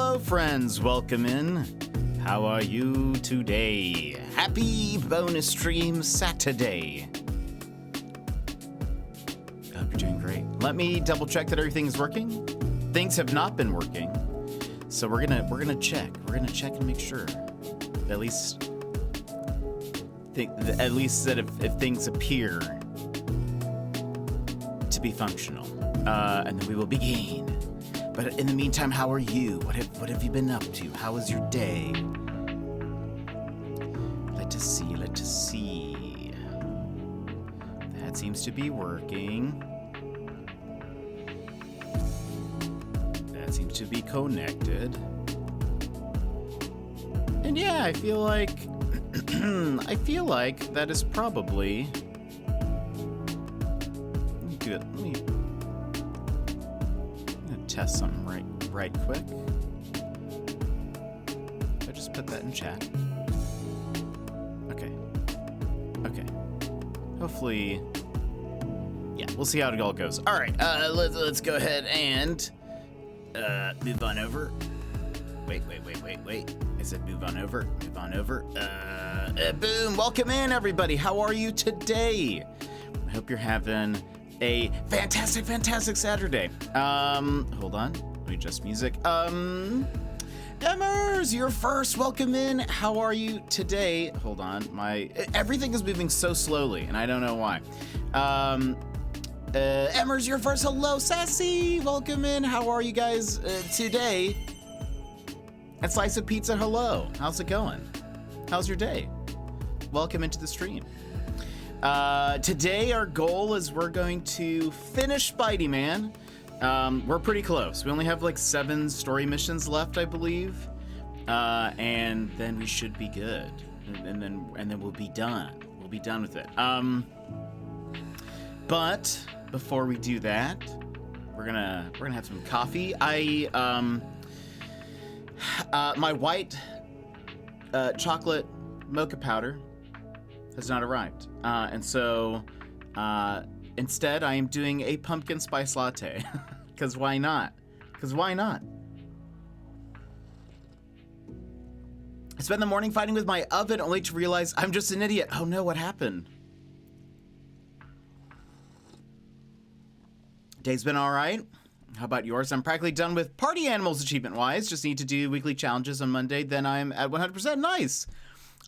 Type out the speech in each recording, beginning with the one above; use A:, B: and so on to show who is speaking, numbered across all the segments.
A: Hello, friends. Welcome in. How are you today? Happy bonus stream Saturday. I hope you're doing great. Let me double check that everything is working. Things have not been working, so we're gonna check. We're gonna check and make sure. At least that if things appear to be functional, and then we will begin. But in the meantime, how are you? What have you been up to? How was your day? Let us see. That seems to be working. That seems to be connected. And yeah, I feel like that is probably good. Let me test something right quick. I just put that in chat. Okay. Hopefully, yeah, we'll see how it all goes. All right, let's go ahead and move on over. Wait. I said move on over. Boom! Welcome in, everybody. How are you today? I hope you're having a fantastic Saturday. Hold on. Let me adjust music. Emmers, you're first. Welcome in. How are you today? Hold on. Everything is moving so slowly, and I don't know why. Emmers, you're first. Hello, Sassy. Welcome in. How are you guys today? And Slice of Pizza, hello. How's it going? How's your day? Welcome into the stream. Today our goal is we're going to finish Spidey Man. We're pretty close. We only have like 7 story missions left, I believe. And then we should be good. And then we'll be done. We'll be done with it. But before we do that, we're gonna have some coffee. My white chocolate mocha powder has not arrived, and so instead I am doing a pumpkin spice latte. Because why not? I spent the morning fighting with my oven only to realize I'm just an idiot. Oh no, what happened? Day's been all right. How about yours? I'm practically done with Party Animals achievement-wise. Just need to do weekly challenges on Monday. Then I'm at 100%. Nice.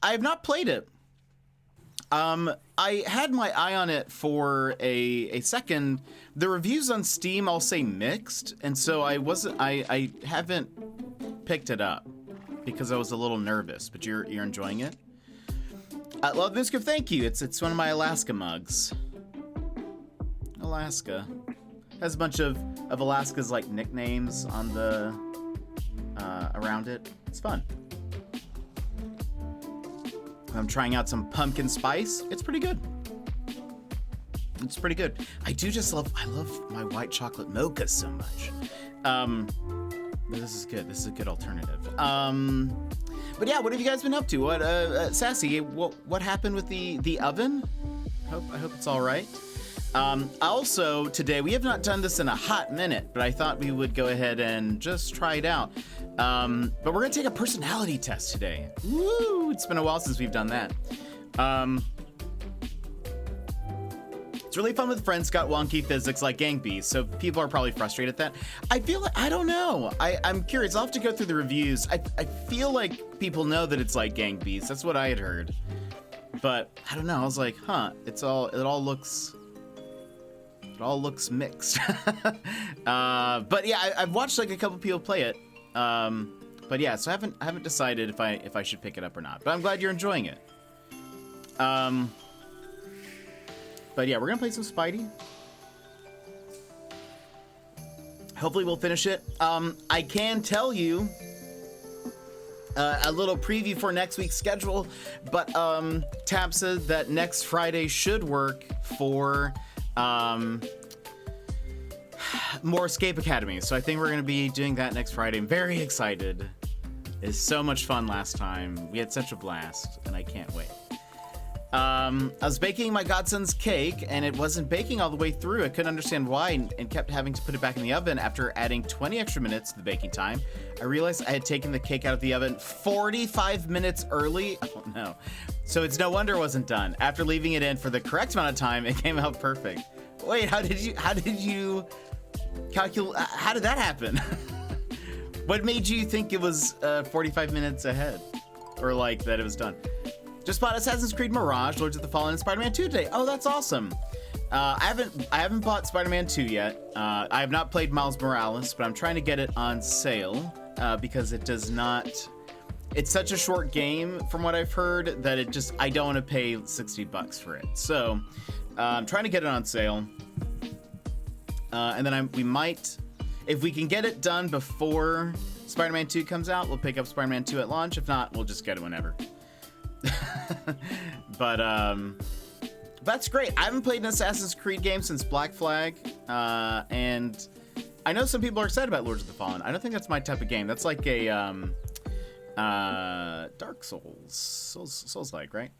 A: I have not played it. I had my eye on it for a second. The reviews on Steam all say mixed, and so I haven't picked it up because I was a little nervous. But you're enjoying it. Love this gift. Thank you. It's one of my Alaska mugs. Alaska. Has a bunch of Alaska's like nicknames on the around it. It's fun. I'm trying out some pumpkin spice. It's pretty good. I love my white chocolate mocha so much. This is good. This is a good alternative. But yeah, what have you guys been up to? What Sassy? What happened with the oven? I hope it's all right. Also today, we have not done this in a hot minute, but I thought we would go ahead and just try it out. But we're gonna take a personality test today. Woo! It's been a while since we've done that. It's really fun with friends. Got wonky physics like Gang Beasts, so people are probably frustrated at that. I feel like, I don't know. I'm curious. I'll have to go through the reviews. I feel like people know that it's like Gang Beasts. That's what I had heard. But I don't know. I was like, huh? It all looks mixed. But yeah, I've watched like a couple people play it. But yeah, so I haven't decided if I should pick it up or not. But I'm glad you're enjoying it. But yeah, we're gonna play some Spidey. Hopefully we'll finish it. I can tell you a little preview for next week's schedule, but Tab said that next Friday should work for more Escape Academy. So I think we're gonna be doing that next Friday. I'm very excited. It's so much fun last time. We had such a blast, and I can't wait. I was baking my godson's cake, and it wasn't baking all the way through. I couldn't understand why, and kept having to put it back in the oven. After adding 20 extra minutes to the baking time, I realized I had taken the cake out of the oven 45 minutes early. Oh no. So it's no wonder it wasn't done. After leaving it in for the correct amount of time, it came out perfect. Wait, how did you calculate? How did that happen? What made you think it was 45 minutes ahead? Or like that it was done? Just bought Assassin's Creed Mirage, Lords of the Fallen, and Spider-Man 2 today. Oh, that's awesome. I haven't bought Spider-Man 2 yet. I have not played Miles Morales, but I'm trying to get it on sale because it does not. It's such a short game, from what I've heard, that I don't want to pay $60 for it. So I'm trying to get it on sale, and then we might, if we can get it done before Spider-Man 2 comes out, we'll pick up Spider-Man 2 at launch. If not, we'll just get it whenever. But that's great. I haven't played an Assassin's Creed game since Black Flag, and I know some people are excited about Lords of the Fallen. I don't think that's my type of game. That's like a Dark Souls-like, right?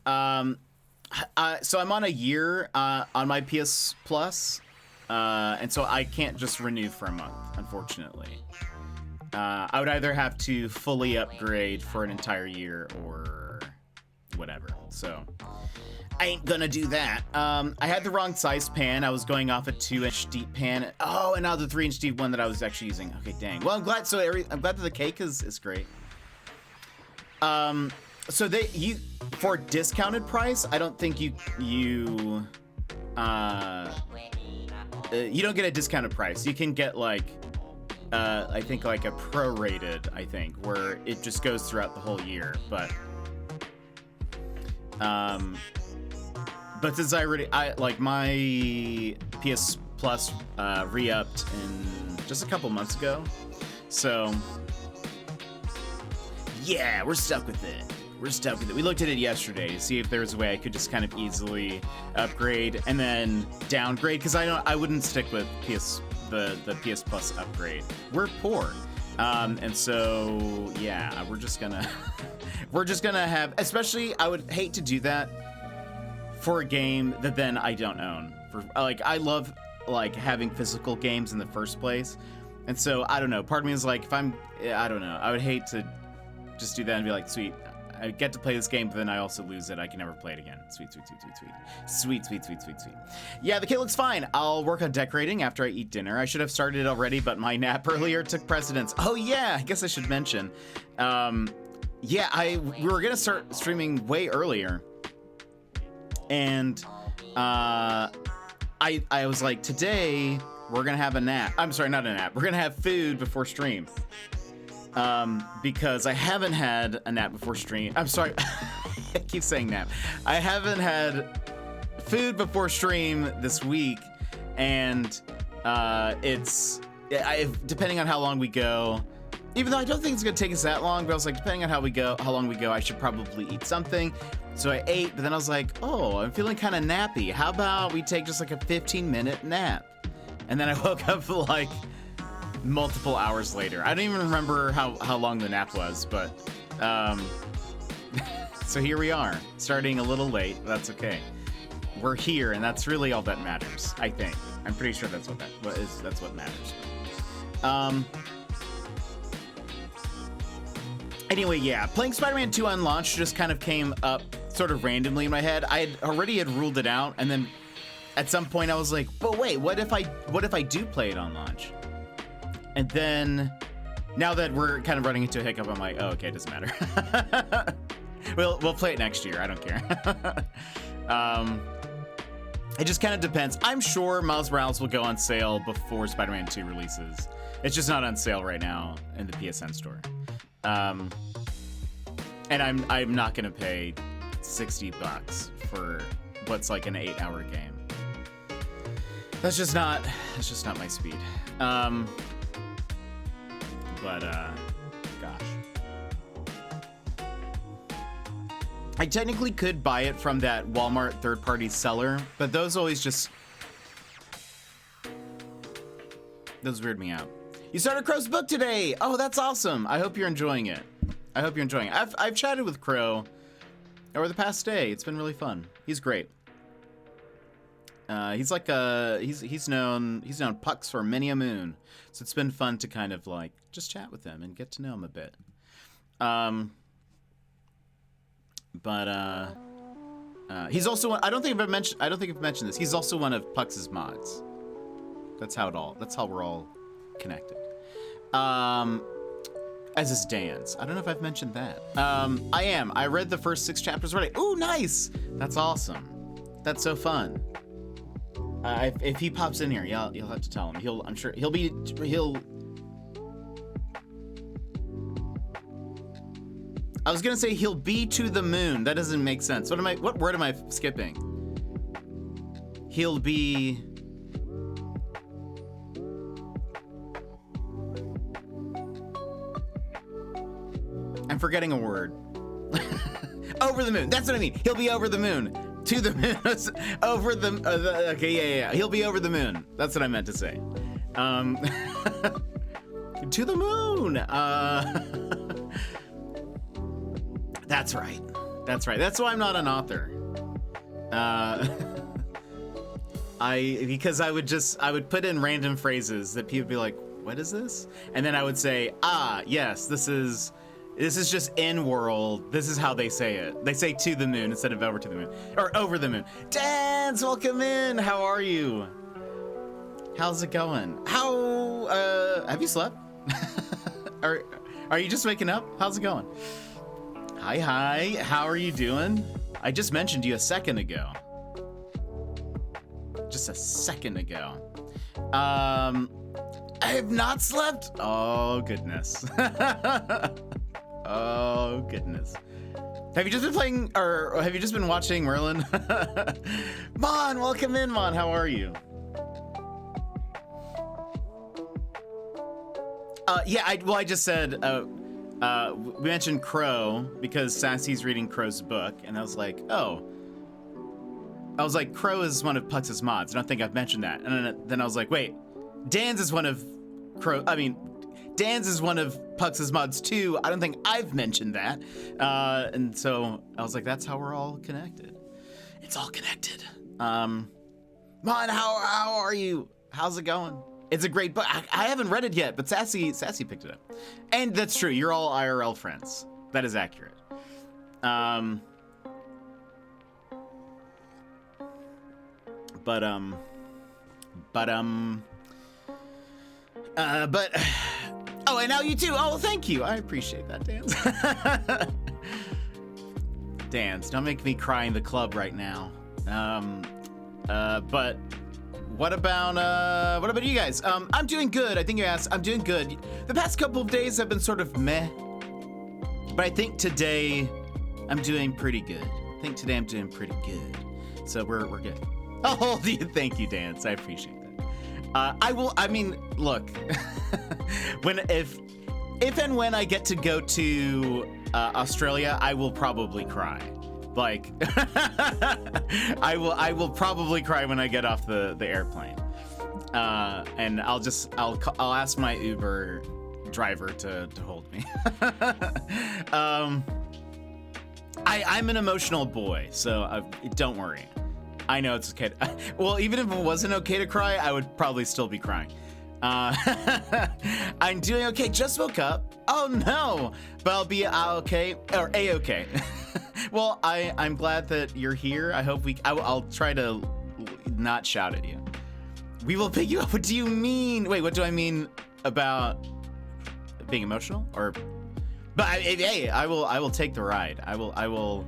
A: So I'm on a year on my PS Plus, and so I can't just renew for a month, unfortunately. I would either have to fully upgrade for an entire year or whatever. So I ain't gonna do that. I had the wrong size pan. I was going off a 2-inch deep pan. Oh, and now the 3-inch deep one that I was actually using. Okay, dang. Well, I'm glad. So I'm glad that the cake is great. So for discounted price, I don't think you don't get a discounted price. You can get like. I think like a prorated, where it just goes throughout the whole year. But since I like my PS Plus re-upped in just a couple months ago, so yeah, we're stuck with it. We looked at it yesterday to see if there was a way I could just kind of easily upgrade and then downgrade, because I wouldn't stick with the PS Plus upgrade. We're poor, and so yeah, we're just gonna have. Especially, I would hate to do that for a game that then I don't own. I love like having physical games in the first place, and so I don't know. Part of me is like, I don't know. I would hate to just do that and be like, sweet, I get to play this game, but then I also lose it. I can never play it again. Sweet. Yeah, the kit looks fine. I'll work on decorating after I eat dinner. I should have started already, but my nap earlier took precedence. Oh yeah, I guess I should mention. Yeah, we were gonna start streaming way earlier, and I was like, today we're gonna have a nap. I'm sorry, not a nap. We're gonna have food before stream. Because I haven't had a nap before stream. I'm sorry. I keep saying nap. I haven't had food before stream this week, and depending on how long we go, even though I don't think it's gonna take us that long, but I was like, depending on how long we go, I should probably eat something. So I ate, but then I was like, oh, I'm feeling kind of nappy. How about we take just like a 15-minute nap? And then I woke up like multiple hours later. I don't even remember how long the nap was, but so here we are, starting a little late. That's okay. We're here, and that's really all that matters. I think. I'm pretty sure that's what matters. Anyway, yeah, playing Spider-Man 2 on launch just kind of came up sort of randomly in my head. I already had ruled it out, and then at some point I was like, but wait, what if I do play it on launch? And then, now that we're kind of running into a hiccup, I'm like, oh, okay, it doesn't matter. We'll play it next year. I don't care. It just kind of depends. I'm sure Miles Morales will go on sale before Spider-Man 2 releases. It's just not on sale right now in the PSN store. And I'm not gonna pay $60 for what's like an 8-hour game. That's just not my speed. But gosh. I technically could buy it from that Walmart third-party seller, but those weird me out. You started Crow's book today! Oh, that's awesome! I hope you're enjoying it. I've chatted with Crow over the past day. It's been really fun. He's great. He's like he's known Pucks for many a moon, so it's been fun to kind of like just chat with him and get to know him a bit. But he's also I don't think I've mentioned this. He's also one of Pucks's mods. That's how we're all connected. As is Dan's. I don't know if I've mentioned that. I am. I read the first 6 chapters already. Ooh, nice. That's awesome. That's so fun. If he pops in here, you'll have to tell him. I'm sure he'll. I was gonna say he'll be to the moon. That doesn't make sense. What word am I skipping? He'll be. I'm forgetting a word. Over the moon. That's what I mean. He'll be over the moon. To the moon. Over the. Okay, yeah. He'll be over the moon. That's what I meant to say. To the moon. That's right. That's why I'm not an author. Because I would put in random phrases that people would be like, what is this? And then I would say, yes, this is just in world. This is how they say it. They say to the moon instead of over to the moon. Or over the moon. Dance, welcome in. How are you? How's it going? Have you slept? Are you just waking up? How's it going? Hi. How are you doing? I just mentioned you a second ago. Just a second ago. I have not slept? Oh, goodness. Oh, goodness. Have you just been playing, or have you just been watching Merlin? Mon, welcome in, Mon. How are you? I just said, we mentioned Crow because Sassy's reading Crow's book, and I was like, Crow is one of Pux's mods. I don't think I've mentioned that. And then I was like, wait, Dan's is one of Pux's mods too. I don't think I've mentioned that. And so I was like, that's how we're all connected. It's all connected. Mon, how are you? How's it going? It's a great book. I haven't read it yet, but Sassy picked it up. And that's true. You're all IRL friends. That is accurate. Oh, and now you too. Oh, thank you. I appreciate that, Dance. Dance, don't make me cry in the club right now. But what about you guys? I'm doing good. I think you asked. I'm doing good. The past couple of days have been sort of meh, but I think today I'm doing pretty good. So we're good. Oh, thank you, Dance. I appreciate that. Look, if and when I get to go to Australia, I will probably cry. Like, I will probably cry when I get off the airplane. And I'll ask my Uber driver to hold me. I'm an emotional boy, so don't worry. I know it's okay. Well, even if it wasn't okay to cry, I would probably still be crying. I'm doing okay. Just woke up. Oh no, but I'll be okay or a-okay. Well, I'm glad that you're here. I hope I'll try to not shout at you. We will pick you up. What do you mean? Wait, what do I mean about being emotional? Or, but hey, I will take the ride. I will.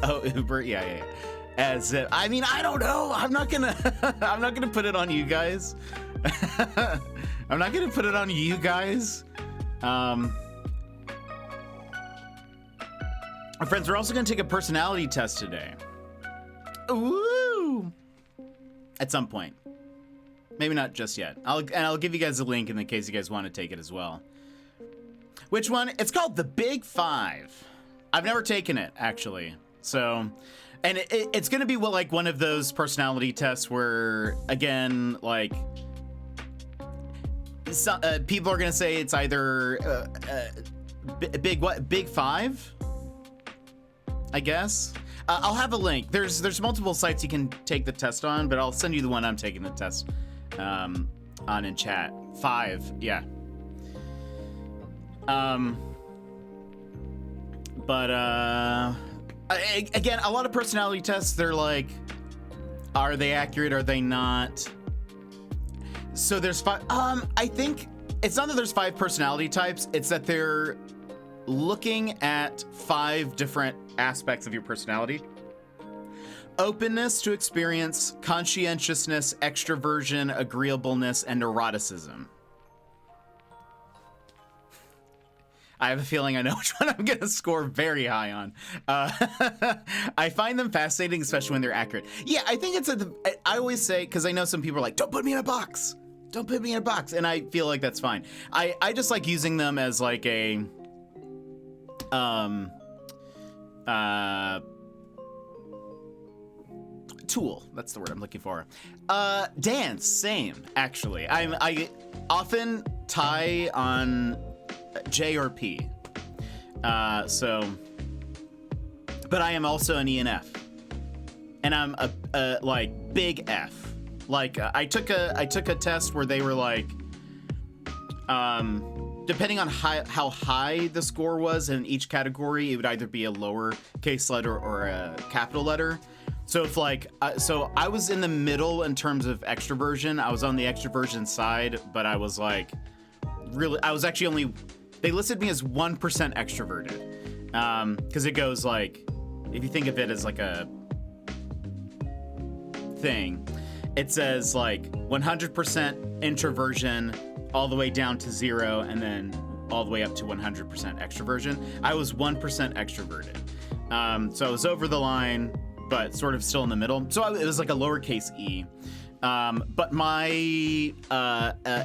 A: Oh, Uber. Yeah. I don't know. I'm not gonna put it on you guys. I'm not gonna put it on you guys. Our friends, we're also gonna take a personality test today. Ooh! At some point. Maybe not just yet. I'll give you guys a link in the case you guys want to take it as well. Which one? It's called the Big Five. I've never taken it, actually. So, and it's gonna be like one of those personality tests where, again, like, people are gonna say it's either big Five, I guess. I'll have a link. There's multiple sites you can take the test on, but I'll send you the one I'm taking the test on in chat. 5, yeah. Again, a lot of personality tests, they're like, are they accurate? Are they not? So there's 5. I think it's not that there's 5 personality types. It's that they're looking at 5 different aspects of your personality. Openness to experience, conscientiousness, extroversion, agreeableness, and neuroticism. I have a feeling I know which one I'm going to score very high on. I find them fascinating, especially when they're accurate. Yeah, I think I always say, because I know some people are like, don't put me in a box. Don't put me in a box. And I feel like that's fine. I just like using them as like a tool. That's the word I'm looking for. Dance, same, actually. I often tie on J or P. But I am also an ENF. And I'm a like big F. Like I took a test where they were like, depending on how high the score was in each category, it would either be a lower case letter or a capital letter. So if like, so I was in the middle in terms of extroversion. I was on the extroversion side, but I was like, really, I was actually only, they listed me as 1% extroverted. Because it goes like, if you think of it as like a thing, it says like 100% introversion all the way down to 0, and then all the way up to 100% extroversion. I was 1% extroverted. So I was over the line, but sort of still in the middle. So it was like a lowercase e. But my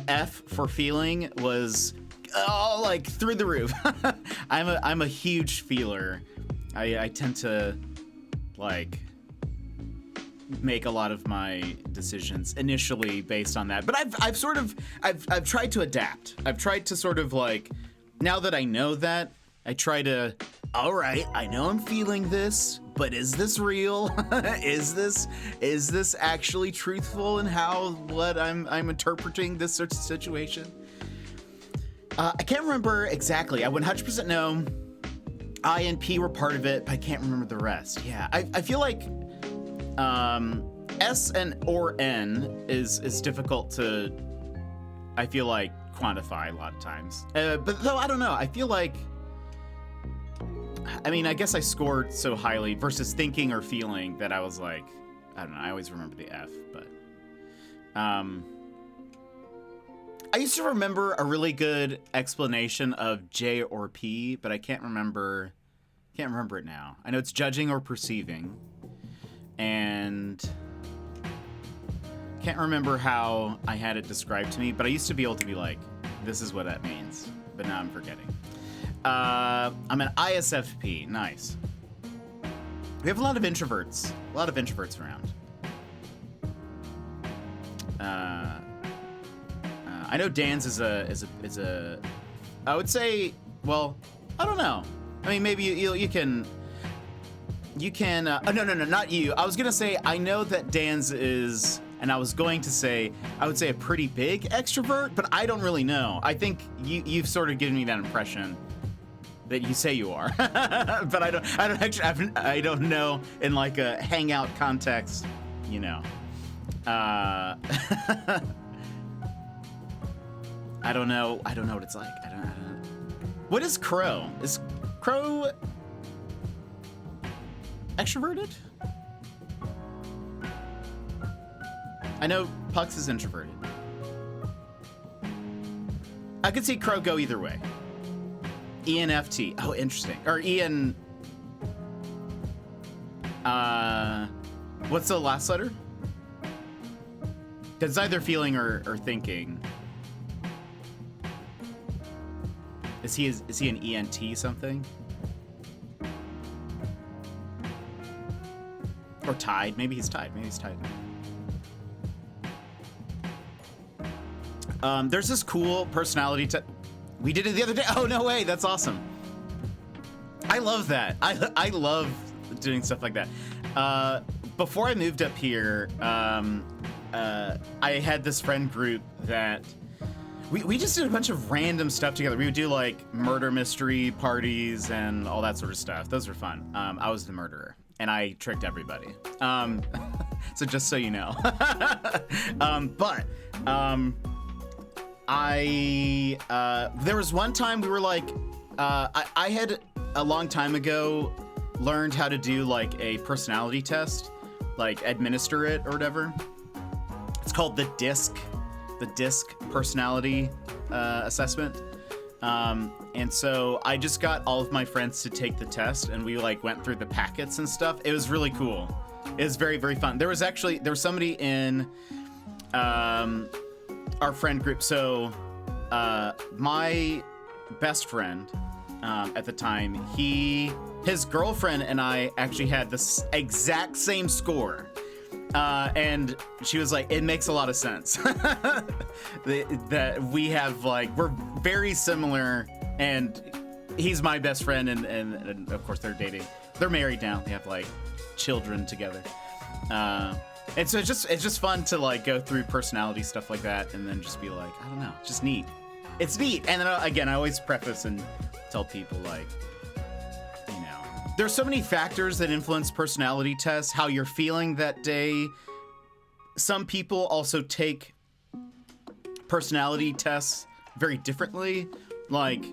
A: F for feeling was like through the roof. I'm a huge feeler. I tend to like make a lot of my decisions initially based on that. But I've tried to adapt. I've tried to sort of like, now that I know that, I try to, all right, I know I'm feeling this, but is this real? Is this actually truthful in what I'm interpreting this sort of situation? I can't remember exactly. I 100% know I and P were part of it, but I can't remember the rest. Yeah, I feel like S or N is difficult to, I feel like, quantify a lot of times. But though, I don't know. I feel like, I mean, I guess I scored so highly versus thinking or feeling that I was like, I don't know. I always remember the F, but I used to remember a really good explanation of J or P, but I can't remember it now. I know it's judging or perceiving, and can't remember how I had it described to me, but I used to be able to be like, this is what that means, but now I'm forgetting. I'm an ISFP. Nice. We have a lot of introverts around. I know Dan's is a I would say, well, I don't know. I mean, maybe you can no, not you. I was gonna say, I know that Dan's is, and I was going to say, I would say a pretty big extrovert, but I don't really know. I think you've sort of given me that impression that you say you are, but I don't know in like a hangout context, you know. I don't know what it's like. I don't know. What is Crow? Is Crow extroverted? I know Pux is introverted. I could see Crow go either way. ENFT. Oh, interesting. Or EN. What's the last letter? Because it's either feeling or thinking. Is he an ENT something? Or tied? Maybe he's tied. There's this cool personality test. We did it the other day. Oh, no way. That's awesome. I love that. I love doing stuff like that. Before I moved up here, I had this friend group that we just did a bunch of random stuff together. We would do like murder mystery parties and all that sort of stuff. Those were fun. I was the murderer and I tricked everybody. So just so you know. There was one time we were like, I had a long time ago learned how to do like a personality test, like administer it or whatever. It's called the DISC personality assessment. And so I just got all of my friends to take the test and we like went through the packets and stuff. It was really cool. It was very, very fun. There was somebody in our friend group. So my best friend at the time, his girlfriend and I actually had the exact same score. And she was like, it makes a lot of sense that we have like, we're very similar, and he's my best friend, and of course they're dating. They're married now. They have like children together. And so it's just fun to like go through personality stuff like that and then just be like, I don't know, it's just neat. It's neat. And then again, I always preface and tell people like, you know, there's so many factors that influence personality tests, how you're feeling that day. Some people also take personality tests very differently. Like,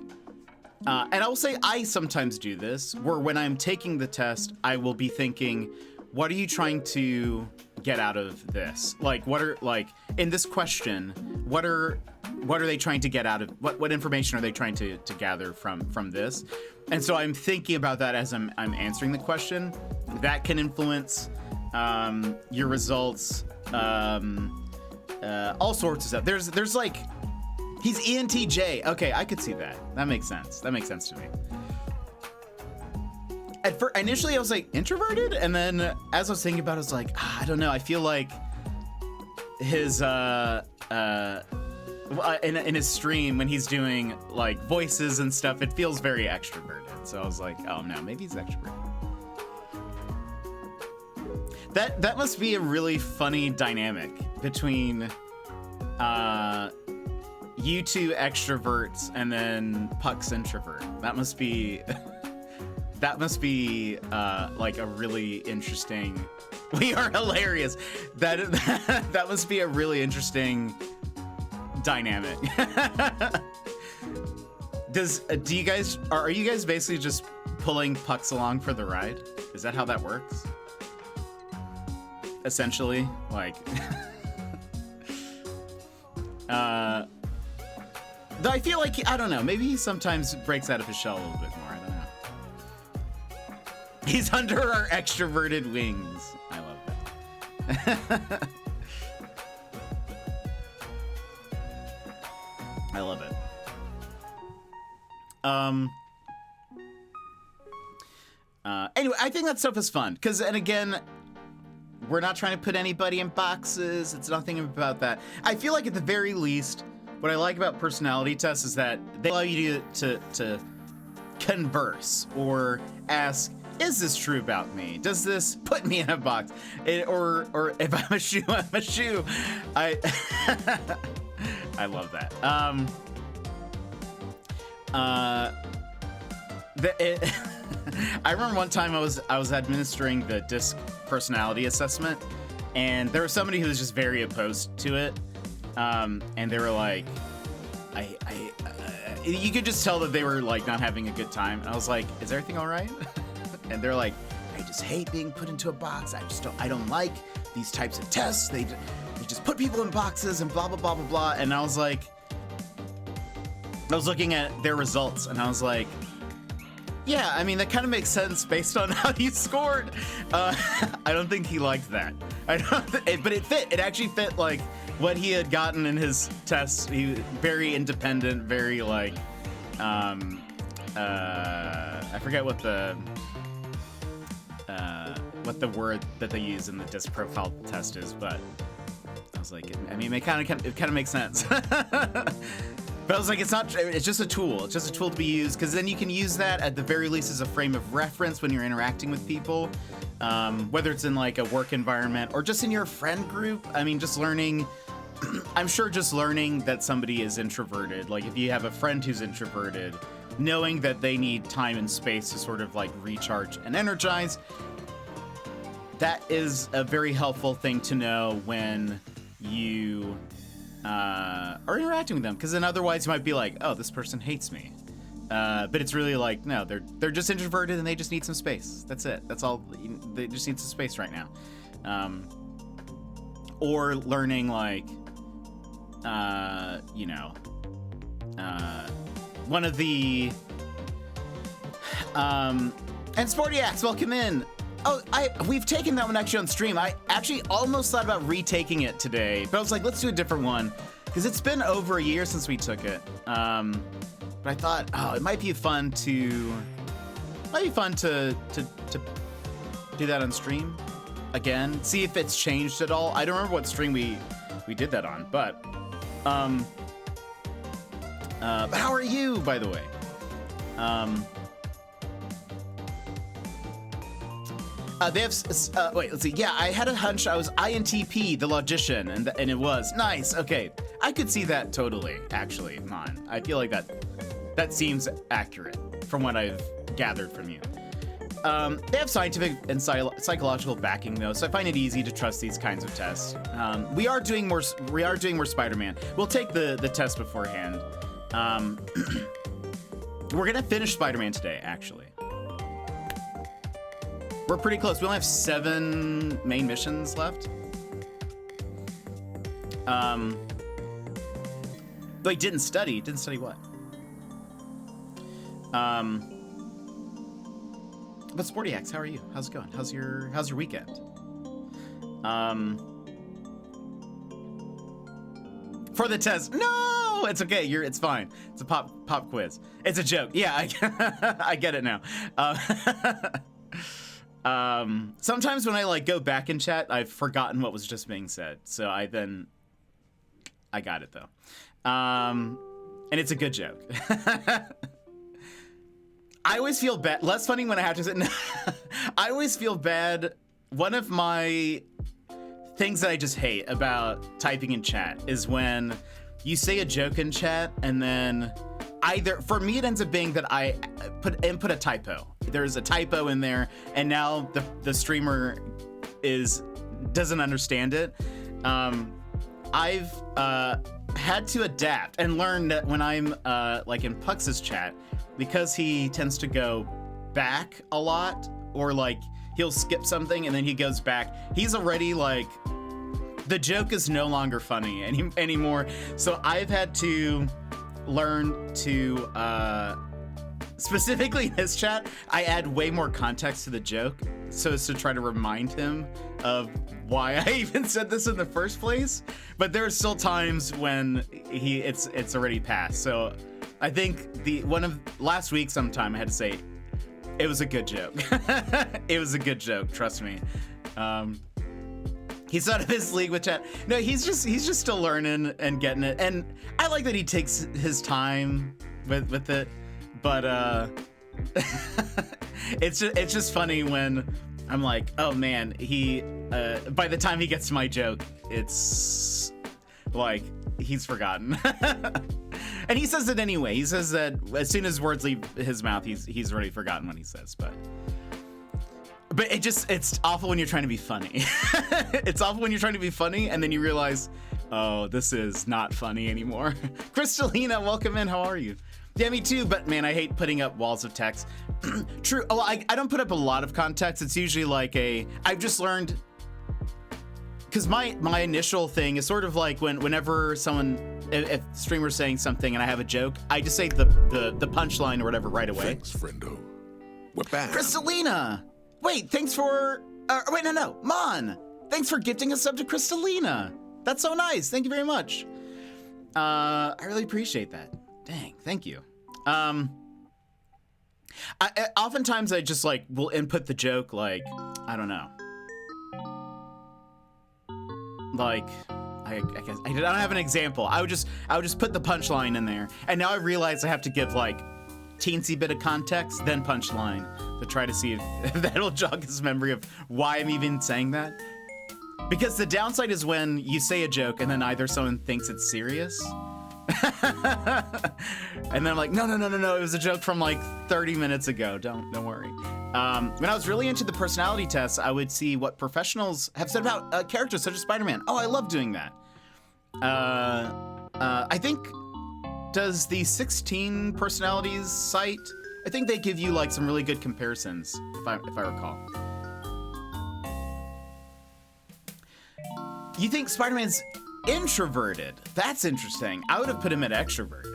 A: and I will say I sometimes do this, where when I'm taking the test, I will be thinking, what are you trying to get out of this? Like, what are, like, in this question, what are they trying to get out of, what information are they trying to gather from this? And so I'm thinking about that as I'm answering the question. That can influence your results, all sorts of stuff. There's like, he's ENTJ. Okay, I could see that. That makes sense. That makes sense to me. Initially, I was like introverted, and then as I was thinking about it, I was like, I don't know. I feel like his in his stream when he's doing like voices and stuff, it feels very extroverted. So I was like, oh no, maybe he's extroverted. That must be a really funny dynamic between you two extroverts and then Puck's introvert. That must be like a really interesting. We are hilarious. That must be a really interesting dynamic. Are you guys basically just pulling Pucks along for the ride? Is that how that works? Essentially, like. Though I feel like, I don't know, maybe he sometimes breaks out of his shell a little bit more. I don't know. He's under our extroverted wings. I love that. I love it. Anyway, I think that stuff is fun. And again, we're not trying to put anybody in boxes. It's nothing about that. I feel like at the very least, what I like about personality tests is that they allow you to converse or ask, is this true about me? Does this put me in a box? Or if I'm a shoe, I'm a shoe. I love that. I remember one time I was administering the DISC personality assessment, and there was somebody who was just very opposed to it. And they were like, you could just tell that they were like not having a good time. And I was like, is everything all right? And they're like, I just hate being put into a box. I don't like these types of tests. They just put people in boxes and blah, blah, blah, blah, blah. And I was like, I was looking at their results and I was like, yeah, I mean, that kind of makes sense based on how you scored. I don't think he liked that. But it fit. It actually fit like what he had gotten in his tests. He was very independent, very like, I forget what the word that they use in the DISC profile test is, but I was like, I mean, it kind of makes sense. But I was like, it's just a tool. It's just a tool to be used, because then you can use that at the very least as a frame of reference when you're interacting with people, whether it's in like a work environment or just in your friend group. I mean, just learning, I'm sure just learning that somebody is introverted. Like if you have a friend who's introverted, knowing that they need time and space to sort of like recharge and energize, that is a very helpful thing to know when you are interacting with them, because then otherwise you might be like, oh, this person hates me, but it's really like, no, they're just introverted and they just need some space. That's it. That's all. They just need some space right now. Or learning like, you know, one of the and Sportiax, welcome in. Oh, we've taken that one actually on stream. I actually almost thought about retaking it today, but I was like, let's do a different one, because it's been over a year since we took it. But I thought, oh, it might be fun to do that on stream again. See if it's changed at all. I don't remember what stream we did that on, but how are you, by the way? They have, wait, let's see. Yeah, I had a hunch I was INTP, the logician, and it was. Nice, okay. I could see that totally, actually, Mon. I feel like that seems accurate from what I've gathered from you. They have scientific and psychological backing, though, so I find it easy to trust these kinds of tests. We are doing more Spider-Man. We'll take the test beforehand. We're gonna finish Spider-Man today, actually. We're pretty close. We only have 7 main missions left. Wait, didn't study. Didn't study what? But Sportiax, how are you? How's it going? How's your weekend? For the test. No, it's okay. It's fine. It's a pop quiz. It's a joke. Yeah, I get it now. Sometimes when I like go back in chat, I've forgotten what was just being said. So I got it though. And it's a good joke. I always feel bad. Less funny when I have to say, no. I always feel bad. One of my things that I just hate about typing in chat is when you say a joke in chat and then for me, it ends up being that I input a typo. There's a typo in there, and now the streamer doesn't understand it. I've had to adapt and learn that when I'm like in Pux's chat, because he tends to go back a lot, or like he'll skip something and then he goes back. He's already like, the joke is no longer funny anymore. So I've had to learn to specifically in his chat, I add way more context to the joke so as to try to remind him of why I even said this in the first place. But there are still times when it's already passed. So I think last week sometime I had to say it was a good joke. It was a good joke, trust me. He's out of his league with chat. No, he's just still learning and getting it. And I like that he takes his time with it. But it's just funny when I'm like, oh man, by the time he gets to my joke, it's like he's forgotten. And he says it anyway. He says that as soon as words leave his mouth, he's already forgotten what he says. But it's awful when you're trying to be funny. It's awful when you're trying to be funny and then you realize, oh, this is not funny anymore. Crystalina, welcome in. How are you? Yeah, me too, but man, I hate putting up walls of text. True. Oh, I don't put up a lot of context. It's usually like I've just learned, because my initial thing is sort of like whenever if streamer's saying something and I have a joke, I just say the punchline or whatever right away.
B: Thanks, friendo. We're back.
A: Crystalina! Wait, thanks for... wait, no. Mon! Thanks for gifting a sub to Crystalina. That's so nice. Thank you very much. I really appreciate that. Dang, thank you. Oftentimes I just like will input the joke like, I don't know. Like, I guess I don't have an example. I would just put the punchline in there, and now I realize I have to give like teensy bit of context, then punchline to try to see if that'll jog his memory of why I'm even saying that. Because the downside is when you say a joke and then either someone thinks it's serious, and then I'm like, no, it was a joke from like 30 minutes ago. Don't worry. When I was really into the personality tests, I would see what professionals have said about characters such as Spider-Man. Oh, I love doing that. I think, does the 16 personalities site, I think they give you like some really good comparisons, if I recall. You think Spider-Man's introverted? That's interesting. I would have put him at extroverted.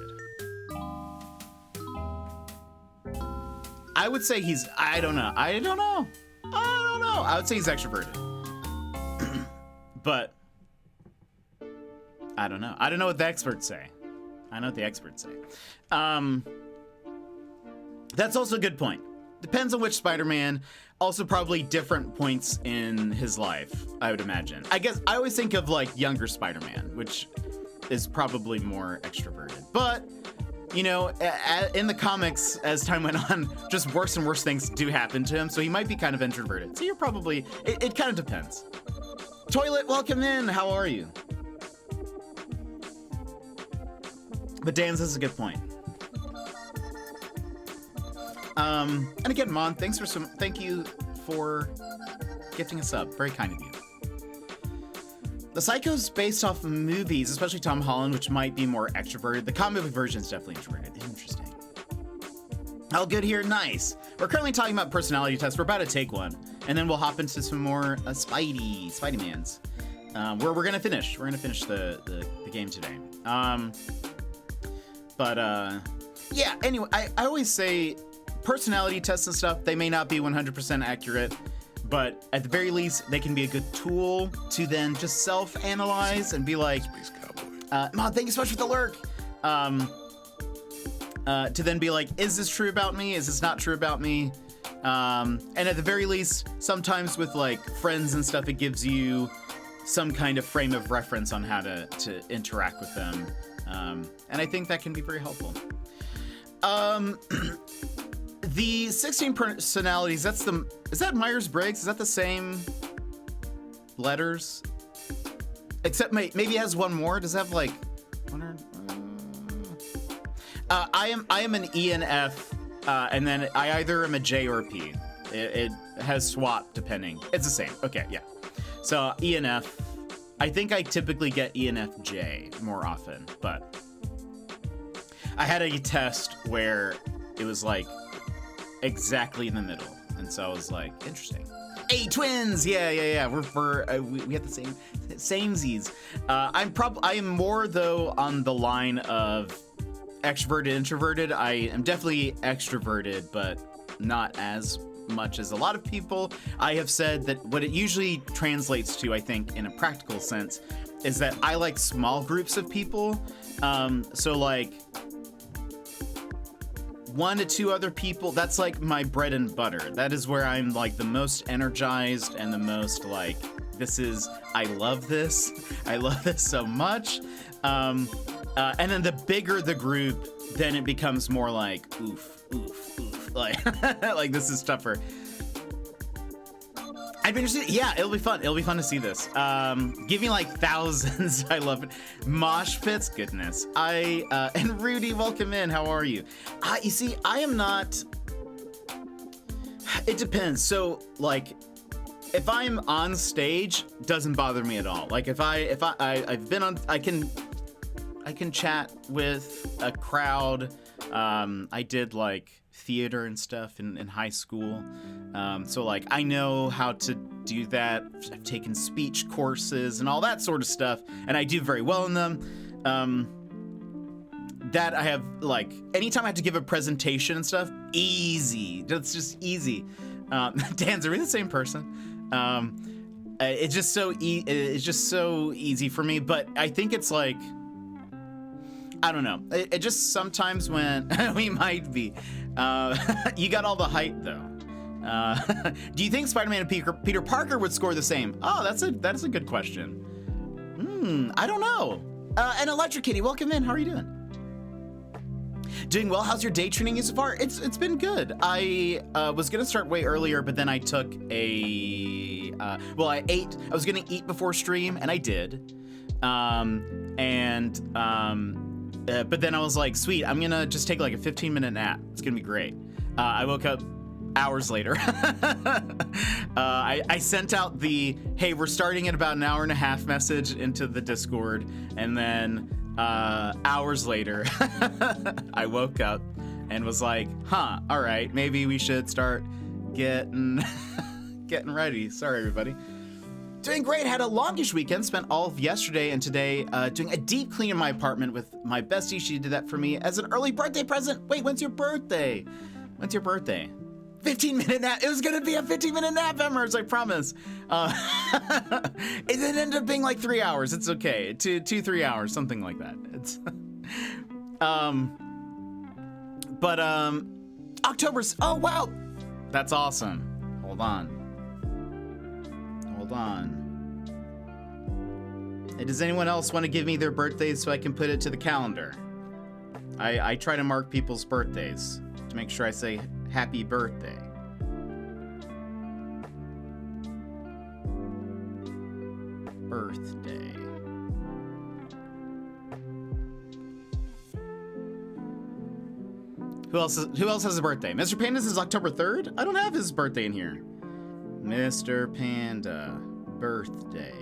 A: I would say he's, I don't know. I would say he's extroverted. But I don't know. I don't know what the experts say. I know what the experts say. That's also a good point. Depends on which Spider-Man. Also probably different points in his life, I would imagine. I guess I always think of like younger Spider-Man, which is probably more extroverted. But, you know, in the comics, as time went on, just worse and worse things do happen to him. So he might be kind of introverted. So you're probably, it kind of depends. Toilet, welcome in. How are you? But Dan says a good point. And again, Mon, thank you for gifting us up. Very kind of you. The Psycho's based off movies, especially Tom Holland, which might be more extroverted. The comic book version is definitely introverted. Interesting. All good here? Nice. We're currently talking about personality tests. We're about to take one, and then we'll hop into some more Spidey-Mans. Where we're gonna finish. We're gonna finish the game today. Yeah, anyway, I always say personality tests and stuff, they may not be 100% accurate, but at the very least, they can be a good tool to then just self-analyze and be like, Mom, thank you so much for the lurk. To then be like, is this true about me? Is this not true about me? And at the very least, sometimes with like friends and stuff, it gives you some kind of frame of reference on how to interact with them. And I think that can be very helpful. The 16 personalities, is that Myers-Briggs? Is that the same letters? Except maybe it has one more. Does it have like one or, I am an E and F, and then I either am a J or a P. It has swap depending. It's the same. Okay, yeah. So E and F. I think I typically get E and F J more often, but I had a test where it was like exactly in the middle, and so I was like, interesting. Hey, twins! Yeah. We have the same Z's. I am more though on the line of extroverted, introverted. I am definitely extroverted, but not as much as a lot of people. I have said that what it usually translates to, I think, in a practical sense, is that I like small groups of people. So like 1 to 2 other people, that's like my bread and butter. That is where I'm like the most energized and the most like, I love this. I love this so much. And then the bigger the group, then it becomes more like, oof. Like, like this is tougher. I'd be interested. Yeah, it'll be fun. It'll be fun to see this. Give me like thousands. I love it. Mosh pits, goodness. And Rudy, welcome in. How are you? You see, I am not. It depends. So, like, if I'm on stage, doesn't bother me at all. Like, I've been on, I can chat with a crowd. I did like theater and stuff in high school. So like I know how to do that. I've taken speech courses and all that sort of stuff, and I do very well in them. That I have like anytime I have to give a presentation and stuff, easy. That's just easy. Dan's, are we the same person? It's just so easy for me. But I think it's like, I don't know. It just sometimes when we might be. You got all the height though. Do you think Spider-Man and Peter Parker would score the same? Oh, that's a good question. I don't know. And Electric Kitty, welcome in. How are you doing? Doing well. How's your day treating you so far? It's been good. I was gonna start way earlier, but then I took I ate. I was gonna eat before stream, and I did. But then I was like, sweet, I'm gonna just take like a 15-minute nap. It's gonna be great. I woke up hours later. I sent out the, hey, we're starting at about an hour and a half message into the Discord, and then hours later, I woke up and was like, huh, all right, maybe we should start getting ready. Sorry, everybody. Doing great. Had a longish weekend. Spent all of yesterday and today doing a deep clean in my apartment with my bestie. She did that for me as an early birthday present. Wait, when's your birthday? When's your birthday? 15-minute nap. It was gonna be a 15-minute nap, Emmers, I promise. It ended up being like 3 hours. It's okay. 3 hours, something like that. It's October's. Oh wow, that's awesome. Hold on. Hey, does anyone else want to give me their birthdays so I can put it to the calendar? I try to mark people's birthdays to make sure I say happy birthday. Birthday. Who else has a birthday? Mr. Panda's is October 3rd? I don't have his birthday in here. Mr. Panda, birthday.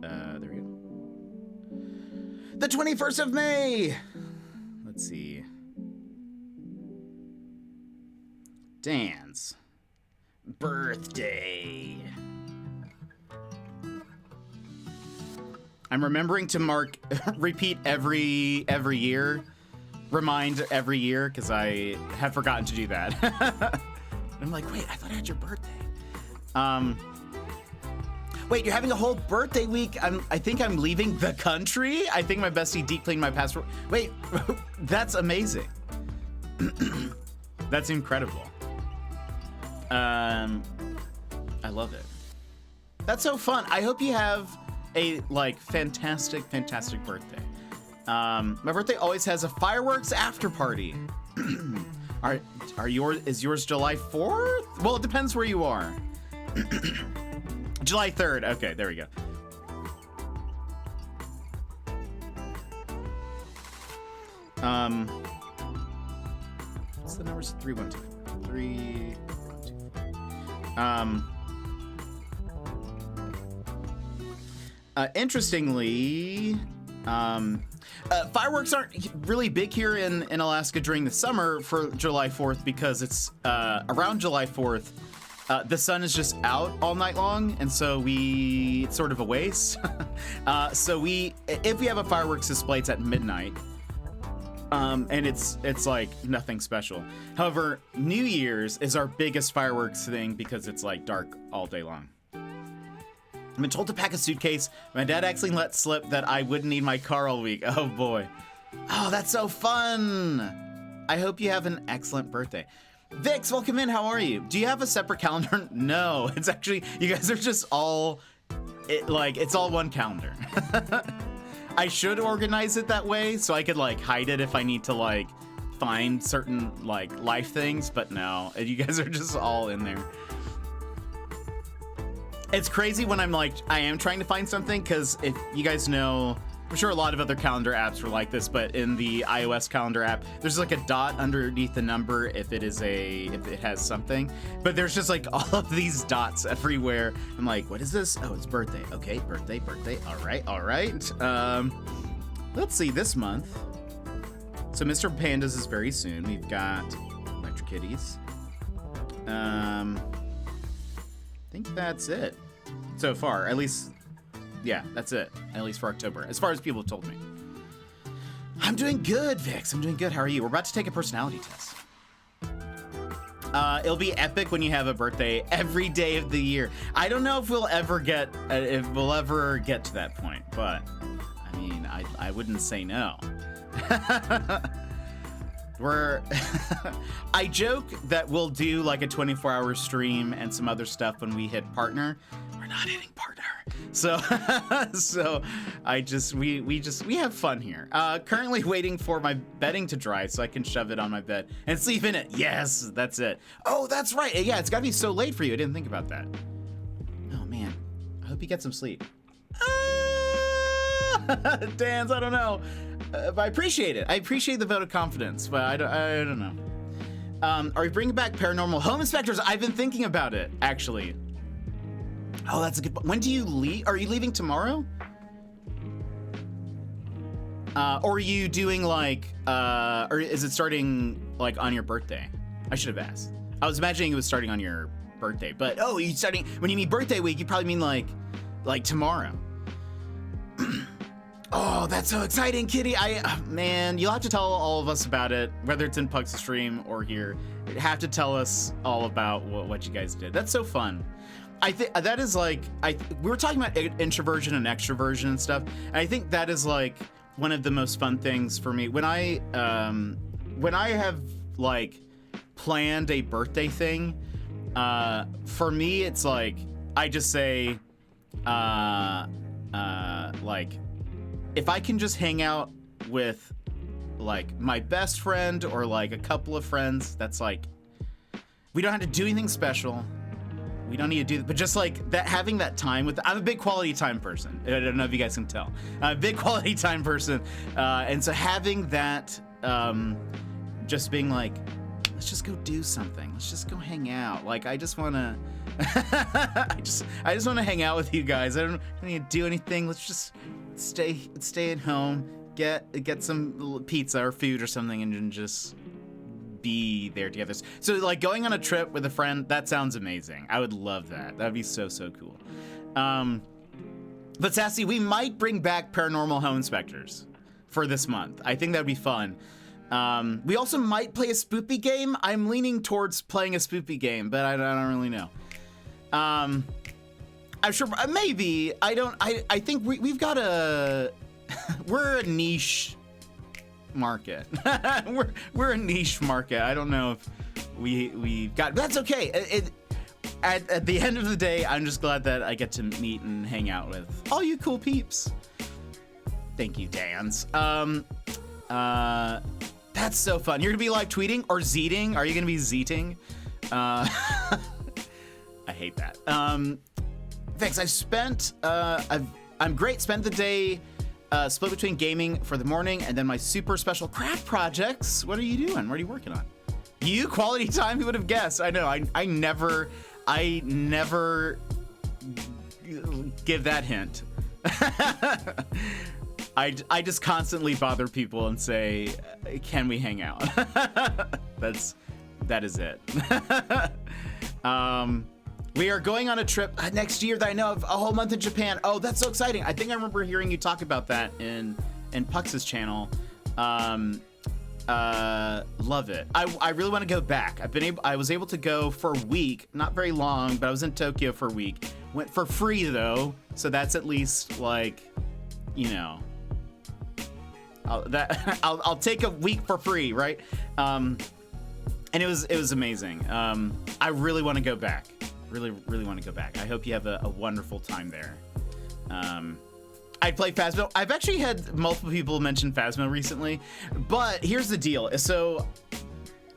A: There we go. The 21st of May. Let's see. Dan's birthday. I'm remembering to repeat every year. Remind every year, because I have forgotten to do that. I'm like, wait, I thought I had your birthday. Wait, you're having a whole birthday week? I think I'm leaving the country? I think my bestie deep cleaned my passport. Wait, that's amazing. That's incredible. I love it. That's so fun. I hope you have a fantastic birthday. My birthday always has a fireworks after party. Is yours July 4th? Well, it depends where you are. July 3rd. Okay, there we go. What's the numbers? 3124. 3124. Interestingly, fireworks aren't really big here in Alaska during the summer for July 4th because it's around July 4th. The sun is just out all night long, and so it's sort of a waste. So if we have a fireworks display, it's at midnight, and it's like nothing special. However, New Year's is our biggest fireworks thing because it's like dark all day long. I've been told to pack a suitcase. My dad actually let slip that I wouldn't need my car all week. Oh boy. Oh, that's so fun. I hope you have an excellent birthday. Vix, welcome in. How are you? Do you have a separate calendar? No, it's actually, you guys are just all, it's all one calendar. I should organize it that way so I could hide it if I need to find certain life things, but no, you guys are just all in there. It's crazy when I am trying to find something, because if you guys know, I'm sure a lot of other calendar apps are like this, but in the iOS calendar app, there's a dot underneath the number if it has something, but there's just all of these dots everywhere. I'm like, what is this? Oh, it's birthday. Okay, birthday. All right. Let's see, this month. So Mr. Pandas is very soon. We've got Electric Kitties. I think that's it so far, at least. Yeah, that's it, at least for October, as far as people have told me. I'm doing good, Vix. I'm doing good. How are you? We're about to take a personality test. It'll be epic when you have a birthday every day of the year. I don't know if we'll ever get to that point, but I mean, I wouldn't say no. We're I joke that we'll do like a 24-hour stream and some other stuff when we hit partner. We're not hitting partner. So so we have fun here. Currently waiting for my bedding to dry so I can shove it on my bed and sleep in it. Yes, that's it. Oh, that's right. Yeah, it's got to be so late for you. I didn't think about that. Oh man. I hope you get some sleep. Dan's, I don't know. But I appreciate it. I appreciate the vote of confidence, but I don't know. Are we bringing back paranormal home inspectors? I've been thinking about it, actually. Oh, that's a good point. When do you leave? Are you leaving tomorrow? Or are you doing like, or is it starting like on your birthday? I should have asked. I was imagining it was starting on your birthday, but oh, you starting, when you mean birthday week, you probably mean like tomorrow. Oh, that's so exciting, Kitty. Man, you'll have to tell all of us about it, whether it's in Pugs stream or here. You have to tell us all about what you guys did. That's so fun. I think that is like, we were talking about introversion and extroversion and stuff. And I think that is like one of the most fun things for me. When I have like planned a birthday thing, for me, it's like, I just say, like, if I can just hang out with like my best friend or like a couple of friends, that's like, we don't have to do anything special. We don't need to do that, but just like that, having that time with, I'm a big quality time person. I don't know if you guys can tell. I'm a big quality time person. And so having that, just being like, let's just go do something. Let's just go hang out. Like, I just want to, I just want to hang out with you guys. I don't need to do anything. Let's just stay at home, get some pizza or food or something, and just be there together. So like going on a trip with a friend, that sounds amazing. I would love that. That'd be so cool. But Sassy, we might bring back paranormal home inspectors for this month. I think that'd be fun. We also might play a spoopy game. I'm leaning towards playing a spoopy game, but I don't really know. I'm sure maybe I think we've got we're a niche market. we're a niche market. I don't know if we've got, but that's okay. At the end of the day, I'm just glad that I get to meet and hang out with all you cool peeps. Thank you, Dans. That's so fun. You're gonna be live tweeting or zeeting? Are you gonna be zeeting? I hate that. Thanks. I'm great. Spent the day split between gaming for the morning and then my super special craft projects. What are you doing? What are you working on? You quality time? Who would have guessed? I know. I never give that hint. I just constantly bother people and say, can we hang out? That is it. We are going on a trip next year that I know of, a whole month in Japan. Oh, that's so exciting. I think I remember hearing you talk about that in Pux's channel. Love it. I really want to go back. I was able to go for a week, not very long, but I was in Tokyo for a week. Went for free though, so that's at least like, you know, I'll take a week for free, right? And it was amazing. I really want to go back. Really want to go back. I hope you have a wonderful time there. I play Phasmo. I've actually had multiple people mention Phasmo recently, but here's the deal. So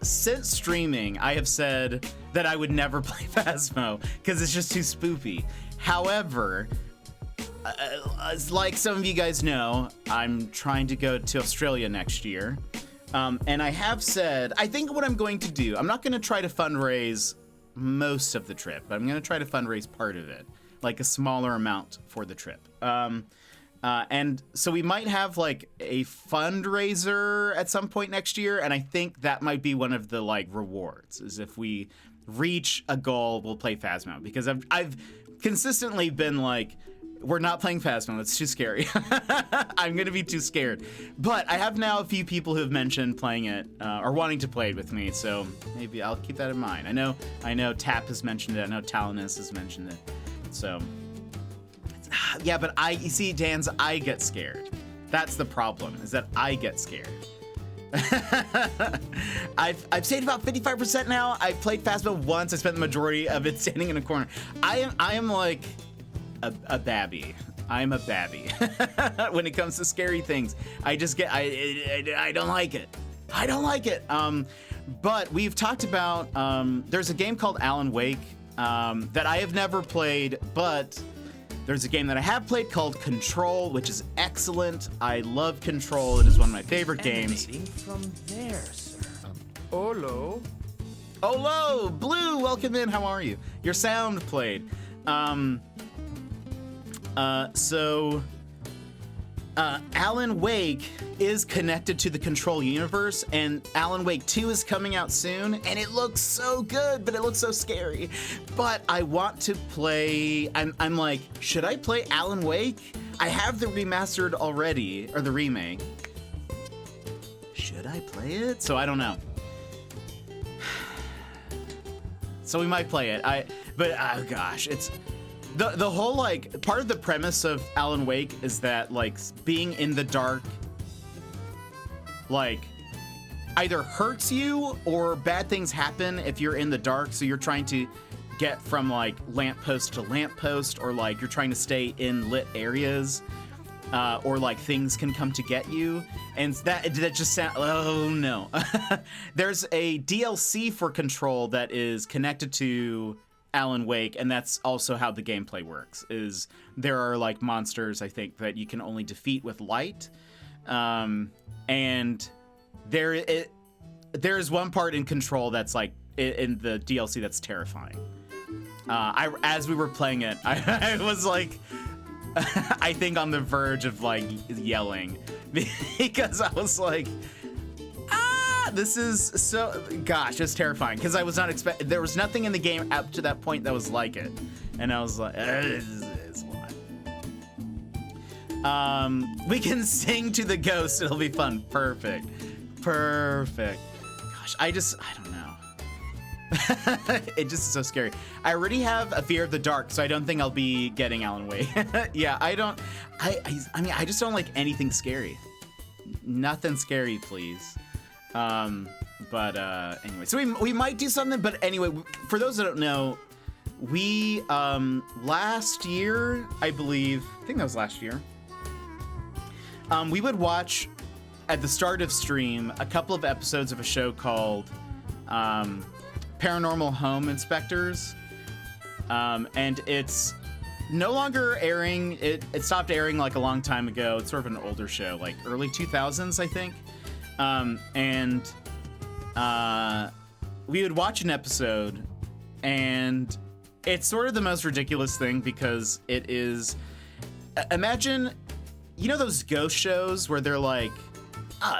A: since streaming, I have said that I would never play Phasmo because it's just too spoopy. However, like some of you guys know, I'm trying to go to Australia next year. And I have said, I think what I'm going to do, I'm not going to try to fundraise most of the trip, but I'm going to try to fundraise part of it, like a smaller amount for the trip. And so we might have like a fundraiser at some point next year, and I think that might be one of the like rewards, is if we reach a goal, we'll play Phasmo, because I've consistently been like, we're not playing Phasmo, it's too scary. I'm gonna be too scared. But I have now a few people who have mentioned playing it, or wanting to play it with me, so maybe I'll keep that in mind. I know Tap has mentioned it, I know Talinus has mentioned it, so. Yeah, but you see, Dan's, I get scared. That's the problem, is that I get scared. I've stayed about 55% now. I've played Phasmo once. I spent the majority of it standing in a corner. I am like a babby. I'm a babby when it comes to scary things. I just get I don't like it. I don't like it. But we've talked about there's a game called Alan Wake that I have never played, but there's a game that I have played called Control, which is excellent. I love Control. It is one of my favorite games.
C: From there, sir. Olo.
A: Olo, Blue, welcome in. How are you? Your sound played. Alan Wake is connected to the Control universe, and Alan Wake 2 is coming out soon, and it looks so good, but it looks so scary. But I want to play, I'm like, should I play Alan Wake? I have the remastered already, or the remake. Should I play it? So I don't know. So we might play it. But oh gosh, it's the whole, like, part of the premise of Alan Wake is that, like, being in the dark, like, either hurts you or bad things happen if you're in the dark. So you're trying to get from, like, lamppost to lamppost, or, like, you're trying to stay in lit areas, or, like, things can come to get you. And that just sound, oh no. There's a DLC for Control that is connected to Alan Wake, and that's also how the gameplay works. Is there are, like, monsters, I think, that you can only defeat with light, and there's one part in Control that's, like, in the DLC that's terrifying. As we were playing it, I was like, I think on the verge of, like, yelling because I was like, this is so, gosh, it's terrifying, because I was not expecting, there was nothing in the game up to that point that was like it, and I was like, it's a lot. We can sing to the ghost, it'll be fun. Perfect. Gosh, I don't know. It just is so scary. I already have a fear of the dark, so I don't think I'll be getting Alan Wake. Yeah, I mean, I just don't like anything scary. Nothing scary, please. Anyway, so we might do something, but anyway, for those that don't know, we, last year, I think that was last year, we would watch at the start of stream a couple of episodes of a show called, Paranormal Home Inspectors, and it's no longer airing. It stopped airing, like, a long time ago. It's sort of an older show, like early 2000s, I think. We would watch an episode, and it's sort of the most ridiculous thing, because it is, imagine, you know those ghost shows where they're like,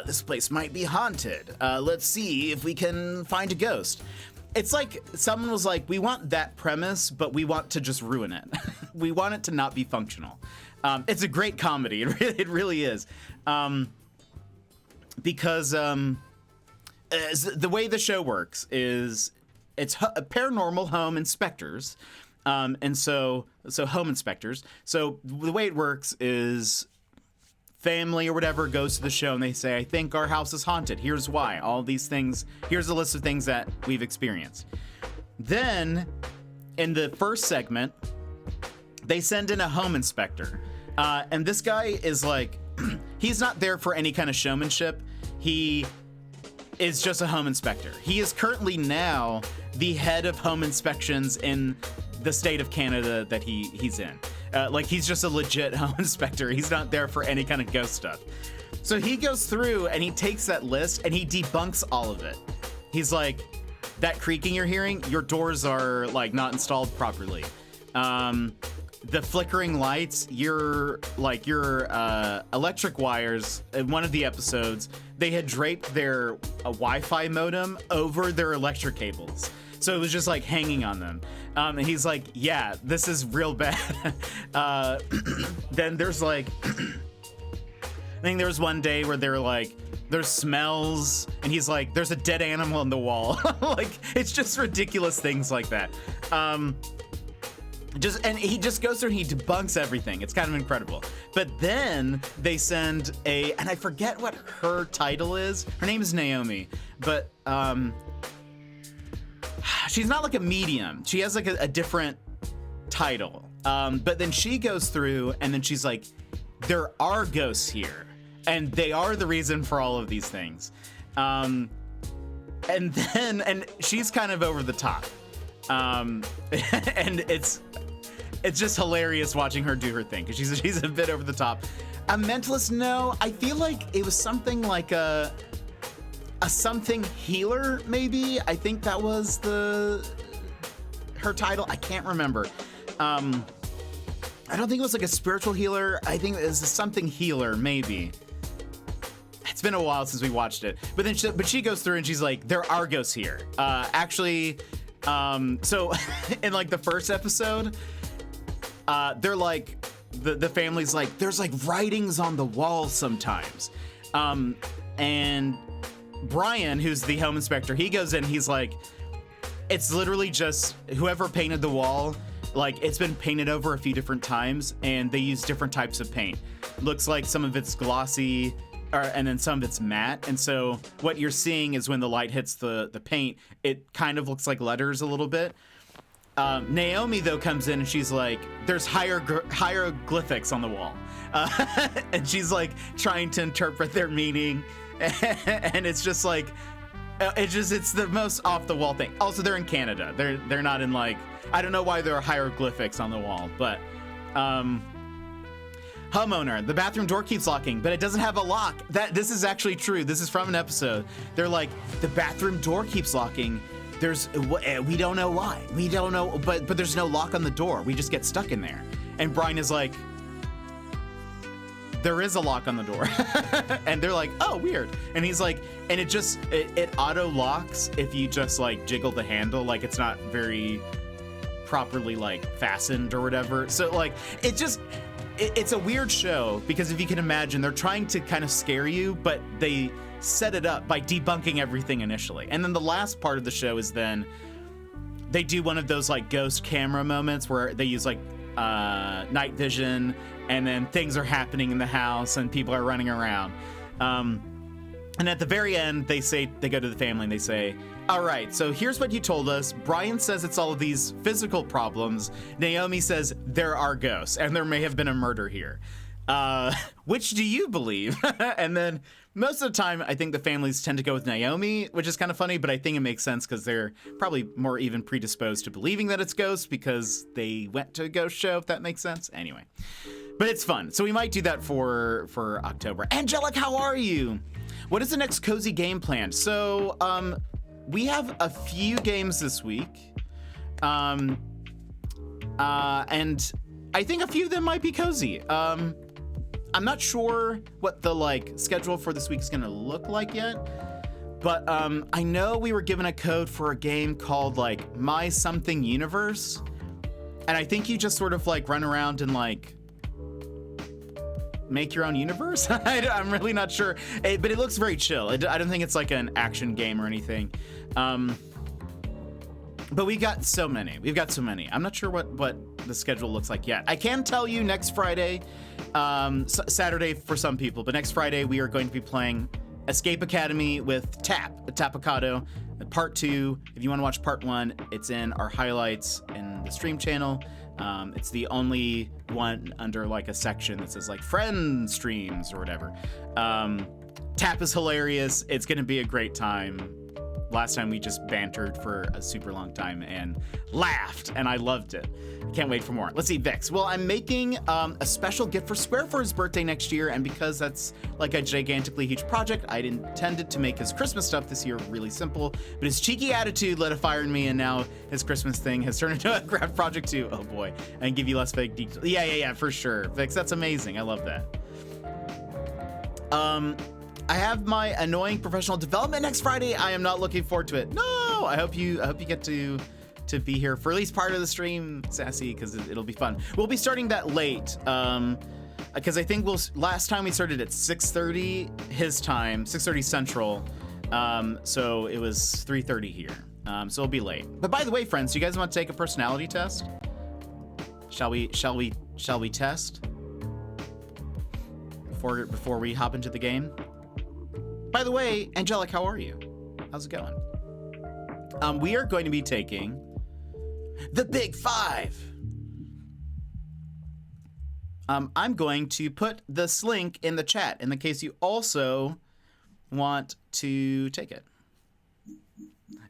A: this place might be haunted. Let's see if we can find a ghost. It's like someone was like, we want that premise, but we want to just ruin it. We want it to not be functional. It's a great comedy. It really is. Because the way the show works is it's paranormal home inspectors. And so home inspectors. So the way it works is family or whatever goes to the show and they say, I think our house is haunted. Here's why. All these things. Here's a list of things that we've experienced. Then in the first segment, they send in a home inspector. And this guy is like, he's not there for any kind of showmanship. He is just a home inspector. He is currently now the head of home inspections in the state of Canada that he's in. Like, he's just a legit home inspector. He's not there for any kind of ghost stuff. So he goes through and he takes that list and he debunks all of it. He's like, that creaking you're hearing, your doors are, like, not installed properly. The flickering lights, your electric wires, in one of the episodes, they had draped their Wi-Fi modem over their electric cables. So it was just, like, hanging on them. And he's like, yeah, this is real bad. Then there's, like, I think there was one day where they were like, there's smells, and he's like, there's a dead animal on the wall. Like, it's just ridiculous things like that. And he just goes through and he debunks everything. It's kind of incredible. But then they send and I forget what her title is. Her name is Naomi, but she's not like a medium. She has like a different title. But then she goes through and then she's like, there are ghosts here and they are the reason for all of these things. And she's kind of over the top. And it's just hilarious watching her do her thing because she's a bit over the top. A mentalist, no. I feel like it was something like a something healer, maybe. I think that was her title. I can't remember. I don't think it was like a spiritual healer. I think it was a something healer, maybe. It's been a while since we watched it. But then she goes through and she's like, there are ghosts here. Actually, so in like the first episode, they're like, the family's like, there's like writings on the walls sometimes. And Brian, who's the home inspector, he goes in, he's like, it's literally just whoever painted the wall, like it's been painted over a few different times and they use different types of paint. Looks like some of it's glossy and then some of it's matte. And so what you're seeing is when the light hits the paint, it kind of looks like letters a little bit. Naomi though comes in and she's like, there's hieroglyphics on the wall. And she's like trying to interpret their meaning. And it's just like, it's the most off the wall thing. Also, they're in Canada. They're not in like, I don't know why there are hieroglyphics on the wall, but homeowner, the bathroom door keeps locking, but it doesn't have a lock. This is actually true. This is from an episode. They're like, the bathroom door keeps locking. We don't know why. We don't know, but there's no lock on the door. We just get stuck in there. And Brian is like, there is a lock on the door. And they're like, oh, weird. And he's like, and it auto locks if you just like jiggle the handle, like it's not very properly like fastened or whatever. So like, it's a weird show because if you can imagine, they're trying to kind of scare you, but they set it up by debunking everything initially. And then the last part of the show is then they do one of those like ghost camera moments where they use like night vision and then things are happening in the house and people are running around. And at the very end, they go to the family and they say, all right, so here's what you told us. Brian says it's all of these physical problems. Naomi says there are ghosts and there may have been a murder here. Which do you believe? And then most of the time, I think the families tend to go with Naomi, which is kind of funny, but I think it makes sense because they're probably more even predisposed to believing that it's ghosts because they went to a ghost show, if that makes sense. Anyway, but it's fun. So we might do that for October. Angelic, how are you? What is the next cozy game planned? So we have a few games this week. And I think a few of them might be cozy. I'm not sure what the like schedule for this week is gonna look like yet, but I know we were given a code for a game called like My Something Universe, and I think you just sort of like run around and like make your own universe. I'm really not sure, but it looks very chill. I don't think it's like an action game or anything. But we've got so many. I'm not sure what the schedule looks like yet. I can tell you next Friday, Saturday for some people, but next Friday we are going to be playing Escape Academy with Tapicado, part 2. If you want to watch part 1, it's in our highlights in the stream channel. It's the only one under like a section that says like friend streams or whatever. Tap is hilarious. It's going to be a great time. Last time we just bantered for a super long time and laughed, and I loved it. Can't wait for more. Let's see, Vix. Well, I'm making a special gift for Square for his birthday next year, and because that's like a gigantically huge project, I intended to make his Christmas stuff this year really simple, but his cheeky attitude lit a fire in me, and now his Christmas thing has turned into a craft project too. Oh boy, and give you less fake details. Yeah, for sure. Vix, that's amazing. I love that. I have my annoying professional development next Friday. I am not looking forward to it. No, I hope you get to be here for at least part of the stream, Sassy, because it'll be fun. We'll be starting that late, because I think last time we started at 6:30 his time, 6:30 Central. So it was 3:30 here. So it'll be late. But by the way, friends, do you guys want to take a personality test? Shall we test before we hop into the game? By the way, Angelic, how are you? How's it going? We are going to be taking the Big Five. I'm going to put this link in the chat in the case you also want to take it.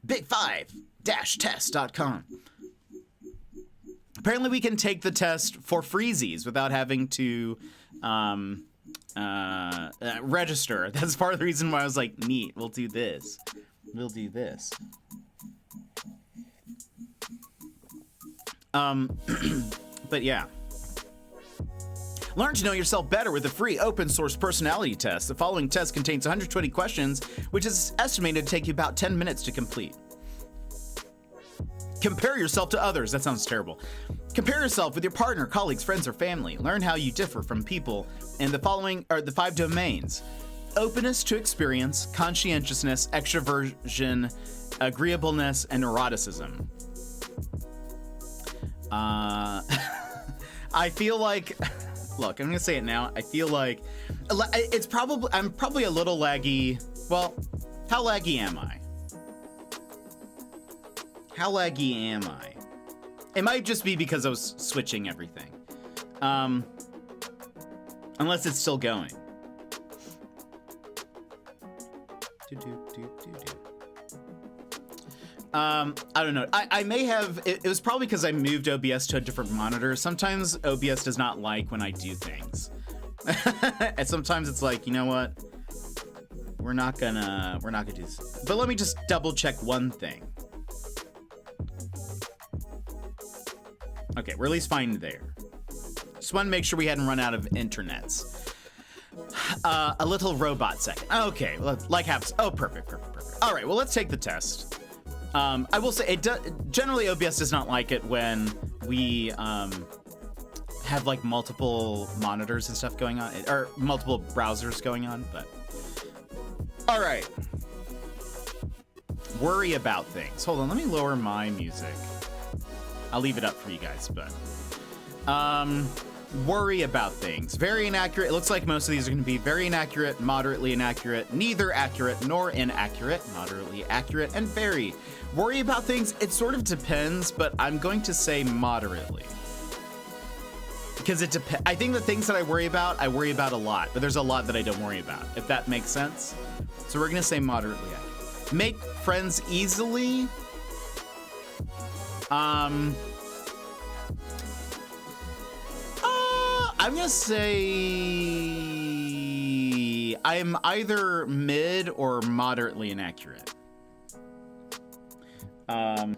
A: Big5-test.com. Apparently we can take the test for freezies without having to register. That's part of the reason why I was like, neat, we'll do this. We'll do this. But yeah. Learn to know yourself better with a free open source personality test. The following test contains 120 questions, which is estimated to take you about 10 minutes to complete. Compare yourself to others. That sounds terrible. Compare yourself with your partner, colleagues, friends, or family. Learn how you differ from people in the following are the 5 domains: openness to experience, conscientiousness, extroversion, agreeableness, and neuroticism. I feel like, look, I'm gonna say it now. I feel like I'm probably a little laggy. Well, how laggy am I? How laggy am I? It might just be because I was switching everything. Unless it's still going. I don't know. I may have, it was probably because I moved OBS to a different monitor. Sometimes OBS does not like when I do things. And sometimes it's like, you know what? We're not gonna do this. But let me just double check one thing. Okay, we're at least fine there. Just want to make sure we hadn't run out of internets. A little robot second. Okay, like happens. Oh, perfect. All right, well, let's take the test. I will say, generally OBS does not like it when we have like multiple monitors and stuff going on, or multiple browsers going on, but. All right. Worry about things. Hold on, let me lower my music. I'll leave it up for you guys, but worry about things. Very inaccurate. It looks like most of these are going to be very inaccurate, moderately inaccurate, neither accurate nor inaccurate, moderately accurate, and very. Worry about things, it sort of depends, but I'm going to say moderately. Because it depends. I think the things that I worry about a lot, but there's a lot that I don't worry about, if that makes sense. So we're going to say moderately accurate. Make friends easily. I'm gonna say I'm either mid or moderately inaccurate. I'm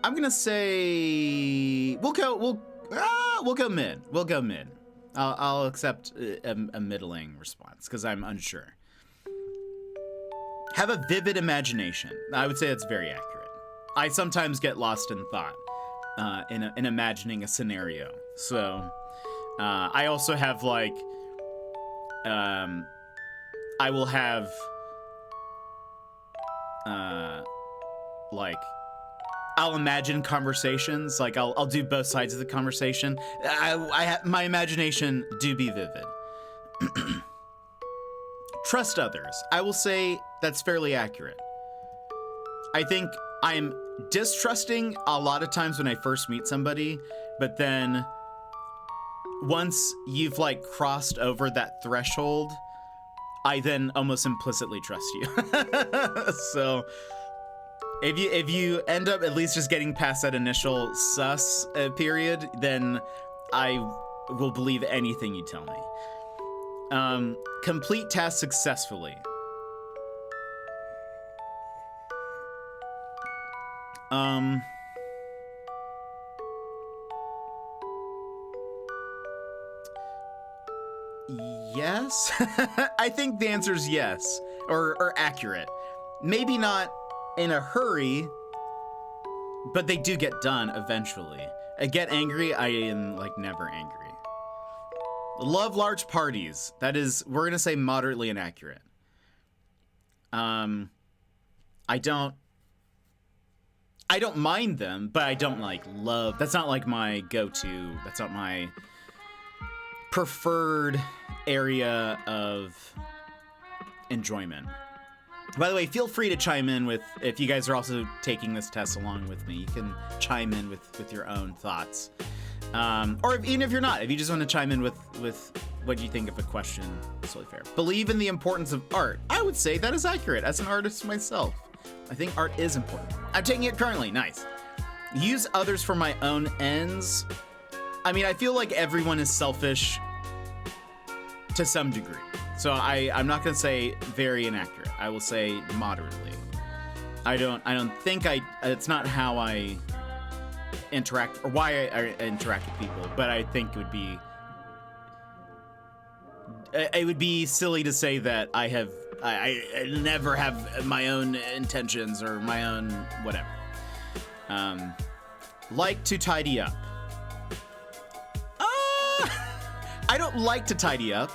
A: gonna say we'll go mid. We'll go mid. I'll accept a middling response because I'm unsure. Have a vivid imagination. I would say that's very accurate. I sometimes get lost in thought in imagining a scenario. So I also have like, I will have like, I'll imagine conversations. Like I'll do both sides of the conversation. My imagination do be vivid. Trust others. I will say that's fairly accurate. I think I'm distrusting a lot of times when I first meet somebody, but then once you've like crossed over that threshold, I then almost implicitly trust you. So if you end up at least just getting past that initial sus period, then I will believe anything you tell me. Complete task successfully. Yes. I think the answer is yes, or accurate. Maybe not in a hurry, but they do get done eventually. I get angry, I am like never angry. Love large parties. That is, we're gonna say moderately inaccurate. I don't mind them, but I don't like love. That's not like my go-to. That's not my preferred area of enjoyment. By the way, feel free to chime in with, if you guys are also taking this test along with me, you can chime in with your own thoughts. Or even if you're not, if you just want to chime in with what you think of a question, it's totally fair. Believe in the importance of art. I would say that is accurate as an artist myself. I think art is important. I'm taking it currently. Nice. Use others for my own ends. I mean, I feel like everyone is selfish to some degree. So I'm not going to say very inaccurate. I will say moderately. I don't think it's not how I interact or why I interact with people, but I think it would be silly to say that I never have my own intentions or my own whatever. Like to tidy up. I don't like to tidy up.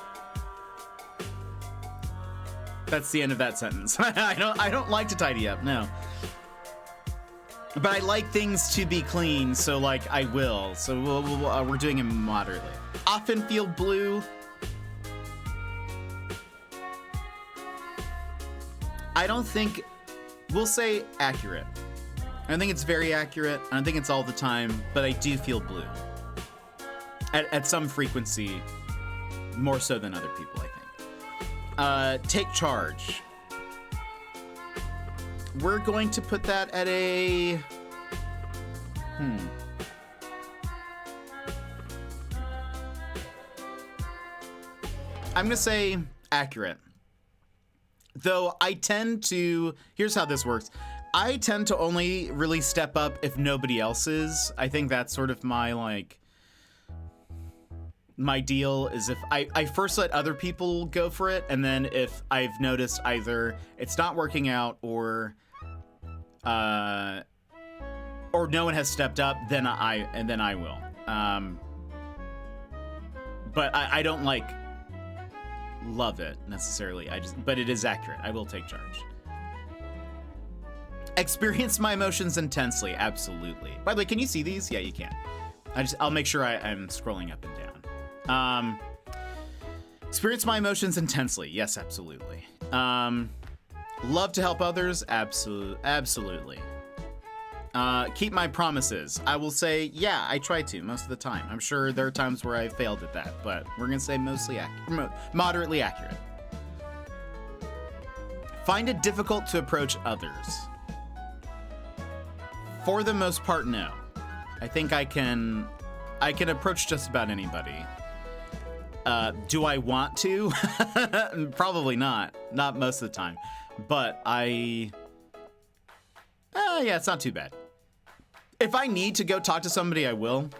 A: That's the end of that sentence. I don't like to tidy up, no. But I like things to be clean, so like I will. So we're doing it moderately. Often feel blue. I don't think, we'll say accurate. I don't think it's very accurate. I don't think it's all the time, but I do feel blue. At some frequency, more so than other people, I think. Take charge. We're going to put that at a... I'm gonna say accurate. Though I tend to... Here's how this works. I tend to only really step up if nobody else is. I think that's sort of my, like... My deal is if I first let other people go for it, and then if I've noticed either it's not working out or no one has stepped up, then I will. But I don't like love it necessarily. But it is accurate. I will take charge. Experience my emotions intensely. Absolutely. By the way, can you see these? Yeah, you can. I'll make sure I'm scrolling up and down. Experience my emotions intensely. Yes, absolutely. Love to help others. Absolutely. Keep my promises. I will say, yeah, I try to most of the time. I'm sure there are times where I failed at that, but we're gonna say moderately accurate. Find it difficult to approach others. For the most part, no. I think I can approach just about anybody. Do I want to? Probably not. Not most of the time. But yeah, it's not too bad. If I need to go talk to somebody, I will.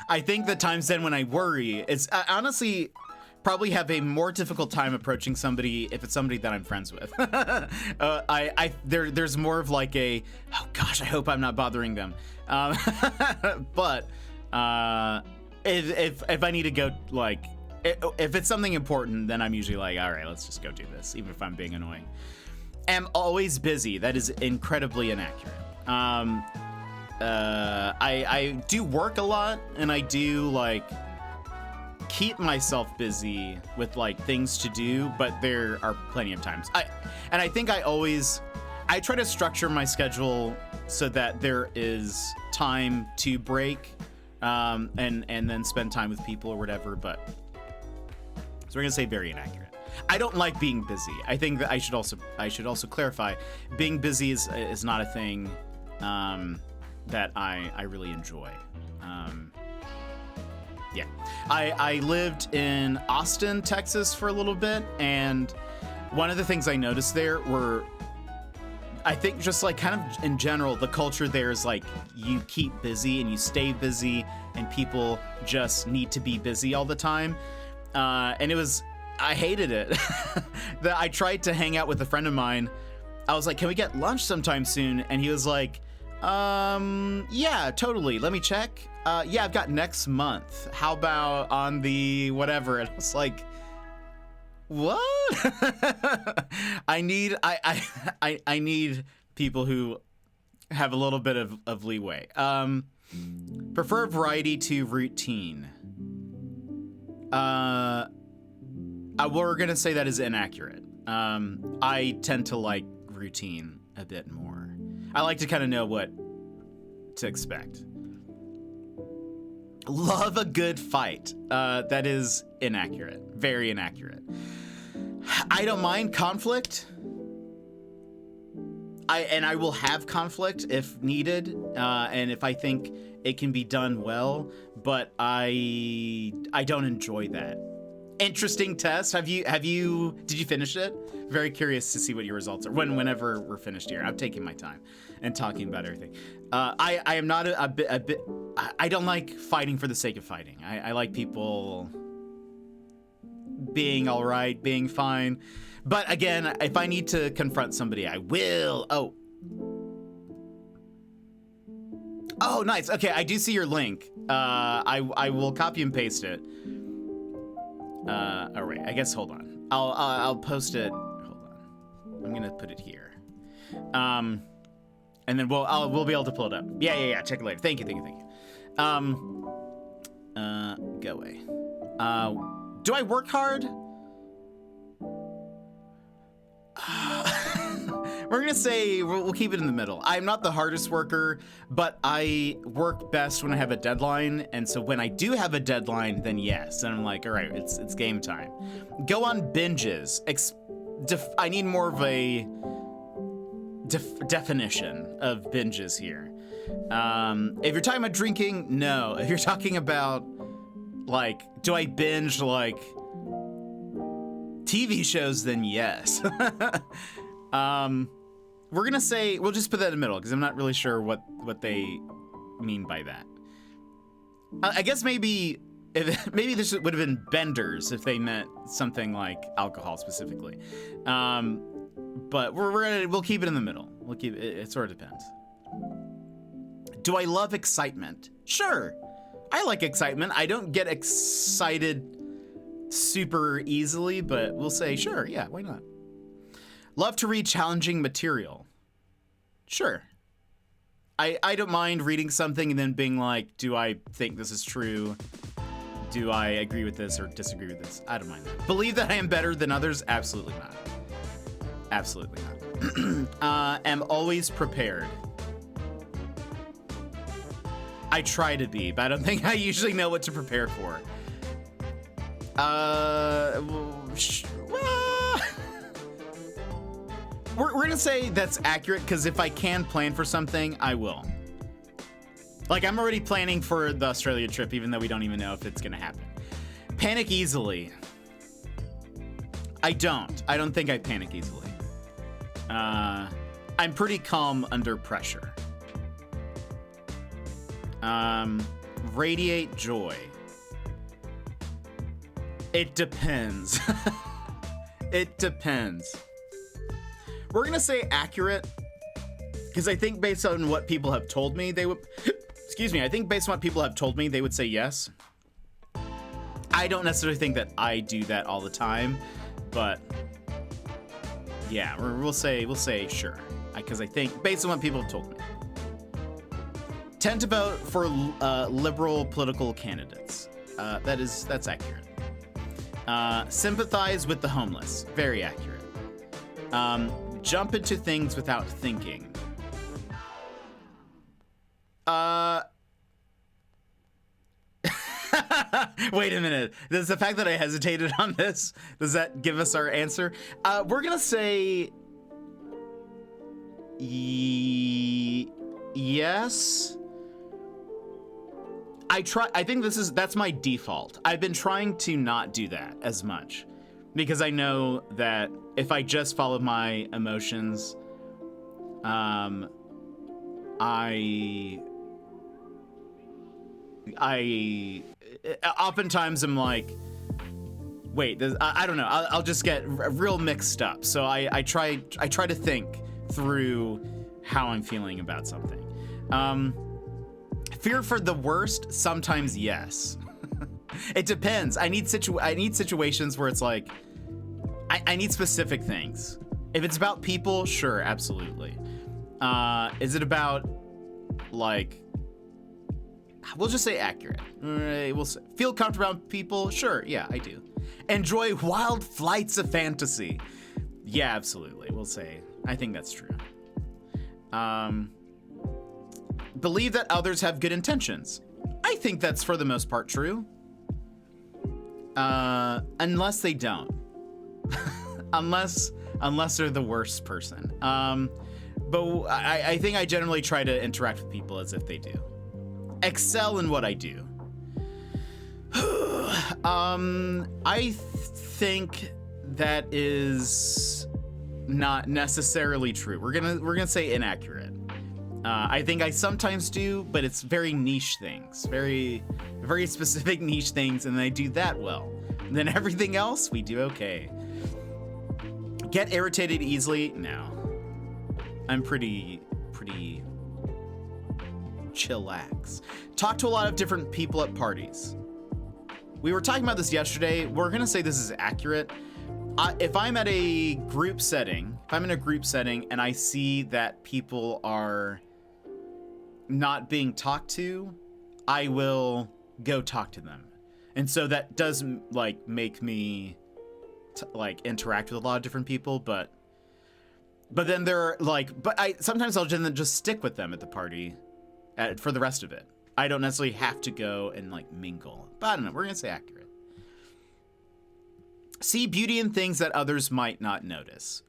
A: I think the times then when I worry is honestly probably have a more difficult time approaching somebody if it's somebody that I'm friends with. There's more of like a, oh gosh, I hope I'm not bothering them. But if I need to go, like, if it's something important, then I'm usually like, all right, let's just go do this, even if I'm being annoying. Am always busy. That is incredibly inaccurate. I do work a lot, and I do like keep myself busy with like things to do, but there are plenty of times. I think I try to structure my schedule so that there is time to break, and then spend time with people or whatever. But so we're gonna say very inaccurate. I don't like being busy. I think that I should also clarify, being busy is not a thing that I really enjoy. Yeah, I lived in Austin, Texas for a little bit, and one of the things I noticed there were, I think just like kind of in general, the culture there is like you keep busy and you stay busy, and people just need to be busy all the time. And I hated it. That I tried to hang out with a friend of mine. I was like, can we get lunch sometime soon? And he was like, yeah, totally. Let me check. Yeah, I've got next month. How about on the whatever? And I was like, What? I need people who have a little bit of leeway. Prefer variety to routine. We're gonna say that is inaccurate. I tend to like routine a bit more. I like to kind of know what to expect. Love a good fight. That is inaccurate. Very inaccurate. I don't mind conflict. I will have conflict if needed, and if I think it can be done well, but I don't enjoy that. Interesting test. Did you finish it? Very curious to see what your results are whenever we're finished here. I'm taking my time and talking about everything. I am not a bit. I don't like fighting for the sake of fighting. I like people being all right, being fine. But again, if I need to confront somebody, I will. Oh, nice. Okay, I do see your link. I will copy and paste it. All right. I guess hold on. I'll post it. Hold on. I'm gonna put it here. And then we'll be able to pull it up. Yeah. Check it later. Thank you. Go away. Do I work hard? We're gonna say we'll keep it in the middle. I'm not the hardest worker, but I work best when I have a deadline, and so when I do have a deadline, then yes, and I'm like, all right, it's game time. Go on binges. I need more of a definition of binges here. If you're talking about drinking, no. If you're talking about like, do I binge like TV shows, then yes. We're gonna say, we'll just put that in the middle because I'm not really sure what they mean by that. I guess maybe this would have been benders if they meant something like alcohol specifically. But we'll keep it in the middle. We'll keep it. It sort of depends. Do I love excitement? Sure, I like excitement. I don't get excited super easily, but we'll say sure. Yeah, why not? Love to read challenging material. Sure. I don't mind reading something and then being like, do I think this is true? Do I agree with this or disagree with this? I don't mind that. Believe that I am better than others? Absolutely not. Absolutely not. Am always prepared. I try to be, but I don't think I usually know what to prepare for. We're gonna say that's accurate because if I can plan for something, I will. Like, I'm already planning for the Australia trip, even though we don't even know if it's gonna happen. Panic easily. I don't think I panic easily. I'm pretty calm under pressure. Radiate joy. It depends. It depends. We're gonna say accurate because I think based on what people have told me, they would. Excuse me. I think based on what people have told me, they would say yes. I don't necessarily think that I do that all the time, but yeah, we'll say sure because I think based on what people have told me. Tend to vote for liberal political candidates. That's accurate. Sympathize with the homeless. Very accurate. Jump into things without thinking. Wait a minute. Does the fact that I hesitated on this, does that give us our answer? We're gonna say yes. I think that's my default. I've been trying to not do that as much because I know that if I just follow my emotions, I oftentimes am like, wait, I don't know. I'll just get real mixed up. So I try to think through how I'm feeling about something. Fear for the worst, sometimes yes. It depends. I need situations where it's like, I need specific things. If it's about people, sure, absolutely. Is it about, like, we'll just say accurate. We'll say, feel comfortable around people? Sure, yeah, I do. Enjoy wild flights of fantasy? Yeah, absolutely. We'll say, I think that's true. Believe that others have good intentions? I think that's for the most part true. Unless they don't. unless they're the worst person. But I think I generally try to interact with people as if they do. Excel in what I do. I think that is not necessarily true. We're gonna say inaccurate. I think I sometimes do, but it's very niche things, very specific niche things, and I do that well. And then everything else we do okay. Get irritated easily? No. I'm pretty chillax. Talk to a lot of different people at parties. We were talking about this yesterday. We're gonna say this is accurate. If I'm at a group setting, if I'm in a group setting and I see that people are not being talked to, I will go talk to them. And so that does like make me like interact with a lot of different people, but then they're like, sometimes I'll just stick with them at the party for the rest of it. I don't necessarily have to go and like mingle, but I don't know. We're gonna say accurate. See beauty in things that others might not notice.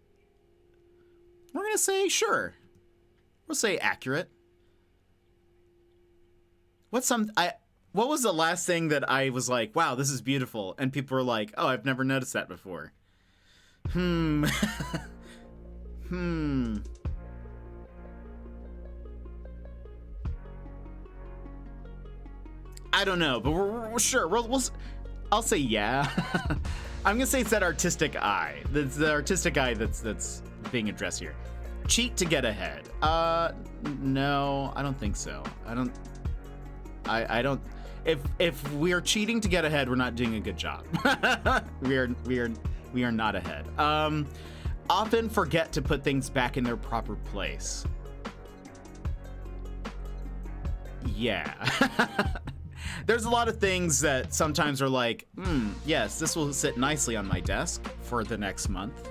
A: We're gonna say sure. We'll say accurate. What was the last thing that I was like, wow, this is beautiful, and people were like, oh, I've never noticed that before. I don't know, but we're sure. I'll say yeah. I'm gonna say it's that artistic eye. That's the artistic eye that's being addressed here. Cheat to get ahead. No, I don't think so. I don't. If we are cheating to get ahead, we're not doing a good job. we are not ahead. Often forget to put things back in their proper place. Yeah. There's a lot of things that sometimes are like, yes, this will sit nicely on my desk for the next month.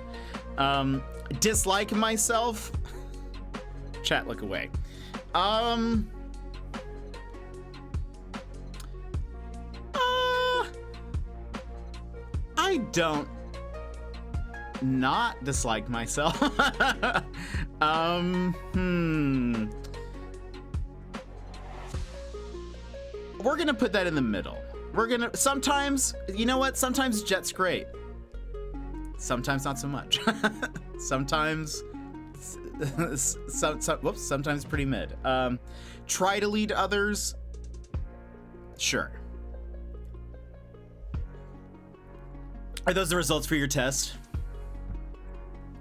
A: Dislike myself. Chat, look away. I don't not dislike myself. We're gonna put that in the middle. Sometimes, you know what? Sometimes Jet's great. Sometimes not so much. Sometimes, sometimes pretty mid. Try to lead others. Sure. Are those the results for your test?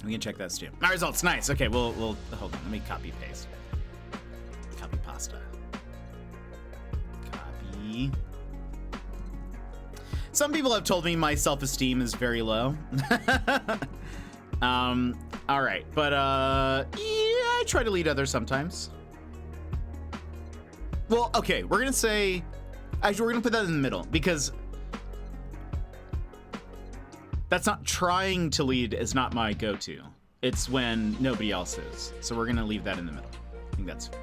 A: We can check those too. My results, nice. Okay, we'll hold on. Let me copy paste. Copy pasta. Copy. Some people have told me my self-esteem is very low. All right, but yeah, I try to lead others sometimes. Well, okay, we're gonna say, actually, we're gonna put that in the middle because that's not trying to lead is not my go-to. It's when nobody else is. So we're gonna leave that in the middle. I think that's fair.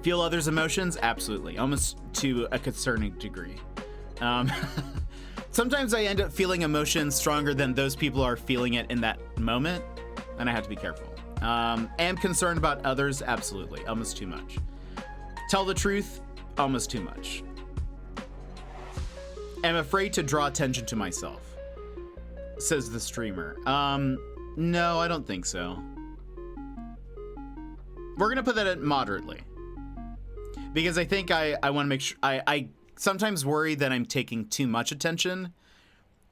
A: Feel others' emotions? Absolutely, almost to a concerning degree. Sometimes I end up feeling emotions stronger than those people are feeling it in that moment, and I have to be careful. Am concerned about others? Absolutely, almost too much. Tell the truth? Almost too much. Am afraid to draw attention to myself, says the streamer. No, I don't think so. We're gonna put that at moderately. Because I think I want to make sure, I sometimes worry that I'm taking too much attention.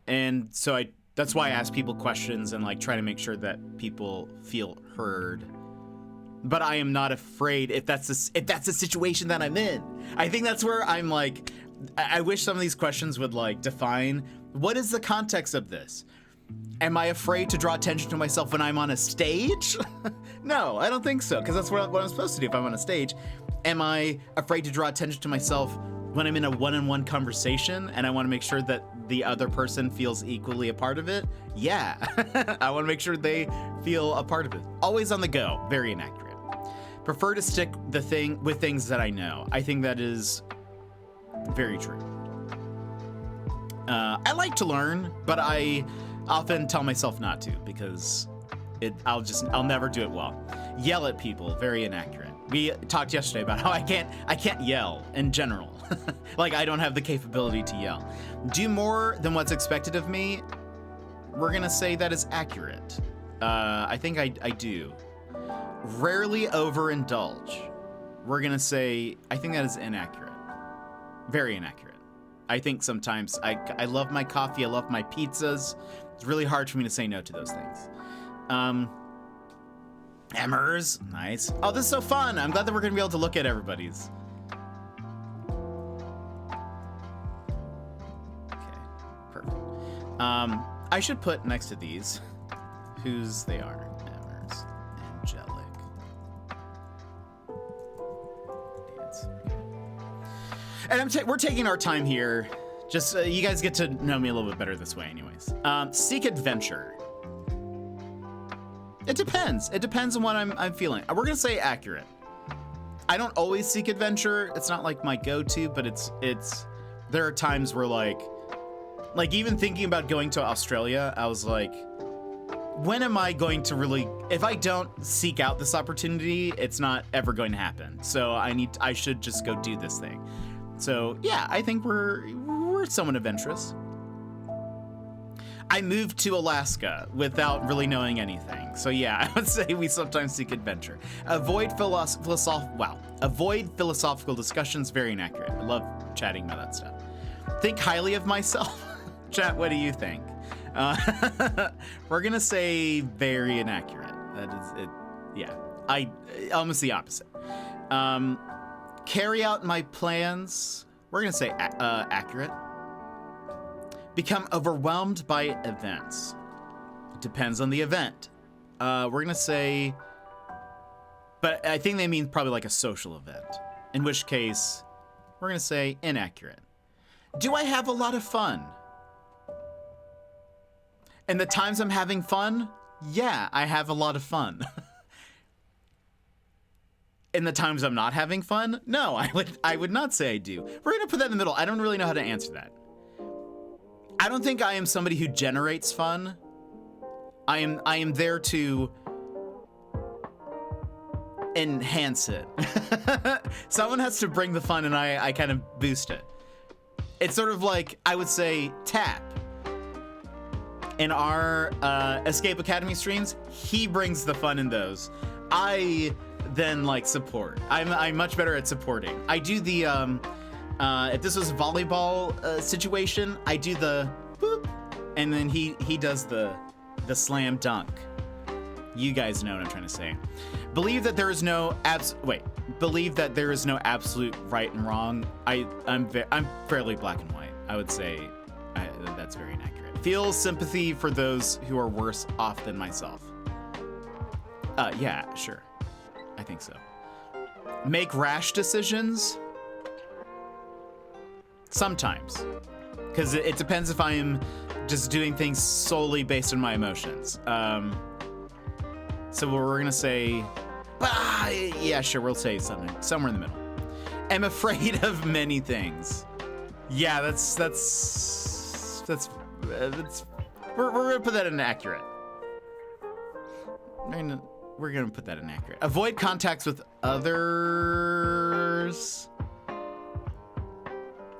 A: And so that's why I ask people questions and like try to make sure that people feel heard. But I am not afraid if that's the situation that I'm in. I think that's where I'm like, I wish some of these questions would like define What is the context of this? Am I afraid to draw attention to myself when I'm on a stage? No, I don't think so, because that's what I'm supposed to do if I'm on a stage. Am I afraid to draw attention to myself when I'm in a one-on-one conversation and I want to make sure that the other person feels equally a part of it? Yeah, I want to make sure they feel a part of it. Always on the go, very inaccurate. Prefer to stick with things that I know. I think that is very true. I like to learn, but I often tell myself not to because I'll never do it well. Yell at people, very inaccurate. We talked yesterday about how I can't yell in general. Like I don't have the capability to yell. Do more than what's expected of me. We're gonna say that is accurate. I think I do. Rarely overindulge. We're gonna say I think that is inaccurate. Very inaccurate. I think sometimes I love my coffee, I love my pizzas. It's really hard for me to say no to those things. Emmers, nice. Oh, this is so fun. I'm glad that we're gonna be able to look at everybody's. Okay, perfect. I should put next to these whose they are. Emmers, angelic. Dance. And we're taking our time here. Just you guys get to know me a little bit better this way anyways. Seek adventure. It depends. It depends on what I'm feeling. We're gonna say accurate. I don't always seek adventure. It's not like my go-to, but it's there are times where like even thinking about going to Australia, I was like, when am I going to really, if I don't seek out this opportunity, it's not ever going to happen. So I should just go do this thing. So yeah, I think we're somewhat adventurous. I moved to Alaska without really knowing anything. So yeah, I would say we sometimes seek adventure. Avoid philosophical discussions, very inaccurate. I love chatting about that stuff. Think highly of myself. Chat, what do you think? We're gonna say very inaccurate. That is it. Yeah, almost the opposite. Carry out my plans. We're gonna say accurate. Become overwhelmed by events. It depends on the event. We're gonna say, but I think they mean probably like a social event, in which case we're gonna say inaccurate. Do I have a lot of fun? And the times I'm having fun, yeah, I have a lot of fun. In the times I'm not having fun, no, I would not say I do. We're gonna put that in the middle. I don't really know how to answer that. I don't think I am somebody who generates fun. I am there to enhance it. Someone has to bring the fun and I kind of boost it. It's sort of like, I would say, Tap. In our Escape Academy streams, he brings the fun in those. I then like support. I'm much better at supporting. I do the if this was a volleyball situation, I do the boop, and then he does the slam dunk. You guys know what I'm trying to say. Believe that there is no believe that there is no absolute right and wrong. I'm fairly black and white. I would say that's very inaccurate. Feel sympathy for those who are worse off than myself. Yeah, sure. I think so. Make rash decisions. Sometimes. Because it depends if I'm just doing things solely based on my emotions. So we're gonna say, yeah, sure, we'll say something somewhere in the middle. Am afraid of many things. Yeah, we're gonna put that in accurate. We're gonna put that in accurate. Avoid contacts with others.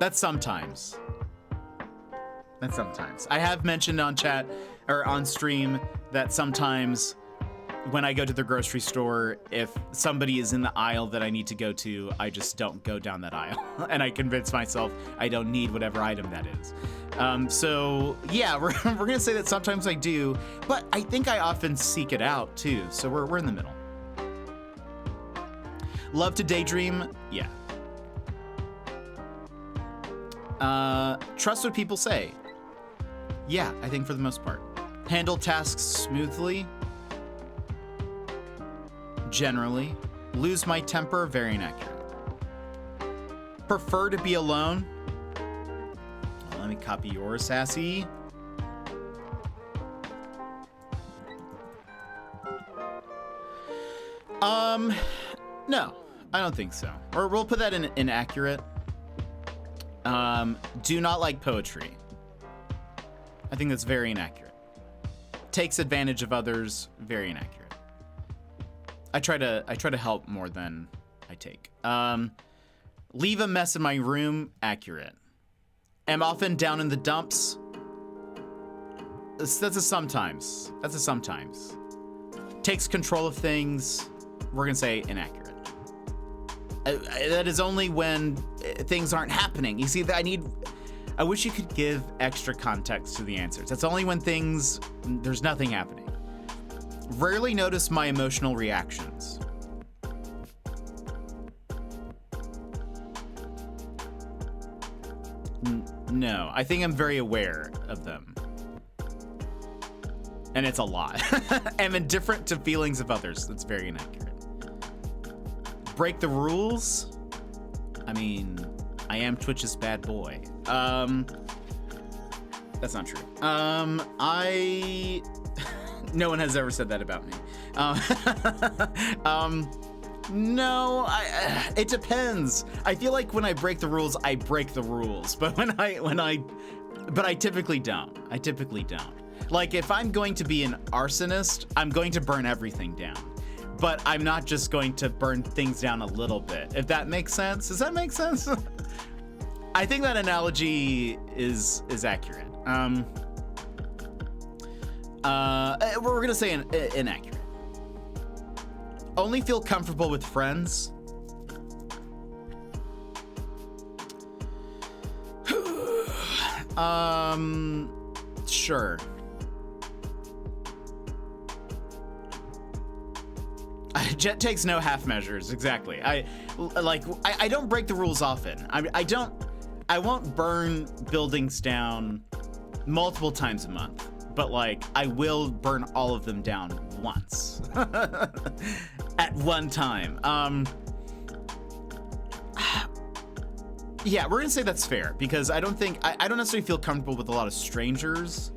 A: That's sometimes. I have mentioned on chat or on stream that sometimes when I go to the grocery store, if somebody is in the aisle that I need to go to, I just don't go down that aisle. And I convince myself I don't need whatever item that is. So yeah, we're gonna say that sometimes I do, but I think I often seek it out too. So we're in the middle. Love to daydream, yeah. Trust what people say. Yeah, I think for the most part. Handle tasks smoothly. Generally. Lose my temper, very inaccurate. Prefer to be alone. Let me copy yours, Sassy. No, I don't think so. Or we'll put that in inaccurate. Do not like poetry. I think that's very inaccurate. Takes advantage of others, very inaccurate. I try to help more than I take. Leave a mess in my room, accurate. Am often down in the dumps. That's a sometimes. That's a sometimes. Takes control of things, we're gonna say inaccurate. That is only when things aren't happening. You see, I wish you could give extra context to the answers. That's only when there's nothing happening. Rarely notice my emotional reactions. No, I think I'm very aware of them. And it's a lot. I'm indifferent to feelings of others. That's very inaccurate. Break the rules? I mean, I am Twitch's bad boy. That's not true. No one has ever said that about me. No, it depends. I feel like when I break the rules, I break the rules. But but I typically don't. Like if I'm going to be an arsonist, I'm going to burn everything down. But I'm not just going to burn things down a little bit. If that makes sense. Does that make sense? I think that analogy is accurate. We're gonna say inaccurate. Only feel comfortable with friends. Sure. Jet takes no half measures. Exactly. I don't break the rules often. I won't burn buildings down multiple times a month, but like I will burn all of them down once at one time. Yeah, we're gonna say that's fair because I don't necessarily feel comfortable with a lot of strangers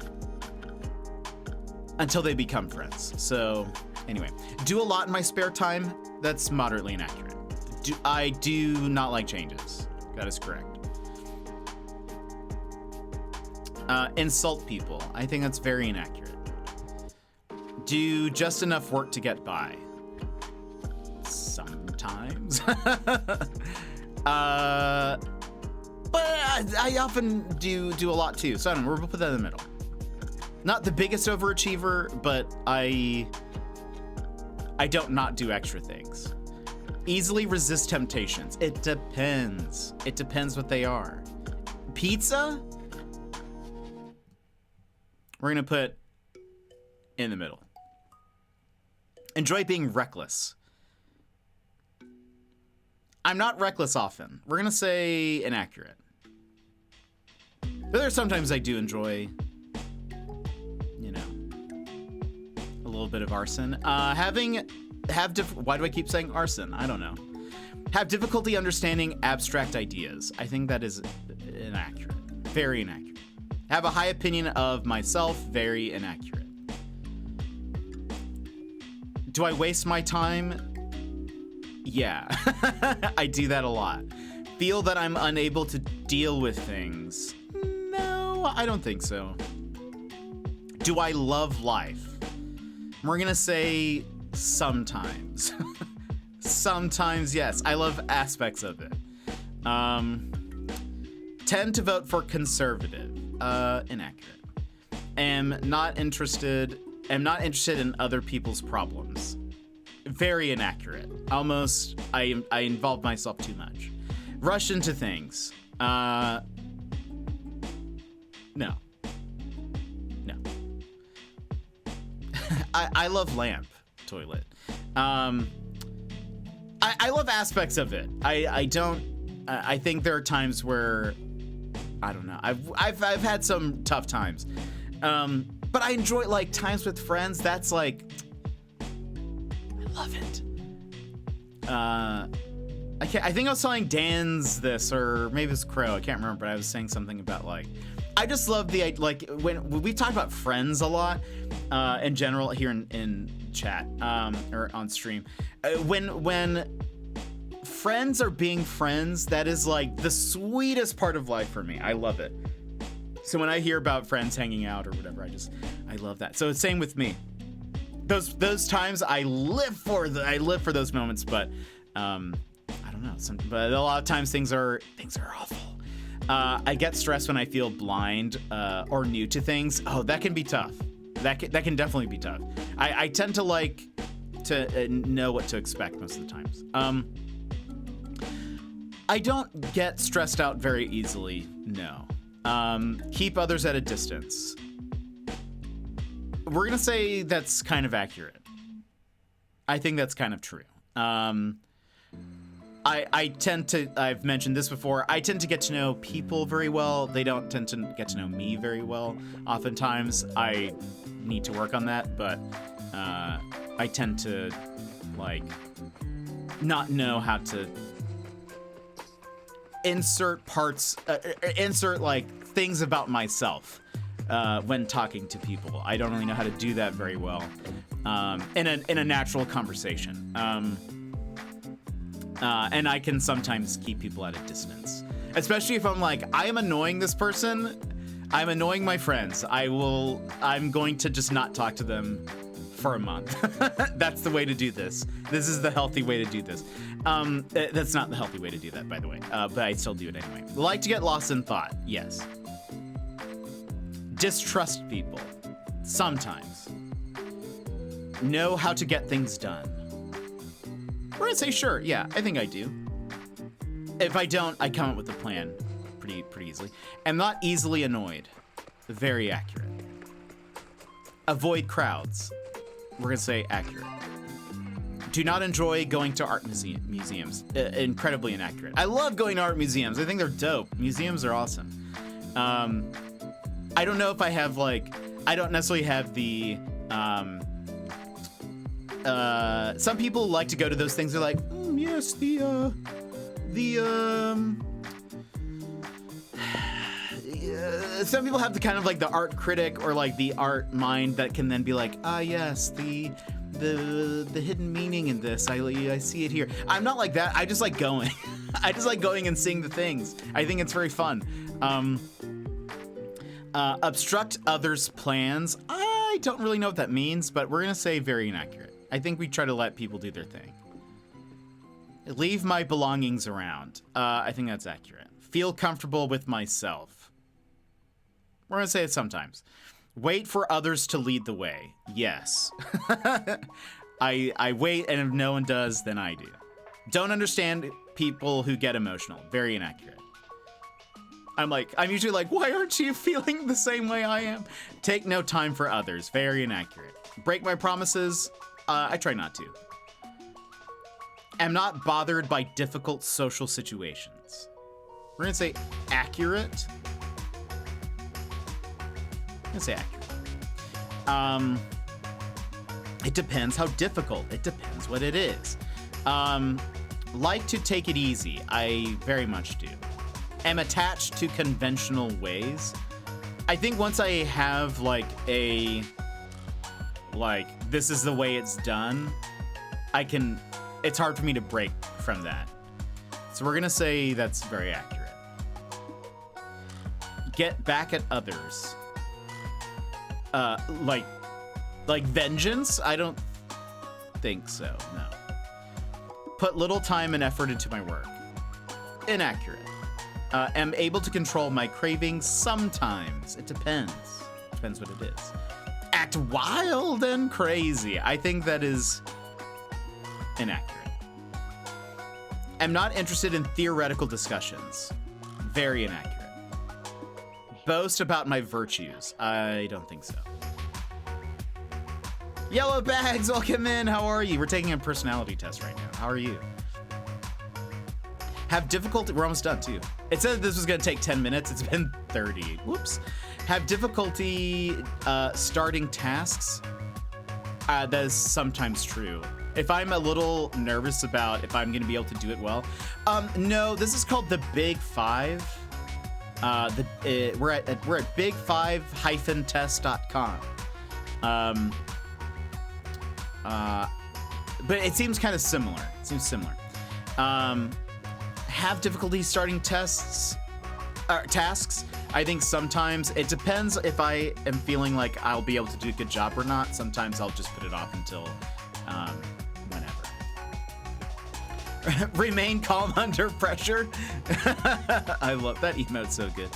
A: until they become friends. So anyway, do a lot in my spare time. That's moderately inaccurate. I do not like changes. That is correct. Insult people. I think that's very inaccurate. Do just enough work to get by. Sometimes. But I often do a lot too. So I don't know, we'll put that in the middle. Not the biggest overachiever, but I don't not do extra things. Easily resist temptations. It depends. It depends what they are. Pizza? We're gonna put in the middle. Enjoy being reckless. I'm not reckless often. We're gonna say inaccurate. But there's sometimes I do enjoy, you know, a little bit of arson. Why do I keep saying arson? I don't know. Have difficulty understanding abstract ideas. I think that is inaccurate. Very inaccurate. Have a high opinion of myself. Very inaccurate. Do I waste my time? Yeah, I do that a lot. Feel that I'm unable to deal with things. No, I don't think so. Do I love life? We're gonna say sometimes. Sometimes, yes. I love aspects of it. Tend to vote for conservative. Inaccurate. Am not interested in other people's problems. Very inaccurate. Almost, I involve myself too much. Rush into things. No. I love lamp toilet. I love aspects of it. I think there are times where I don't know. I've had some tough times. But I enjoy like times with friends. That's like, I love it. I think I was telling Dan's this, or maybe it was Crow. I can't remember, but I was saying something about like, I just love the, like, when we've talked about friends a lot, in general here in chat, or on stream, when friends are being friends, that is like the sweetest part of life for me. I love it. So when I hear about friends hanging out or whatever, I love that. So it's same with me. Those times I live for those moments, but I don't know. But a lot of times things are awful. I get stressed when I feel blind or new to things. Oh, that can be tough. That can definitely be tough. I tend to like to know what to expect most of the times. I don't get stressed out very easily. No. Keep others at a distance. We're gonna say that's kind of accurate. I think that's kind of true. I tend to, I've mentioned this before, I tend to get to know people very well. They don't tend to get to know me very well. Oftentimes, I need to work on that, but I tend to, like, not know how to insert like, things about myself when talking to people. I don't really know how to do that very well in a natural conversation. And I can sometimes keep people at a distance, especially if I'm like, I am annoying this person, I'm annoying my friends. I'm going to just not talk to them for a month. That's the way to do this. This is the healthy way to do this. That's not the healthy way to do that, by the way, but I still do it anyway. Like to get lost in thought, yes. Distrust people, sometimes. Know how to get things done. We're gonna say sure, yeah, I think I do. If I don't, I come up with a plan pretty easily. I'm not easily annoyed. Very accurate. Avoid crowds. We're gonna say accurate. Do not enjoy going to art museums. Incredibly inaccurate. I love going to art museums. I think they're dope. Museums are awesome. I don't know if I have like, I don't necessarily have the, some people like to go to those things. They're like, yes, some people have the kind of like the art critic or like the art mind that can then be like, yes, the hidden meaning in this. I see it here. I'm not like that. I just like going. I just like going and seeing the things. I think it's very fun. Obstruct others' plans. I don't really know what that means, but we're gonna say very inaccurate. I think we try to let people do their thing. Leave my belongings around. I think that's accurate. Feel comfortable with myself. We're gonna say it sometimes. Wait for others to lead the way. Yes. I wait, and if no one does, then I do. Don't understand people who get emotional. Very inaccurate. I'm usually like, why aren't you feeling the same way I am? Take no time for others. Very inaccurate. Break my promises. I try not to. Am not bothered by difficult social situations. We're gonna say accurate. I'm gonna say accurate. It depends how difficult. It depends what it is. Like to take it easy. I very much do. Am attached to conventional ways. I think once I have like this is the way it's done, it's hard for me to break from that. So we're gonna say that's very accurate. Get back at others. Like vengeance? I don't think so, no. Put little time and effort into my work. Inaccurate. Am able to control my cravings sometimes. It depends. Depends what it is. Act wild and crazy. I think that is inaccurate. Am not interested in theoretical discussions. Very inaccurate. Boast about my virtues. I don't think so. Yellow Bags, welcome in. How are you? We're taking a personality test right now. How are you? Have difficulty. We're almost done too. It said this was going to take 10 minutes. It's been 30. Whoops. Have difficulty starting tasks. That is sometimes true. If I'm a little nervous about if I'm going to be able to do it well. No, this is called the Big Five. We're at big5-test.com. But it seems kind of similar. Have difficulty starting tasks. I think sometimes it depends if I am feeling like I'll be able to do a good job or not. Sometimes I'll just put it off until whenever. Remain calm under pressure. I love that emote, so good.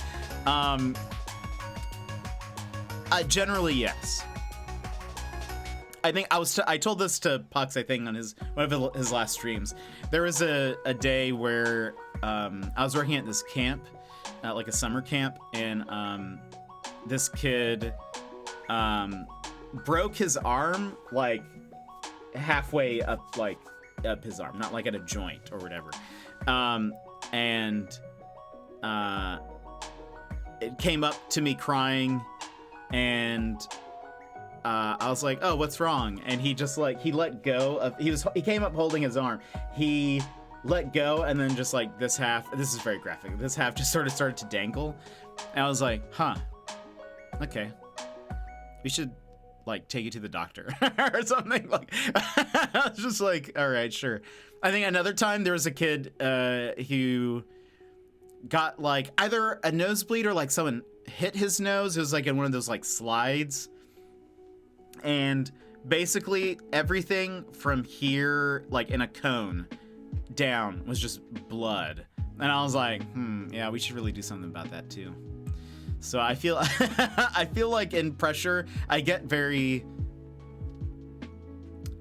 A: Generally, yes. I think I told this to Pucks, I think, on one of his last streams. There was a day where I was working at this camp, like a summer camp, and this kid broke his arm like halfway up his arm, not like at a joint or whatever. And it came up to me crying, and I was like, "Oh, what's wrong?" And he just he let go of he came up holding his arm. He let go, and then just like this half, this is very graphic, this half just sort of started to dangle. And I was like, huh, okay, we should like take you to the doctor or something. Like I was just like, all right, sure. I think another time there was a kid who got like either a nosebleed or like someone hit his nose. It was like in one of those like slides, and basically everything from here, like in a cone down, was just blood. And I was like, yeah, we should really do something about that too. So I feel I feel like in pressure I get very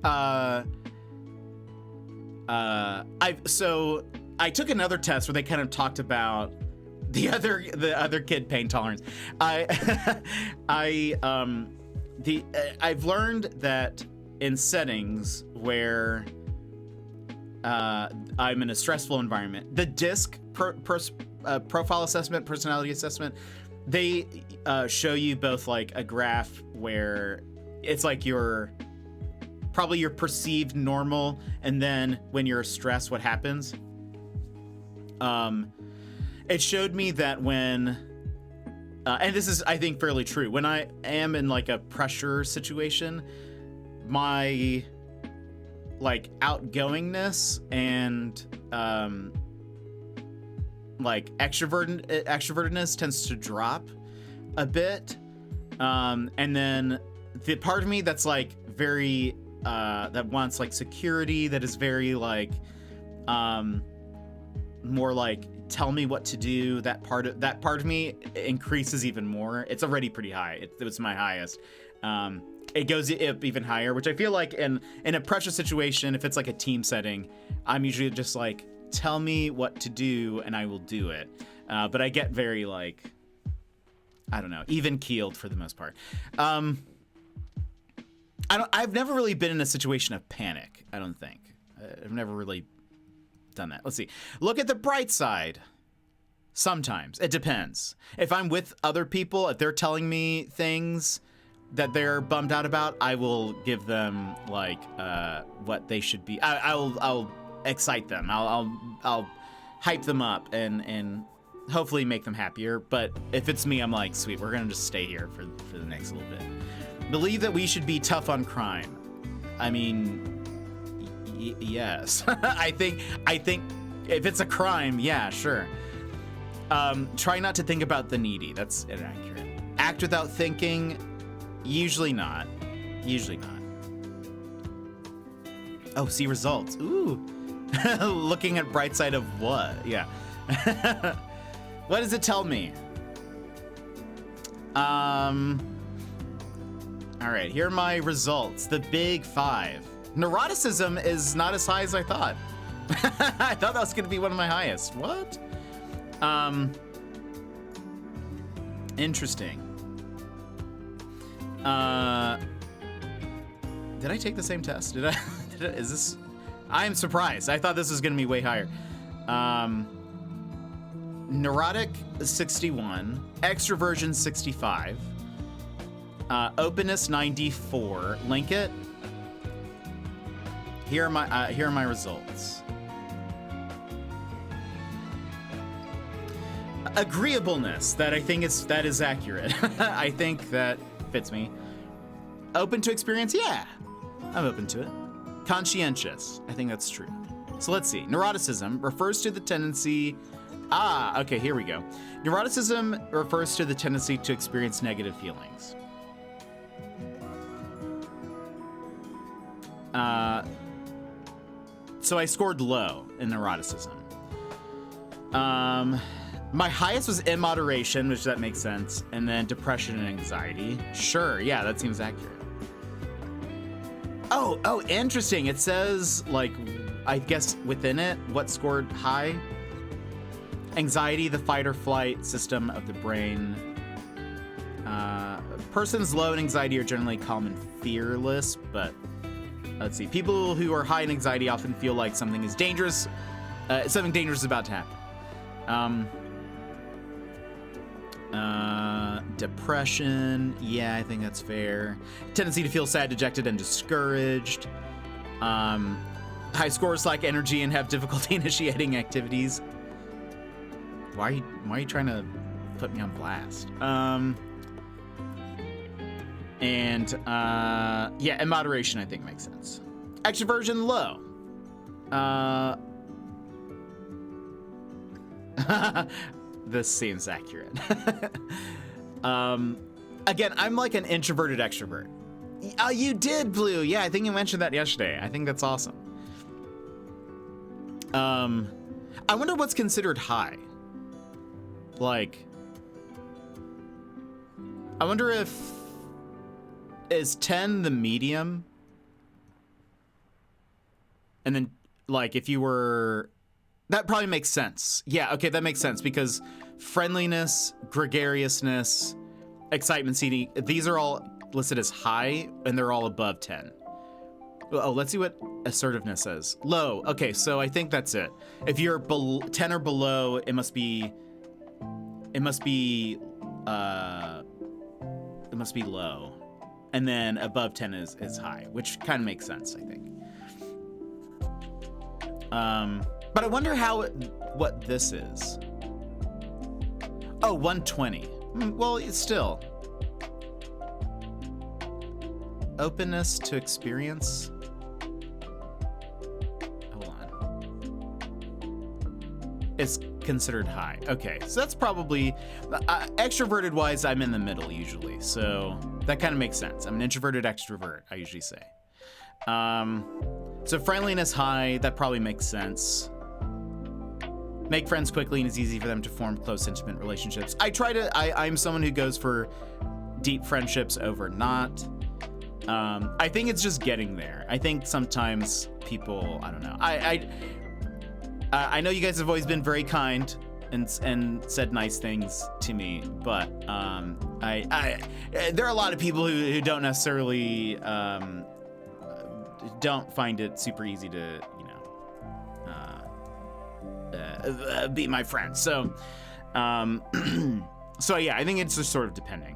A: I took another test where they kind of talked about the other kid pain tolerance. I've learned that in settings where I'm in a stressful environment, the DISC profile assessment, personality assessment, they show you both like a graph where it's like your perceived normal, and then when you're stressed, what happens. It showed me that when and this is, I think, fairly true, when I am in like a pressure situation, my like outgoingness and like extrovertedness tends to drop a bit, and then the part of me that's like very that wants like security, that is very like more like tell me what to do, that part of me increases even more. It's already pretty high. It's my highest. It goes up even higher, which I feel like in a pressure situation, if it's like a team setting, I'm usually just like, tell me what to do and I will do it. But I get very like, I don't know, even keeled for the most part. I've never really been in a situation of panic, I don't think. I've never really done that. Let's see. Look at the bright side. Sometimes. It depends. If I'm with other people, if they're telling me things that they're bummed out about, I will give them like what they should be. I'll excite them. I'll hype them up and hopefully make them happier. But if it's me, I'm like, sweet, we're gonna just stay here for the next little bit. Believe that we should be tough on crime. I mean, yes. I think if it's a crime, yeah, sure. Try not to think about the needy. That's inaccurate. Act without thinking. Usually not. Oh, see results. Ooh. Looking at bright side of what? Yeah. What does it tell me? All right, here are my results. The big 5. Neuroticism is not as high as I thought. I thought that was gonna be one of my highest. What? Interesting. Did I take the same test? Is this? I'm surprised. I thought this was gonna be way higher. neurotic 61, extroversion 65, openness 94. Link it. Here are my results. Agreeableness, that is accurate. I think that fits me. Open to experience, yeah, I'm open to it. Conscientious, I think that's true. So let's see. Neuroticism refers to the tendency. Okay, here we go. Neuroticism refers to the tendency to experience negative feelings. So I scored low in neuroticism. My highest was immoderation, which that makes sense, and then depression and anxiety. Sure, yeah, that seems accurate. Oh, interesting. It says, like, I guess within it, what scored high? Anxiety, the fight or flight system of the brain. Persons low in anxiety are generally calm and fearless, but let's see. People who are high in anxiety often feel like something is dangerous. Something dangerous is about to happen. Depression, yeah, I think that's fair. Tendency to feel sad, dejected, and discouraged. High scores lack energy and have difficulty initiating activities. Why are you trying to put me on blast? Yeah, and moderation I think makes sense. Extroversion low. This seems accurate. Again, I'm like an introverted extrovert. Oh, you did, Blue. Yeah, I think you mentioned that yesterday. I think that's awesome. I wonder what's considered high. Like, I wonder if is 10 the medium? And then, like, if you were... That probably makes sense. Yeah, okay, that makes sense, because friendliness, gregariousness, excitement seeking, these are all listed as high, and they're all above 10. Oh, let's see what assertiveness says. Low. Okay, so I think that's it. If you're 10 or below, it must be low. And then above 10 is high, which kind of makes sense, I think. But I wonder what this is. Oh, 120. Well, it's still. Openness to experience. Hold on. It's considered high. Okay, so that's probably extroverted wise. I'm in the middle usually, so that kind of makes sense. I'm an introverted extrovert, I usually say. So friendliness high, that probably makes sense. Make friends quickly and it's easy for them to form close, intimate relationships. I'm someone who goes for deep friendships over not. I think it's just getting there. I think sometimes people, I don't know. I know you guys have always been very kind and said nice things to me, but there are a lot of people who don't necessarily don't find it super easy to, be my friend. So, so yeah, I think it's just sort of depending.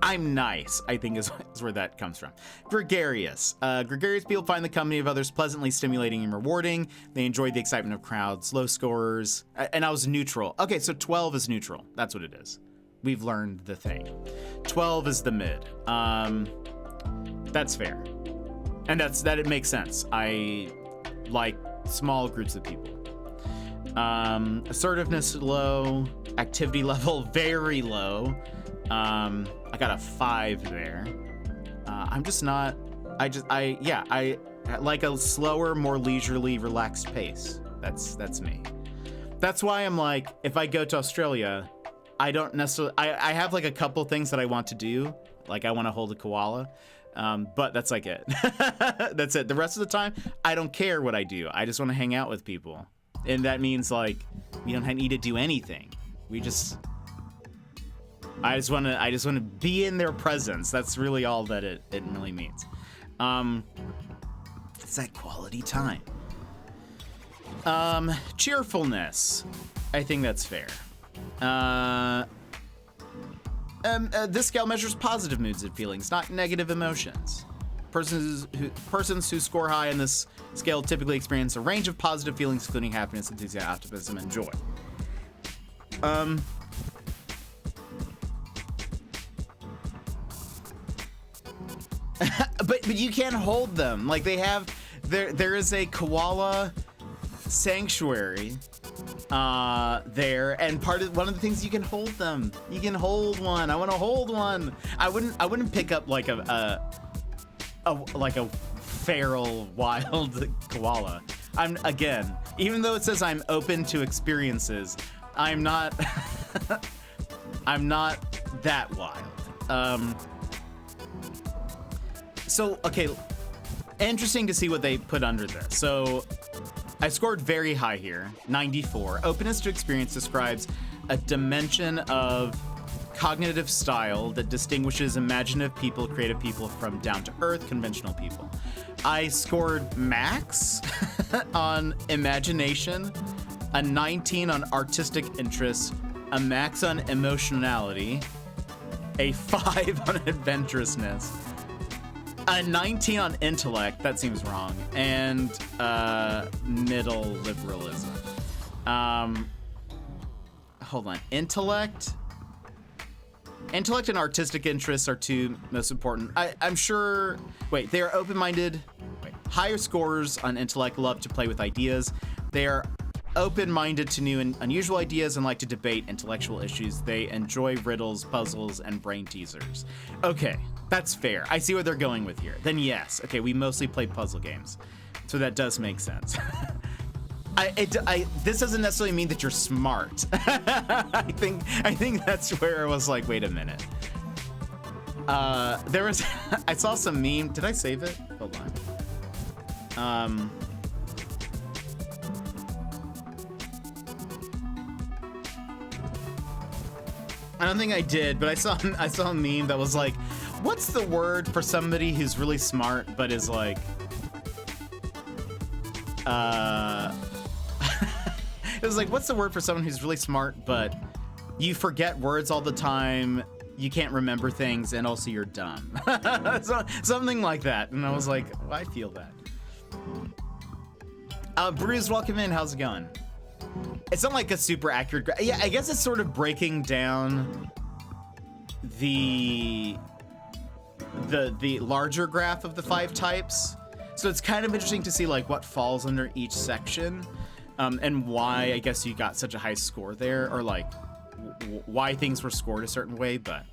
A: I'm nice, I think is where that comes from. Gregarious. Gregarious people find the company of others pleasantly stimulating and rewarding. They enjoy the excitement of crowds. Low scorers. And I was neutral. Okay, so 12 is neutral. That's what it is. We've learned the thing. 12 is the mid. That's fair. And that it makes sense. I like small groups of people. Assertiveness low. Activity level very low. I got a 5 there. I'm just not, I like a slower, more leisurely, relaxed pace. That's me. That's why I'm like, if I go to Australia, I don't necessarily, I have like a couple things that I want to do. Like I want to hold a koala. But that's like it. That's it. The rest of the time, I don't care what I do. I just want to hang out with people. And that means like, we don't need to do anything. I just want to be in their presence. That's really all that it really means. It's that quality time. Cheerfulness. I think that's fair. This scale measures positive moods and feelings, not negative emotions. Persons who score high on this scale typically experience a range of positive feelings, including happiness, enthusiasm, optimism, and joy. But you can't hold them. Like they have, there is a koala sanctuary there, and one of the things you can hold them. You can hold one. I want to hold one. I wouldn't pick up like a feral wild koala. Again, even though it says I'm open to experiences, I'm not I'm not that wild. So okay, interesting to see what they put under this. So I scored very high here, 94. Openness to experience describes a dimension of cognitive style that distinguishes imaginative people, creative people from down-to-earth, conventional people. I scored max on imagination, a 19 on artistic interests, a max on emotionality, a 5 on adventurousness, a 19 on intellect, that seems wrong, and middle liberalism. Hold on, intellect and artistic interests are two most important. I'm sure, wait, they are open-minded. Higher scores on intellect love to play with ideas. They are open-minded to new and unusual ideas and like to debate intellectual issues. They enjoy riddles, puzzles, and brain teasers. Okay, that's fair. I see what they're going with here. Then yes, okay, we mostly play puzzle games, so that does make sense. This doesn't necessarily mean that you're smart. I think that's where I was like, wait a minute. There was, I saw some meme. Did I save it? Hold on. I don't think I did, but I saw a meme that was like, what's the word for somebody who's really smart but is like, it was like, what's the word for someone who's really smart but you forget words all the time, you can't remember things, and also you're dumb. So, something like that. And I was like, well, I feel that. Bruce, welcome in. How's it going? It's not like a super accurate yeah, I guess it's sort of breaking down the larger graph of the 5 types. So it's kind of interesting to see like what falls under each section, and why I guess you got such a high score there, or like why things were scored a certain way. But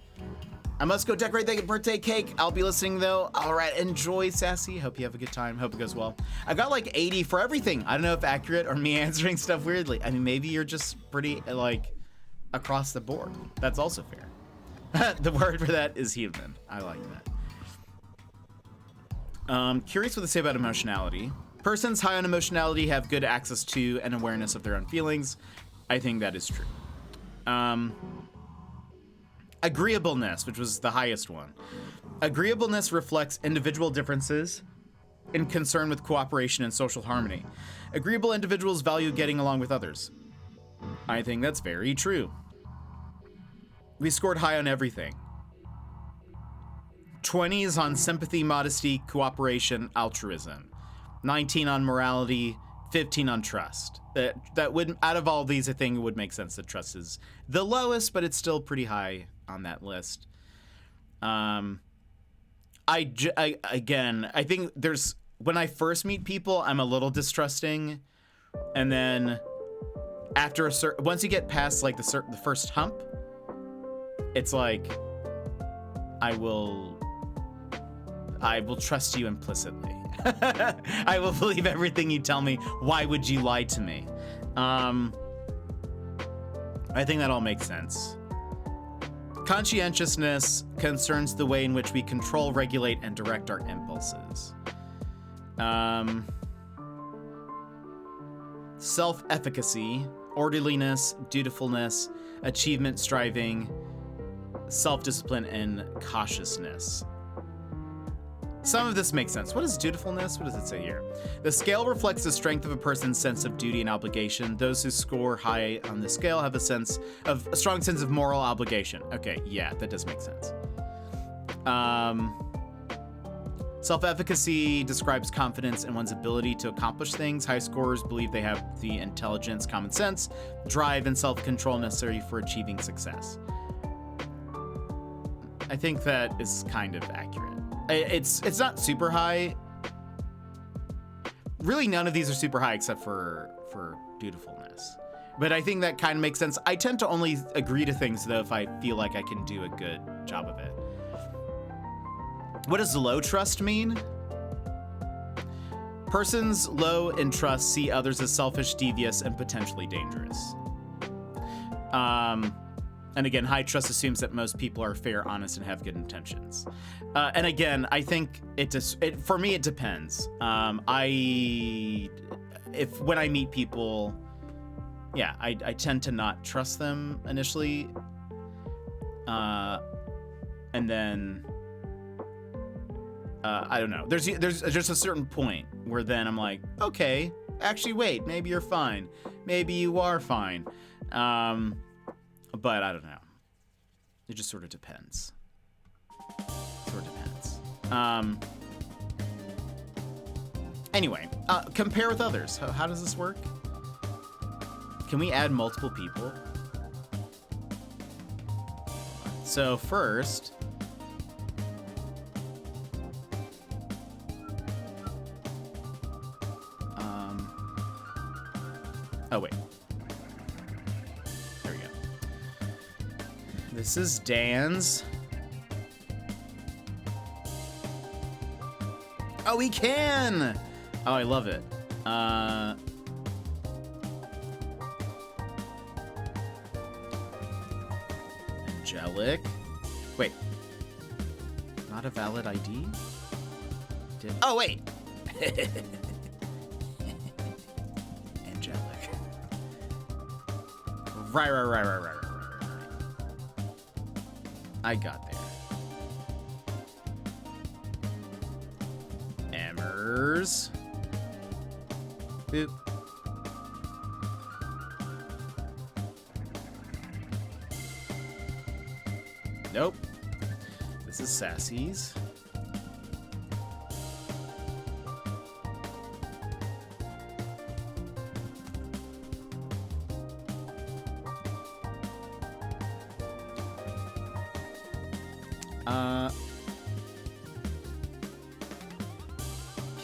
A: I must go decorate the birthday cake. I'll be listening though. All right, enjoy, Sassy. Hope you have a good time. Hope it goes well. I got like 80 for everything. I don't know if accurate or me answering stuff weirdly. I mean, maybe you're just pretty like across the board. That's also fair. The word for that is human. I like that. Curious what they say about emotionality. Persons high on emotionality have good access to and awareness of their own feelings. I think that is true. Agreeableness, which was the highest one. Agreeableness reflects individual differences in concern with cooperation and social harmony. Agreeable individuals value getting along with others. I think that's very true. We scored high on everything. 20s on sympathy, modesty, cooperation, altruism. 19 on morality, 15 on trust. That would, out of all these, I think it would make sense that trust is the lowest, but it's still pretty high on that list. Again, I think there's, when I first meet people, I'm a little distrusting, and then after once you get past like the first hump, it's like I will trust you implicitly. I will believe everything you tell me. Why would you lie to me? I think that all makes sense. Conscientiousness concerns the way in which we control, regulate, and direct our impulses. Self-efficacy, orderliness, dutifulness, achievement, striving, self-discipline, and cautiousness. Some of this makes sense. What is dutifulness? What does it say here? The scale reflects the strength of a person's sense of duty and obligation. Those who score high on the scale have a strong sense of moral obligation. Okay, yeah, that does make sense. Self-efficacy describes confidence in one's ability to accomplish things. High scorers believe they have the intelligence, common sense, drive, and self-control necessary for achieving success. I think that is kind of accurate. It's not super high. Really, none of these are super high except for dutifulness. But I think that kind of makes sense. I tend to only agree to things, though, if I feel like I can do a good job of it. What does low trust mean? Persons low in trust see others as selfish, devious, and potentially dangerous. And again, high trust assumes that most people are fair, honest, and have good intentions. And again, I think for me, it depends. When I meet people, yeah, I tend to not trust them initially. And then, I don't know. There's just a certain point where then I'm like, okay, actually, wait, maybe you're fine. Maybe you are fine. But I don't know. It just sort of depends. Anyway, compare with others. How does this work? Can we add multiple people? So first, oh wait. There we go. This is Dan's. Oh, we can! Oh, I love it. Angelic. Wait. Not a valid ID? Oh, wait! Angelic. Right. I got there. Emmers. Boop. Nope. This is Sassy's.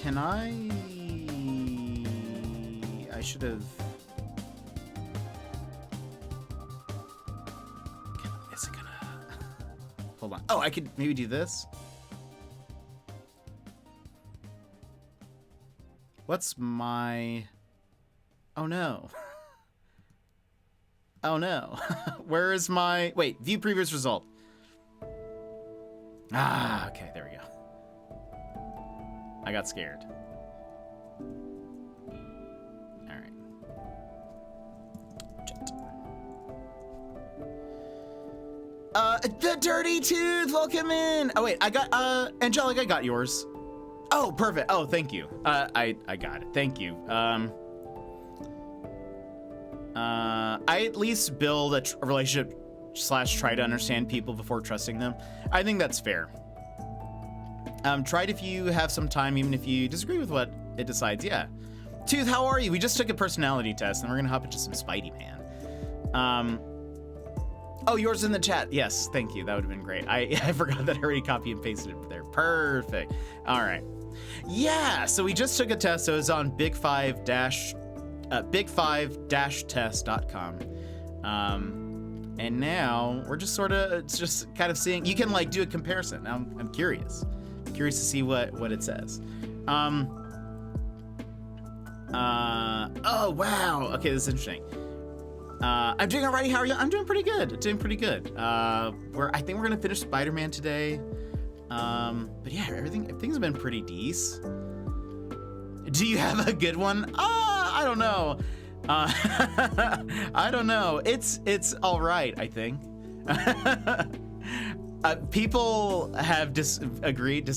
A: Can I should have. Is it gonna? Hold on. Oh, I could maybe do this. What's my? Oh no. Oh no. Where is my? Wait. View previous result. Ah. Okay. There we go. I got scared. All right. The dirty tooth, welcome in. Oh wait, I got Angelic, I got yours. Oh, perfect. Oh, thank you. I got it. Thank you. I at least build a relationship / try to understand people before trusting them. I think that's fair. Try it if you have some time, even if you disagree with what it decides. Yeah. Tooth, how are you? We just took a personality test, and we're gonna hop into some Spidey Man. Oh, yours in the chat. Yes, thank you. That would have been great. I forgot that I already copy and pasted it there. Perfect. All right. Yeah. So we just took a test. So it was on big5-test.com. And now we're just kind of seeing. You can like do a comparison. I'm curious. Curious to see what it says. Oh wow. Okay, this is interesting. I'm doing alrighty. How are you? I'm doing pretty good. I think we're gonna finish Spider-Man today. But yeah, everything's been pretty decent. Do you have a good one? I don't know. I don't know. It's all right, I think. People have disagreed.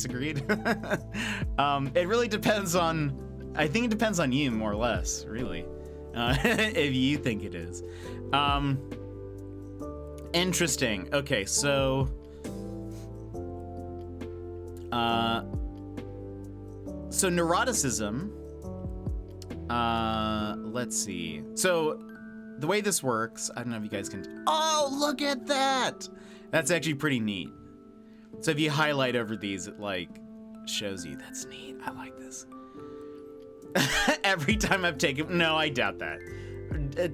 A: It really depends on. I think it depends on you more or less, really, if you think it is. Interesting. Okay, so. So neuroticism. Let's see. So the way this works, I don't know if you guys can. Oh, look at that! That's actually pretty neat. So if you highlight over these, it like shows you. That's neat. I like this. Every time I've taken, no, I doubt that.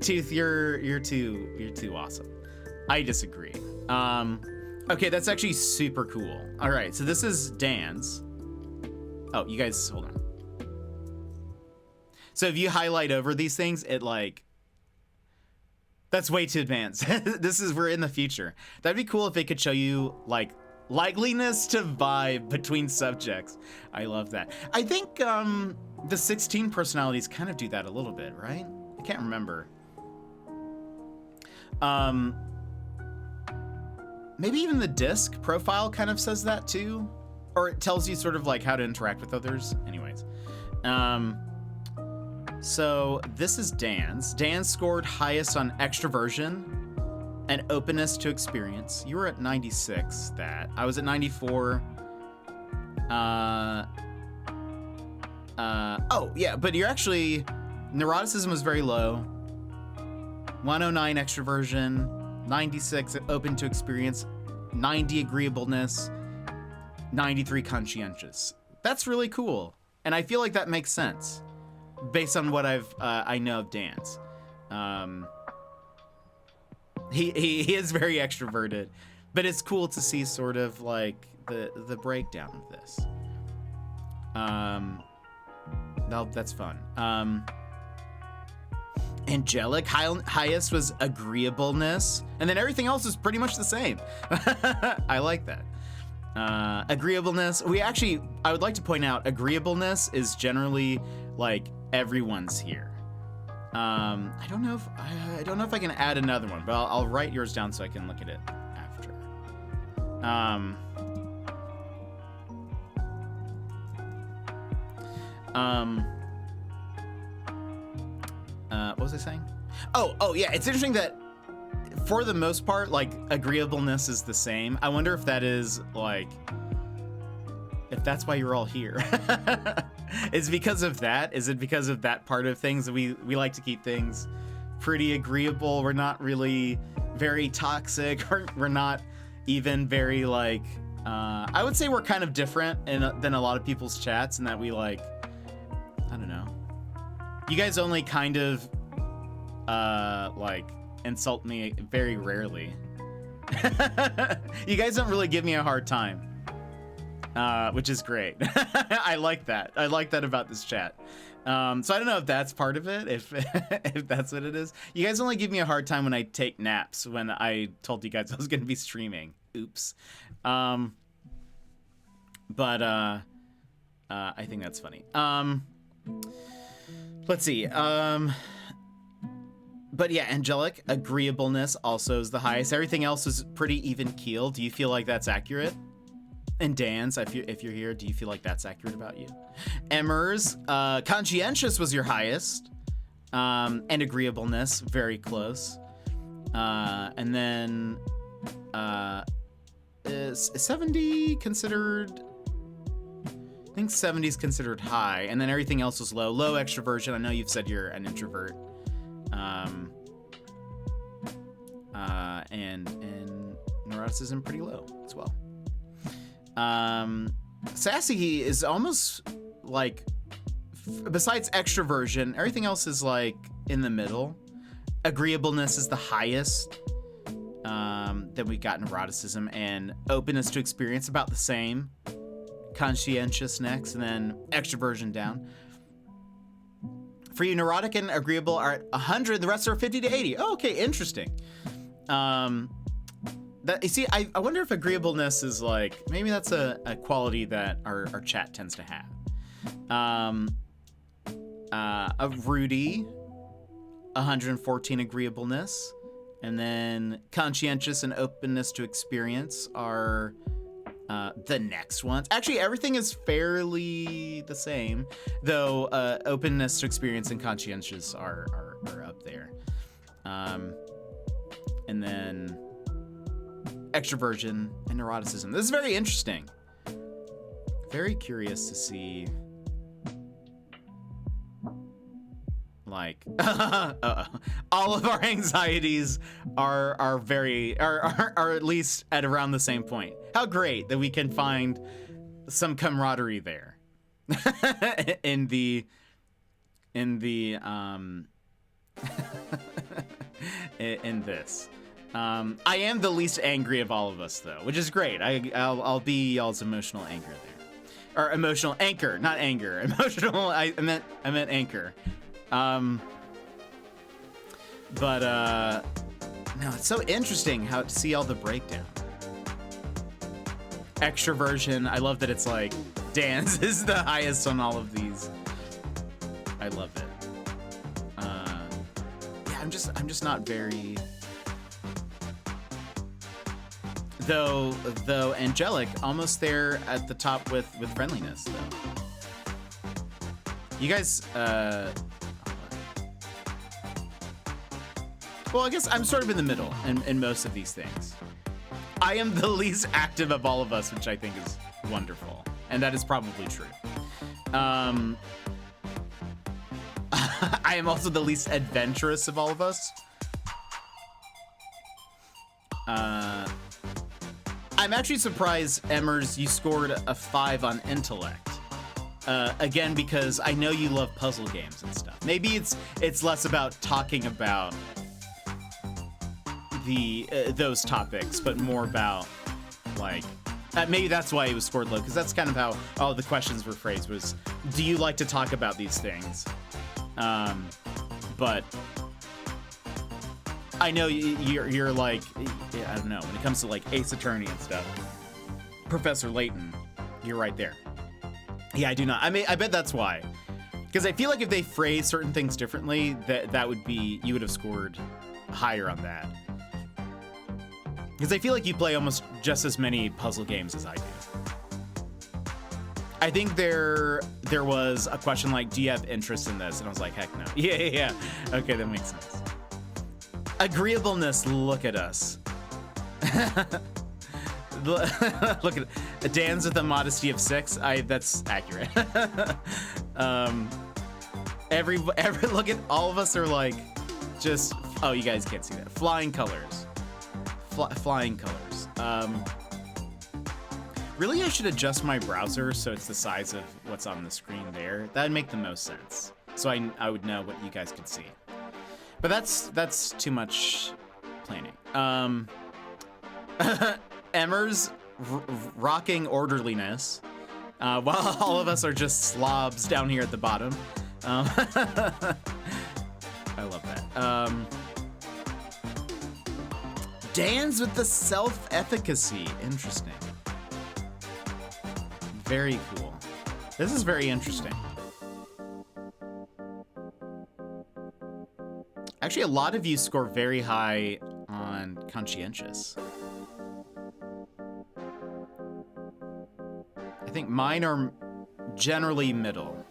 A: Tooth, you're too awesome. I disagree. Okay, that's actually super cool. All right, so this is Dan's. Oh, you guys, hold on. So if you highlight over these things, it like, that's way too advanced. We're in the future. That'd be cool if it could show you like likeliness to vibe between subjects. I love that. I think the 16 personalities kind of do that a little bit, right? I can't remember. Maybe even the disc profile kind of says that too. Or it tells you sort of like how to interact with others. Anyways. So this is Dan's. Dan scored highest on extroversion and openness to experience. You were at 96, that. I was at 94. Oh, yeah, but you're actually... Neuroticism was very low. 109 extroversion, 96 open to experience, 90 agreeableness, 93 conscientious. That's really cool. And I feel like that makes sense based on what I know of Dan's. He is very extroverted, but it's cool to see sort of like the breakdown of this. That's fun. Angelic, highest was agreeableness, and then everything else is pretty much the same. I like that. Agreeableness, I would like to point out, agreeableness is generally like everyone's here. I don't know if I can add another one, but I'll write yours down so I can look at it after. What was I saying? Oh yeah, it's interesting that for the most part, like, agreeableness is the same. I wonder if that is like, if that's why you're all here. Is it because of that? Is it because of that part of things? We like to keep things pretty agreeable. We're not really very toxic, or we're not even very like, I would say we're kind of different than a lot of people's chats in that we like, I don't know. You guys only kind of like insult me very rarely. You guys don't really give me a hard time, which is great. I like that. I like that about this chat. So I don't know if that's part of it, if that's what it is. You guys only give me a hard time when I take naps, when I told you guys I was going to be streaming. Oops. But I think that's funny. Let's see. But yeah, angelic, agreeableness also is the highest. Everything else is pretty even keel. Do you feel like that's accurate? And Dan's, if you're here, do you feel like that's accurate about you? Emmers, conscientious was your highest. And agreeableness, very close. And then is 70 considered? I think 70 is considered high, and then everything else was low. Low extroversion. I know you've said you're an introvert. And neuroticism pretty low as well. Sassy is almost like, besides extroversion, everything else is like in the middle. Agreeableness is the highest. Then we got neuroticism, and openness to experience about the same. Conscientious next, and then extroversion down. For you, neurotic and agreeable are at 100. The rest are 50 to 80. Oh, okay, interesting. That, you see, I wonder if agreeableness is like, maybe that's a quality that our chat tends to have. Rudy, 114 agreeableness, And then conscientious and openness to experience are the next ones. Actually, everything is fairly the same, though openness to experience and conscientious are up there. And then extroversion and neuroticism. This is very interesting. Very curious to see, like, all of our anxieties are at least at around the same point. How great that we can find some camaraderie there in the in this. I am the least angry of all of us, though, which is great. I'll be y'all's emotional anchor there, or emotional anchor, not anger. Emotional. I meant anchor. But no, it's so interesting how to see all the breakdown. Extroversion. I love that it's like dance is the highest on all of these. I love it. Yeah, I'm just not very. Though angelic, almost there at the top with friendliness, though. You guys, well, I guess I'm sort of in the middle in most of these things. I am the least active of all of us, which I think is wonderful, and that is probably true. I am also the least adventurous of all of us. I'm actually surprised, Emmers, you scored a 5 on intellect. Again, because I know you love puzzle games and stuff. Maybe it's less about talking about those topics, but more about like maybe that's why it was scored low, because that's kind of how all the questions were phrased. Was, do you like to talk about these things? But I know you're like, I don't know, when it comes to like Ace Attorney and stuff, Professor Layton, you're right there. Yeah, I do not. I mean, I bet that's why. Because I feel like if they phrase certain things differently, that would be, you would have scored higher on that. Because I feel like you play almost just as many puzzle games as I do. I think there was a question like, do you have interest in this? And I was like, heck no. Yeah. Okay, that makes sense. Agreeableness, look at us. Look at Dan's with a modesty of 6. That's accurate. Every look at all of us are like, just, oh, you guys can't see that. Flying colors. Flying colors. Really, I should adjust my browser so it's the size of what's on the screen there. That'd make the most sense. So I would know what you guys could see. But that's too much planning. Emmers rocking orderliness, while all of us are just slobs down here at the bottom. I love that. Dan's with the self-efficacy. Interesting. Very cool. This is very interesting. Actually, a lot of you score very high on conscientious. I think mine are generally middle.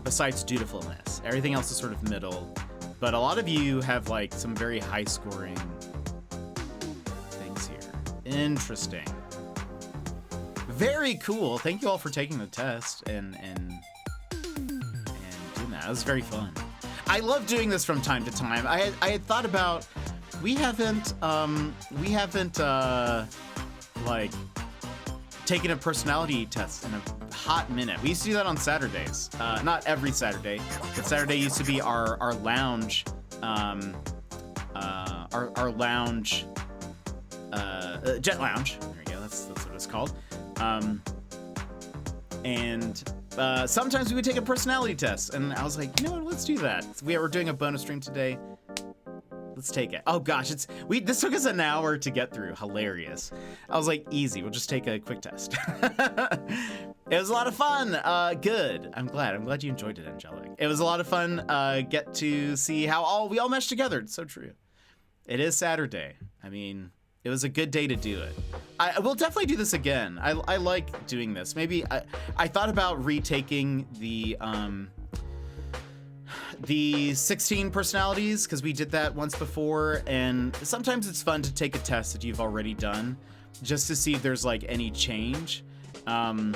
A: Besides dutifulness. Everything else is sort of middle. But a lot of you have like some very high scoring things here. Interesting. Very cool. Thank you all for taking the test and doing that. It was very fun. I love doing this from time to time. I had thought about, we haven't like taken a personality test in a hot minute. We used to do that on Saturdays. Not every Saturday, but Saturday used to be our lounge, our lounge, jet lounge. There you go. That's what it's called. And sometimes we would take a personality test, and I was like, you know what? Let's do that. We are doing a bonus stream today. Let's take it. Oh gosh, this took us an hour to get through. Hilarious. I was like, easy. We'll just take a quick test. It was a lot of fun. Good. I'm glad you enjoyed it, Angelic. It was a lot of fun. Get to see how we all meshed together. It's so true. It is Saturday. I mean, it was a good day to do it. I will definitely do this again. I like doing this. Maybe I thought about retaking the 16 personalities, because we did that once before, and sometimes it's fun to take a test that you've already done just to see if there's like any change. And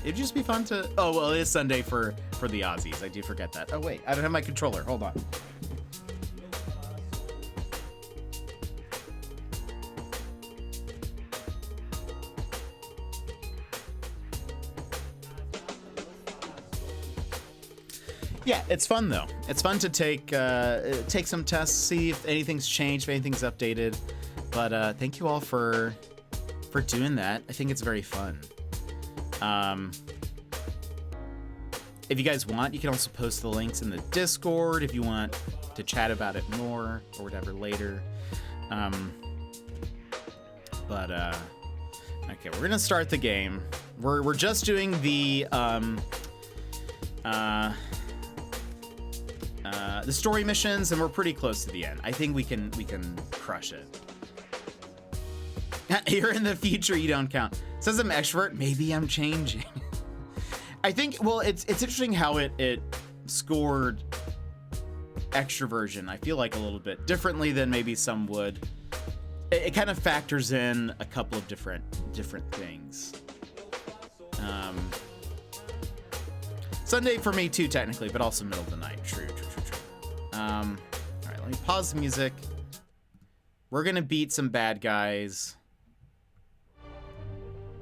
A: it'd just be fun to... Oh, well, it is Sunday for the Aussies. I do forget that. Oh, wait, I don't have my controller. Hold on. Yeah, it's fun though. It's fun to take some tests, see if anything's changed, if anything's updated. But thank you all for doing that. I think it's very fun. If you guys want, you can also post the links in the Discord if you want to chat about it more or whatever later. Okay, we're gonna start the game. We're just doing the story missions, and we're pretty close to the end. I think we can crush it. Here in the future, you don't count. Says I'm extrovert. Maybe I'm changing. I think. Well, it's interesting how it scored extroversion. I feel like a little bit differently than maybe some would. It kind of factors in a couple of different things. Sunday for me too, technically, but also middle of the night. True. All right, let me pause the music. We're gonna beat some bad guys.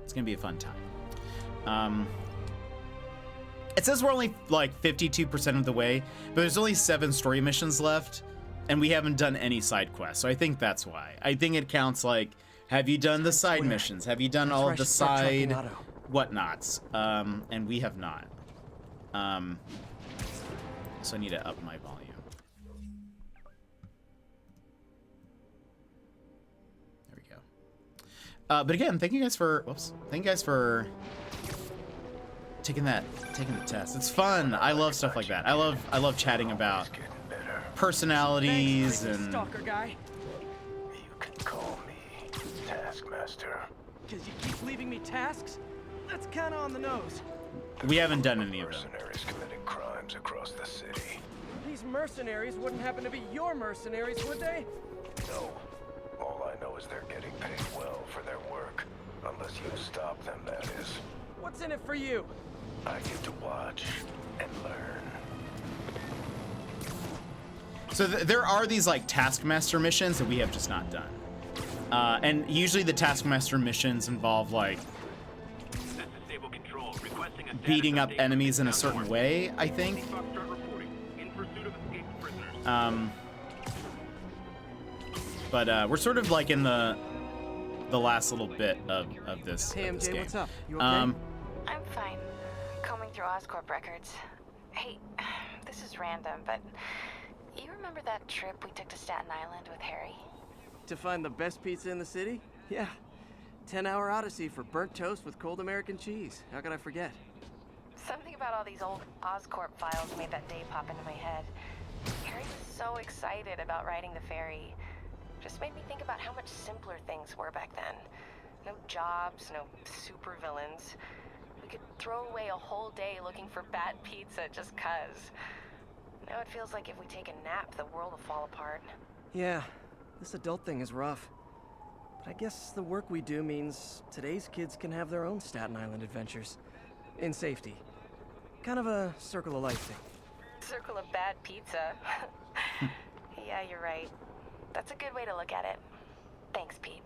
A: It's gonna be a fun time. It says we're only like 52% of the way, but there's only 7 story missions left, and we haven't done any side quests. So I think that's why. I think it counts like, have you done the side missions? Have you done all of the side whatnots? And we have not. So I need to up my volume. There we go. But again, thank you guys for taking the test. It's fun. I love stuff like that. I love chatting about personalities.
C: Thanks,
A: and
C: stalker guy.
D: You can call me Taskmaster.
C: Because you keep leaving me tasks? That's kind of on the nose.
A: we haven't done any of them.
D: Mercenaries committing crimes across the city.
C: These mercenaries wouldn't happen to be your mercenaries, would they?
D: No. All I know is they're getting paid well for their work. Unless you stop them, that is.
C: What's in it for you?
D: I get to watch and learn.
A: So there are these like Taskmaster missions that we have just not done. And usually the Taskmaster missions involve like beating up enemies in a certain way, I think. But we're sort of like in the last little bit of this,
C: Hey,
A: this
C: MJ,
A: game.
C: what's up? You okay?
E: I'm fine. Combing through Oscorp records. Hey, this is random, but you remember that trip we took to Staten Island with Harry?
C: To find the best pizza in the city? Yeah. 10-hour odyssey for burnt toast with cold American cheese. How could I forget?
E: Something about all these old Oscorp files made that day pop into my head. Harry was so excited about riding the ferry. Just made me think about how much simpler things were back then. No jobs, no supervillains. We could throw away a whole day looking for bad pizza just 'cause. Now it feels like if we take a nap, the world will fall apart.
C: Yeah, this adult thing is rough. But I guess the work we do means today's kids can have their own Staten Island adventures. In safety. Kind of a circle of life thing.
E: Circle of bad pizza. Yeah, you're right. That's a good way to look at it. Thanks, Pete.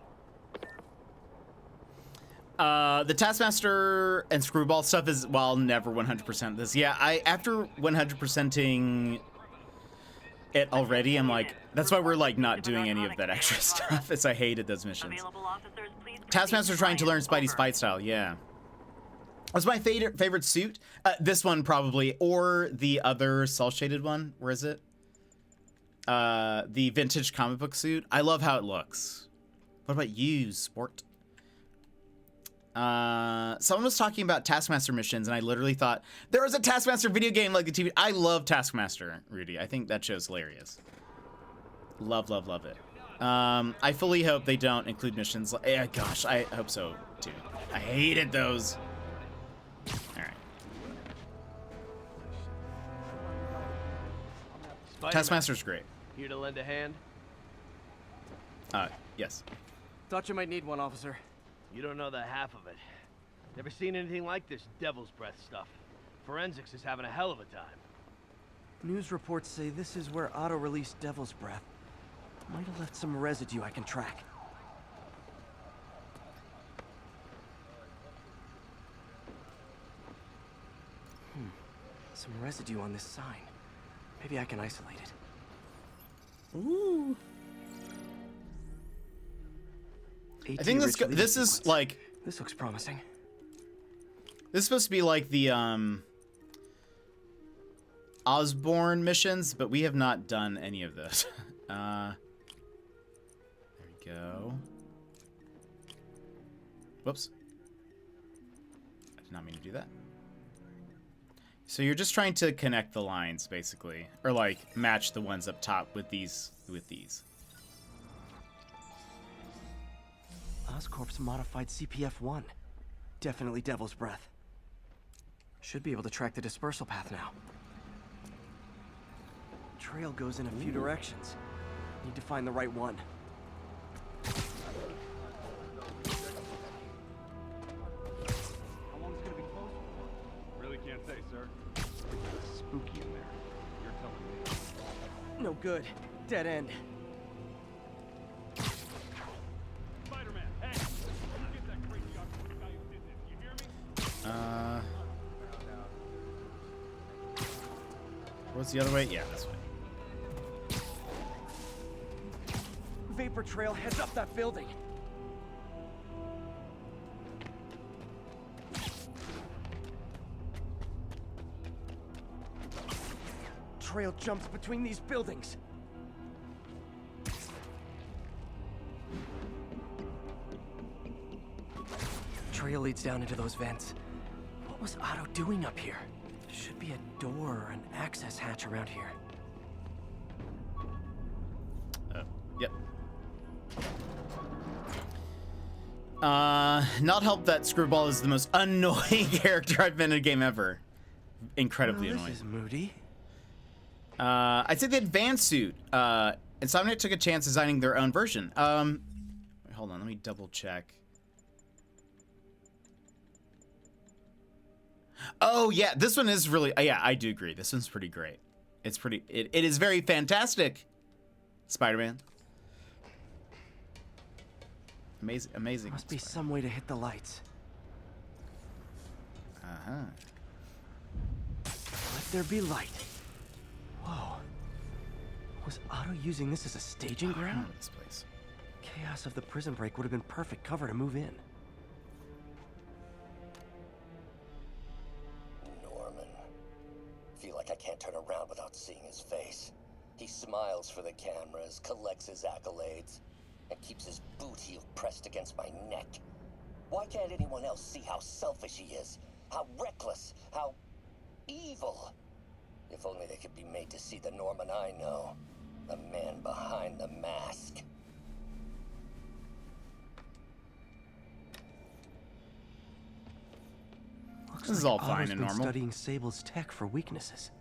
A: The Taskmaster and Screwball stuff is, well, I'll never 100% this. Yeah, after 100%ing it already, I'm like, that's why we're like not doing any of that extra stuff, as I hated those missions. Taskmaster trying to learn Spidey's fight style, yeah. What's my favorite suit? This one probably, or the other cel-shaded one. Where is it? the vintage comic book suit. I love how it looks. What about you, sport? Someone was talking about Taskmaster missions, and I literally thought there was a Taskmaster video game like the TV. I love Taskmaster, Rudy. I think that show's hilarious. Love, love, love it. I fully hope they don't include missions. Yeah, gosh, I hope so too. I hated those. All right. Taskmaster's great.
F: Here to lend a hand?
A: Yes.
C: Thought you might need one, officer.
F: You don't know the half of it. Never seen anything like this devil's breath stuff. Forensics is having a hell of a time.
C: News reports say this is where Otto released Devil's Breath. Might have left some residue I can track. Some residue on this sign. Maybe I can isolate it.
A: Ooh. I
C: 18
A: think
C: Ridge Lead
A: this is
C: sequence.
A: like,
C: This looks promising.
A: this is supposed to be like the Osborne missions, but we have not done any of this. There we go. Whoops. I did not mean to do that. So you're just trying to connect the lines, basically, or like match the ones up top with these.
C: Oscorp's modified CPF-1. Definitely Devil's Breath. Should be able to track the dispersal path now. Trail goes in a few directions. Need to find the right one.
G: How long is it gonna be closed for? Really can't say, sir. It's spooky in there. You're telling me.
C: No good. Dead end.
G: Spider-Man, hey! You get that crazy Oxford guy who did this. You hear me?
A: What's the other way? Yeah, this way.
C: Vapor trail heads up that building. Trail jumps between these buildings. Trail leads down into those vents. What was Otto doing up here? Should be a door or an access hatch around here.
A: Yep. Not help that Screwball is the most annoying character I've been in a game ever. Incredibly
C: Well,
A: annoying.
C: this is moody.
A: I'd say the advanced suit. Insomniac took a chance designing their own version. Wait, hold on, let me double check. Oh yeah, this one is really. Yeah, I do agree. This one's pretty great. It's pretty. It is very fantastic. Spider-Man. Amazing, amazing.
C: Must be some way to hit the lights. Let there be light. Whoa. Was Otto using this as a staging
A: I don't
C: ground?
A: know this place.
C: Chaos of the prison break would have been perfect cover to move in.
H: Norman. Feel like I can't turn around without seeing his face. He smiles for the cameras, collects his accolades, and keeps his boot heel pressed against my neck. Why can't anyone else see how selfish he is? How reckless? How evil? If only they could be made to see the Norman I know. The man behind the mask.
C: Looks
A: This is
C: like
A: all fine
C: Otto's
A: and
C: been
A: normal.
C: studying Sable's tech for weaknesses.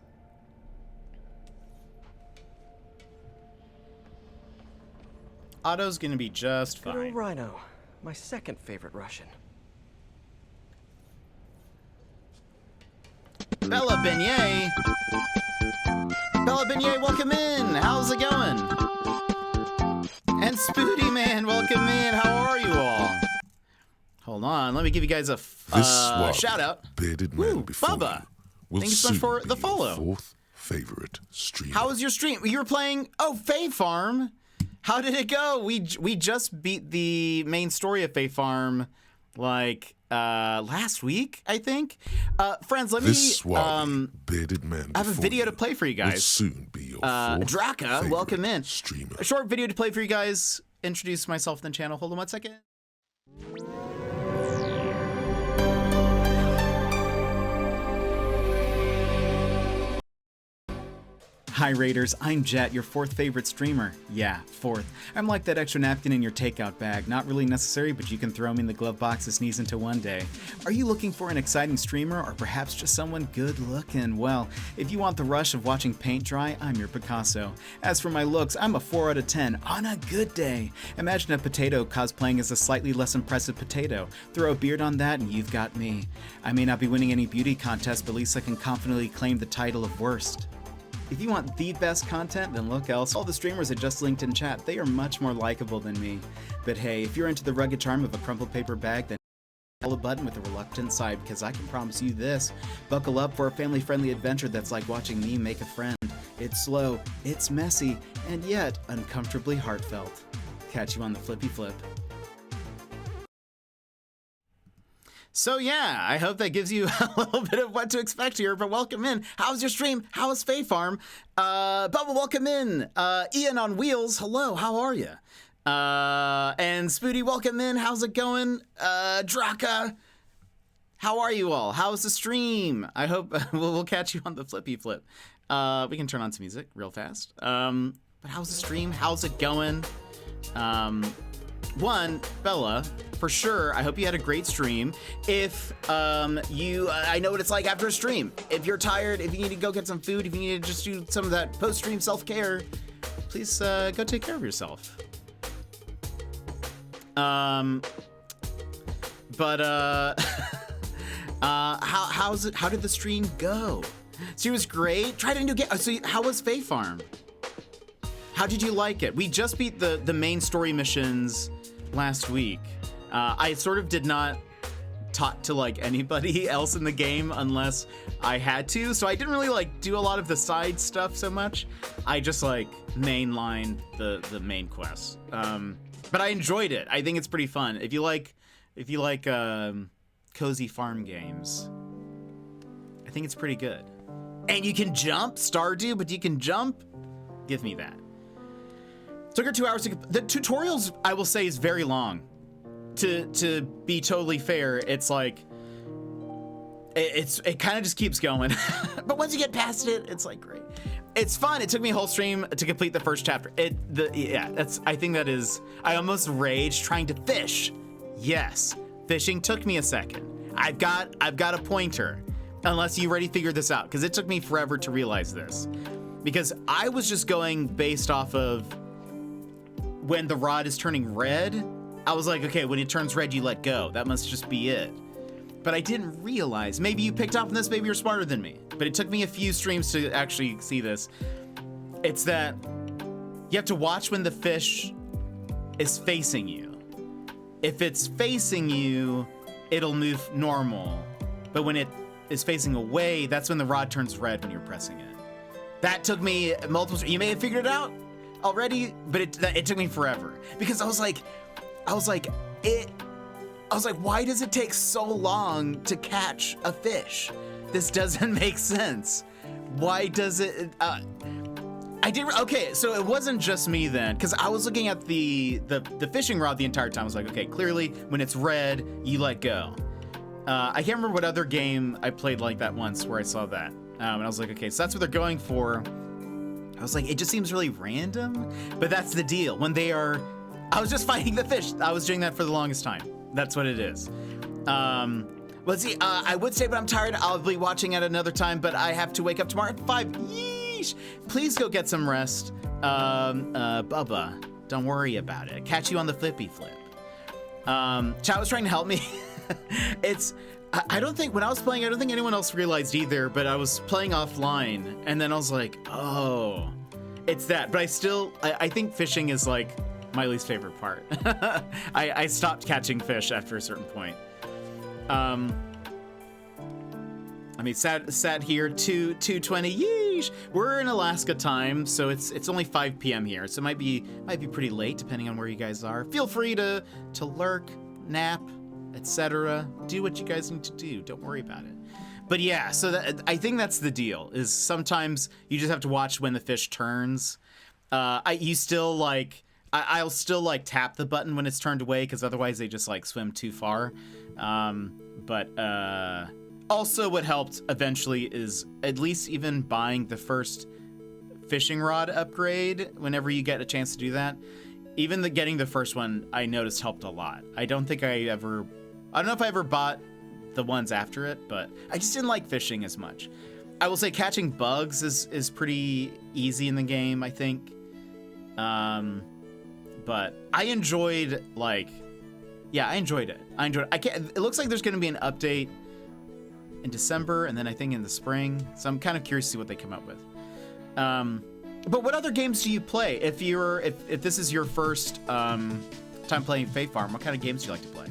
A: Otto's gonna be just
C: Good old
A: fine.
C: Rhino, my second favorite Russian.
A: Bella Beignet! Bella Beignet, welcome in! How's it going? And Spoody Man, welcome in! How are you all? Hold on, let me give you guys a
B: This suave,
A: shout out.
B: bearded man
A: Ooh,
B: before
A: Bubba!
B: you will
A: Thank you so much
B: soon
A: for the
B: be
A: follow.
B: your fourth favorite streamer.
A: How was your stream? You were playing, Fae Farm. How did it go? We just beat the main story of Fae Farm like last week, I think. Friends, let me
B: This swarthy, bearded man
A: I have a
B: before
A: video to
B: you
A: play for you
B: will
A: guys.
B: soon be your fourth
A: Draka,
B: favorite
A: welcome in.
B: Streamer.
A: A short video to play for you guys. Introduce myself on the channel. Hold on 1 second. Hi Raiders, I'm Jet, your fourth favorite streamer. Yeah, fourth. I'm like that extra napkin in your takeout bag. Not really necessary, but you can throw me in the glove box to sneeze into one day. Are you looking for an exciting streamer, or perhaps just someone good looking? Well, if you want the rush of watching paint dry, I'm your Picasso. As for my looks, I'm a 4 out of 10 on a good day. Imagine a potato cosplaying as a slightly less impressive potato. Throw a beard on that and you've got me. I may not be winning any beauty contest, but at least I can confidently claim the title of worst. If you want the best content, then look else. All the streamers I just linked in chat, they are much more likable than me. But hey, if you're into the rugged charm of a crumpled paper bag, then pull a button with a reluctant side, because I can promise you this. Buckle up for a family-friendly adventure that's like watching me make a friend. It's slow, it's messy, and yet uncomfortably heartfelt. Catch you on the flippy flip. So yeah, I hope that gives you a little bit of what to expect here, but welcome in. How's your stream? How is Fae Farm? Bubba, welcome in. Ian on Wheels, hello, how are you? And Spoody, welcome in. How's it going? Draka, how are you all? How's the stream? I hope we'll catch you on the flippy flip. We can turn on some music real fast. But how's the stream? How's it going? One, Bella, for sure, I hope you had a great stream. If I know what it's like after a stream. If you're tired, if you need to go get some food, if you need to just do some of that post-stream self-care, please go take care of yourself. How did the stream go? She was great. Tried a new game. So how was Fae Farm? How did you like it? We just beat the main story missions last week. I sort of did not talk to like anybody else in the game unless I had to, so I didn't really like do a lot of the side stuff so much. I just like mainlined the main quests. But I enjoyed it. I think it's pretty fun. If you like cozy farm games, I think it's pretty good. And you can jump, Stardew, but you can jump. Give me that. Took her 2 hours to the tutorials, I will say, is very long. To be totally fair, it's like it kind of just keeps going. But once you get past it, it's like great. It's fun. It took me a whole stream to complete the first chapter. I think that is, I almost raged trying to fish. Yes, fishing took me a second. I've got a pointer, unless you already figured this out, because it took me forever to realize this. Because I was just going based off of when the rod is turning red. I was like, okay, when it turns red, you let go. That must just be it. But I didn't realize, maybe you picked up on this, maybe you're smarter than me, but it took me a few streams to actually see this. It's that you have to watch when the fish is facing you. If it's facing you, it'll move normal. But when it is facing away, that's when the rod turns red when you're pressing it. That took me multiple, you may have figured it out already, but it took me forever. Because I was like, why does it take so long to catch a fish? This doesn't make sense. Why does it, okay, so it wasn't just me then, because I was looking at the fishing rod the entire time. I was like, okay, clearly when it's red, you let go. I can't remember what other game I played like that once where I saw that. And I was like, okay, so that's what they're going for. I was like, it just seems really random, but that's the deal. When they are, I was just fighting the fish. I was doing that for the longest time. That's what it is. Let's see, I would say, but I'm tired. I'll be watching at another time, but I have to wake up tomorrow at 5. Yeesh. Please go get some rest. Bubba, don't worry about it. Catch you on the flippy flip. Chat was trying to help me. I don't think, when I was playing, I don't think anyone else realized either, but I was playing offline, and then I was like, oh, it's that. But I think fishing is like my least favorite part. I stopped catching fish after a certain point. I mean, sat here 2:20. Yeesh. We're in Alaska time, so it's only 5 p.m. here, so it might be pretty late depending on where you guys are. Feel free to lurk, nap, etc. Do what you guys need to do. Don't worry about it. But yeah, so I think that's the deal, is sometimes you just have to watch when the fish turns. I'll still like tap the button when it's turned away, because otherwise they just like swim too far. But also what helped eventually is at least even buying the first fishing rod upgrade whenever you get a chance to do that. Even getting the first one, I noticed helped a lot. I don't know if I ever bought the ones after it, but I just didn't like fishing as much. I will say catching bugs is pretty easy in the game, I think. But I enjoyed I enjoyed it. It looks like there's going to be an update in December, and then I think in the spring. So I'm kind of curious to see what they come up with. But what other games do you play? If this is your first time playing Faith Farm, what kind of games do you like to play?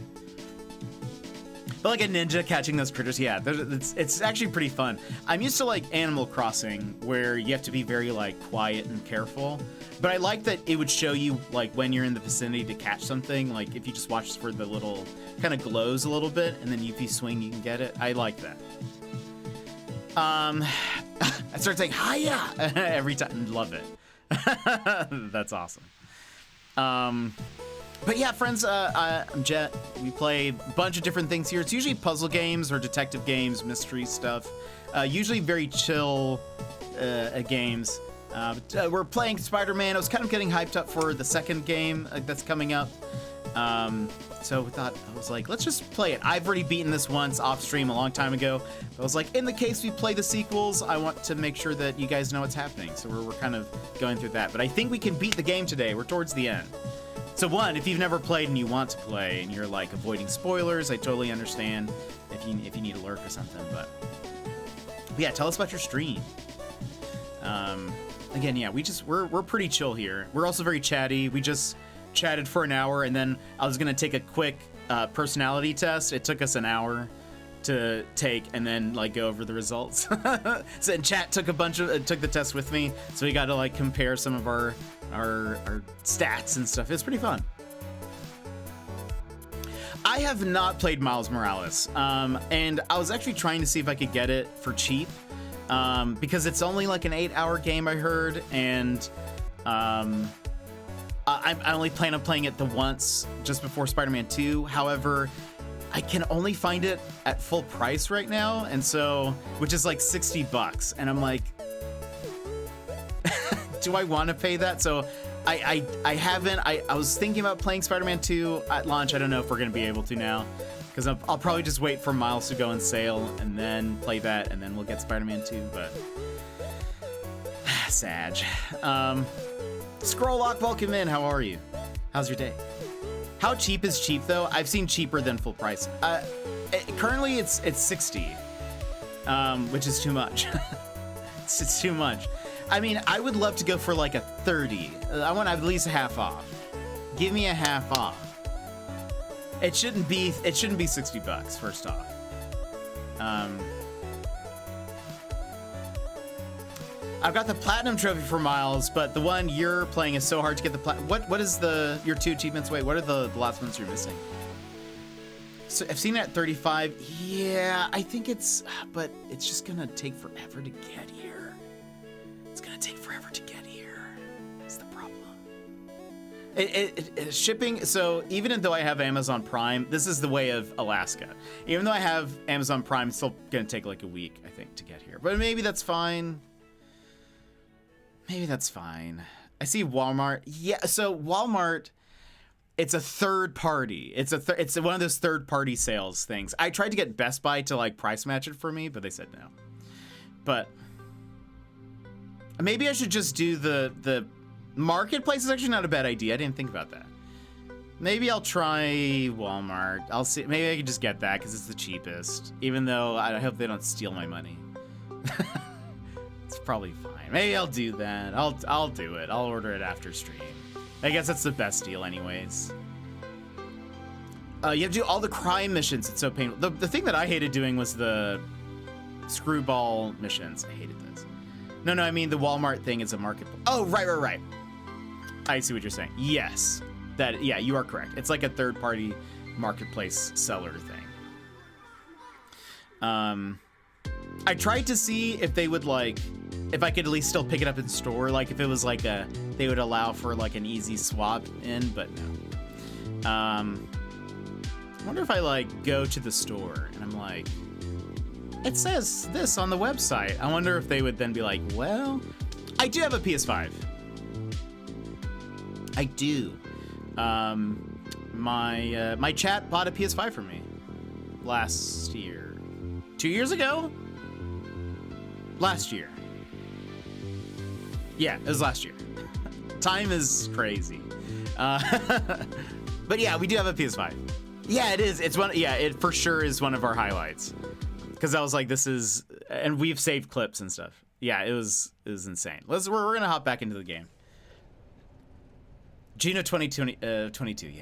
A: But like a ninja catching those critters, yeah, it's actually pretty fun. I'm used to like Animal Crossing, where you have to be very like quiet and careful. But I like that it would show you like when you're in the vicinity to catch something. Like if you just watch for the little kind of glows a little bit, and then if you swing, you can get it. I like that. I start saying hiya every time. Love it. That's awesome. But yeah, friends, I'm Jet. We play a bunch of different things here. It's usually puzzle games or detective games, mystery stuff. Usually very chill games. We're playing Spider-Man. I was kind of getting hyped up for the second game that's coming up. So I was like, let's just play it. I've already beaten this once off stream a long time ago. But I was like, in the case we play the sequels, I want to make sure that you guys know what's happening. So we're kind of going through that. But I think we can beat the game today. We're towards the end. So one, if you've never played and you want to play and you're like avoiding spoilers, I totally understand if you need a lurk or something. But yeah, tell us about your stream. Again, yeah, we're pretty chill here. We're also very chatty. We just chatted for an hour, and then I was gonna take a quick personality test. It took us an hour to take, and then like go over the results. So and chat took the test with me, so we got to like compare some of our stats and stuff. It's pretty fun. I have not played Miles Morales, and I was actually trying to see if I could get it for cheap, because it's only like an 8-hour game, I heard, and I only plan on playing it the once just before Spider-Man 2. However, I can only find it at full price right now, and so, which is like $60, and I'm like, do I want to pay that? So I haven't. I was thinking about playing Spider-Man 2 at launch. I don't know if we're gonna be able to now, because I'll probably just wait for Miles to go on sale and then play that, and then we'll get Spider-Man 2. But Sag. Scrolllock, welcome in. How are you? How's your day? How cheap is cheap though? I've seen cheaper than full price. Currently it's 60, which is too much. It's too much. I mean, I would love to go for like a 30. I want at least half off. Give me a half off. It shouldn't be $60 first off. I've got the platinum trophy for Miles, but the one you're playing is so hard to get the what is your 2 achievements? Wait, what are the last ones you're missing? So I've seen it at 35. Yeah, I think but it's just gonna take forever to get here. It's gonna take forever to get here. That's the problem. Shipping, so even though I have Amazon Prime, this is the way of Alaska. Even though I have Amazon Prime, it's still gonna take like a week, I think, to get here. But maybe that's fine. Maybe that's fine. I see Walmart. Yeah, so Walmart, it's a third party. It's one of those third party sales things. I tried to get Best Buy to like price match it for me, but they said no. But maybe I should just do the marketplace. Is actually not a bad idea. I didn't think about that. Maybe I'll try Walmart. I'll see. Maybe I can just get that because it's the cheapest. Even though I hope they don't steal my money. It's probably fine. Maybe I'll do that. I'll do it. I'll order it after stream. I guess that's the best deal anyways. You have to do all the crime missions. It's so painful. The thing that I hated doing was the screwball missions. I hated this. No, I mean the Walmart thing is a marketplace. Oh, right. I see what you're saying. Yes. Yeah, you are correct. It's like a third party marketplace seller thing. I tried to see if they would like, if I could at least still pick it up in store, like if it was like they would allow for like an easy swap in, but no. I wonder if I like go to the store and I'm like, it says this on the website. I wonder if they would then be like, well, I do have a PS5. I do. My chat bought a PS5 for me last year. 2 years ago? Last year. Yeah, it was last year. Time is crazy. But yeah, we do have a PS5. Yeah, it is. It's one. Yeah, it for sure is one of our highlights. Because I was like, this is, and we've saved clips and stuff. Yeah, it was insane. We're gonna hop back into the game. Gino 2022, yeah.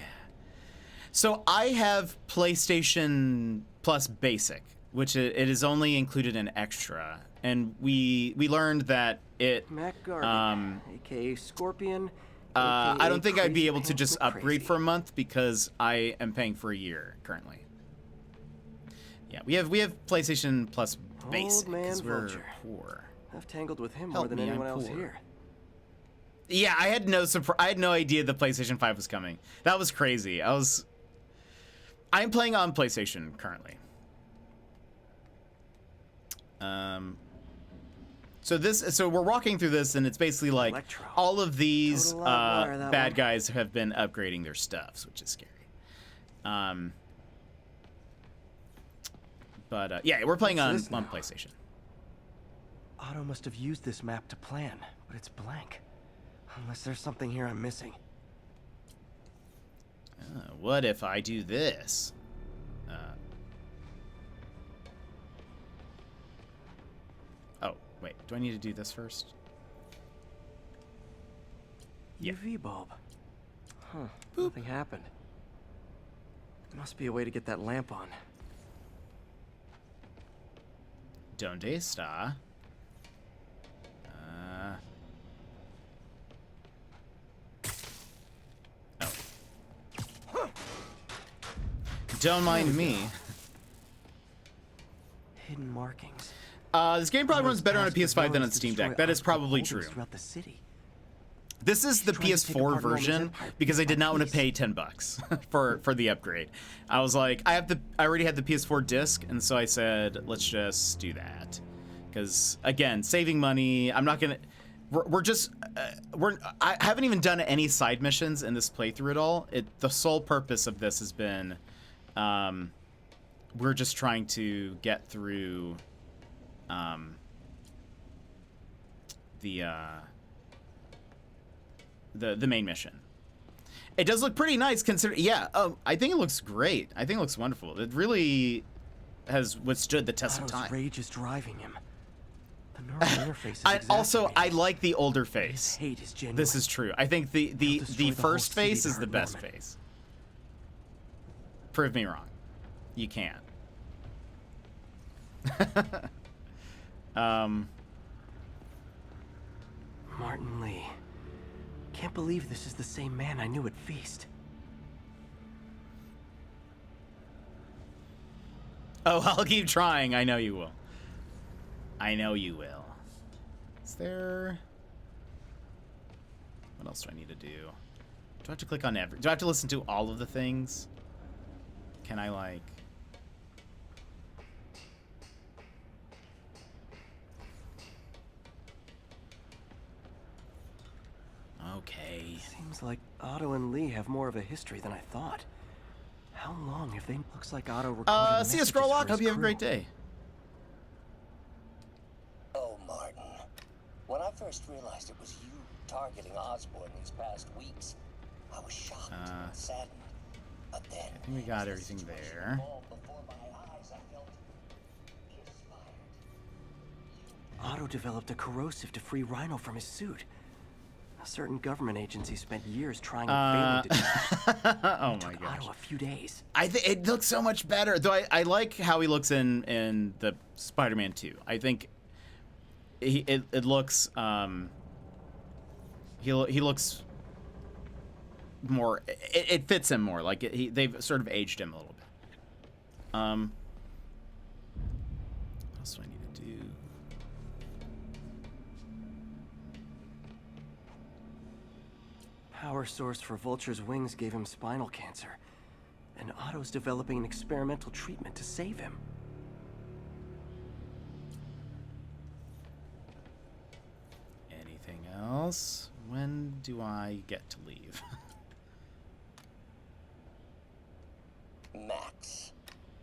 A: So I have PlayStation Plus Basic, which it is only included in Extra, and we learned that it.
C: Mac Gargan, aka Scorpion.
A: I don't think I'd be able to just upgrade for a month because I am paying for a year currently. Yeah, we have PlayStation Plus Basic because we're poor.
C: I've tangled with him more than anyone else here.
A: Yeah, I had no idea the PlayStation 5 was coming. That was crazy. I'm playing on PlayStation currently. So we're walking through this, and it's basically like
C: Electro.
A: all of these bad guys have been upgrading their stuffs, which is scary. But yeah, we're playing on PlayStation.
C: Otto must have used this map to plan, but it's blank. Unless there's something here I'm missing.
A: What if I do this? Oh, wait. Do I need to do this first? Yeah.
C: UV bulb. Huh. Boop. Nothing happened. Must be a way to get that lamp on.
A: Donde está? Oh. Don't mind me.
C: Hidden markings.
A: This game probably runs better on a PS5 than on Steam Deck. That is probably true.
C: Throughout the city.
A: This is the PS4 version because I did not want to pay $10 for the upgrade. I was like, I already had the PS4 disc, and so I said, let's just do that. Because again, saving money. I'm not gonna. I haven't even done any side missions in this playthrough at all. The sole purpose of this has been, we're just trying to get through, the main mission. It does look pretty nice considering. Yeah. I think it looks great. I think it looks wonderful. It really has withstood the test of time.
C: Rage is driving him. The neural interface is
A: I like the older face.
C: His hate is genuine.
A: This is true. I think the first face is the best face. Prove me wrong. You can't.
C: Martin Lee. Can't believe this is the same man I knew at Feast.
A: Oh, I'll keep trying. I know you will. I know you will. Is there... What else do I need to do? Do I have to click on do I have to listen to all of the things? Can I, like... Okay.
C: Seems like Otto and Lee have more of a history than I thought. How long have they... Looks like Otto recorded
A: see you, Scrolllock. Hope you have a great day.
H: Oh, Martin. When I first realized it was you targeting Osborn these past weeks, I was shocked and saddened. But then...
A: I think we got everything there.
H: Before my eyes, I felt inspired.
C: Otto developed a corrosive to free Rhino from his suit. A certain government agency spent years trying and failing to...
A: Oh my gosh.
C: Otto a few days.
A: It looks so much better. Though I like how he looks in the Spider-Man 2. I think it looks he looks more. It fits him more. Like they've sort of aged him a little bit. What else do I need to do?
C: Power source for Vulture's wings gave him spinal cancer, and Otto's developing an experimental treatment to save him.
A: Anything else? When do I get to leave?
H: Max,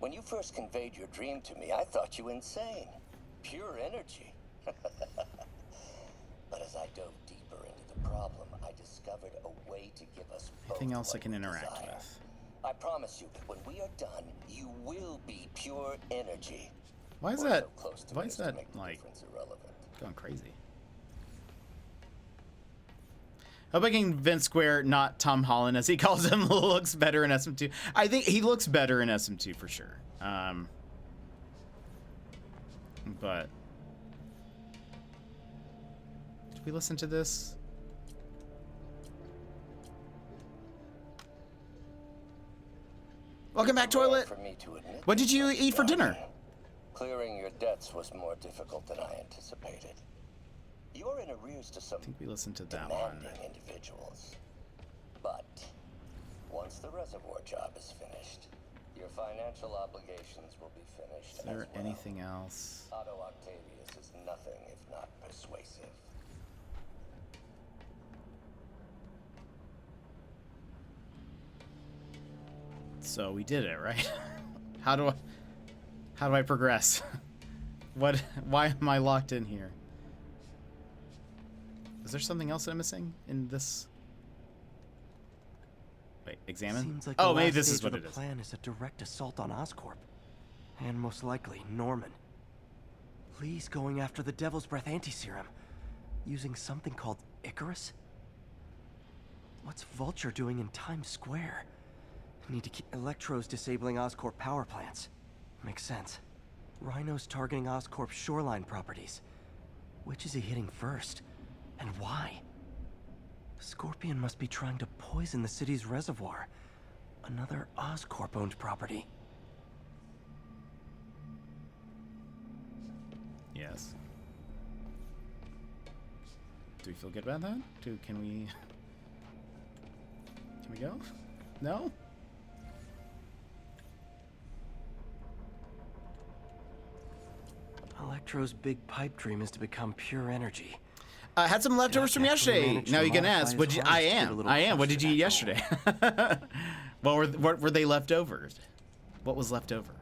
H: when you first conveyed your dream to me, I thought you insane. Pure energy. But as I dove deeper into the problem, I discovered a way to give us both
A: Anything else I
H: what
A: can
H: we
A: interact
H: desire.
A: with?
H: I promise you that when we are done, you will be pure energy.
A: Why is
H: We're
A: that?
H: so close to
A: Why
H: it
A: is
H: as to
A: that
H: make the
A: like
H: difference irrelevant.
A: going crazy? Hope I can convince Square not Tom Holland, as he calls him, looks better in SM2. I think he looks better in SM2 for sure. But did we listen to this? Welcome back, toilet.
H: For me to admit
A: What did
H: this,
A: you
H: Mr.
A: eat for dinner?
H: Gottem. Clearing your debts was more difficult than I anticipated. You're in arrears to some
A: I think we listened to that one.
H: demanding individuals. But once the reservoir job is finished, your financial obligations will be finished
A: Is there
H: as well.
A: anything else?
H: Otto Octavius is nothing if not persuasive.
A: So we did it, right? How do I progress? Why am I locked in here? Is there something else that I'm missing in this? Wait, examine?
C: Seems like
A: Oh,
C: the
A: maybe
C: last
A: this is
C: stage
A: what
C: of
A: it
C: the
A: is.
C: plan is a direct assault on Oscorp. And most likely, Norman. Lee's going after the Devil's Breath anti-serum, using something called Icarus? What's Vulture doing in Times Square? Need to keep Electro's disabling Oscorp power plants. Makes sense. Rhino's targeting Oscorp's shoreline properties. Which is he hitting first? And why? Scorpion must be trying to poison the city's reservoir. Another Oscorp-owned property.
A: Yes. Do we feel good about that? Can we go? No?
C: Electro's big pipe dream is to become pure energy.
A: I had some leftovers from
C: actually
A: yesterday.
C: managed
A: Now
C: to
A: you can
C: modify
A: ask.
C: his
A: What did you?
C: heart
A: I
C: to get a
A: am.
C: little
A: I am. What
C: closer
A: did
C: to
A: you eat
C: that
A: yesterday? what were they leftovers? What was left over?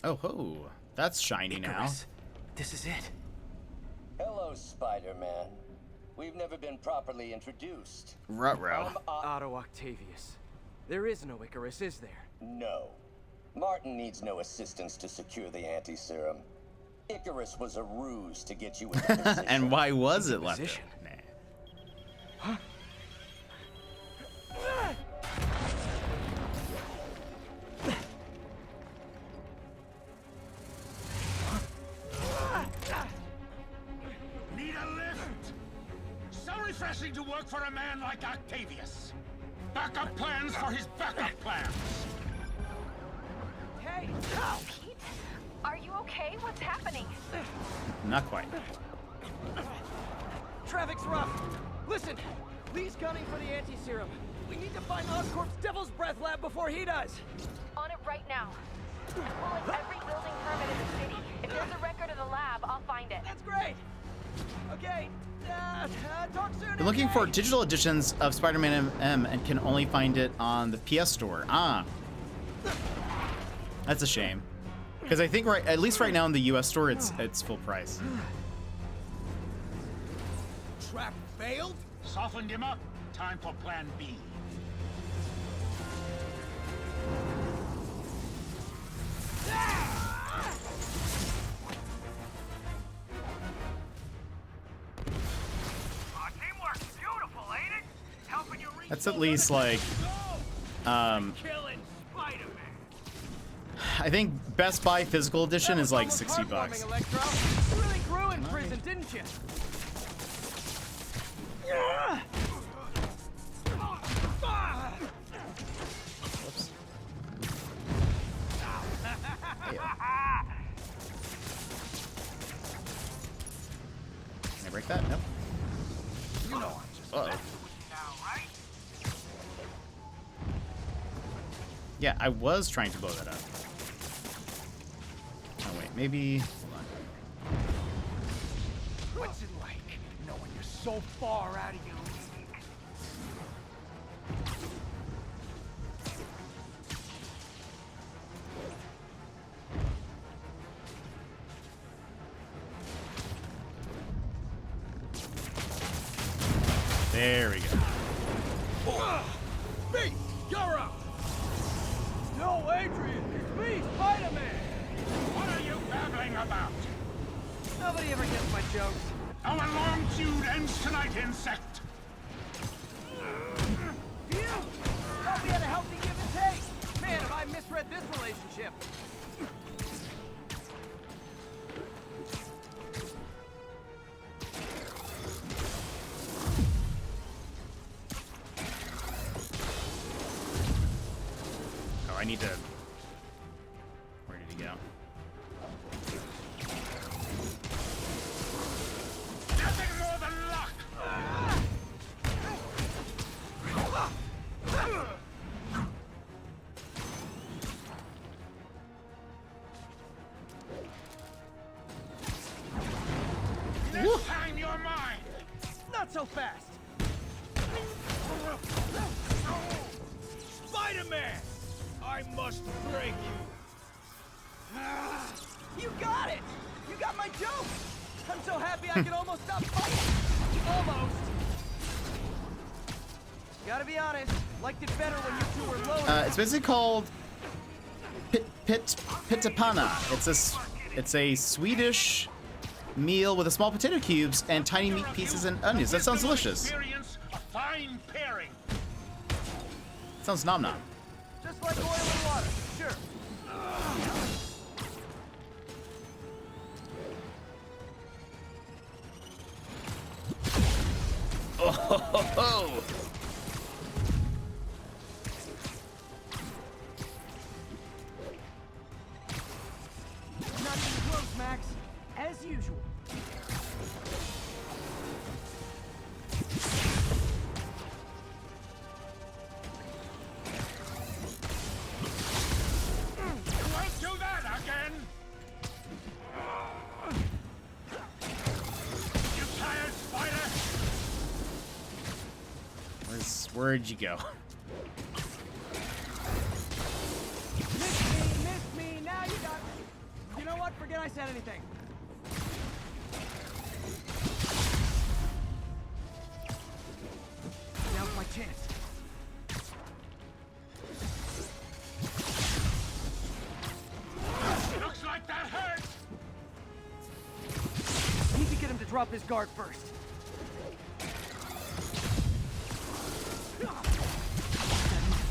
A: Oh ho! That's shiny now.
C: Icarus. This is it.
H: Hello, Spider-Man. We've never been properly introduced.
A: Ruh-roh.
C: Otto Octavius. There is no Icarus, is there?
H: No. Martin needs no assistance to secure the anti-serum. Icarus was a ruse to get you into position.
A: And why was it left over?
C: Position?
A: Nah.
I: Need a lift? So refreshing to work for a man like Octavius. Backup plans for his backup plans.
E: Hey! Pete? Are you okay? What's happening?
A: Not quite.
C: Traffic's rough. Listen, Lee's gunning for the anti-serum. We need to find Oscorp's Devil's Breath lab before he does.
E: On it right now. I'm pulling every building permit in the city. If there's a record of the lab, I'll find it.
C: That's great. Okay, talk soon.
A: We're looking for
C: MJ.
A: digital editions of Spider-Man M and can only find it on the PS Store. Ah. That's a shame. Because I think at least right now in the US store it's full price.
I: Trap failed? Softened him up. Time for plan B.
G: Teamwork's beautiful, ain't it? Helping you reach
A: That's at least like
G: killing Spider-Man.
A: I think Best Buy physical edition is like $60.
C: Heartwarming, Electro. You really grew in prison, something, didn't you?
A: Whoops. Can I break that? Nope.
I: You know I'm just
A: Uh-oh.
I: messing with you now, right?
A: Yeah, I was trying to blow that up. Oh wait, maybe. Hold on.
I: What's it like knowing you're so far out of your league?
A: There we go.
I: Me, you're up.
C: No, Adrian, it's me, Spider-Man.
I: What are you babbling about?
C: Nobody ever gets my jokes.
I: Our long feud ends tonight, insect.
C: Phew! Thought we had a healthy give and take. Man, have I misread this relationship.
A: Oh, I need to. Where did he go?
I: Nothing more than luck. This time you're mine.
C: Not so fast.
I: Spider-Man, I must break you.
C: You got it! You got my joke! I'm so happy I could almost stop fighting! Almost! Gotta be honest, liked it better when you two were loaded.
A: It's basically called pitapana. It's a Swedish meal with a small potato cubes and tiny meat pieces and onions. That sounds delicious.
I: Experience a fine pairing.
A: Sounds nom nom.
C: Just like oil and water, sure.
A: Oh ho ho ho!
C: Not even close, Max. As usual.
I: Won't do that again. You tired, Spider?
A: Where'd you go?
C: Miss me, now you got me. You know what? Forget I said anything. Now's my chance.
I: Looks like that hurt.
C: Need to get him to drop his guard first.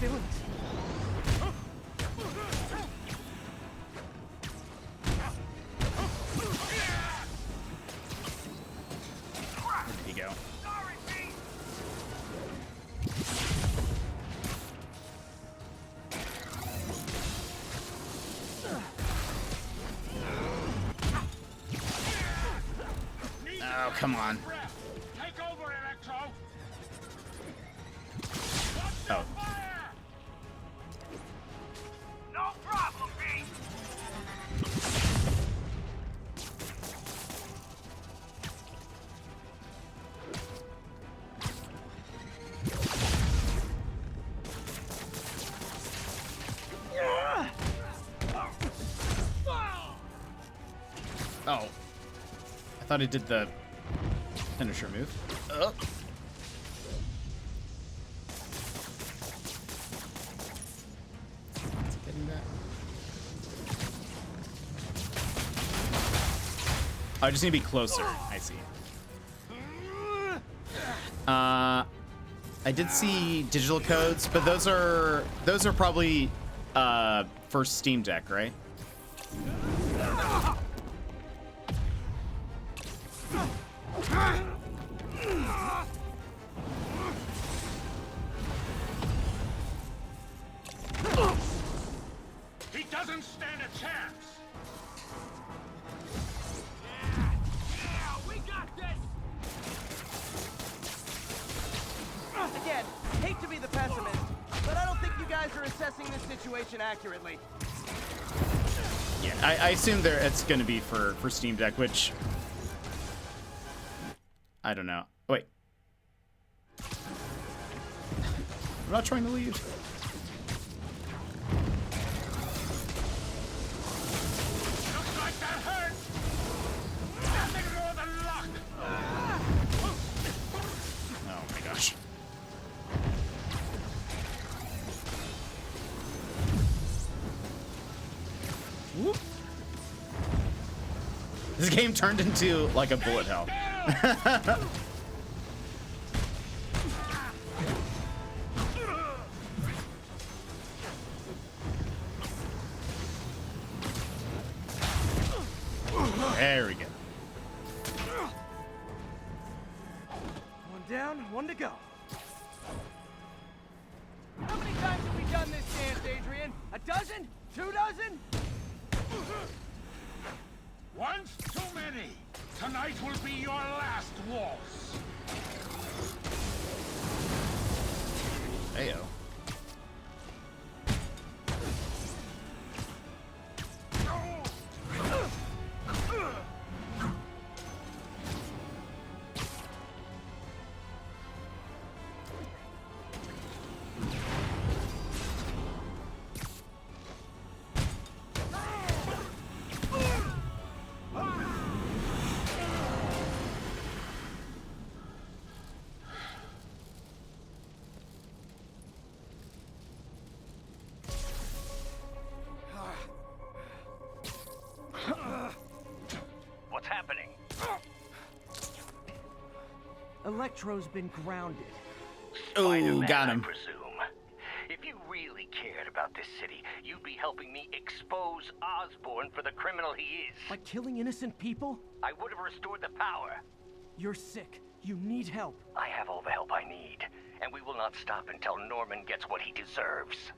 C: Feelings.
A: Where did he go? Oh, come on.
I: Take over, Electro.
A: Oh.
I: No problem, B.
A: Oh. I thought it did the finisher move. Oh. Is it getting that? Oh, I just need to be closer. I see. I did see digital codes, but those are probably for Steam Deck, right?
C: again, hate to be the pessimist, but I don't think you guys are assessing this situation accurately.
A: Yeah, I assume it's going to be for Steam Deck, which I don't know. Wait, I'm not trying to leave.
I: Looks like that hurt. Nothing more than luck.
A: Oh my gosh. Whoop. This game turned into like a bullet hell. There we go.
C: One down, one to go. How many times have we done this dance, Adrian? A dozen? 2 dozen?
I: Once too many. Tonight will be your last waltz.
A: Heyo.
F: What's happening?
C: Electro's been grounded.
A: Oh,
F: Spider-Man,
A: got him.
F: I presume. If you really cared about this city, you'd be helping me expose Osborn for the criminal he is.
C: By killing innocent people?
F: I would have restored the power.
C: You're sick. You need help.
F: I have all the help I need, and we will not stop until Norman gets what he deserves.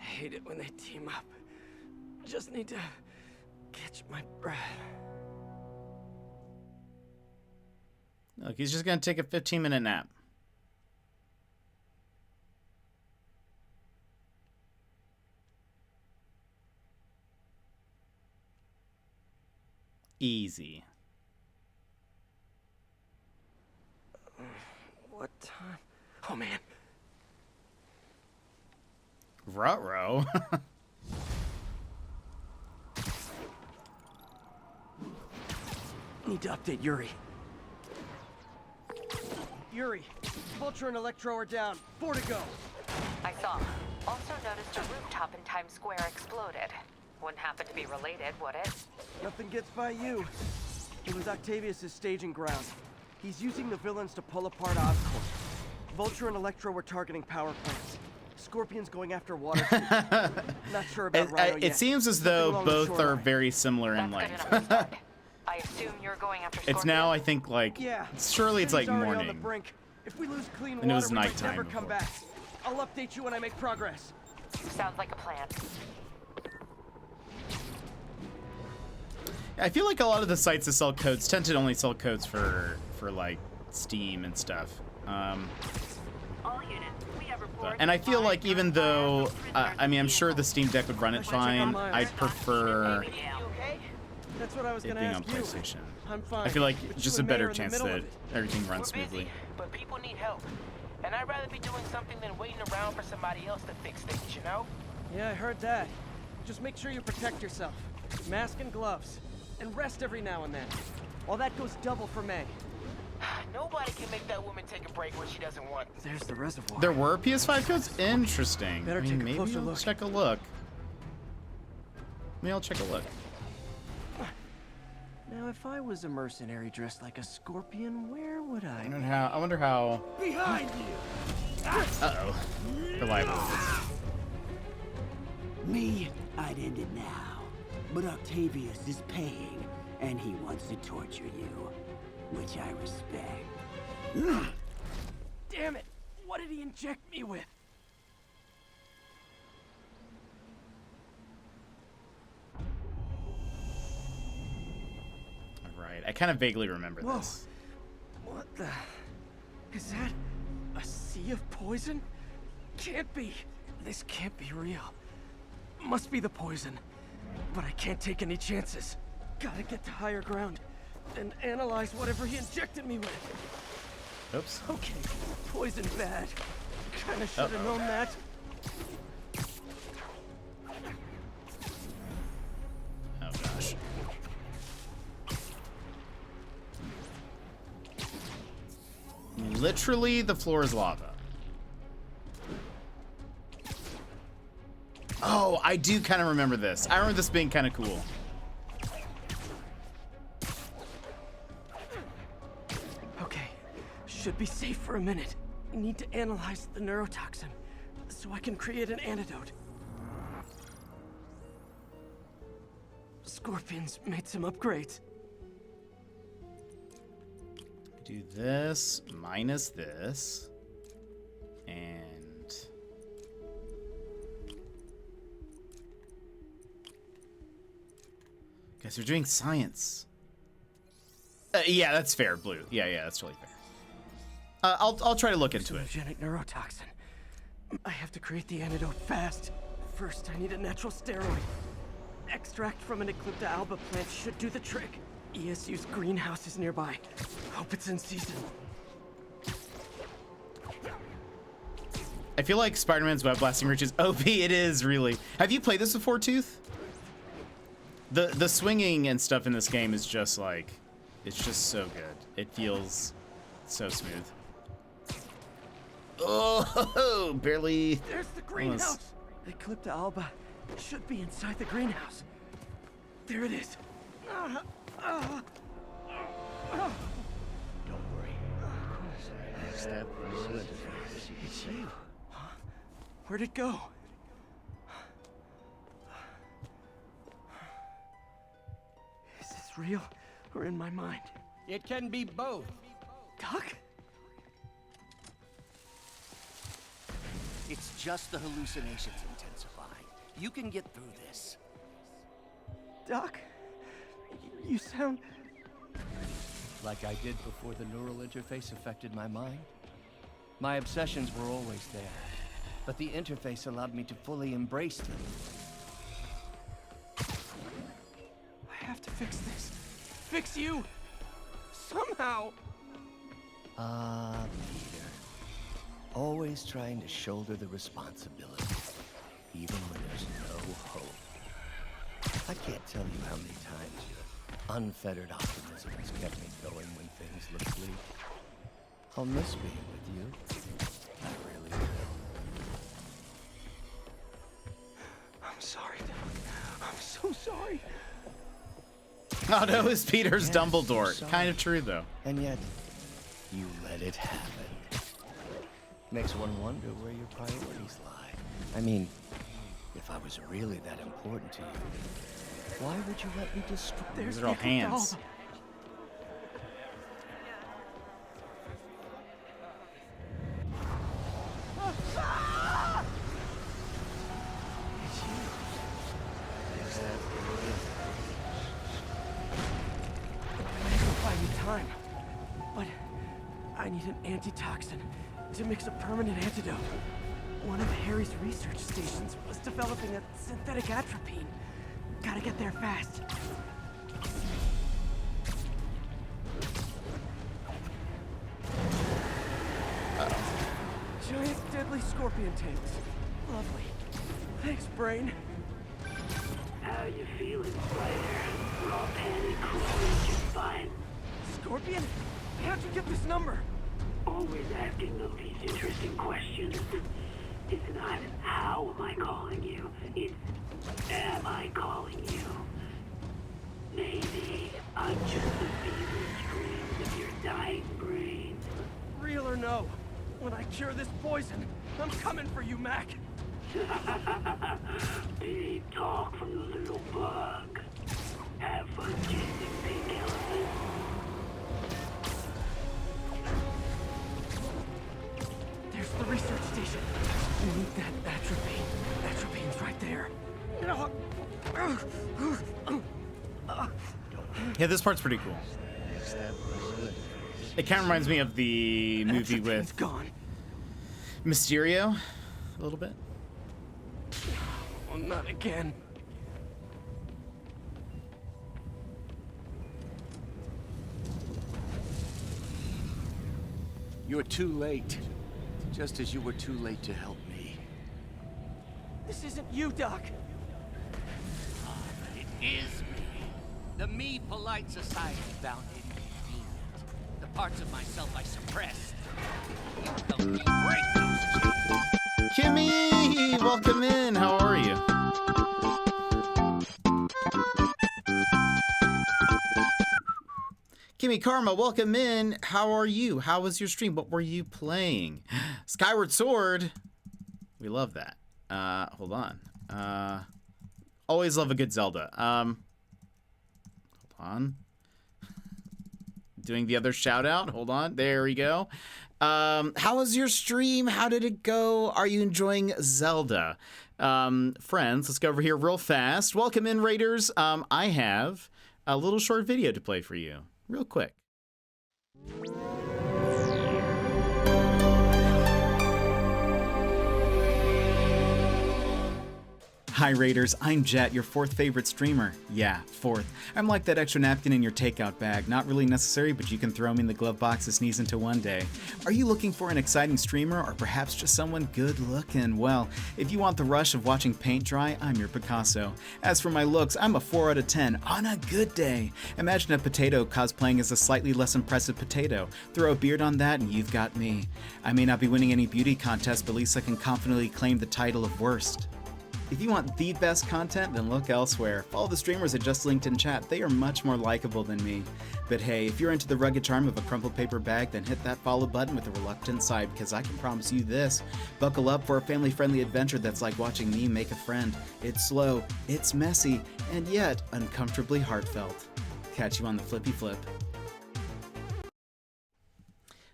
C: I hate it when they team up. Just need to catch my breath.
A: Look, he's just gonna take a 15-minute nap. Easy.
C: What time? Oh man.
A: Ruh-roh.
C: Need to update Yuri. Yuri, Vulture and Electro are down. 4 to go.
E: I saw. Also noticed a rooftop in Times Square exploded. Wouldn't happen to be related, would it?
C: Nothing gets by you. It was Octavius' staging ground. He's using the villains to pull apart Oscorp. Vulture and Electro were targeting power plants. Scorpion's going after water. Not sure about Rhino yet.
A: It seems as though both are very similar in
E: That's
A: length.
E: good enough to start. I assume you're going after Scorpion?
A: It's now, I think, like,
C: Yeah.
A: surely it's like
C: City's already on the
A: morning.
C: brink. If we lose clean
A: And it was
C: water, we might
A: nighttime
C: never come
A: before.
C: back. I'll update you when I make progress.
E: Sounds like a plan.
A: I feel like a lot of the sites that sell codes tend to only sell codes for like Steam and stuff.
J: All units, we have reports.
A: And I feel like even though, I mean, I'm sure the Steam Deck would run it fine, I'd prefer
C: You okay? That's what I was
A: it
C: gonna
A: being on
C: ask you.
A: PlayStation.
C: I'm fine.
A: I feel like
C: But
A: just
C: you
A: a
C: and May
A: better
C: are in the
A: chance
C: middle
A: that
C: of it.
A: everything runs
K: We're
A: smoothly.
K: busy, but people need help. And I'd rather be doing something than waiting around for somebody else to fix things, you know?
C: Yeah, I heard that. Just make sure you protect yourself. Mask and gloves. And rest every now and then. Well, that goes double for May.
K: Nobody can make that woman take a break when she doesn't want.
C: There's the reservoir.
A: There were PS5 codes? Interesting.
C: Better
A: I mean,
C: take a
A: maybe
C: closer
A: I'll
C: look.
A: check a look. Maybe I'll check a look.
C: Now, if I was a mercenary dressed like a scorpion, where would I be?
A: I wonder how
C: Behind you!
A: uh-oh. Reliable it is.
L: Me, I'd end it now. But Octavius is paying, and he wants to torture you, which I respect.
C: Damn it! What did he inject me with?
A: All right, I kind of vaguely remember
C: Whoa.
A: this.
C: What the? Is that a sea of poison? Can't be. This can't be real. Must be the poison. But I can't take any chances. Gotta get to higher ground and analyze whatever he injected me with.
A: Oops.
C: Okay, poison bad. Kinda should have known that.
A: Oh gosh. Literally, the floor is lava. Oh, I do kind of remember this. I remember this being kind of cool.
C: Okay, should be safe for a minute. Need to analyze the neurotoxin so I can create an antidote. Scorpions made some upgrades.
A: Do this minus this. And guys, we're doing science. Yeah, that's fair, Blue. Yeah, that's totally fair. I'll try to look into it.
C: Hallucinogenic neurotoxin. I have to create the antidote fast. First, I need a natural steroid. Extract from an Eclipta alba plant should do the trick. ESU's greenhouse is nearby. Hope it's in season.
A: I feel like Spider-Man's web blasting reaches OP. It is, really. Have you played this before, Tooth? The swinging and stuff in this game is just like, it's just so good. It feels so smooth. Oh, barely.
C: There's the greenhouse. Eclipta alba should be inside the greenhouse. There it is.
H: Don't worry.
C: It's you. Huh? Where'd it go? Is this real or in my mind?
M: It can be both.
C: Doc?
M: It's just the hallucinations intensifying. You can get through this.
C: Doc? You sound...
M: Like I did before the neural interface affected my mind. My obsessions were always there, but the interface allowed me to fully embrace them.
C: I have to fix this. Fix you! Somehow!
M: Peter. Always trying to shoulder the responsibility, even when there's no hope. I can't tell you how many times your unfettered optimism has kept me going when things look bleak. I'll miss being with you. I really will.
C: I'm sorry, Doc. I'm so sorry.
A: Oh no, it's Peter's Dumbledore. Kind of true, though.
M: And yet, you let it happen. Makes one wonder where your priorities lie. I mean, if I was really that important to you, why would you let me destroy?
A: These are all hands.
C: Time, but I need an antitoxin to mix a permanent antidote. One of Harry's research stations was developing a synthetic atropine. Gotta get there fast. Giant deadly scorpion tanks. Lovely. Thanks, brain.
J: How you feeling, Spider? Raw panic crawling just fine.
C: Scorpion? How'd you get this number?
J: Always asking all these interesting questions. It's not how am I calling you, it's am I calling you? Maybe I'm just the fevered dreams of your dying brain.
C: Real or no, when I cure this poison, I'm coming for you, Mac.
J: Big talk from the little bug. Have fun chasing pink elephants.
C: There's the station. You need that atropine. Atropine's right there.
A: Yeah, this part's pretty cool. It kind of reminds me of the movie with Mysterio, a little bit.
C: Oh, not again.
N: You're too late. Just as you were too late to help me.
C: This isn't you, Doc.
F: It is me. The me polite society found inconvenient. The parts of myself I suppressed. You helped me break those chains.
A: Kimmy, welcome in. How are you? Kimmy Karma, welcome in. How are you? How was your stream? What were you playing? Skyward Sword. We love that. Hold on. Always love a good Zelda. Hold on. Doing the other shout out. Hold on. There we go. How was your stream? How did it go? Are you enjoying Zelda? Friends, let's go over here real fast. Welcome in, Raiders. I have a little short video to play for you. Real quick. Hi Raiders, I'm Jet, your fourth favorite streamer. Yeah, fourth. I'm like that extra napkin in your takeout bag. Not really necessary, but you can throw me in the glove box to sneeze into one day. Are you looking for an exciting streamer or perhaps just someone good looking? Well, if you want the rush of watching paint dry, I'm your Picasso. As for my looks, I'm a 4 out of 10 on a good day. Imagine a potato cosplaying as a slightly less impressive potato. Throw a beard on that and you've got me. I may not be winning any beauty contest, but at least I can confidently claim the title of worst. If you want the best content, then look elsewhere. Follow the streamers I just linked in chat. They are much more likable than me. But hey, if you're into the rugged charm of a crumpled paper bag, then hit that follow button with a reluctant sigh, because I can promise you this. Buckle up for a family-friendly adventure that's like watching me make a friend. It's slow, it's messy, and yet uncomfortably heartfelt. Catch you on the flippy flip.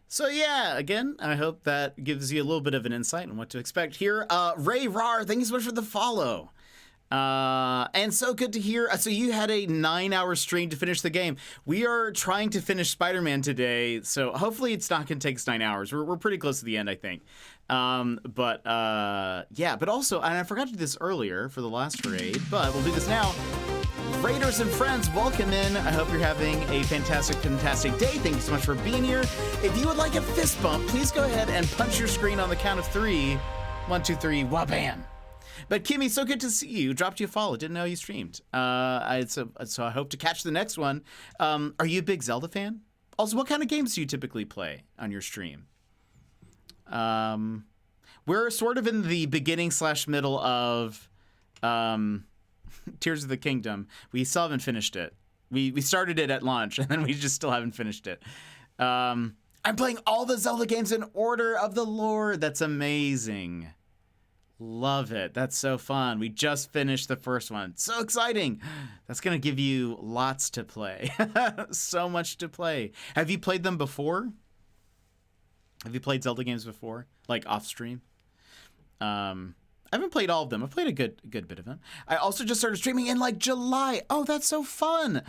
A: So yeah, again, I hope that gives you a little bit of an insight on what to expect here. Ray Rar, thank you so much for the follow. And so good to hear. So you had a 9-hour stream to finish the game. We are trying to finish Spider-Man today, so hopefully it's not going to take us 9 hours. We're pretty close to the end, I think. Yeah, but also, and I forgot to do this earlier for the last raid, but we'll do this now. Raiders and friends, welcome in. I hope you're having a fantastic day. Thank you so much for being here. If you would like a fist bump, please go ahead and punch your screen on the count of 3. 1, 2, 3, wha-bam. But Kimmy, so good to see you. Dropped you a follow. Didn't know you streamed. So I hope to catch the next one. Are you a big Zelda fan? Also, what kind of games do you typically play on your stream? We're sort of in the beginning/middle of Tears of the Kingdom. We still haven't finished it. We started it at launch, and then we just still haven't finished it. I'm playing all the Zelda games in order of the Lord. That's amazing. Love it. That's so fun. We just finished the first one. So exciting. That's going to give you lots to play. So much to play. Have you played them before? Have you played Zelda games before? Like off stream? I haven't played all of them. I've played a good bit of them. I also just started streaming in like July. Oh, that's so fun.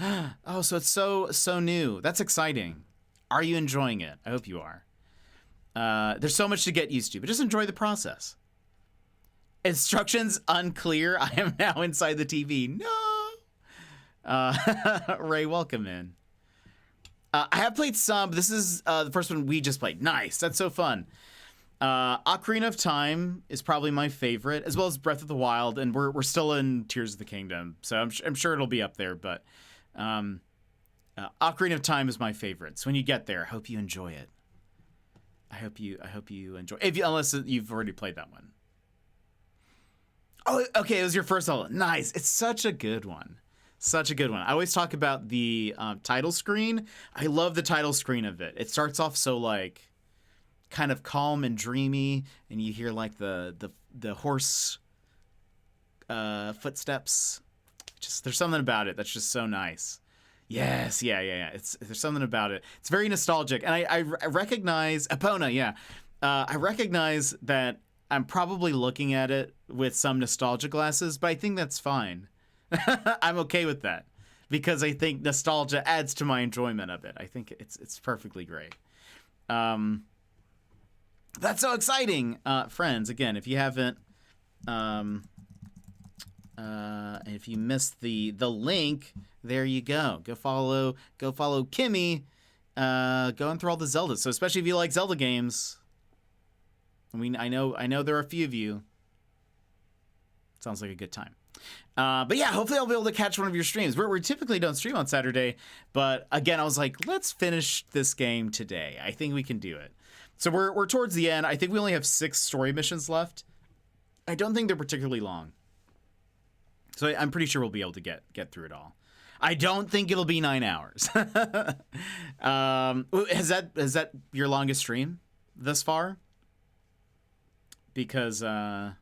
A: Oh, so it's so new. That's exciting. Are you enjoying it? I hope you are. There's so much to get used to, but just enjoy the process. Instructions unclear. I am now inside the TV. No. Ray, welcome in. I have played some. This is the first one we just played. Nice. That's so fun. Ocarina of Time is probably my favorite, as well as Breath of the Wild, and we're still in Tears of the Kingdom, so I'm sure it'll be up there. But Ocarina of Time is my favorite. So when you get there, I hope you enjoy it. I hope you enjoy. Unless you've already played that one. Oh, okay. It was your first Zelda. Nice. It's such a good one. Such a good one. I always talk about the title screen. I love the title screen of it. It starts off so like kind of calm and dreamy, and you hear like the horse footsteps. Just there's something about it that's just so nice. Yes, yeah. There's something about it. It's very nostalgic, and I recognize Epona. Yeah, I recognize that I'm probably looking at it with some nostalgia glasses, but I think that's fine. I'm okay with that because I think nostalgia adds to my enjoyment of it. I think it's perfectly great. That's so exciting, friends. Again, if you haven't, if you missed the link, there you go. Go follow Kimmy, going through all the Zeldas. So especially if you like Zelda games, I mean, I know there are a few of you. Sounds like a good time. But yeah, hopefully I'll be able to catch one of your streams. We typically don't stream on Saturday, but again, I was like, let's finish this game today. I think we can do it. So we're towards the end. I think we only have 6 story missions left. I don't think they're particularly long. So I'm pretty sure we'll be able to get through it all. I don't think it'll be 9 hours. Is that your longest stream thus far? Because it's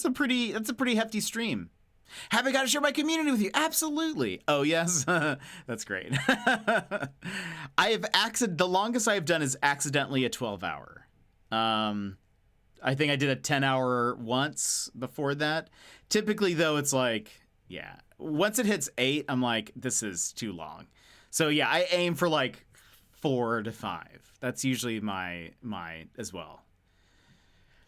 A: a pretty hefty stream. Have I got to share my community with you? Absolutely. Oh yes, that's great. The longest I've done is accidentally a 12-hour. I think I did a 10-hour once before that. Typically though, it's like, yeah, once it hits 8, I'm like, this is too long. So yeah, I aim for like 4 to 5. That's usually my as well.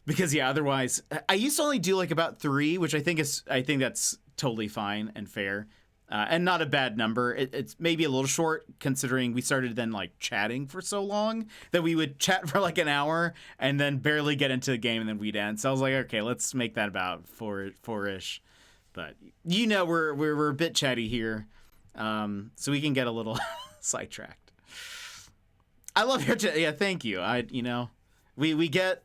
A: Because yeah, otherwise I used to only do like about 3, which I think that's totally fine and fair, and not a bad number. It's maybe a little short considering we started then like chatting for so long that we would chat for like an hour and then barely get into the game and then we'd end. So I was like, okay, let's make that about 4-ish. But you know, we're a bit chatty here, so we can get a little sidetracked. I love your chat. Yeah, thank you. We get.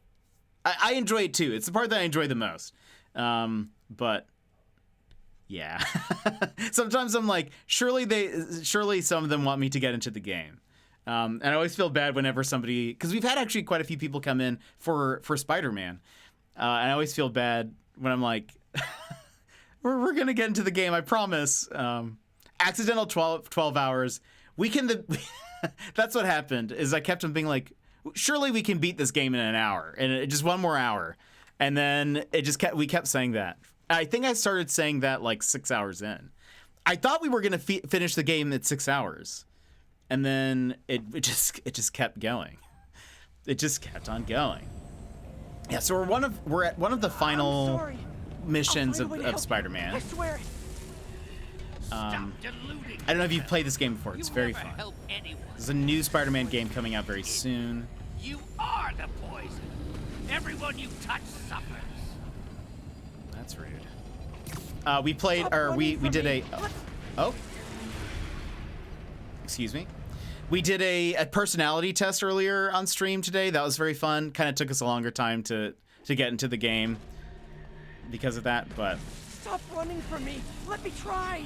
A: I enjoy it too. It's the part that I enjoy the most. But yeah, sometimes I'm like, surely some of them want me to get into the game. And I always feel bad whenever somebody, because we've had actually quite a few people come in for Spider-Man. And I always feel bad when I'm like, we're going to get into the game, I promise. Accidental 12 hours. That's what happened, is I kept on being like, surely we can beat this game in an hour, and just one more hour. And then we kept saying that. I think I started saying that like 6 hours in. I thought we were going to finish the game at 6 hours. And then it just kept going. It just kept on going. Yeah, so we're at one of the final missions of Spider-Man.
C: I swear.
A: I don't know if you've played this game before. It's very fun. There's a new Spider-Man game coming out very soon.
F: You are the poison. Everyone you touch suffers.
A: That's rude. We played, or we did a. Oh. Excuse me. We did a personality test earlier on stream today. That was very fun. Kind of took us a longer time to get into the game because of that, but.
C: Stop running from me. Let me try.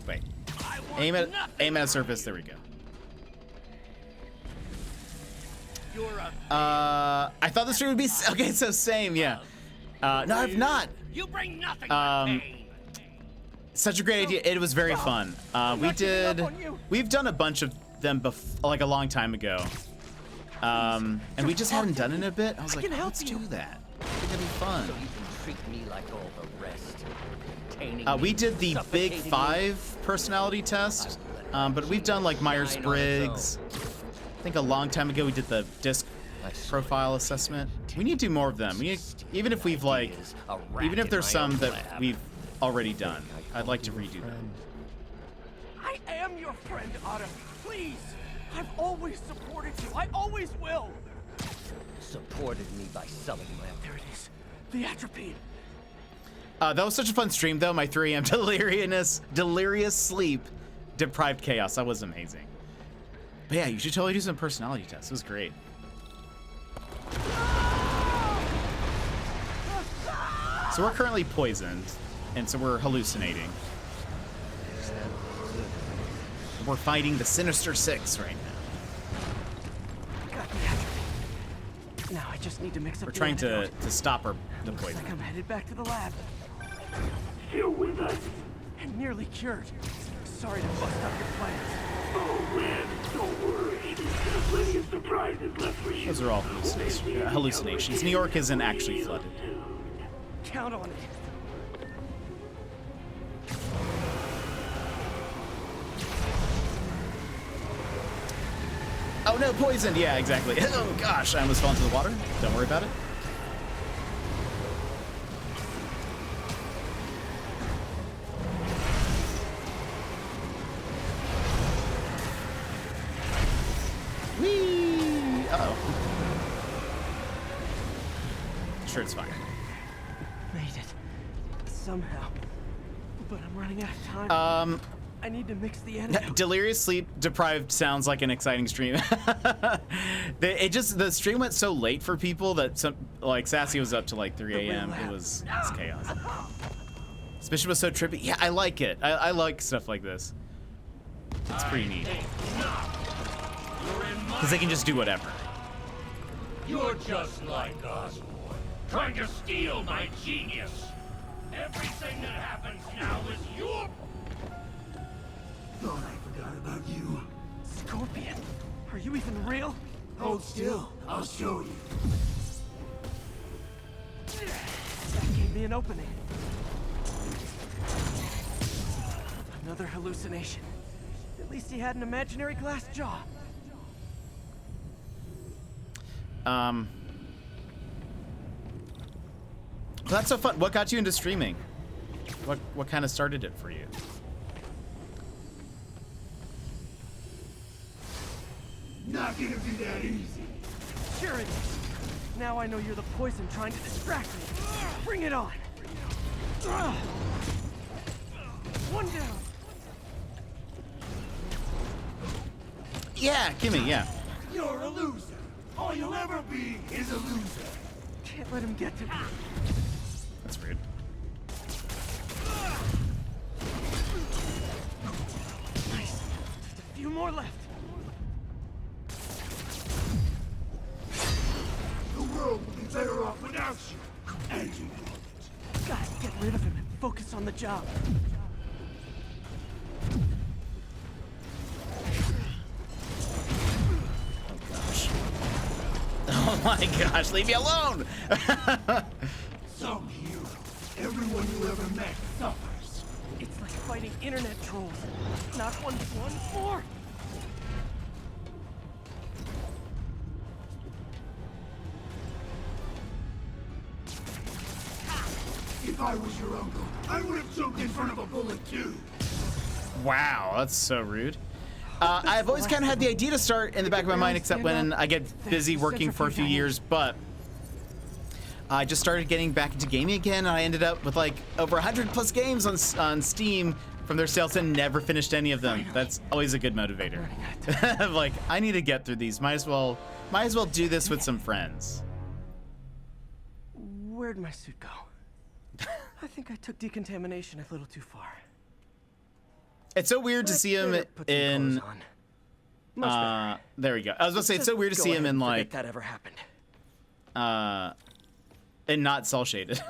A: Wait. Aim at a surface. There we go. I thought the stream would be okay. So same, yeah. No, I've not.
F: You bring nothing but pain.
A: Such a great idea. It was very fun. We've done a bunch of them like a long time ago. And we just hadn't done it in a bit. I was like, let's do that. I think it'd be fun.
M: So you can treat me like all the rest.
A: We did the Big 5 personality test, but we've done like Myers-Briggs. I think a long time ago we did the disc profile assessment. We need to do more of them. Even if there's some that we've already done, I'd like to redo them.
C: I am your friend, Otto. Please. I've always supported you. I always will.
M: Supported me by selling my...
C: There it is. The atropine.
A: That was such a fun stream, though. My 3 AM delirious sleep, deprived chaos. That was amazing. But yeah, you should totally do some personality tests. It was great. So we're currently poisoned, and so we're hallucinating. We're fighting the Sinister Six right now.
C: Got the atropine. Now I just need to mix up.
A: We're trying to stop the poison.
C: Like I'm headed back to the lab.
J: Still with us?
C: And nearly cured. Sorry to bust up your plans.
J: Oh man, Don't worry. There's plenty of surprises left for you.
A: Those are all hallucinations. New York isn't actually flooded.
C: Count on it.
A: Oh no, poisoned! Yeah, exactly. Oh gosh, I almost fell into the water. Don't worry about it. Whee! Uh-oh. Sure, it's fine.
C: Made it. Somehow. But I'm running out of time. I need to mix the antidote.
A: Delirious sleep deprived sounds like an exciting stream. The stream went so late for people that like Sassy was up to like 3 a.m. It was chaos. Especially was so trippy. Yeah, I like it. I like stuff like this. It's pretty neat. Because they can just do whatever.
O: You're just like Osborn, trying to steal my genius. Everything that happens now is your...
J: Thought I forgot about you.
C: Scorpion, are you even real?
J: Hold still. I'll show you.
C: That gave me an opening. Another hallucination. At least he had an imaginary glass jaw.
A: That's so fun. What got you into streaming? What kind of started it for you?
J: Not gonna be that easy.
C: Sure it is. Now I know you're the poison trying to distract me. Bring it on. One down.
A: Yeah, gimme, yeah.
J: You're a loser. All you'll ever be is a loser.
C: Can't let him get to me.
A: That's rude.
C: Nice. Just a few more left.
J: The world would be better off without you. And you know it.
C: Gotta get rid of him and focus on the job.
A: Oh my gosh, leave me alone!
J: Some hero. Everyone you ever met suffers.
C: It's like fighting internet trolls. Not one more.
J: If I was your uncle, I would have jumped in front of a bullet too.
A: Wow, that's so rude. I've always kind of had the idea to start in the back of my mind, except when I get busy working for a few years, but I just started getting back into gaming again, and I ended up with like over 100+ games on Steam from their sales and never finished any of them. That's always a good motivator. Like, I need to get through these. Might as well do this with some friends.
C: Where'd my suit go? I think I took decontamination a little too far.
A: It's so weird to see him in. There we go. I was gonna say it's so weird to see him in like
C: that ever happened.
A: And not cell shaded.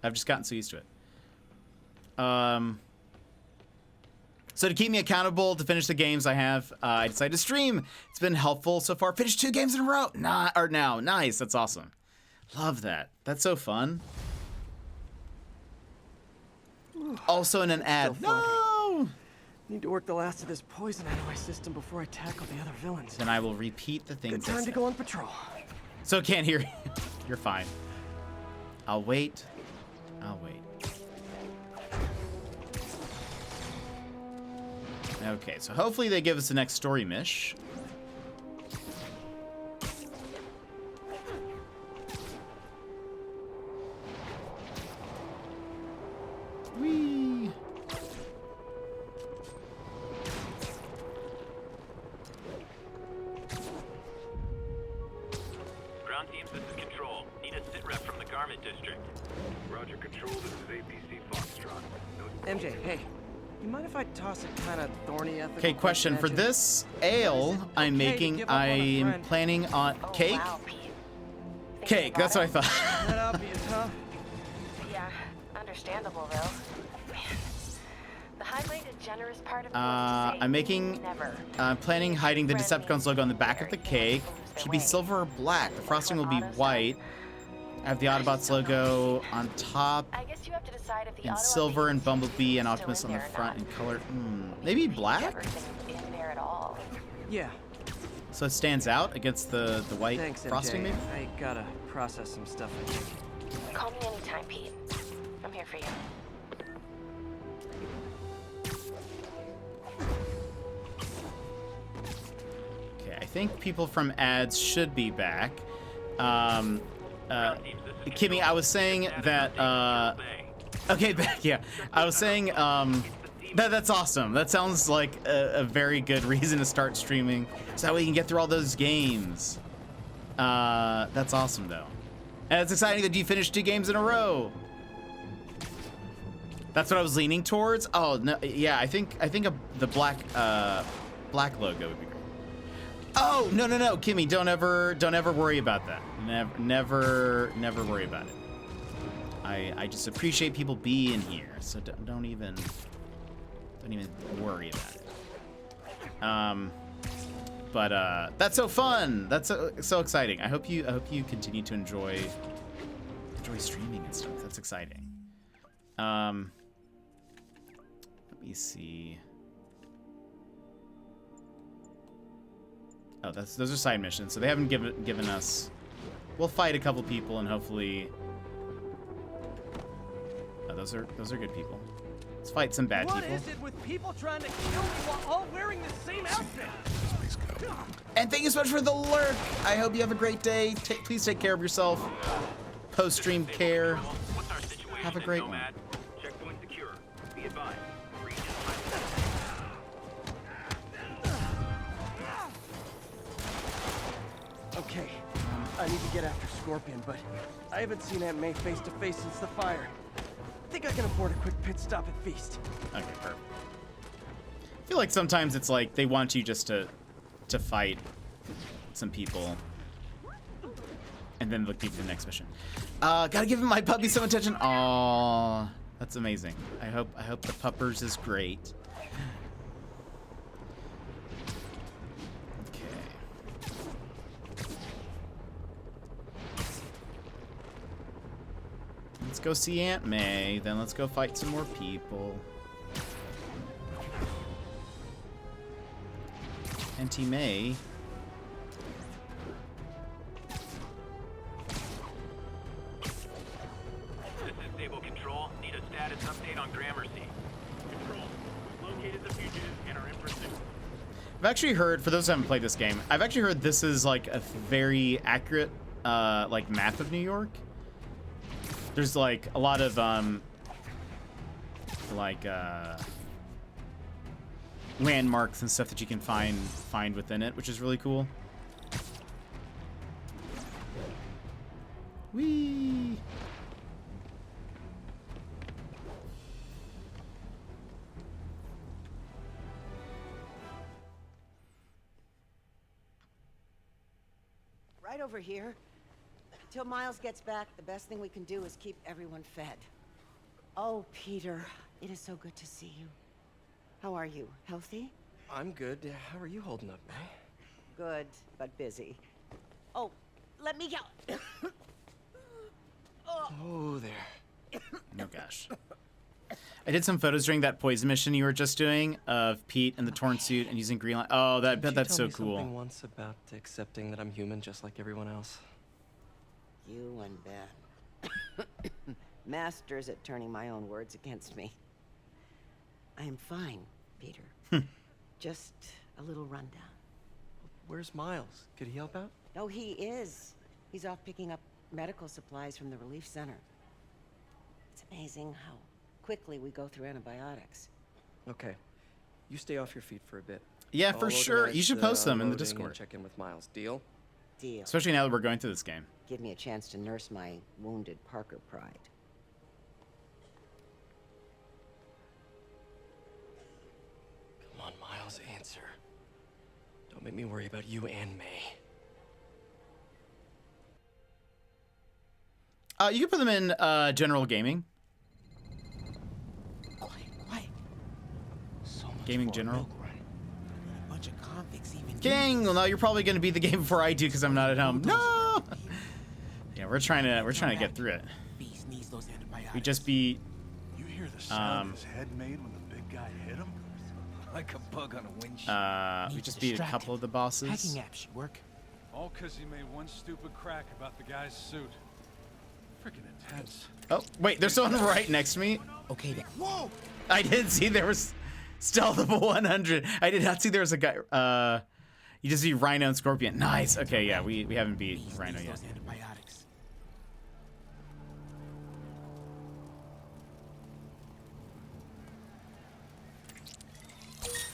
A: I've just gotten so used to it. So to keep me accountable to finish the games I have, I decided to stream. It's been helpful so far. Finished 2 games in a row. Nice. That's awesome. Love that. That's so fun. Also in an ad. No!
C: Need to work the last of this poison out of my system before I tackle the other villains.
A: Then I will repeat the things.
C: Good time to go on patrol.
A: So can't hear you. You're fine. I'll wait. Okay, so hopefully they give us the next story mish. Whee!
P: Ground teams, this is Control. Need a sit rep from the Garment District.
D: Roger, Control, this is APC Foxtrot.
C: MJ, hey. You mind if I toss a kind of thorny ethical
A: Okay, question. For this ale I'm making, I'm planning on cake?
E: Wow, Pete.
A: Cake, that's what I thought.
C: That obvious, huh?
E: Yeah, understandable though. Man, the highlight a generous part of me wants to say
A: I'm making,
E: never.
A: I'm planning hiding the Decepticons logo on the back of the cake. Should be silver or black. The frosting will be white. I have the Autobots logo on top.
E: I guess you have to decide if the
A: In
E: Autobot
A: silver and
E: that you
A: Bumblebee and
E: is still
A: Optimus
E: in
A: on the
E: there or
A: front
E: not.
A: in color. Maybe black?
E: Everything in there at all.
C: Yeah.
A: So it stands out against the white
C: Thanks,
A: frosting,
C: MJ.
A: maybe?
C: I gotta process some stuff, I think.
E: Call me anytime, Pete. I'm here for you.
A: Okay, I think people from ads should be back. Kimmy, I was saying that, okay, back, yeah. I was saying, that's awesome. That sounds like a very good reason to start streaming, so that way you can get through all those games. That's awesome, though. And it's exciting that you finished 2 games in a row. That's what I was leaning towards. Oh no, yeah. I think the black logo would be great. Oh no, Kimmy, don't ever worry about that. Never worry about it. I just appreciate people being here, so don't even worry about it. But that's so fun. That's so exciting. I hope you continue to enjoy streaming and stuff. That's exciting. Let me see. Oh, those are side missions, so they haven't given us. We'll fight a couple people and hopefully. Oh, those are good people. Let's fight some bad people.
C: What is it with people trying to kill me while all wearing the same outfit?
A: And thank you so much for the lurk. I hope you have a great day. Please take care of yourself. Post-stream care. Have a great one.
P: Checkpoint secure. Be advised.
C: Okay, I need to get after Scorpion, but I haven't seen Aunt May face to face since the fire. I think I can afford a quick pit stop at Feast.
A: Okay, perfect. I feel like sometimes it's like they want you just to fight some people, and then look deep to the next mission. Gotta give my puppy some attention. Aww, that's amazing. I hope the puppers is great. Let's go see Aunt May, then let's go fight some more people. Auntie May.
P: This is Stable Control. Need a status update on Gramercy. Control. Located the fugitives and are in pursuit.
A: I've actually heard, for those who haven't played this game, I've actually heard this is like a very accurate like map of New York. There's like a lot of landmarks and stuff that you can find within it, which is really cool. Whee!
Q: Right over here. Till Miles gets back, the best thing we can do is keep everyone fed. Oh, Peter, it is so good to see you. How are you? Healthy?
C: I'm good. How are you holding up, May?
Q: Good, but busy. Oh, let me go.
C: Oh, there.
A: Oh gosh. I did some photos during that poison mission you were just doing of Pete in the torn suit and using green light. Oh, I bet that's so cool.
C: Something once about accepting that I'm human just like everyone else.
Q: You and Ben. Masters at turning my own words against me. I am fine, Peter. Just a little rundown.
C: Where's Miles? Could he help out?
Q: No, he is. He's off picking up medical supplies from the relief center. It's amazing how quickly we go through antibiotics.
C: Okay. You stay off your feet for a bit.
A: Yeah, for sure. You should post them in the Discord.
C: Check in with Miles. Deal?
Q: Deal.
A: Especially now that we're going through this game.
Q: Give me a chance to nurse my wounded Parker pride.
C: Come on, Miles, answer. Don't make me worry about you and May.
A: You can put them in general gaming.
Q: Quiet.
A: Gaming General.
R: A bunch of convicts even.
A: King! Well, no, you're probably gonna beat the game before I do because I'm not at home. No! Yeah, we're trying to get through it. We just beat.
G: You hear the sound his head made when the big guy hit him? Like a bug on a windshield.
A: We just beat a couple of the bosses.
R: Hacking app should work.
G: All because he made one stupid crack about the guy's suit. Freaking intense.
A: Oh, wait, there's someone right next to me.
R: Okay then. Whoa!
A: I did see there was stealthable 100. I did not see there was a guy. You just see Rhino and Scorpion. Nice. Okay, yeah, we haven't beat Rhino yet.
R: Antibiotics.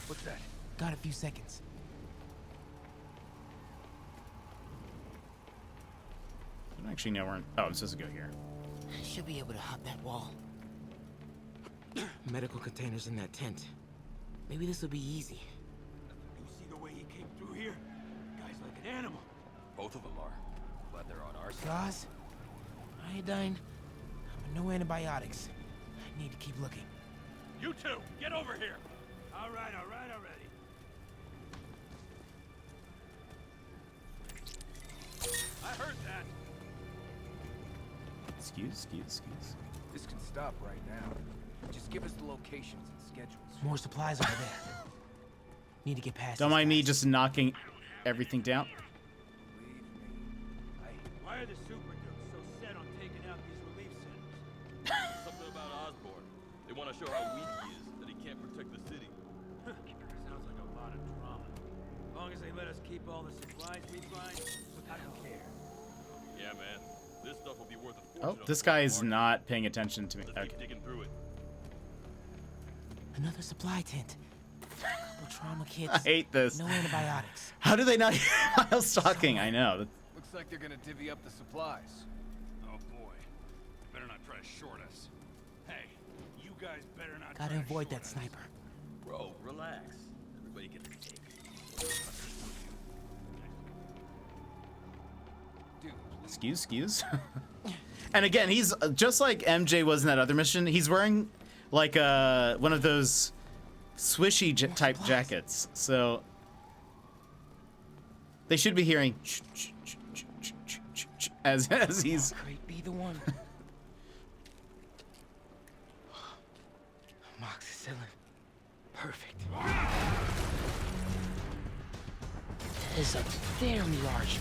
G: What's that?
R: Got a few seconds.
A: I don't actually know where. Oh, I'm supposed to go here.
R: Should be able to hop that wall. Medical containers in that tent. Maybe this will be easy.
O: You see the way he came through here? Guy's like an animal. Both of them are. Glad they're on our side.
R: Gauze, iodine, no antibiotics. I need to keep looking.
O: You two, get over here. All right already. I heard that.
A: Excuse.
N: This can stop right now. Just give us the locations and schedules.
R: More supplies over there. Need to get past.
A: Don't mind me just knocking everything down.
O: Why are the super dukes so set on taking out these relief centers?
S: Something about Osborn. They want to show how weak he is, that he can't protect the city.
O: Sounds like a lot of drama. As long as they let us keep all the supplies we find, I don't care.
S: Yeah, man. This stuff will be worth a
A: Oh,
S: fortune.
A: this guy is not paying attention to me.
S: Let's
A: Okay.
S: keep digging through it.
R: Another supply tent. Couple trauma kits.
A: I hate this.
R: No antibiotics.
A: How do they not hear Miles talking? I know.
N: Looks like they're gonna divvy up the supplies.
G: Oh boy. Better not try to short us. Hey, you guys better not
R: Gotta
G: try to
R: avoid
G: short
R: that
G: us.
R: sniper.
S: Bro, relax. Everybody gets a take.
A: Excuse. And again, he's just like MJ was in that other mission. He's wearing like one of those swishy type jackets. So they should be hearing as he's.
R: Crate be the one. Amoxicillin. Perfect. That is a very large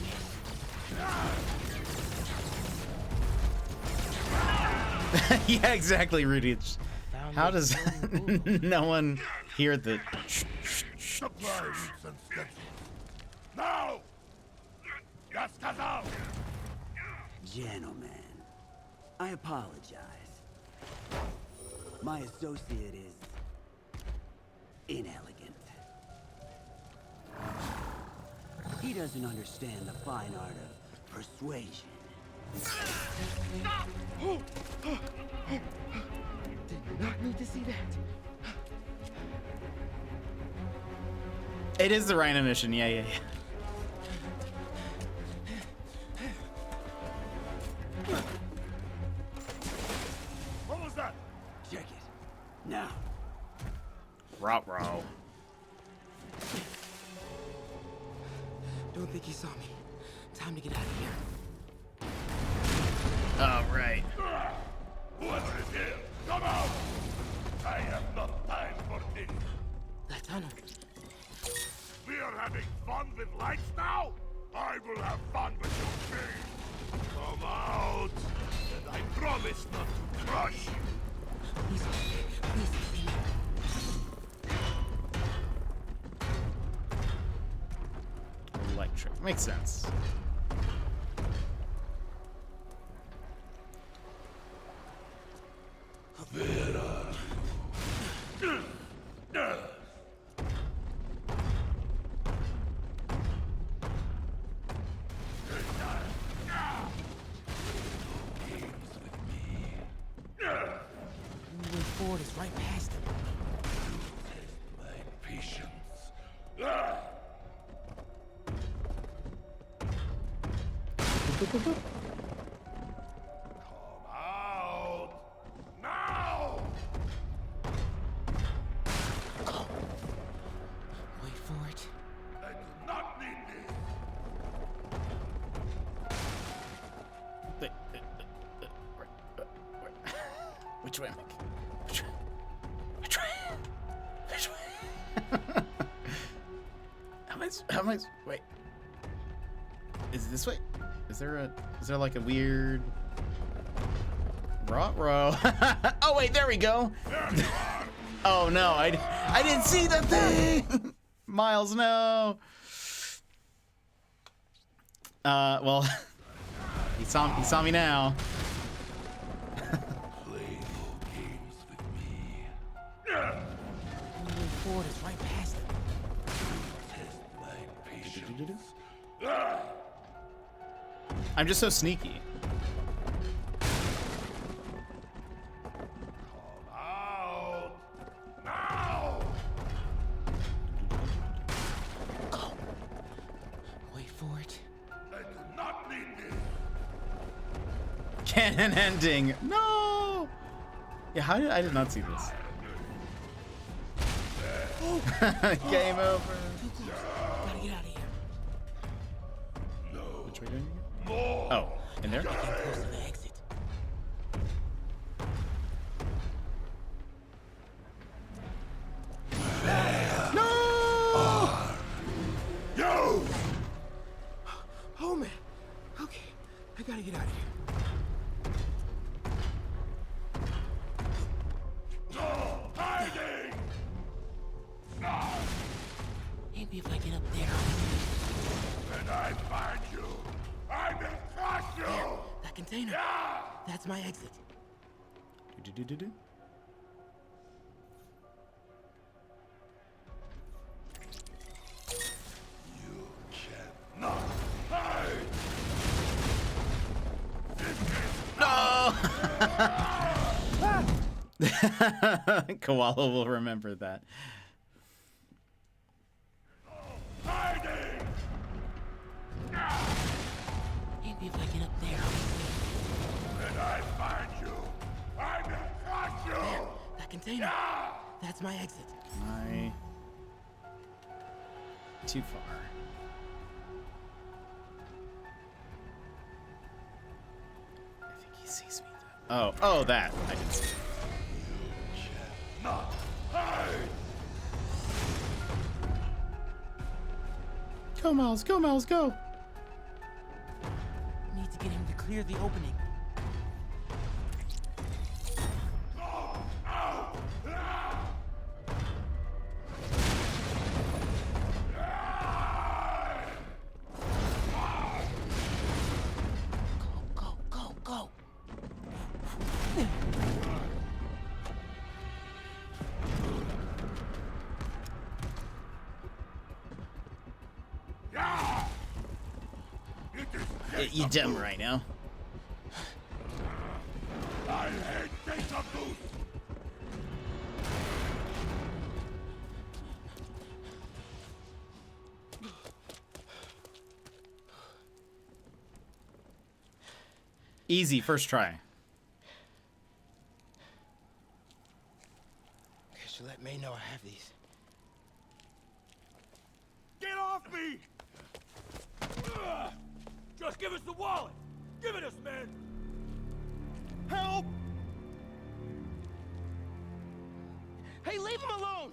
A: Yeah, exactly, Rudy. How does no one hear the?
I: Supplies and schedules. Now! Just out!
L: Gentlemen, I apologize. My associate is inelegant. He doesn't understand the fine art of persuasion.
R: Did not need to see that.
A: It is the Rhino mission. Yeah.
I: What was that?
L: Check it. Now.
A: Row.
R: Don't think he saw me. Time to get out of here.
A: Oh, right.
I: What's it here? Come out! I have no time for this.
R: That tunnel.
I: We are having fun with lights now? I will have fun with you too. Come out, and I promise not to crush you.
R: Please.
A: Electric. Makes sense.
R: Moving forward is right past him.
I: My patience. Come out! Now!
A: Which way am I? Which way? Which way? How am I? Wait. Is it this way? Is there like a weird row? Oh wait, there we go. Oh no, I didn't see the thing. Miles, no. Well, he saw me now.
O: Play no games with me.
R: Moving forward is right past it.
O: Test my patience.
A: I'm just so sneaky.
I: Out! Now!
R: Go. Wait for it.
I: I do not need this.
A: Canon ending. No. Yeah, how did I did not see this? Game over.
R: Too close. Gotta get out of here.
A: Which way going? Oh, in there?
R: Getting close to the exit.
A: No!
I: You!
R: Oh man. Okay. I gotta get out of here.
I: No! Hiding!
R: Maybe if I get up there.
I: When I find you, I will crush you!
R: That container.
I: Yeah!
R: That's my exit.
A: Do-do-do-do-do.
I: You cannot hide!
A: No! Koala will remember that.
I: Hiding!
R: Maybe if I get up there.
I: When I find you, I will crush you!
R: That container.
I: Yeah!
R: That's my exit.
A: My too far. I think he sees me though. Oh, that. I can see.
I: Not hide!
A: Go, Miles, go, Miles, go!
R: Need to get him to clear the opening. Go, go, go, go!
A: You dumb right now.
I: I hate data boost!
A: Easy, first try.
R: Guess you let May know I have these.
I: Get off me! Just give us the wallet! Give it us, man! Help!
C: Hey, leave him alone!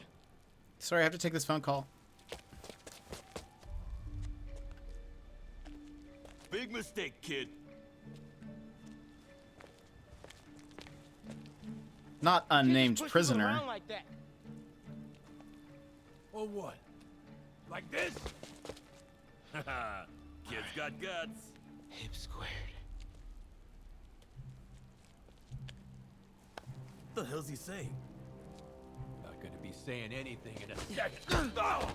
A: Sorry, I have to take this phone call.
I: Big mistake, kid.
A: Not unnamed
C: Push
A: prisoner.
C: him around like that.
I: Or what? Like this?
S: Haha, kid's got guts.
R: Hip squared.
I: What the hell's he saying?
N: Not gonna be saying anything in a second.
I: Oh!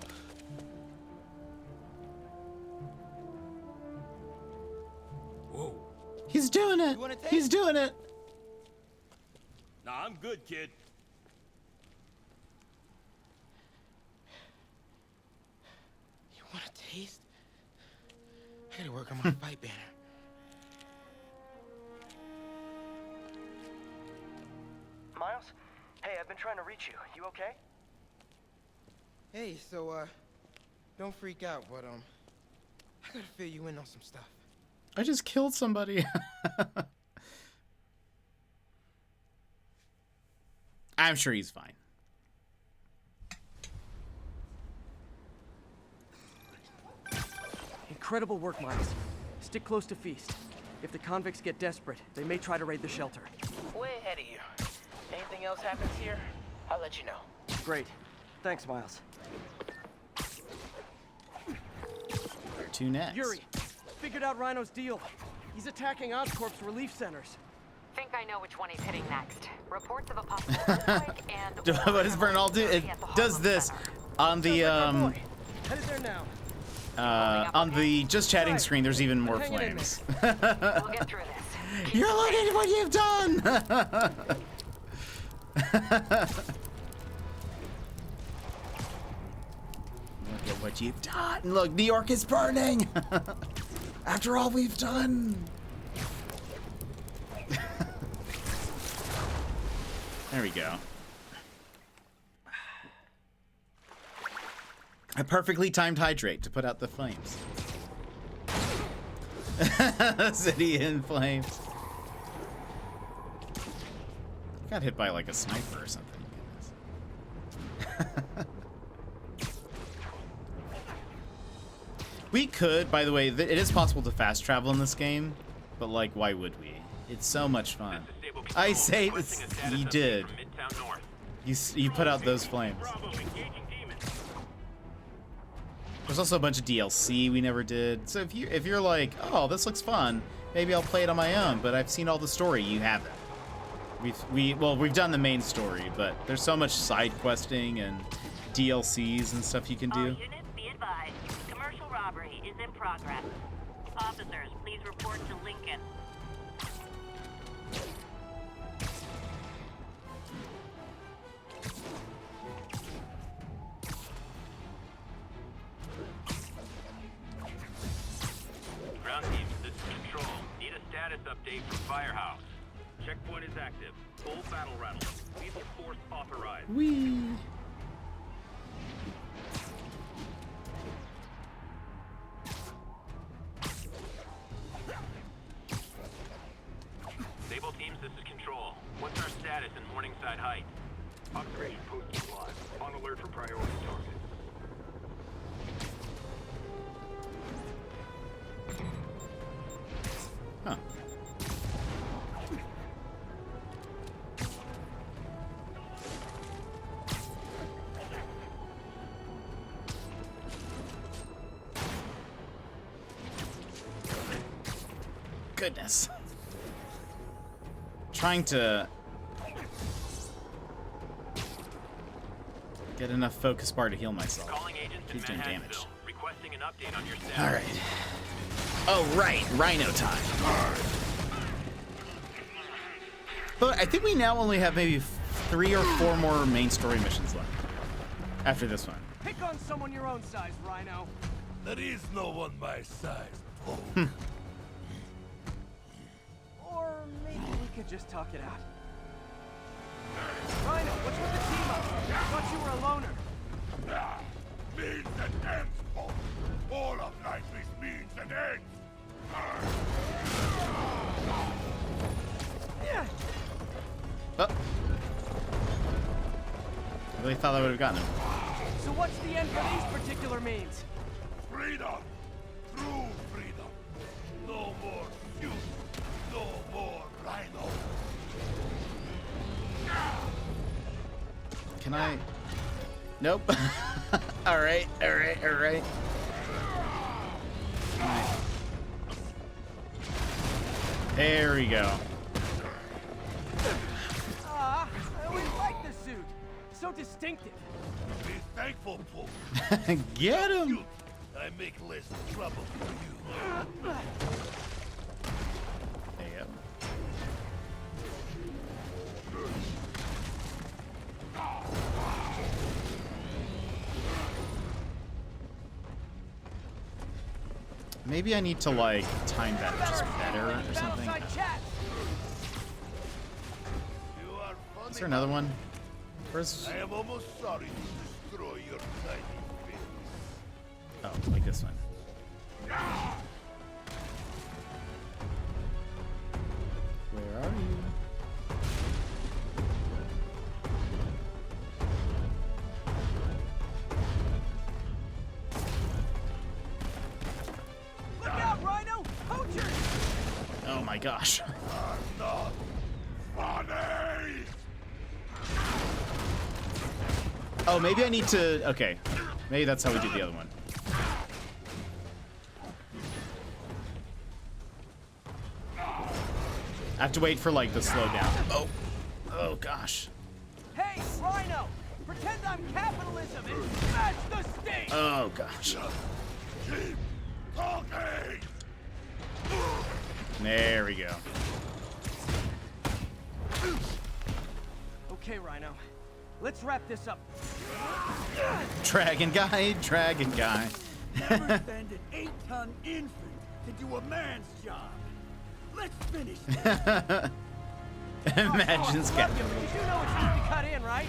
N: Whoa.
A: He's doing it! He's doing it!
S: Nah, I'm good, kid.
R: You want a taste? I gotta work on my fight banner.
C: Miles? Hey, I've been trying to reach you. You okay?
R: Hey, so, don't freak out, but, I gotta fill you in on some stuff.
A: I just killed somebody. I'm sure he's fine.
C: Incredible work, Miles. Stick close to Feast. If the convicts get desperate, they may try to raid the shelter.
K: Way ahead of you. Anything else happens here, I'll let you know.
C: Great. Thanks, Miles.
A: Where to next?
C: Yuri, figured out Rhino's deal. He's attacking Oscorp's relief centers.
T: Think I know which one he's hitting next. Reports of a possible earthquake and...
A: What does Bernal do? It does this on the
C: Headed there now.
A: on the just chatting screen. There's even more flames.
T: We'll get through this.
A: You're looking at what you've done. Look at what you've done. Look, New York is burning. After all we've done. There we go. A perfectly timed hydrate to put out the flames. City in flames. Got hit by like a sniper or something. We could, by the way, it is possible to fast travel in this game, but like, why would we? It's so much fun. I say you did. You put out those flames. There's also a bunch of DLC we never did. So if you're like, oh, this looks fun, maybe I'll play it on my own. But I've seen all the story. You haven't. We've done the main story, but there's so much side questing and DLCs and stuff you can do.
U: Units, be advised. Commercial robbery is in progress. Officers, please report to Lincoln.
P: Ground teams, this is Control. Need a status update from Firehouse. Checkpoint is active. Full battle rattle. Lethal force authorized.
A: Whee!
P: Sable teams, this is Control. What's our status in Morningside Heights? Observation post is live. On alert for priority target.
A: Huh. Goodness. Trying to get enough focus bar to heal myself. She's doing damage.
P: Requesting an update on your status.
A: All right. Oh, right. Rhino time. But I think we now only have maybe 3 or 4 more main story missions left after this one.
C: Pick on someone your own size, Rhino.
I: There is no one my size.
C: Or maybe we could just talk it out. Rhino, what's with the team up? I thought you were a loner.
I: Means and ends, folks. All of life is means and ends.
A: Oh. I really thought I would have gotten him.
C: So what's the end for these particular means?
I: Freedom. True freedom. No more you. No more Rhino.
A: Can I? Nope. All right. There we go.
C: I always liked the suit. So distinctive.
I: Be thankful, Pope.
A: Get him.
I: I make less trouble for you.
A: There you go. Maybe I need to like time that just better or something. Is there another one? Where's...
I: I am almost sorry to destroy your tiny face.
A: Oh, like this one. Where are you? Oh my gosh.
I: Not funny.
A: Oh, maybe I need to... Okay. Maybe that's how we do the other one. I have to wait for, like, the slowdown. Oh. Oh, gosh.
F: Hey, Rhino! Pretend I'm capitalism and smash the state!
A: Oh, gosh.
I: Keep talking.
A: There we go.
F: Okay, Rhino. Let's wrap this up.
A: Dragon guy, dragon guy.
L: Never send an 8-ton infant to do a man's job. Let's finish this.
A: Imagine Scott.
F: Did you know it's easy to cut in, right?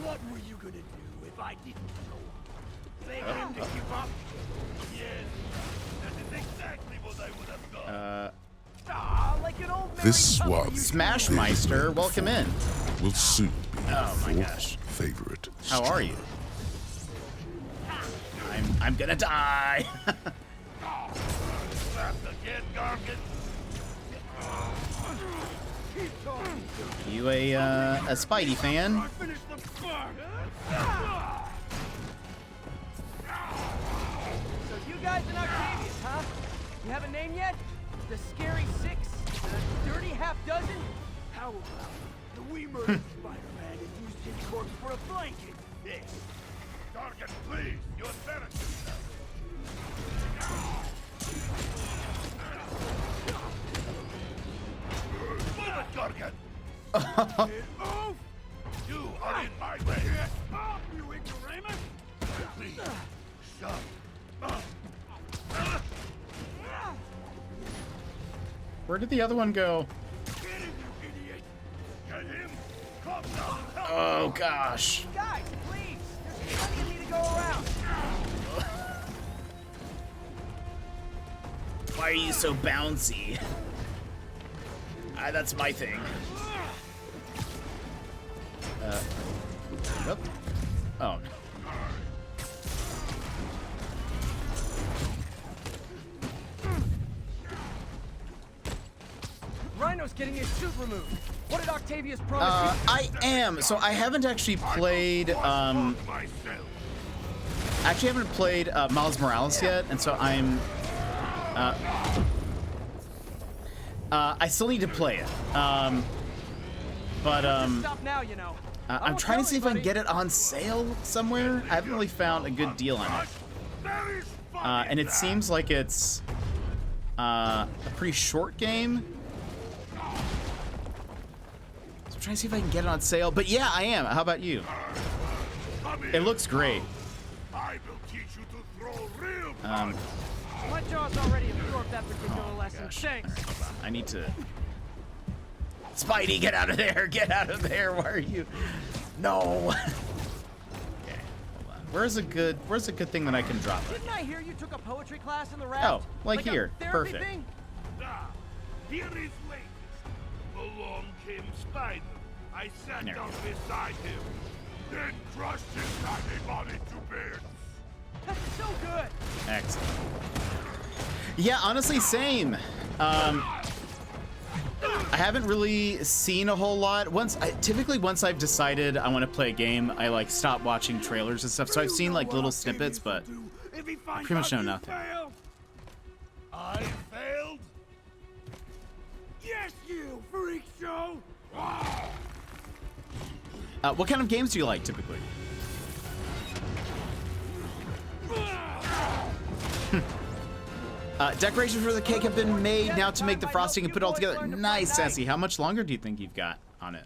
L: What were you gonna do if I didn't show up? Beg him to give up?
I: Yes, that is exactly what I would have done.
F: Like an old
B: This one,
A: Smashmeister, welcome in.
B: will soon be
A: Oh my
B: your
A: gosh.
B: favorite.
A: How are you? I'm gonna die. You a Spidey fan?
F: So you guys in Octavius, huh? You have a name yet? The Scary Six? The Dirty Half Dozen?
L: How about the we murdered Spider-Man and used his corpse for a blanket? This.
I: Target, please. You embarrass yourself. Move it, Target. You are in my way.
L: Stop, you ignoramus!
I: Please, shut up.
A: Where did the other one go?
I: Get him, you idiot. Get him. Come down.
A: Oh gosh.
F: Guys, please! There's plenty of me to go around.
A: Why are you so bouncy? That's my thing. Nope. Oh.
F: Rhino's getting his suit removed. What did Octavius promise you?
A: I am. So I haven't actually played. Actually, haven't played Miles Morales yet, and so I'm. I still need to play it.
F: Stop now, you know.
A: I'm trying to see if I can get it on sale somewhere. I haven't really found a good deal on it. And it seems like it's a pretty short game. So I'm trying to see if I can get it on sale. But yeah, I am. How about you? It looks great.
I: I will teach you to throw real
F: My jaw's already absorbed that particular lesson. Thanks.
A: I need to. Spidey, get out of there! Get out of there! Why are you? No. Okay, hold on. Where's a good thing that I can drop it?
F: Didn't I hear you took a poetry class in the raft?
A: Oh, like here.
F: A therapy
A: Perfect.
F: thing?
I: Ah, here is latest. Along came Spider. I sat
A: There
I: down
A: we
I: beside him, then crushed his tiny body to bits.
F: That's so good.
A: Excellent. Yeah, honestly, same. I haven't really seen a whole lot. Typically once I've decided I want to play a game, I like stop watching trailers and stuff. So I've seen like little snippets, but I pretty much know nothing.
I: I failed?
L: Yes, you freak show!
A: What kind of games do you like typically? Decorations for the cake have been made now to make the frosting and put it all together. Nice, Sassy. How much longer do you think you've got on it?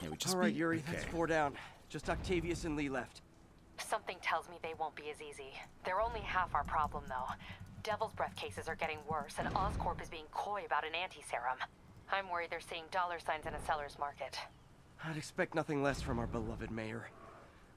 A: Yeah, we just
C: All right, Yuri, that's 4 down. Just Octavius and Lee left.
T: Something tells me they won't be as easy. They're only half our problem, though. Devil's Breath cases are getting worse, and Oscorp is being coy about an anti-serum. I'm worried they're seeing dollar signs in a seller's market.
C: I'd expect nothing less from our beloved mayor.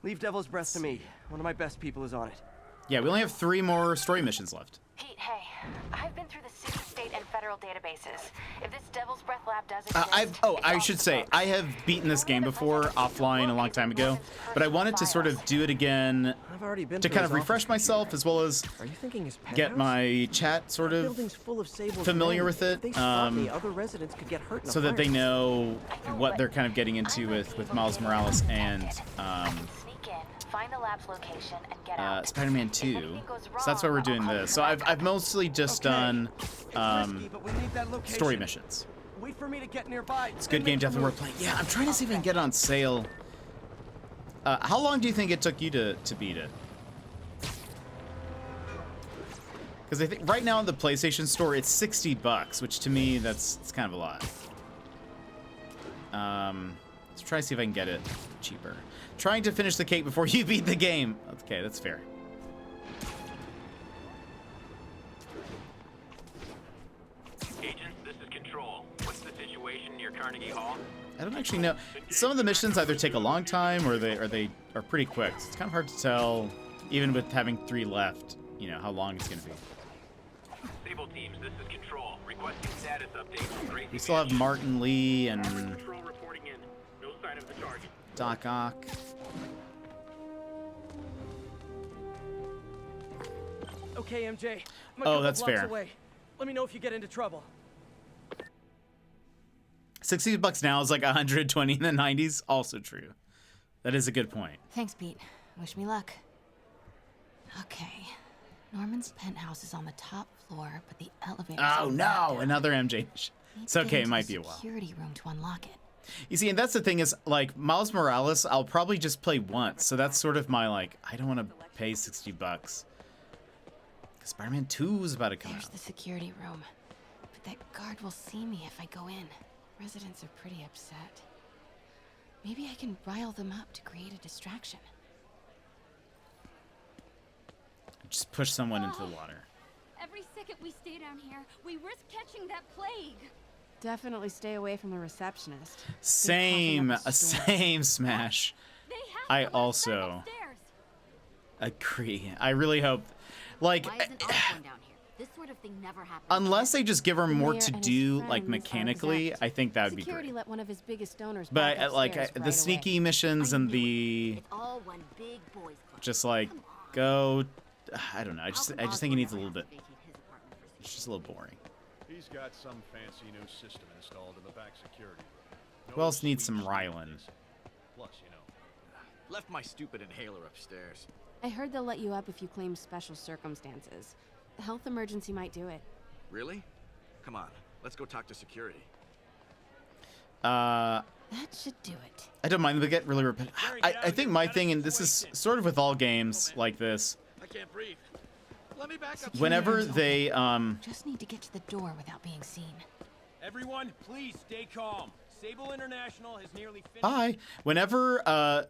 C: Leave Devil's Breath to me. One of my best people is on it.
A: Yeah, we only have 3 more story missions left.
T: Pete, hey, I've been through the city, state, and federal federal databases. If this Devil's Breath lab does exist,
A: I should say, I have beaten this game before offline a long time ago, but I wanted to sort of do it again to kind of refresh myself as well as get my chat sort of familiar with it, so that they know what they're kind of getting into with Miles Morales and
T: find the lab's location and get out.
A: Spider-Man 2. So that's why we're doing this. So I've mostly just done story missions.
C: Wait for me to get nearby.
A: It's a good game, definitely worth playing. Yeah, I'm trying to see if I can get it on sale. How long do you think it took you to beat it? Because I think right now in the PlayStation Store it's $60, which to me it's kind of a lot. Let's try to see if I can get it cheaper. Trying to finish the cake before you beat the game. Okay, that's fair.
P: Agent, this is Control. What's the situation near Carnegie Hall?
A: I don't actually know. Some of the missions either take a long time or they are pretty quick. So it's kind of hard to tell, even with having 3 left, you know, how long it's going to be.
P: Sable teams, this is Control. Requesting status update.
A: We still have Martin Lee and
P: Control reporting in. No sign of the target.
A: Doc Ock.
C: Okay, MJ.
A: Oh, that's fair.
C: Away. Let me know if you get into trouble.
A: $60 now is like 120 in the 90s. Also true. That is a good point.
B: Thanks, Pete. Wish me luck. Okay. Norman's penthouse is on the top floor, but the elevator.
A: Oh no, another MJ mission. It's okay, it might be a while.
B: Security room to unlock it.
A: You see, and that's the thing is, like, Miles Morales, I'll probably just play once. So that's sort of my, like, I don't want to pay $60. Spider-Man 2 is about to come
B: There's
A: out.
B: the security room. But that guard will see me if I go in. Residents are pretty upset. Maybe I can rile them up to create a distraction.
A: Just push someone into the water.
V: Every second we stay down here, we risk catching that plague.
B: Definitely stay away from the receptionist.
A: Same Smash. I also agree. I really hope, like,
V: Why isn't Oz going down here? This sort of thing never happens.
A: unless they just give her more to do, like, mechanically, I think that would be
B: Security
A: great.
B: let one of his biggest donors
A: But
B: back
A: like
B: upstairs
A: the
B: right
A: sneaky
B: away.
A: missions and the
V: All one big boys club.
A: just like go, I don't know. I just think it needs a little bit. It's just a little boring.
G: He's got some fancy new system installed in the back security room.
A: Who else needs some Rylan?
G: Plus, you know.
W: Left my stupid inhaler upstairs.
B: I heard they'll let you up if you claim special circumstances. A health emergency might do it.
W: Really? Come on, let's go talk to security.
B: That should do it.
A: I don't mind. They get really repetitive. I think my thing, and this is sort of with all games like this,
W: I can't breathe. Let me back up.
A: whenever they
B: Just need to get to the door without being seen.
K: Everyone, please stay calm. Sable International has nearly finished.
A: Bye. Whenever,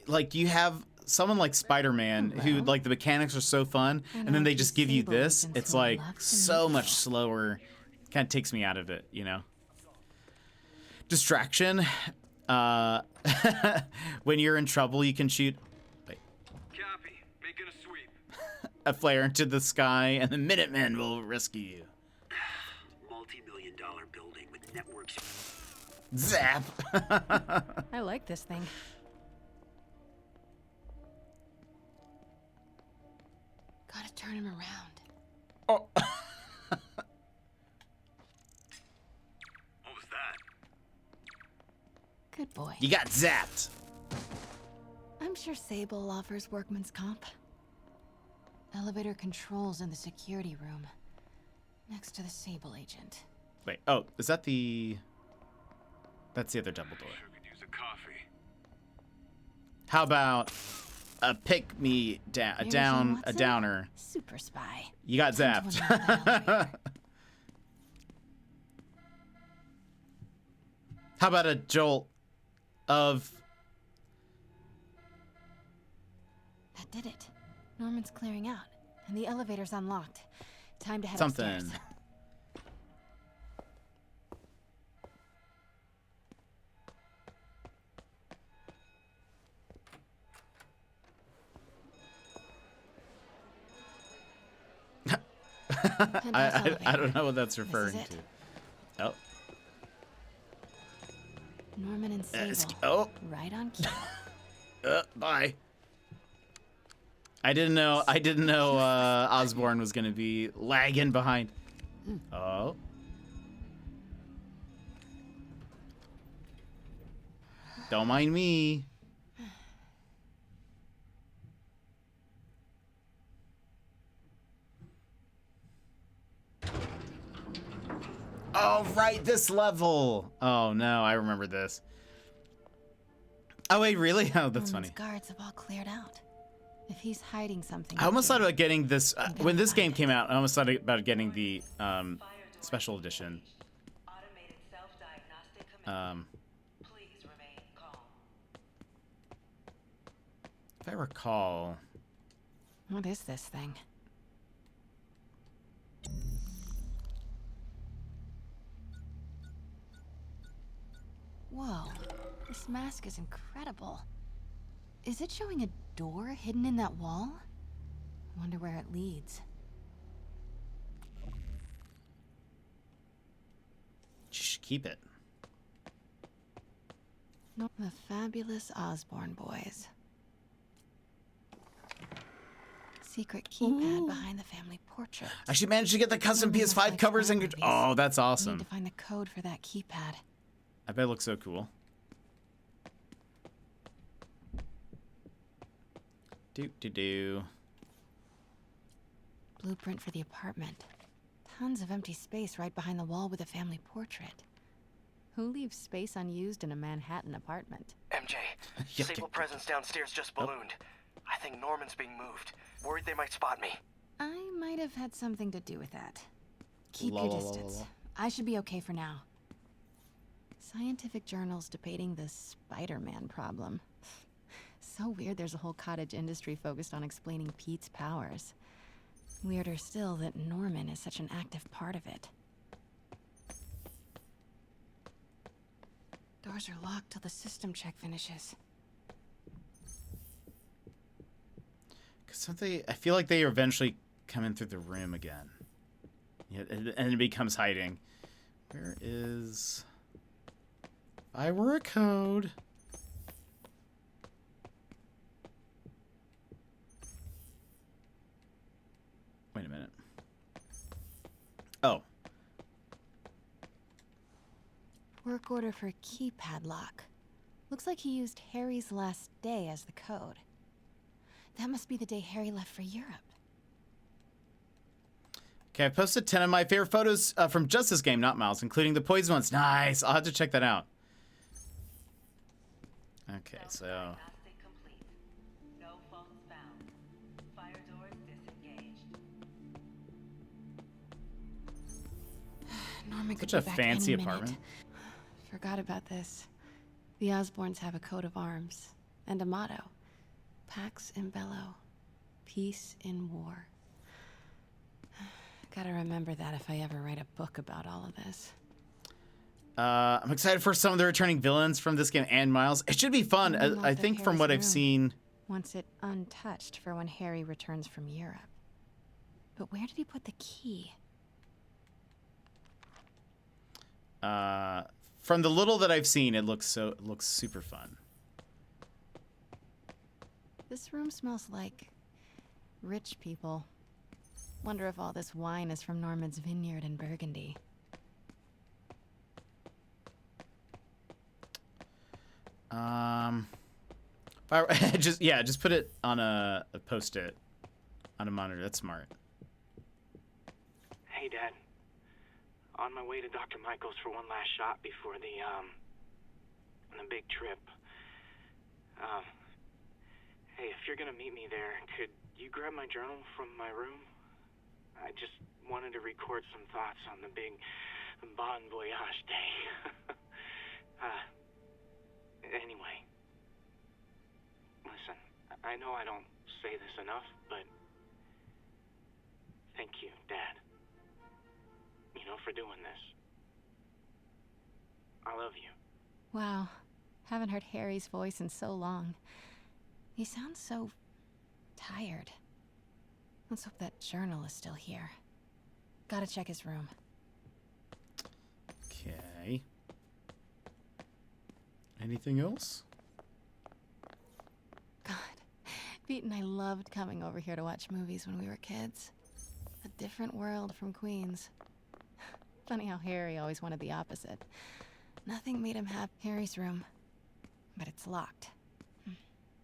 A: like, you have someone like Spider-Man who, like, the mechanics are so fun, and then they just give you this, it's, like, so much slower. Kind of takes me out of it, you know? Distraction. When you're in trouble, you can shoot
G: Copy. Making a sweep.
A: a flare into the sky, and the Minutemen will rescue you.
J: Multi-million-dollar building with networks.
A: Zap!
B: I like this thing. Gotta turn him around.
A: Oh.
J: What was that?
B: Good boy.
A: You got zapped.
B: I'm sure Sable offers workman's comp. Elevator controls in the security room. Next to the Sable agent.
A: Wait, oh, is that the... That's the other double door.
G: Use a coffee.
A: How about a pick me down, a downer?
B: Super spy.
A: You got zapped. How about a jolt of...
B: That did it. Norman's clearing out, and the elevator's unlocked. Time to head
A: something?
B: upstairs.
A: I don't know what that's referring
B: This is
A: to. Oh.
B: Norman and Sable.
A: Oh.
B: Right on cue.
A: Bye. I didn't know Osborn was gonna be lagging behind. Oh. Don't mind me. Oh, right, this level. Oh no, I remember this. Oh wait, really? Oh, that's funny.
B: Guards have all cleared out. If he's hiding something,
A: I almost thought about getting this when this game came out. I almost thought about getting the special edition. If I recall.
B: What is this thing? Whoa, this mask is incredible. Is it showing a door hidden in that wall? I wonder where it leads.
A: Shh, keep it.
B: The fabulous Osborn boys. Secret keypad behind the family portrait.
A: I should manage to get the custom PS5 covers and. Oh, that's awesome.
B: I need to find the code for that keypad.
A: I bet it looks so cool. Do.
B: Blueprint for the apartment. Tons of empty space right behind the wall with a family portrait. Who leaves space unused in a Manhattan apartment?
C: MJ, Sable presence downstairs just ballooned. I think Norman's being moved. Worried they might spot me.
B: I might have had something to do with that. Keep your distance. I should be okay for now. Scientific journals debating the Spider-Man problem. So weird there's a whole cottage industry focused on explaining Pete's powers. Weirder still that Norman is such an active part of it. Doors are locked till the system check finishes.
A: I feel like they eventually come in through the room again. Yeah, and it becomes hiding. Where is... If I were a code... Wait a minute. Oh.
B: Work order for keypad lock. Looks like he used Harry's last day as the code. That must be the day Harry left for Europe.
A: Okay, I posted 10 of my favorite photos from just this game, not Miles, including the poison ones. Nice. I'll have to check that out. Okay, so...
B: Norman could
A: Such a
B: be back
A: fancy
B: any minute.
A: apartment.
B: Forgot about this. The Osborns have a coat of arms and a motto. Pax in bello. Peace in war. Gotta remember that if I ever write a book about all of this.
A: I'm excited for some of the returning villains from this game and Miles. It should be fun. I think from what I've seen...
B: Wants it untouched for when Harry returns from Europe. But where did he put the key?
A: From the little that I've seen, it looks super fun.
B: This room smells like rich people. Wonder if all this wine is from Norman's vineyard in Burgundy.
A: Just put it on a post-it on a monitor. That's smart.
D: Hey, Dad. On my way to Dr. Michael's for one last shot before the big trip. Hey, if you're gonna meet me there, could you grab my journal from my room? I just wanted to record some thoughts on the big Bon Voyage day. Anyway. Listen, I know I don't say this enough, but thank you, Dad. You know, for doing this. I love you.
B: Wow. Haven't heard Harry's voice in so long. He sounds so tired. Let's hope that journal is still here. Gotta check his room.
A: Okay. Anything else?
B: God, Pete and I loved coming over here to watch movies when we were kids. A different world from Queens. Funny how Harry always wanted the opposite. Nothing made him have Harry's room. But it's locked. I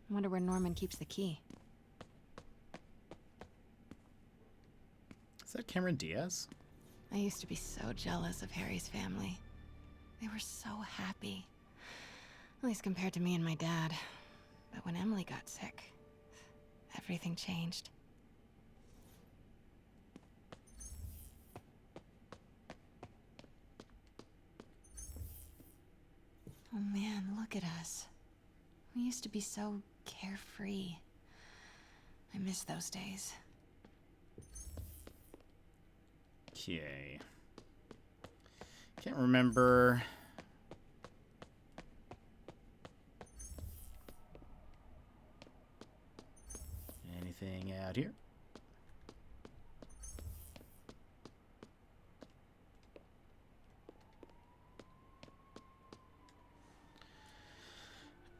B: wonder where Norman keeps the key.
A: Is that Cameron Diaz?
B: I used to be so jealous of Harry's family. They were so happy. At least compared to me and my dad. But when Emily got sick, everything changed. Oh man, look at us. We used to be so carefree. I miss those days.
A: Okay. Can't remember. Anything out here?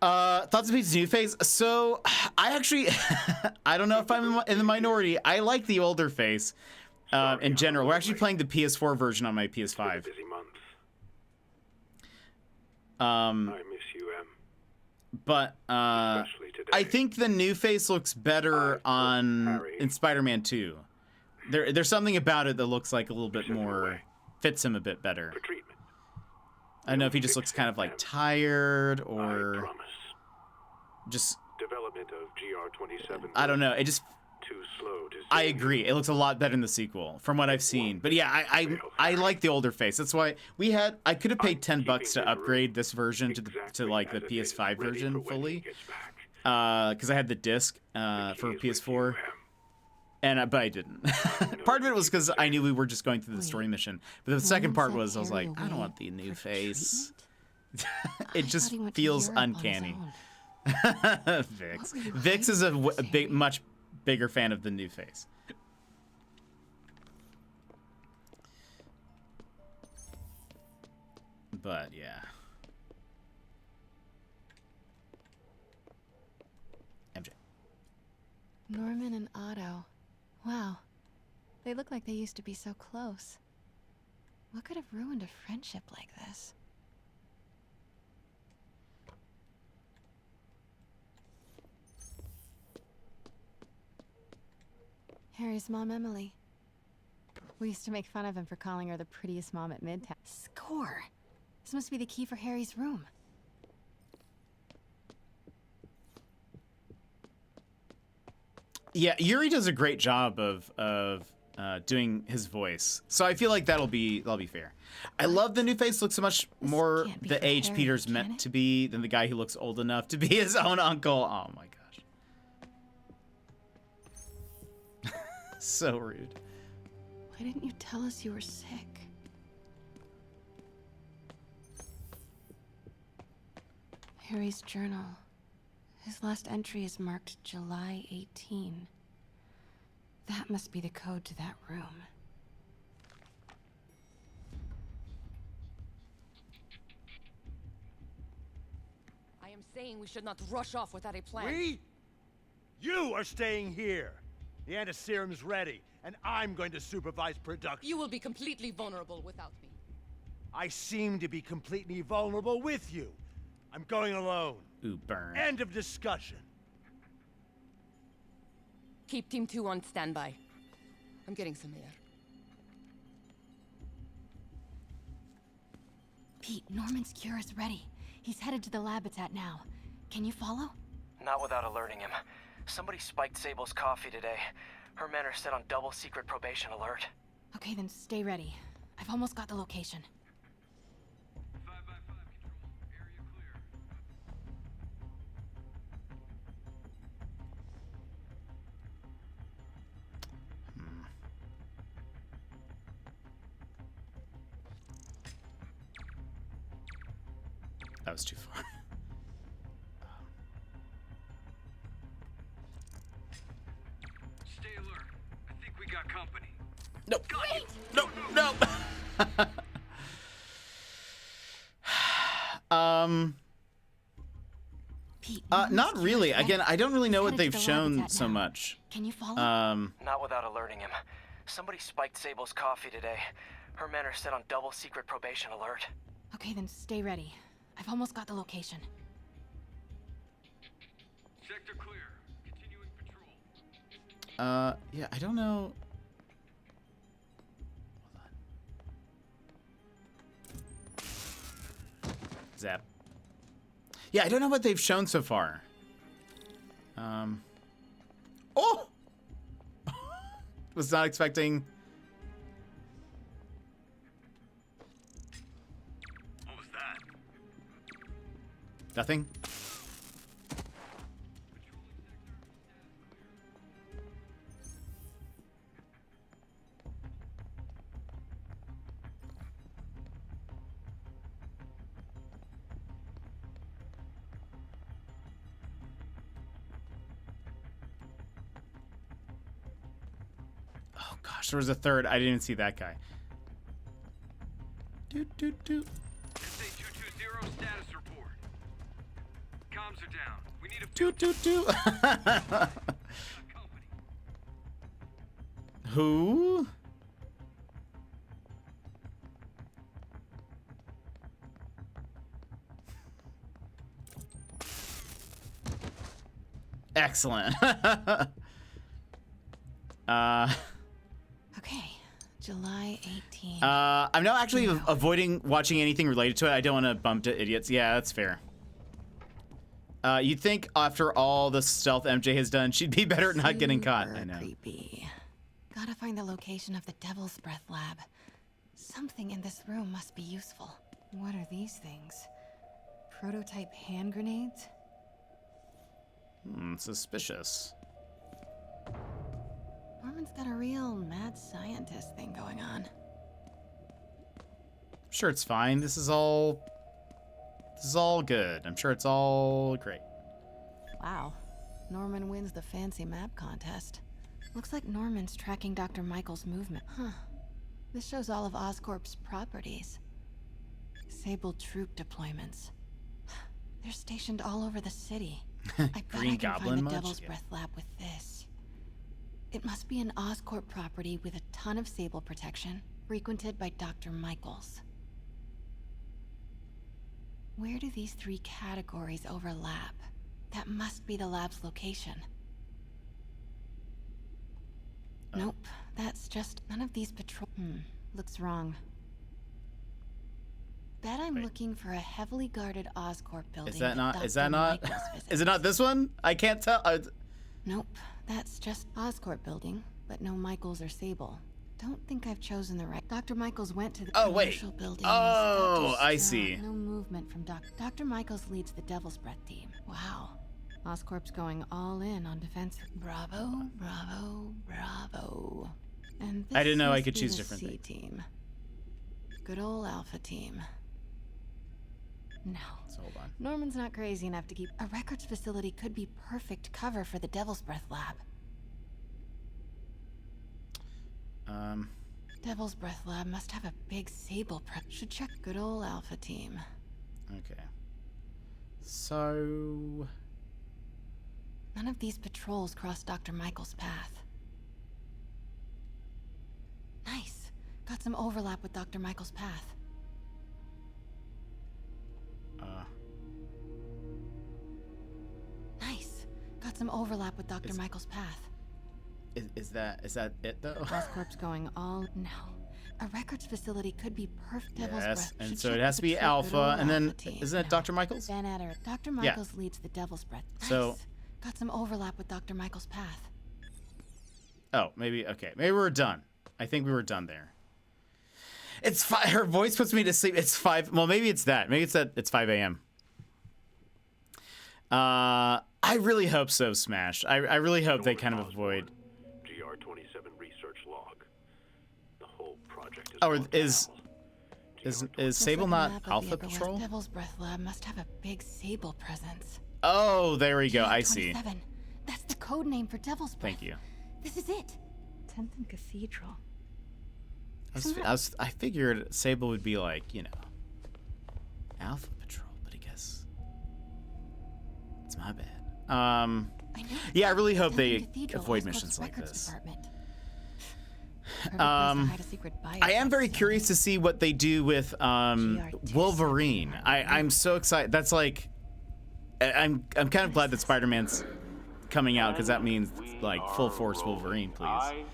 A: Thoughts of Pete's new face? So, I actually, I don't know if I'm in the minority. I like the older face. In general, we're actually playing the PS4 version on my PS5.
I: Busy month.
A: I
I: miss you, Em.
A: But I think the new face looks better in Spider-Man 2. There's something about it that looks like a little bit more, fits him a bit better. I don't know if he just looks kind of like tired or just
I: development of GR27.
A: I don't know. It just
I: too slow to
A: I agree. It looks a lot better in the sequel from what I've seen. But yeah, I like the older face. That's why I could have paid $10 to upgrade this version to like the PS5 version fully. Because I had the disc for PS4. But I didn't. Part of it was because I knew we were just going through the story mission. But the second part was I was like, I don't want the new face. It just feels uncanny. Vix. Vix is a much bigger fan of the new face. But yeah. MJ.
B: Norman and Otto. Wow. They look like they used to be so close. What could have ruined a friendship like this? Harry's mom, Emily. We used to make fun of him for calling her the prettiest mom at Midtown. Score! This must be the key for Harry's room.
A: Yeah, Yuri does a great job of doing his voice, so I feel like that'll be fair. I love the new face. Looks so much more the age
B: Harry,
A: Peter's meant to be than the guy who looks old enough to be his own uncle. Oh my gosh, so rude.
B: Why didn't you tell us you were sick? Harry's journal. His last entry is marked July 18. That must be the code to that room.
E: I am saying we should not rush off without a plan.
H: We? You are staying here. The antiserum's ready, and I'm going to supervise production.
E: You will be completely vulnerable without me.
H: I seem to be completely vulnerable with you. I'm going alone.
A: Ooh, burn.
H: End of discussion.
E: Keep Team 2 on standby. I'm getting some air.
B: Pete, Norman's cure is ready. He's headed to the lab it's at now. Can you follow?
K: Not without alerting him. Somebody spiked Sable's coffee today. Her men are set on double secret probation alert.
B: Okay, then stay ready. I've almost got the location.
A: That was too far.
G: Stay alert. I think we got company.
A: Nope.
V: Wait!
A: Nope. Nope.
B: Pete,
A: not really. Again, I don't really know what they've
B: to the lab
A: shown
B: it's at
A: so
B: now.
A: much.
B: Can you follow?
K: Not without alerting him. Somebody spiked Sable's coffee today. Her men are set on double secret probation alert.
B: Okay, then stay ready. I've almost got the location.
G: Sector clear. Continuing patrol.
A: Yeah, I don't know. Hold on. Zap. Yeah, I don't know what they've shown so far. Oh! Was not expecting.
I: What was that?
A: Nothing. Oh gosh, there was a third. I didn't even see that guy.
G: SA-220 status report. Comms are down. We need a
A: Who? Excellent.
B: Okay, July 18th.
A: I'm now actually avoiding watching anything related to it. I don't want to bump to idiots. Yeah, that's fair. You'd think after all the stealth MJ has done, she'd be better at not getting caught. I know.
B: Creepy. Gotta find the location of the Devil's Breath lab. Something in this room must be useful. What are these things? Prototype hand grenades?
A: Suspicious.
B: Norman's got a real mad scientist thing going on.
A: I'm sure it's fine. This is all good. I'm sure it's all great.
B: Wow. Norman wins the fancy map contest. Looks like Norman's tracking Dr. Michael's movement. Huh. This shows all of Oscorp's properties. Sable troop deployments. They're stationed all over the city. I bet
A: Green
B: I can
A: Goblin
B: find the
A: much?
B: Devil's
A: Yeah.
B: Breath lab with this. It must be an Oscorp property with a ton of Sable protection, frequented by Dr. Michaels. Where do these three categories overlap? That must be the lab's location. Nope, that's just none of these patrol. Looks wrong. Bet I'm looking for a heavily guarded Oscorp building.
A: Is that not?
B: Dr.
A: Is that not?
B: Michaels visits.
A: Is it not this one? I can't tell.
B: Nope, that's just Oscorp building, but no Michaels or Sable. Don't think I've chosen the right. Dr. Michaels went to the commercial building.
A: Oh, I see.
B: No movement from Dr. Michaels leads the Devil's Breath team. Wow. Oscorp's going all in on defense. Bravo, bravo, bravo. And this
A: I didn't know I
B: must
A: could
B: be
A: choose
B: the
A: different
B: C
A: things.
B: team. Good old Alpha team. No.
A: So hold on.
B: Norman's not crazy enough to keep a records facility. Could be perfect cover for the Devil's Breath lab. Devil's Breath lab must have a big Sable prep. Should check. Good old Alpha team.
A: Okay. So.
B: None of these patrols cross Dr. Michael's path. Nice. Got some overlap with Dr. Michael's path. Nice. Got some overlap with Dr. Michael's path.
A: Is that it though?
B: Oscorp's going all no. A records facility could be perfect. Devil's
A: Yes,
B: Breath.
A: and
B: Should
A: so
B: check
A: it has
B: with
A: to be
B: the
A: Alpha,
B: good old
A: and then
B: Alpha team.
A: isn't it Dr. Michaels?
B: Van Adder. Dr. Michaels leads the Devil's Breath. Nice.
A: So-
B: Got some overlap with Dr. Michael's path.
A: Oh, maybe okay. Maybe we're done. I think we were done there. It's her voice puts me to sleep. It's 5. Well, maybe it's that. Maybe it's that. It's 5 a.m. I really hope so, Smash. I really hope they kind of avoid.
I: GR27 research log. The whole project is.
A: Oh, is Sable
B: Looks like a
A: not
B: map of the
A: Alpha
B: Upper West
A: Patrol?
B: Devil's Breath lab must have a big Sable presence.
A: Oh, there we go. I see.
B: 27. That's the code name for Devil's Breath.
A: Thank you.
B: This is it. 10th and Cathedral.
A: I figured Sable would be like, you know, Alpha Patrol, but I guess it's my bad. Yeah, I really hope they avoid missions like this. I am very curious to see what they do with Wolverine. I'm so excited. That's like, I'm kind of glad that Spider-Man's coming out, because that means like full force Wolverine, please.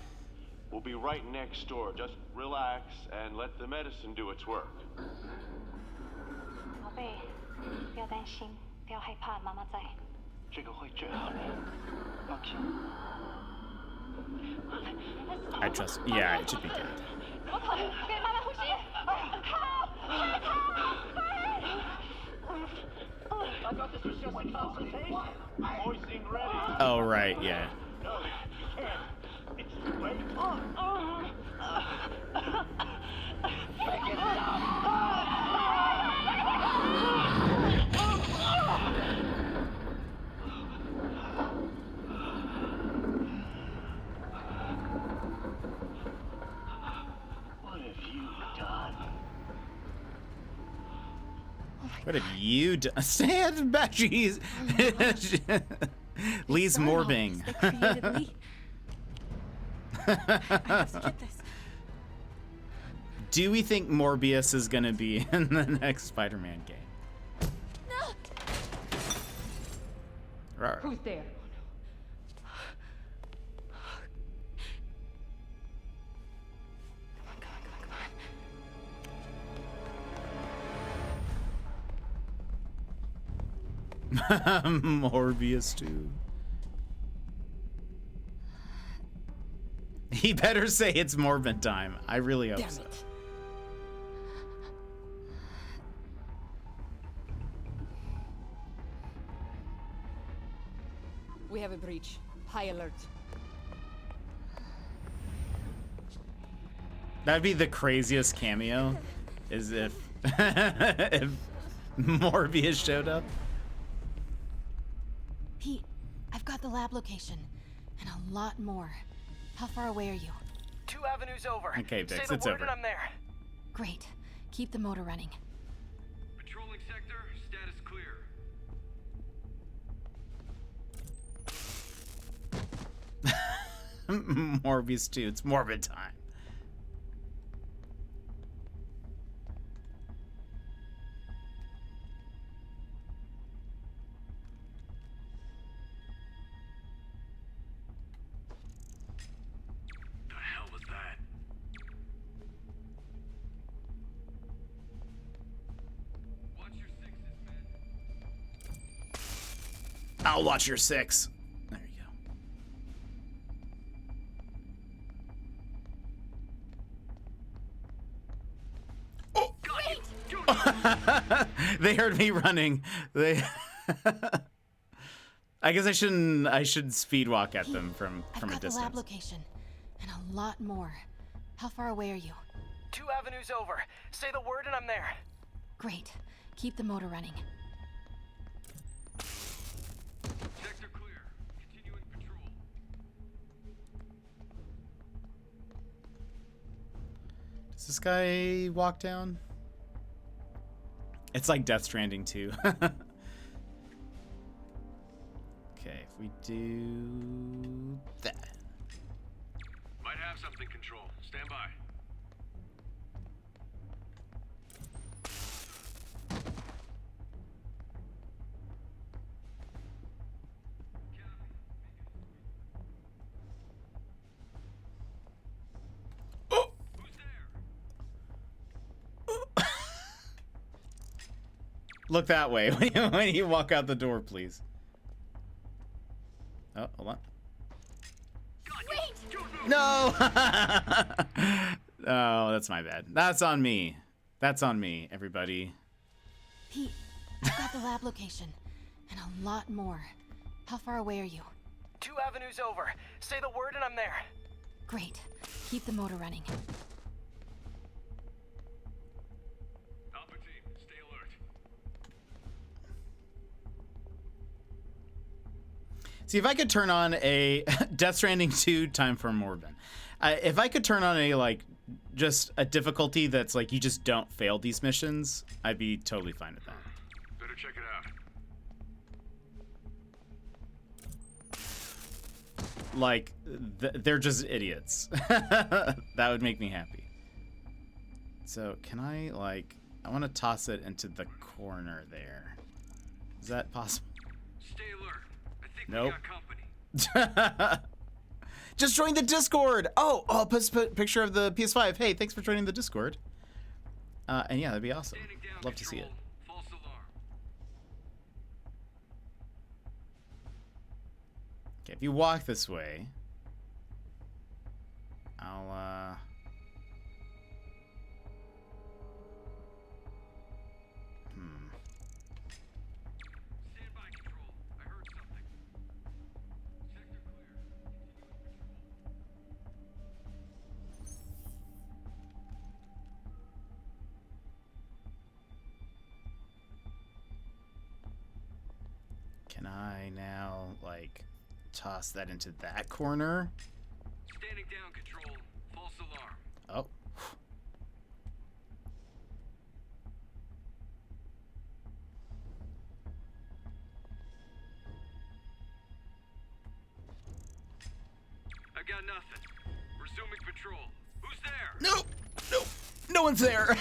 M: We'll be right next door. Just relax and let the medicine do its work.
O: 宝贝，不要担心，不要害怕，妈妈在。这个会治好的，放心。
A: I trust. Yeah, it should be good.
O: 怎么可能？给妈妈呼吸！I got this just like consultation.
M: Hoisting ready.
A: Oh right, yeah.
M: No, you can't. It's too late.
O: Make it stop.
A: What have you done? Stand back, jeez. Lee's morbing. Do we think Morbius is gonna be in the next Spider-Man game?
O: No. Who's there?
A: Morbius too. He better say it's Morbin time. I really hope so.
E: We have a breach. High alert.
A: That'd be the craziest cameo, is if if Morbius showed up.
B: Pete, I've got the lab location, and a lot more. How far away are you?
K: 2 avenues over.
A: Okay, Vix,
K: Say the
A: it's
K: word
A: over.
K: and I'm there.
B: Great. Keep the motor running.
G: Patrolling sector, status clear.
A: Morbius 2, it's Morbid time.
G: The hell was that? Watch your sixes, man.
A: I'll watch your 6. There you go. Oh! They heard me running. They. I guess I shouldn't. I should speed walk at them from
B: I've
A: a
B: got
A: distance.
B: the lab location, and a lot more. How far away are you?
K: 2 avenues over. Say the word and I'm there.
B: Great. Keep the motor running.
G: Sector clear. Continuing patrol.
A: Does this guy walk down? It's like Death Stranding 2. Okay, if we do that.
G: Might have something, Control. Stand by.
A: Look that way when you walk out the door, please. Oh, hold on. No! Oh, that's my bad. That's on me. That's on me, everybody.
B: Pete, I've got the lab location, and a lot more. How far away are you?
K: 2 avenues over. Say the word and I'm there.
B: Great. Keep the motor running.
G: Alpha team, stay alert.
A: See, if I could turn on a Death Stranding 2 Time for Morbin. If I could turn on a, like, just a difficulty that's like you just don't fail these missions, I'd be totally fine with that.
I: Better check it out.
A: Like, they're just idiots. That would make me happy. So, can I, like... I want to toss it into the corner there. Is that possible?
P: Stay alert. I think
A: Nope.
P: we got company.
A: Just join the Discord! Oh, I'll post a picture of the PS5. Hey, thanks for joining the Discord. And yeah, that'd be awesome. Love to see it.
P: False alarm.
A: Okay, if you walk this way, I'll,
P: Stand by, control. I heard something. Sector clear.
A: Can I now, like, toss that into that corner?
P: Standing down, control. False alarm.
A: Oh.
P: I got nothing. Resuming patrol. Who's there?
A: Nope. Nope. No one's there.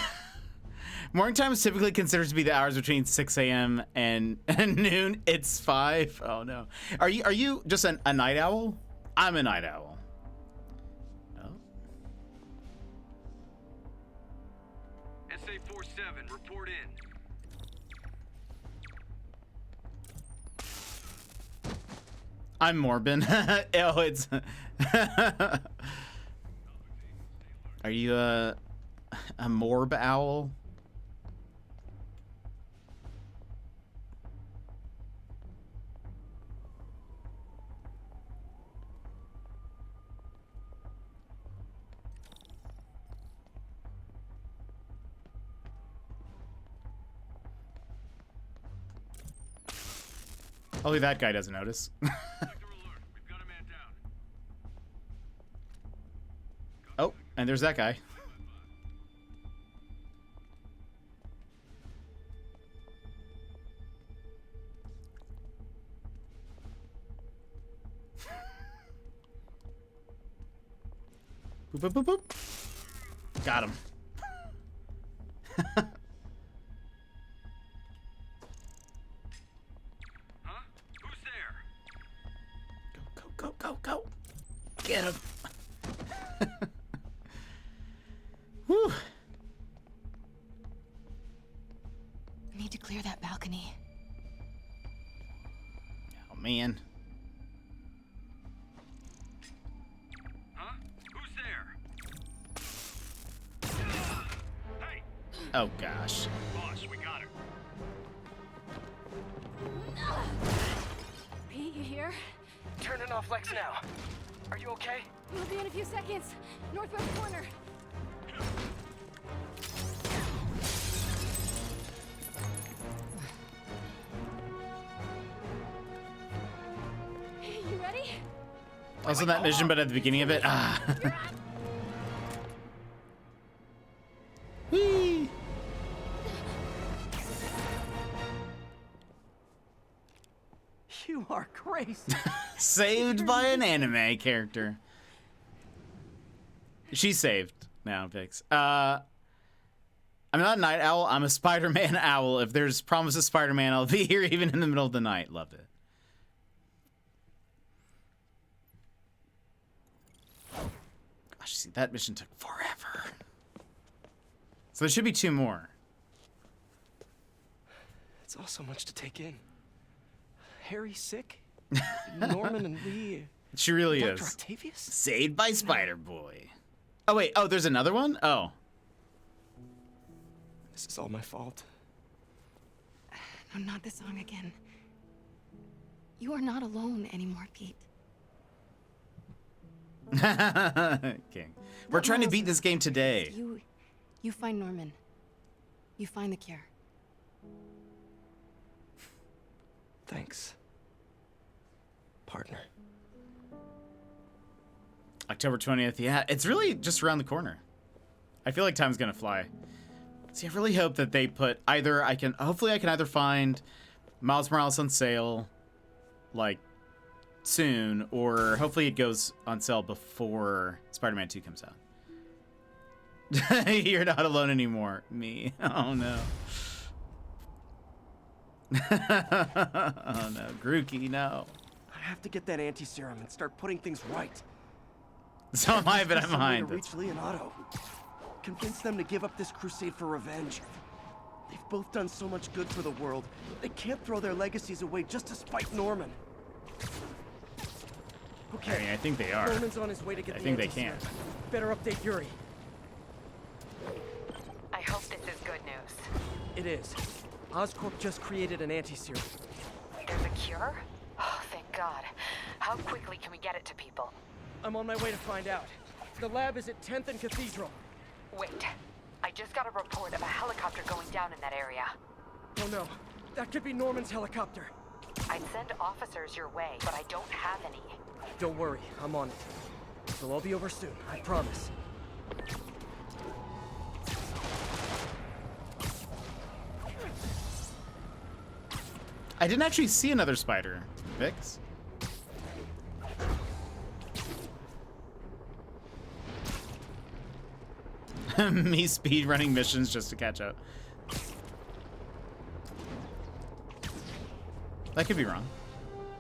A: Morning time is typically considered to be the hours between 6 a.m. and noon. It's 5. Oh no. Are you just a night owl? I'm a night owl. Oh.
P: SA-47, report in.
A: I'm Morbin. Oh, it's. Are you a morb owl? Only that guy doesn't notice. Oh, and there's that guy. Boop, boop, boop, boop. Got him.
P: Huh? Who's there?
A: Go. Get him. Whew.
B: Need to clear that balcony.
A: Oh, man.
P: Huh? Who's there? Hey!
A: Oh, gosh.
P: Boss, we got her.
V: Pete, you here?
K: Turning off Lex now. Are you okay?
V: We'll be in a few seconds. Northwest corner. You ready?
A: Also that mission, but at the beginning of it, Whee!
C: You are crazy.
A: Saved by an anime character. She's saved now, Vix. I'm not a night owl. I'm a Spider-Man owl. If there's promise of Spider-Man, I'll be here even in the middle of the night. Love it. Gosh, see, that mission took forever. So there should be 2 more.
C: It's all so much to take in. Harry's sick. Norman and Lee.
A: She really
C: Dr.
A: is.
C: Octavius?
A: Saved by Spider-Boy. Oh, wait. Oh, there's another one? Oh.
C: This is all my fault.
B: No, not the song again. You are not alone anymore, Pete.
A: Okay. We're trying to beat this game today.
B: You find Norman. You find the cure.
C: Thanks, partner.
A: October 20th. Yeah, it's really just around the corner. I feel like time's gonna fly. See, I really hope that they put either hopefully I can either find Miles Morales on sale, like, soon, or hopefully it goes on sale before Spider-Man 2 comes out. You're not alone anymore. Me. Oh, no. Oh, no. Grookey, no.
C: I have to get that anti-serum and start putting things right.
A: So am I, but I'm behind.
C: Reach Leonardo. Convince them to give up this crusade for revenge. They've both done so much good for the world. They can't throw their legacies away just to spite Norman. Okay.
A: I mean, I think they are.
C: Norman's on his way to get
A: I
C: the
A: think they can.
C: Better update Yuri.
T: I hope this is good news.
C: It is. Oscorp just created an anti-serum.
T: There's a cure? Oh, thank God. How quickly can we get it to people?
C: I'm on my way to find out. The lab is at 10th and Cathedral.
T: Wait. I just got a report of a helicopter going down in that area.
C: Oh no. That could be Norman's helicopter.
T: I'd send officers your way, but I don't have any.
C: Don't worry, I'm on it. It'll all be over soon, I promise.
A: I didn't actually see another spider, Vix. Me speedrunning missions just to catch up. That could be wrong.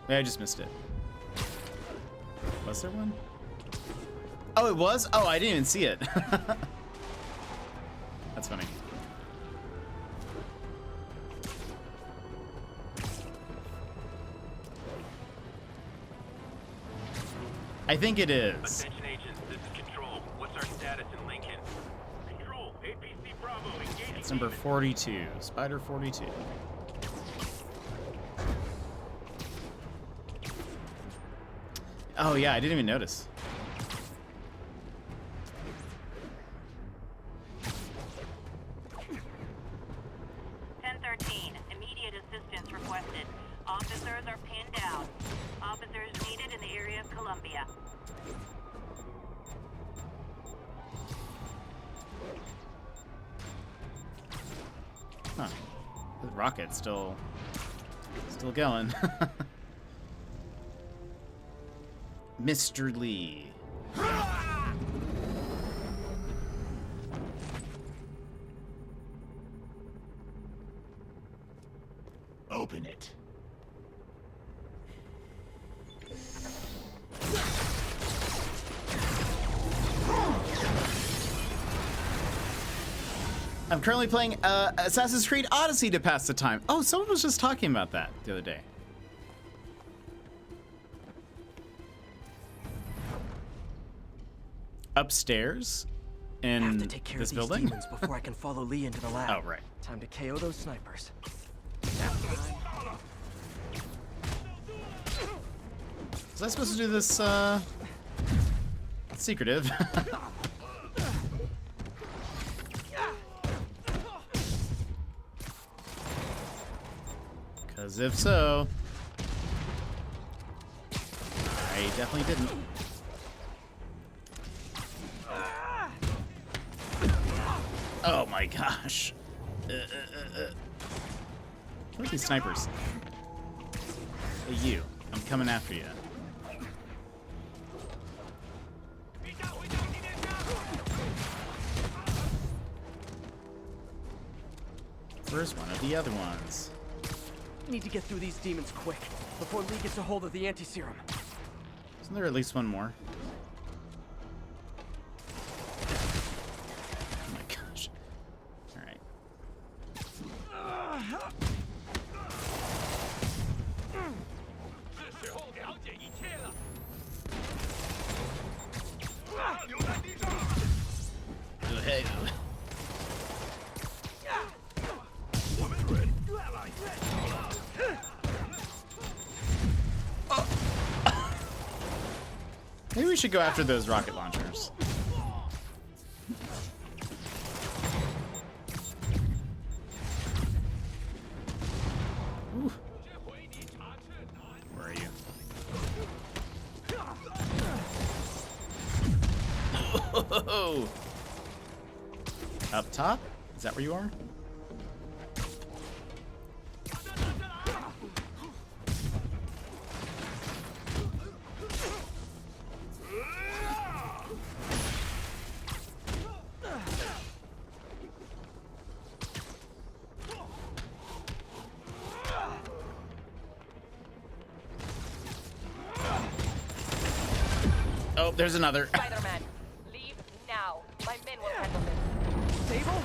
A: Maybe I just missed it. Was there one? Oh, it was? Oh, I didn't even see it. That's funny. I think it is.
P: Attention agents, this is Control. What's our status in Lincoln? Control, APC Bravo, engaging.
A: It's number 42. Spider 42. Oh yeah, I didn't even notice.
U: Immediate assistance requested. Officers are pinned down. Officers needed in the area of Columbia.
A: Huh. The rocket's still going. Mr. Lee. Open it. I'm currently playing Assassin's Creed Odyssey to pass the time. Oh, someone was just talking about that the other day. Upstairs in
C: I have to take care
A: this
C: of these
A: building
C: demons before I can follow Lee into the lab.
A: Oh, right.
C: Time to KO those snipers.
A: Was I supposed to do this secretive? Because if so, I definitely didn't. Oh my gosh. Look at these snipers. Hey, you. I'm coming after you. Where's one of the other ones?
C: Need to get through these demons quick before Lee gets a hold of the anti-serum.
A: Isn't there at least one more? Oh my gosh. Alright. Hey. Maybe we should go after those rocket launchers. Ooh. Where are you? Oh. Up top? Is that where you are? Oh, there's another.
E: Spider-Man, leave now. My men will handle this.
C: Sable?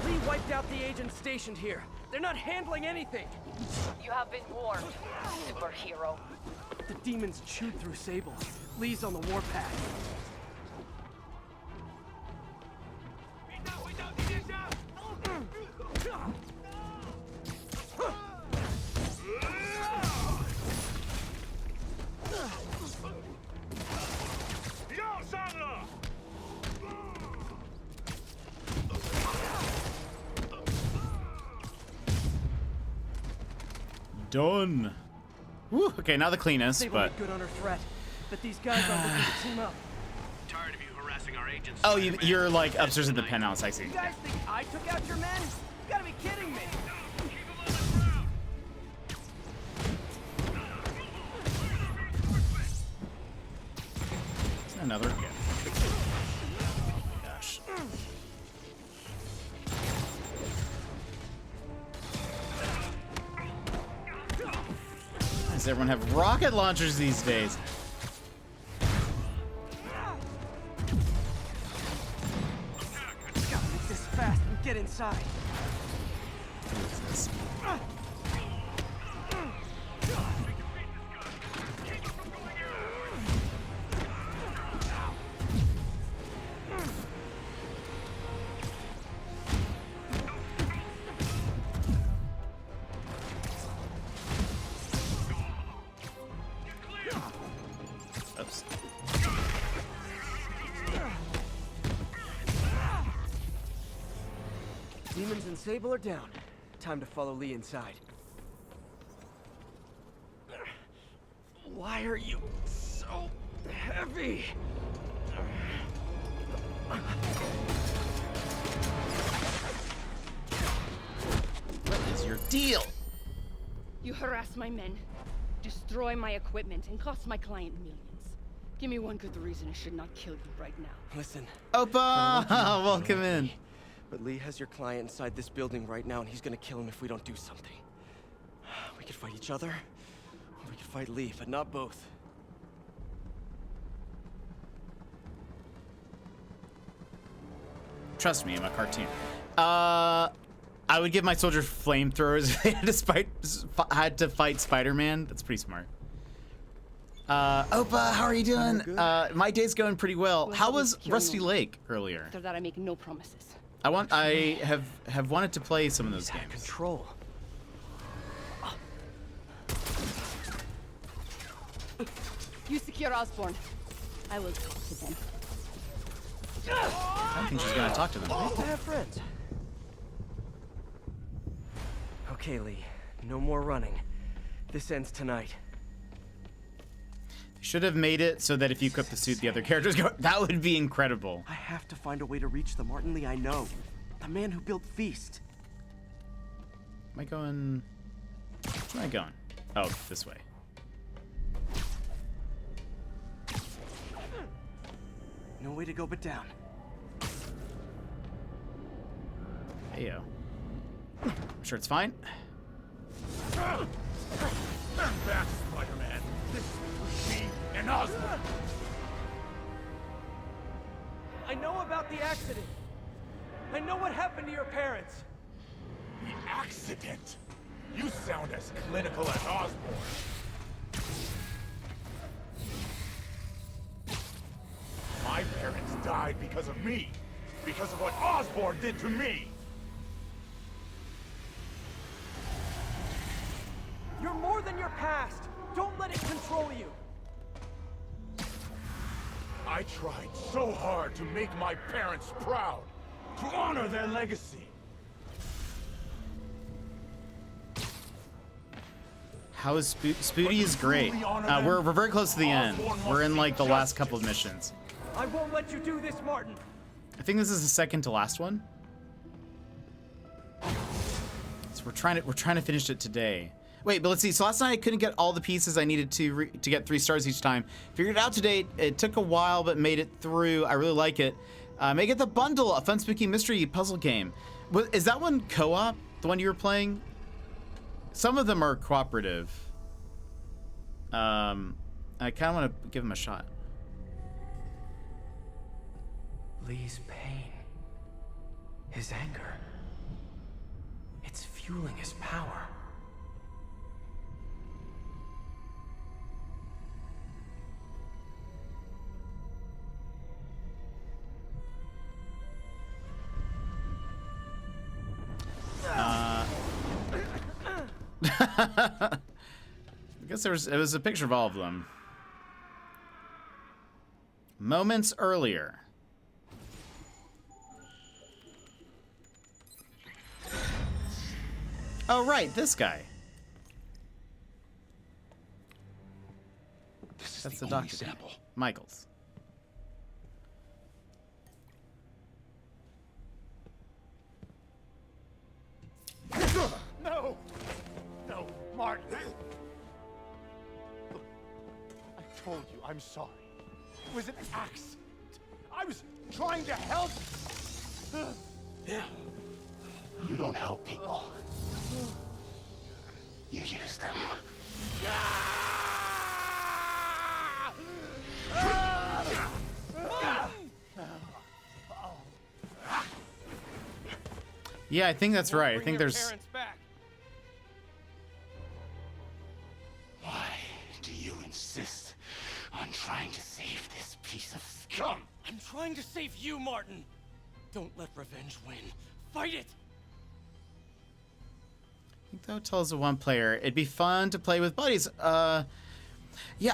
C: Lee wiped out the agents stationed here. They're not handling anything.
E: You have been warned, superhero.
C: The demons chewed through Sable. Lee's on the warpath.
A: Done. Woo, okay, not the cleanest,
C: Sable
A: but...
C: made good on her threat, but these guys are looking to team up.
P: Tired of you harassing our agents.
A: Oh, you're like upstairs in the penthouse, I see.
C: You guys think I took out your men? You gotta be kidding me!
A: Another. Gosh. Does everyone have rocket launchers these days?
C: Gotta make this fast and get inside.
A: What is this? Oops.
C: Demons and Sable are down. Time to follow Lee inside. Why are you so heavy?
A: What is your deal?
N: You harass my men, destroy my equipment, and cost my client millions. Give me one good reason I should not kill you right now.
C: Listen.
A: Opa! Welcome in.
C: But Lee has your client inside this building right now, and he's gonna kill him if we don't do something. We could fight each other, or we could fight Lee, but not both.
A: Trust me, I'm a cartoon. I would give my soldiers flamethrowers if they had to fight Spider-Man. That's pretty smart. Opa, how are you doing? My day's going pretty well. How was Rusty Lake earlier?
N: After that, I make no promises.
A: I have wanted to play some of those games.
C: Control.
N: You secure Osborn. I will talk to them.
A: I don't think she's gonna talk to them.
C: Nice to have friends. Okay, Lee. No more running. This ends tonight.
A: Should have made it so that if you equip the suit, the other characters go. That would be incredible.
C: I have to find a way to reach the Martin Lee I know. The man who built Feast.
A: Am I going? Where am I going? Oh, this way.
C: No way to go but down.
A: Heyo. I'm sure it's fine.
I: I'm back, Spider-Man. This is me and Osborn.
C: I know about the accident. I know what happened to your parents.
I: The accident? You sound as clinical as Osborn. My parents died because of me. Because of what Osborn did to me.
C: You're more than your past. Don't let it control you.
I: I tried so hard to make my parents proud. To honor their legacy.
A: How is Spooty is great. We're very close to the end. We're in like the last couple of missions.
C: I won't let you do this, Martin.
A: I think this is the second to last one. So we're trying to finish it today. Wait, but let's see. So last night I couldn't get all the pieces I needed to get 3 stars each time. Figured it out today. It took a while, but made it through. I really like it. Make it the bundle, a fun, spooky mystery puzzle game. Is that one co-op? The one you were playing? Some of them are cooperative. I kind of want to give them a shot.
K: Lee's pain, his anger, it's fueling his power.
A: I guess it was a picture of all of them. Moments earlier. Oh, right, this guy. That's the doctor. Sample. Michaels.
H: No! No, Martin! Look, I told you I'm sorry. It was an accident. I was trying to help.
I: Yeah. You don't help people. You use them.
A: Yeah, I think that's right. I think there's...
I: Why do you insist on trying to save this piece of scum?
C: I'm trying to save you, Martin. Don't let revenge win. Fight it!
A: I think that would tell us a one player. It'd be fun to play with buddies. Yeah,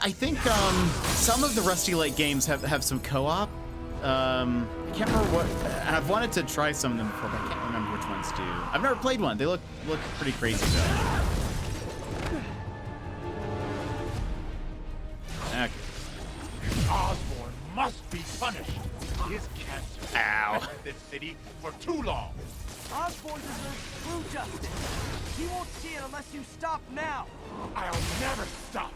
A: I think some of the Rusty Lake games have some co-op. I can't remember what. I've wanted to try some of them before, but I can't remember which ones do. I've never played one. They look pretty crazy though. Okay.
I: Osborn must be punished. His cancer has affected this city for too long.
C: Osborn deserves true justice. He won't see it unless you stop now.
I: I'll never stop.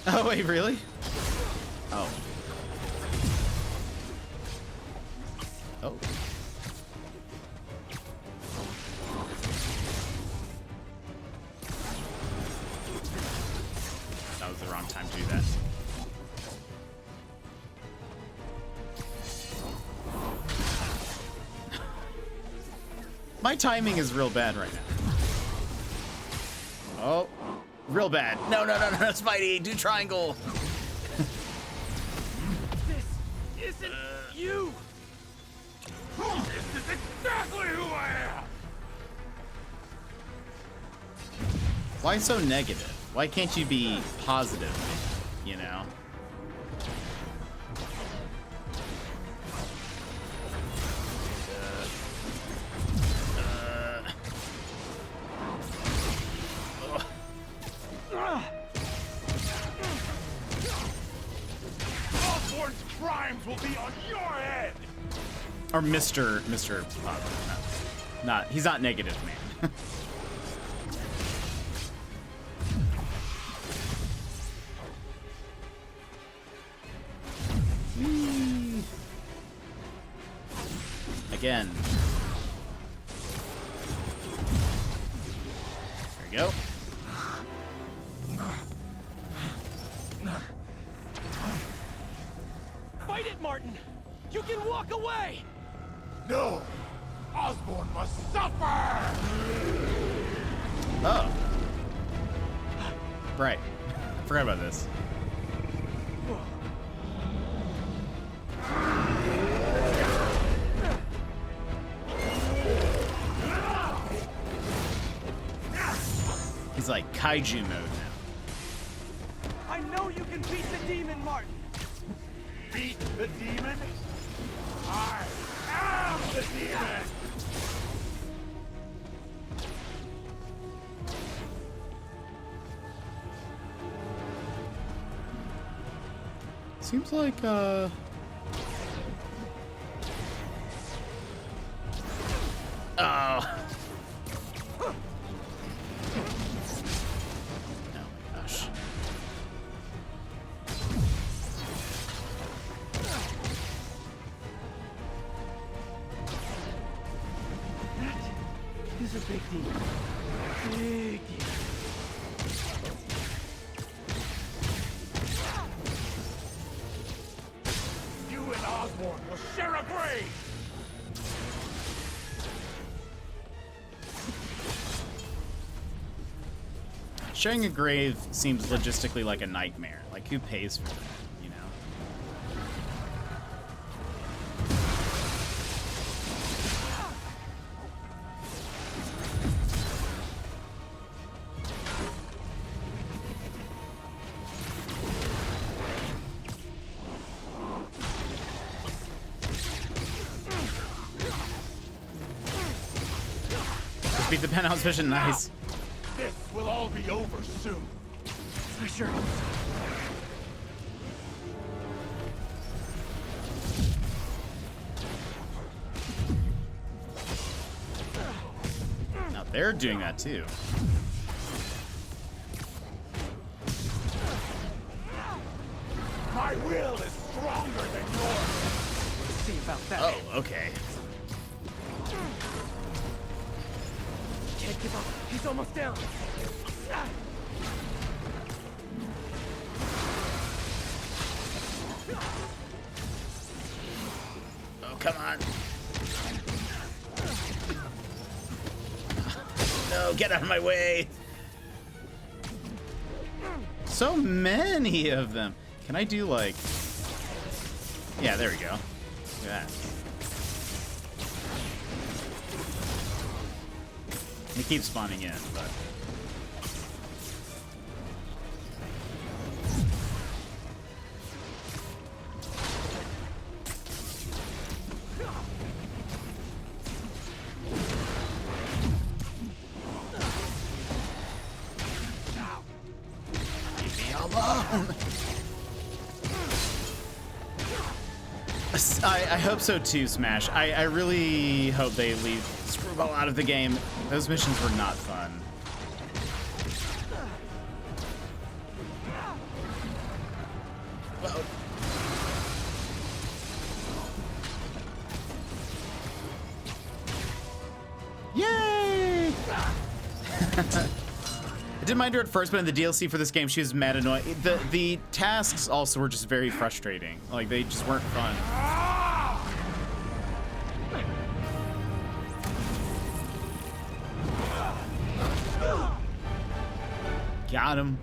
A: Oh wait, really? Oh. Oh. That was the wrong time to do that. My timing is real bad right now. Oh, real bad. No, Spidey, do triangle.
C: This isn't you!
I: This is exactly who I am!
A: Why so negative? Why can't you be positive, you know?
I: Osborn's crimes will be on your head!
A: Or Mr. Not, he's not negative, man. Again. There we go.
C: Fight it, Martin! You can walk away!
I: No! Osborn must suffer!
A: Oh. Right. Forgot about this. He's like kaiju mode now.
C: I know you can beat the demon, Martin!
I: Beat the demon? I am the demon!
A: Seems like, Oh my gosh.
C: That is a big deal. Big deal.
I: You and Osborn will share a grave!
A: Sharing a grave seems logistically like a nightmare. Like, who pays for that, you know? Just beat the penthouse mission, nice.
I: This will all be over soon.
C: I sure hope so.
A: Now they're doing that too.
I: My will is stronger than yours.
C: Let's see about that.
A: Oh, okay.
C: Can't give up. He's almost down.
A: Oh, come on. No, get out of my way. So many of them. Can I do like... Yeah, there we go. Look at that. They keep spawning in, but... Leave me alone! I hope so too, Smash. I really hope they leave Screwball out of the game. Those missions were not fun. Whoa. Yay! I didn't mind her at first, but in the DLC for this game, she was mad annoying. The tasks also were just very frustrating. Like, they just weren't fun. Got him.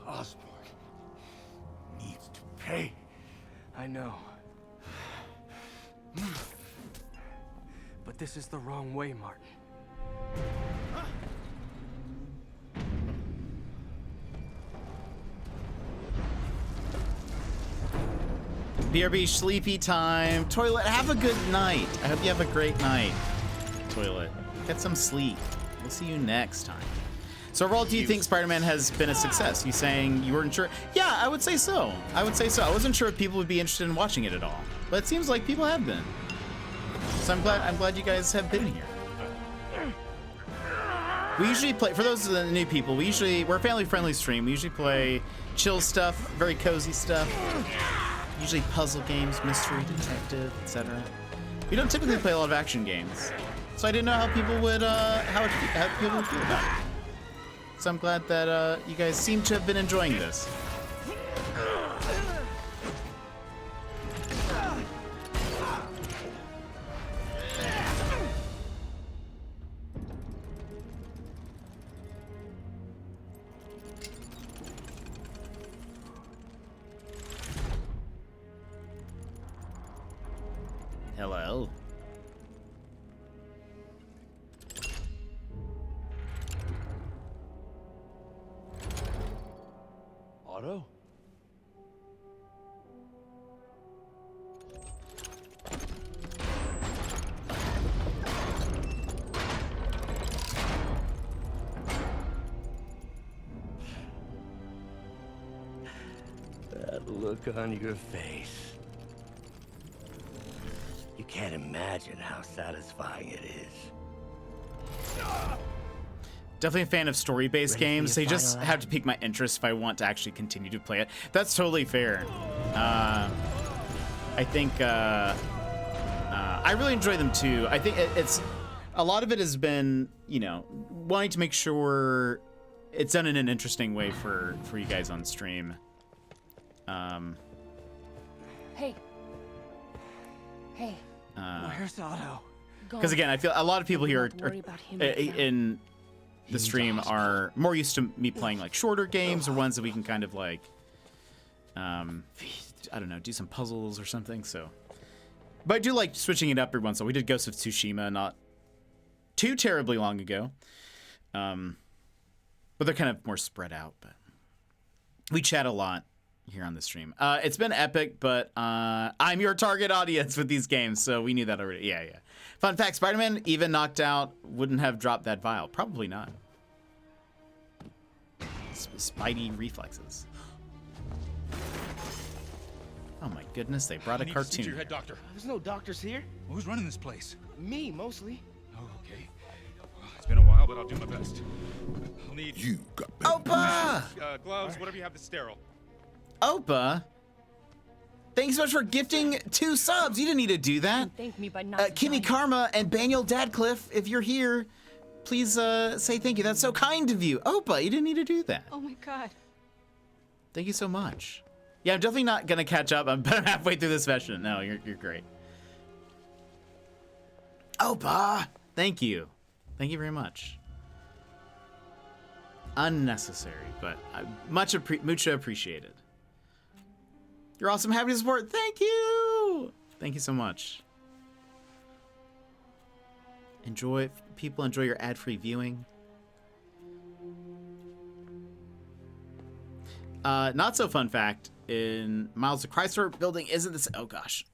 I: Osborn needs to pay.
C: I know. But this is the wrong way, Martin.
A: BRB, sleepy time. Toilet, have a good night. I hope you have a great night, Toilet. Get some sleep. We'll see you next time. So overall, do you think Spider-Man has been a success? You saying you weren't sure? Yeah, I would say so. I would say so. I wasn't sure if people would be interested in watching it at all, but it seems like people have been. So I'm glad you guys have been here. We usually play, for those of the new people, we're a family-friendly stream. We usually play chill stuff, very cozy stuff. Usually puzzle games, mystery, detective, etc. We don't typically play a lot of action games, so I didn't know how people would how people would feel about it. So I'm glad that you guys seem to have been enjoying this. Hello.
G: Otto?
Q: look on your face. You can't imagine how satisfying it is.
A: Definitely a fan of story-based games. They just have to pique my interest if I want to actually continue to play it. That's totally fair. I think I really enjoy them too. I think it's a lot of it has been, you know, wanting to make sure it's done in an interesting way for you guys on stream.
N: Hey. Hey.
C: Where's Otto?
A: Because again, I feel a lot of people here are in the stream are more used to me playing like shorter games or ones that we can kind of like, I don't know, do some puzzles or something. So, but I do like switching it up every once in a while. We did Ghost of Tsushima not too terribly long ago, but they're kind of more spread out. But we chat a lot here on the stream. It's been epic, but I'm your target audience with these games, so we knew that already. Yeah. Fun fact, Spider-Man, even knocked out, wouldn't have dropped that vial. Probably not. Spidey reflexes. Oh my goodness, they brought a cartoon.
G: Your head doctor.
R: There's no doctors here.
G: Well, who's running this place?
R: Me, mostly.
G: Oh, okay. Well, it's been a while, but I'll do my best. I'll need
I: you got
A: Opa!
G: Gloves, whatever you have that's sterile.
A: Opa, thanks so much for gifting 2 subs. You didn't need to do that.
N: Thank me by not.
A: Kimmy Karma and Daniel Dadcliffe, if you're here, please say thank you. That's so kind of you. Opa, you didn't need to do that.
N: Oh my god.
A: Thank you so much. Yeah, I'm definitely not gonna catch up. I'm halfway through this session. No, you're great. Opa, thank you. Thank you very much. Unnecessary, but much appreciated. You're awesome. Happy to support. Thank you. Thank you so much. Enjoy your ad-free viewing. Not so fun fact, in Miles, the Chrysler building isn't this. Oh gosh.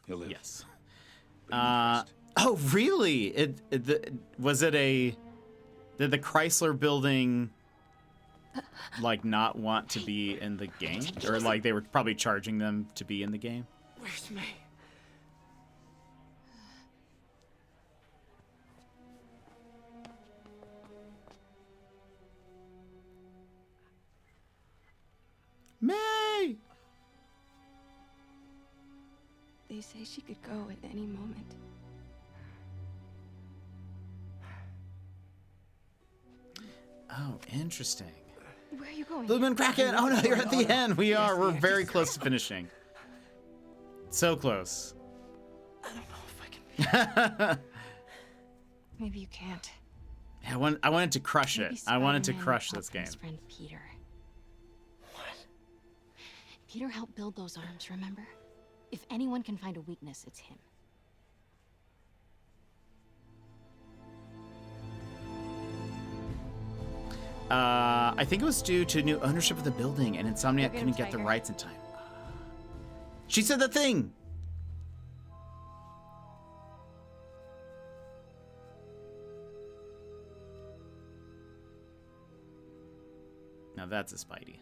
G: He'll live.
A: Yes. Oh really? Did the Chrysler building like not want to be in the game, or like they were probably charging them to be in the game?
C: Where's May?
A: May!
B: They say she could go at any moment.
A: Oh, interesting.
B: Where are you going?
A: Blue Moon Kraken! Oh no, you're at the end! We're very close to finishing. So close.
C: I don't know if I can.
B: Maybe you can't.
A: Yeah, I wanted to crush it. I wanted to crush this game.
B: His friend Peter. What? Peter helped build those arms, remember? If anyone can find a weakness, it's him.
A: I think it was due to new ownership of the building, and Insomniac couldn't get the rights in time. She said the thing! Now that's a Spidey.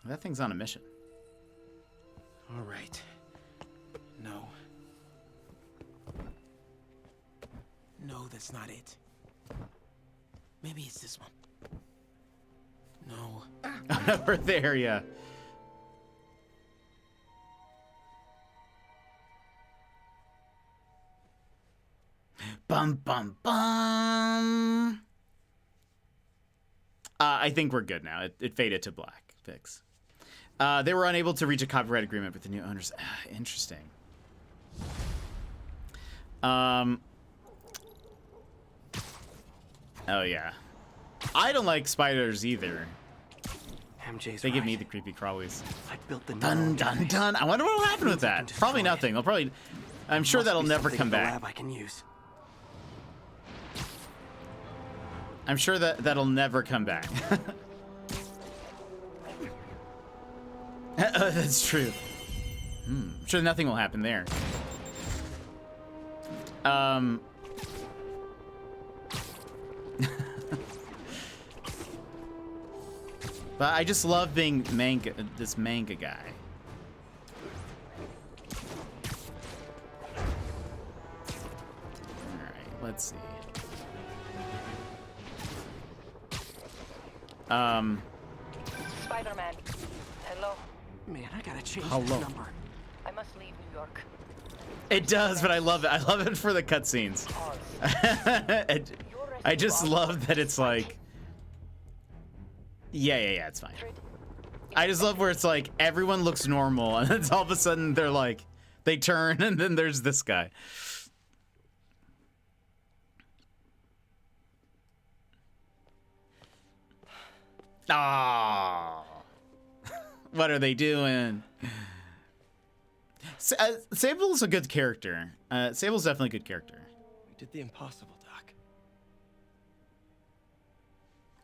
A: That thing's on a mission.
R: All right. No. No, that's not it. Maybe it's this one. No.
A: Over there, yeah. Bum, bum, bum. I think we're good now. It faded to black. Fix. They were unable to reach a copyright agreement with the new owners. Interesting. Oh yeah. I don't like spiders either.
C: MJ's
A: They give
C: right.
A: me the creepy crawlies.
C: I built the
A: Dun dun dun. I wonder what'll happen with that. Probably nothing. They'll probably. I'm sure that'll never come back.
C: Lab I can use.
A: I'm sure that'll never come back. That's true. I'm sure nothing will happen there. But I just love being this manga guy. Alright, let's see.
K: Spider-Man. Hello.
C: Man, I gotta change
A: Hello.
C: this number.
K: I must leave New York.
A: It does, but I love it. I love it for the cutscenes. I just love that it's like... Yeah, it's fine. I just love where it's like, everyone looks normal, and then all of a sudden they're like, they turn, and then there's this guy. Ah, what are they doing? Sable's a good character. Sable's definitely a good character.
C: We did the impossible, Doc.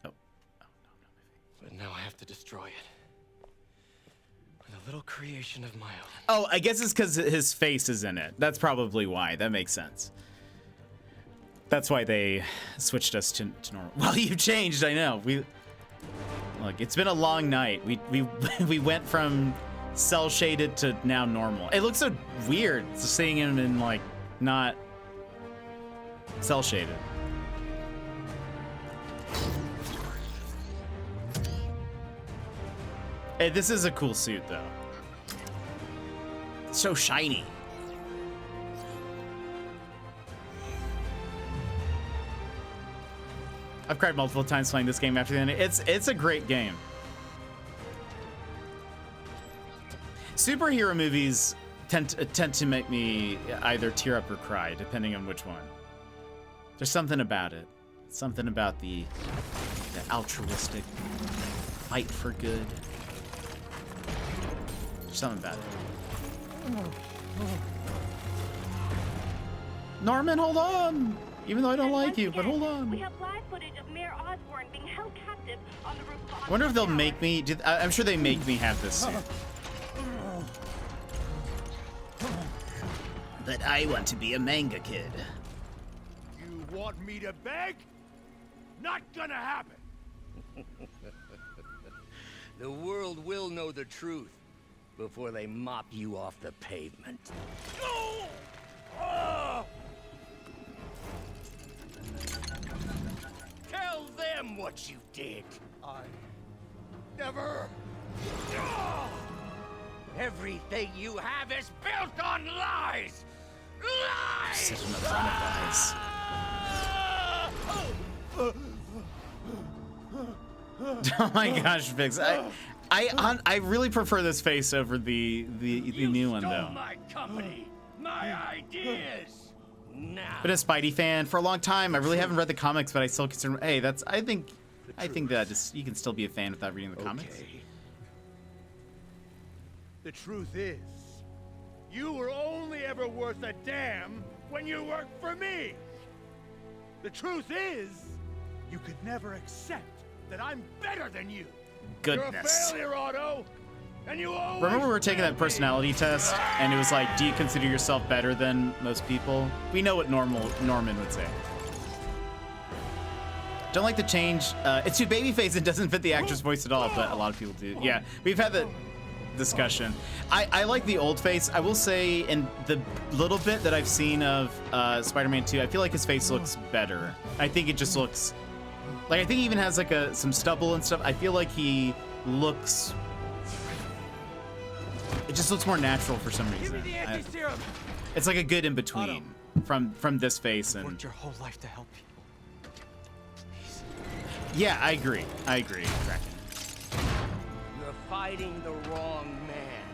A: Oh.
C: But now I have to destroy it. With a little creation of my own.
A: Oh, I guess it's because his face is in it. That's probably why. That makes sense. That's why they switched us to normal. Well, you've changed, I know. Look, it's been a long night. We went from cell shaded to now normal. It looks so weird seeing him in like not cell shaded. Hey, this is a cool suit though. It's so shiny. I've cried multiple times playing this game after the end. It's a great game. Superhero movies tend to make me either tear up or cry, depending on which one. There's something about it. Something about the altruistic fight for good. There's something about it. Norman, hold on! Even though I don't like you, but hold on.
U: We have live footage of Mayor Osborn being held captive on the roof of
A: I wonder if they'll make me... I'm sure they make me have this suit. But I want to be a manga kid.
H: You want me to beg? Not gonna happen.
Q: The world will know the truth before they mop you off the pavement. Tell them what you did.
H: I never.
Q: Everything you have is built on lies. Lies.
A: Such another run of lies. Oh my gosh, Biggs. I really prefer this face over the new one though.
Q: My company, my ideas. Now.
A: Been a Spidey fan for a long time. I really haven't read the comics, but I still consider. Hey, that's. I think that just you can still be a fan without reading the comics.
H: The truth is, you were only ever worth a damn when you worked for me. The truth is, you could never accept that I'm better than you.
A: Goodness.
H: You're a failure, Otto. And you always
A: Remember we were taking that personality test, and it was like, do you consider yourself better than most people? We know what Norman would say. Don't like the change. It's too babyface. It doesn't fit the actor's voice at all, but a lot of people do. Yeah, we've had that discussion. I like the old face. I will say, in the little bit that I've seen of Spider-Man 2, I feel like his face looks better. I think it just looks like, I think he even has like some stubble and stuff. I feel like he looks. It just looks more natural for some reason.
C: Give me the anti-serum.
A: It's like a good in between from this face and.
C: Worked your whole life to help people. Please.
A: Yeah, I agree. Kraken.
Q: You're fighting the wrong man.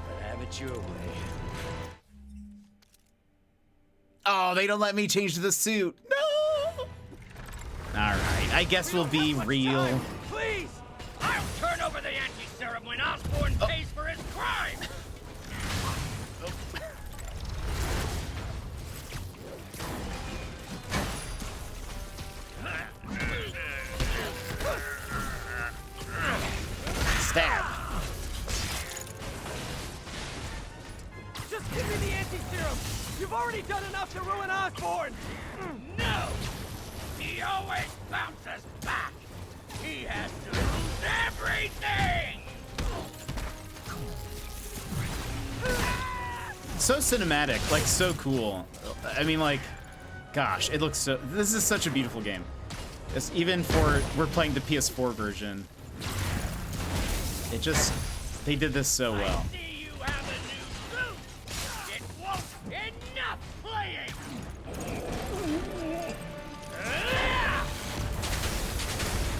Q: But have it your way.
A: Oh, they don't let me change to the suit. No. All right, I guess we'll be real.
Q: Please. I'll turn over the anti-serum when Osborn pays for his crime!
A: Stab.
C: Just give me the anti-serum! You've already done enough to ruin Osborn!
Q: No! He always bounces back!
A: so cinematic, like so cool. I mean, like, gosh, it looks so. This is such a beautiful game. It's, even for we're playing the PS4 version. It just, they did this so well.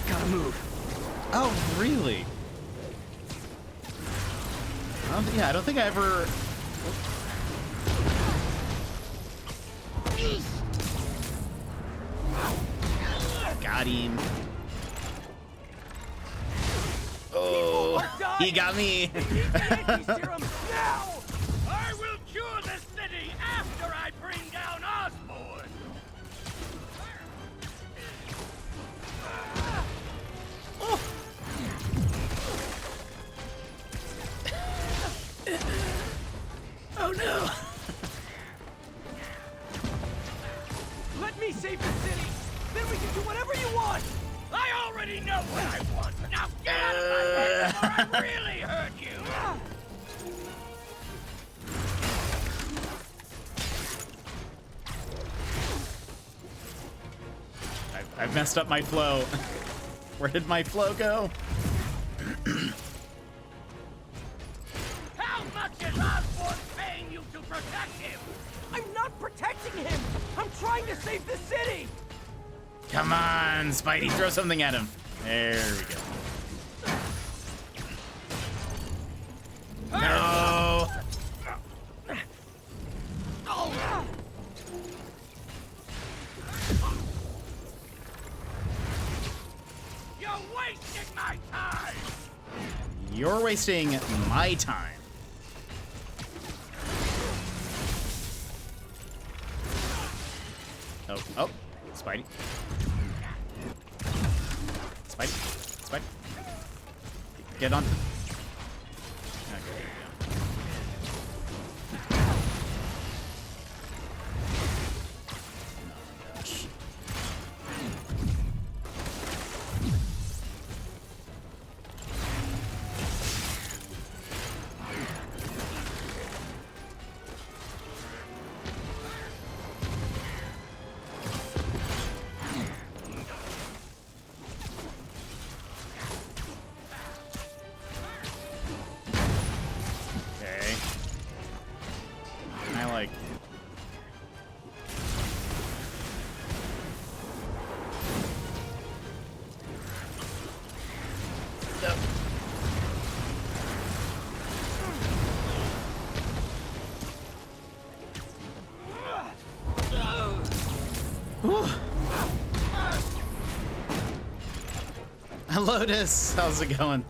C: Gotta move.
A: Oh, really? I don't think I ever. Got him. Oh, he got me.
I: Now! I will cure the city after I bring down Osborn!
C: Oh no! Let me save the city! Then we can do whatever you want!
I: I already know what I want! Now get out of my way before I really hurt you!
A: I've messed up my flow. Where did my flow go?
I: How much is Osborn paying you to protect him?
C: I'm not protecting him! I'm trying to save the city!
A: Come on, Spidey, throw something at him. There we go. No!
I: You're wasting my time!
A: You're wasting my time. Oh, Spidey. Spidey. Get on. Okay, there we go. Oh, gosh. Lotus, how's it going?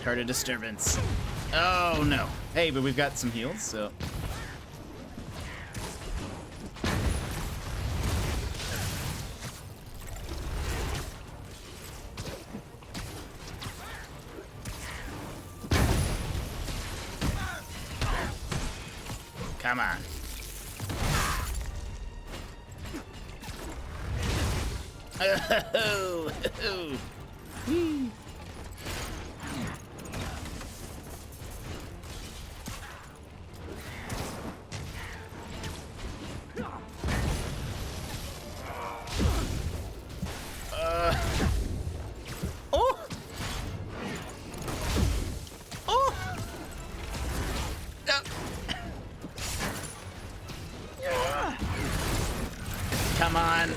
A: Heard a disturbance. Oh no. Hey, but we've got some heals, so. Come on. Oh, oh, oh. Come on.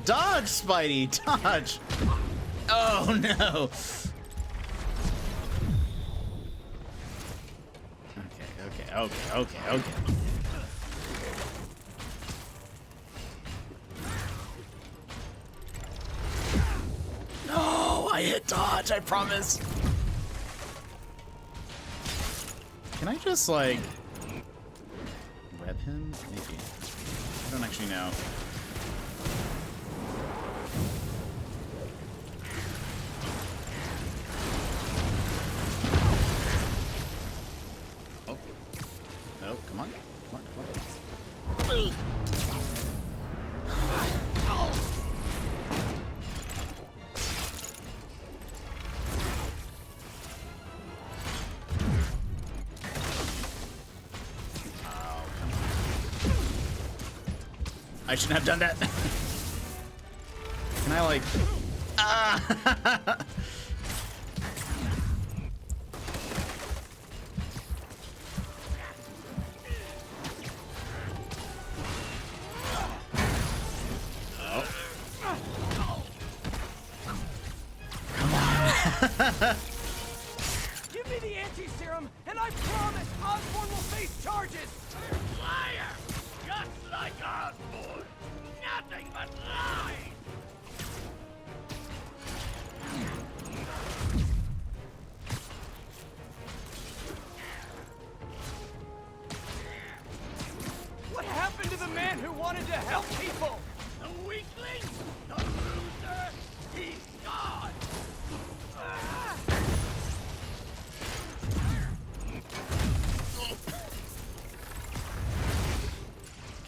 A: Dodge, Spidey, dodge! Oh no! Okay. I hit dodge, I promise. Can I just, like, web him? Maybe. I don't actually know. Oh. Oh, come on. Come on, come on. I shouldn't have done that. Can I, like... Ah!
C: Give me the anti-serum, and I promise Osborn will face charges!
I: Liar! Just like Osborn! Nothing but lies!
C: What happened to the man who wanted to help people?
I: The weakling? The loser? He's gone!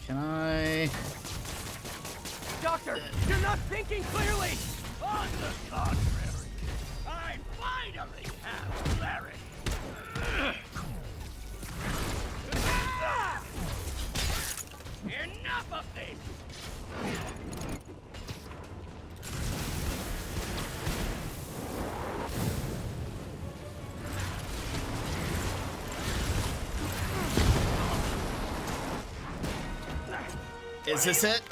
A: Can I...
C: Doctor, you're not thinking clearly!
I: On the contrary, I finally have clarity. Enough of this!
A: Is this it?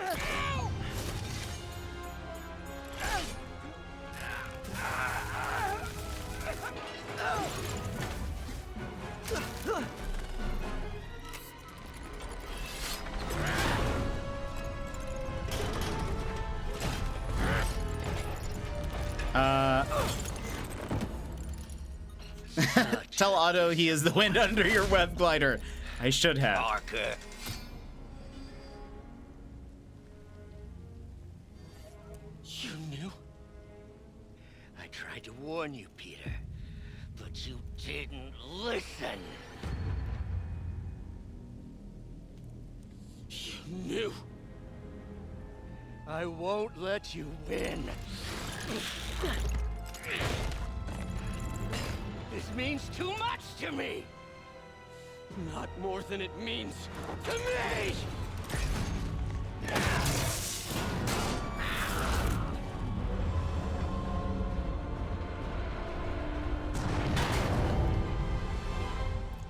A: Tell Otto he is the wind under your web glider. I should have.
Q: Parker. You knew? I tried to warn you, Peter, but you didn't listen. You knew. I won't let you win. This means too much to me. Not more than it means to me!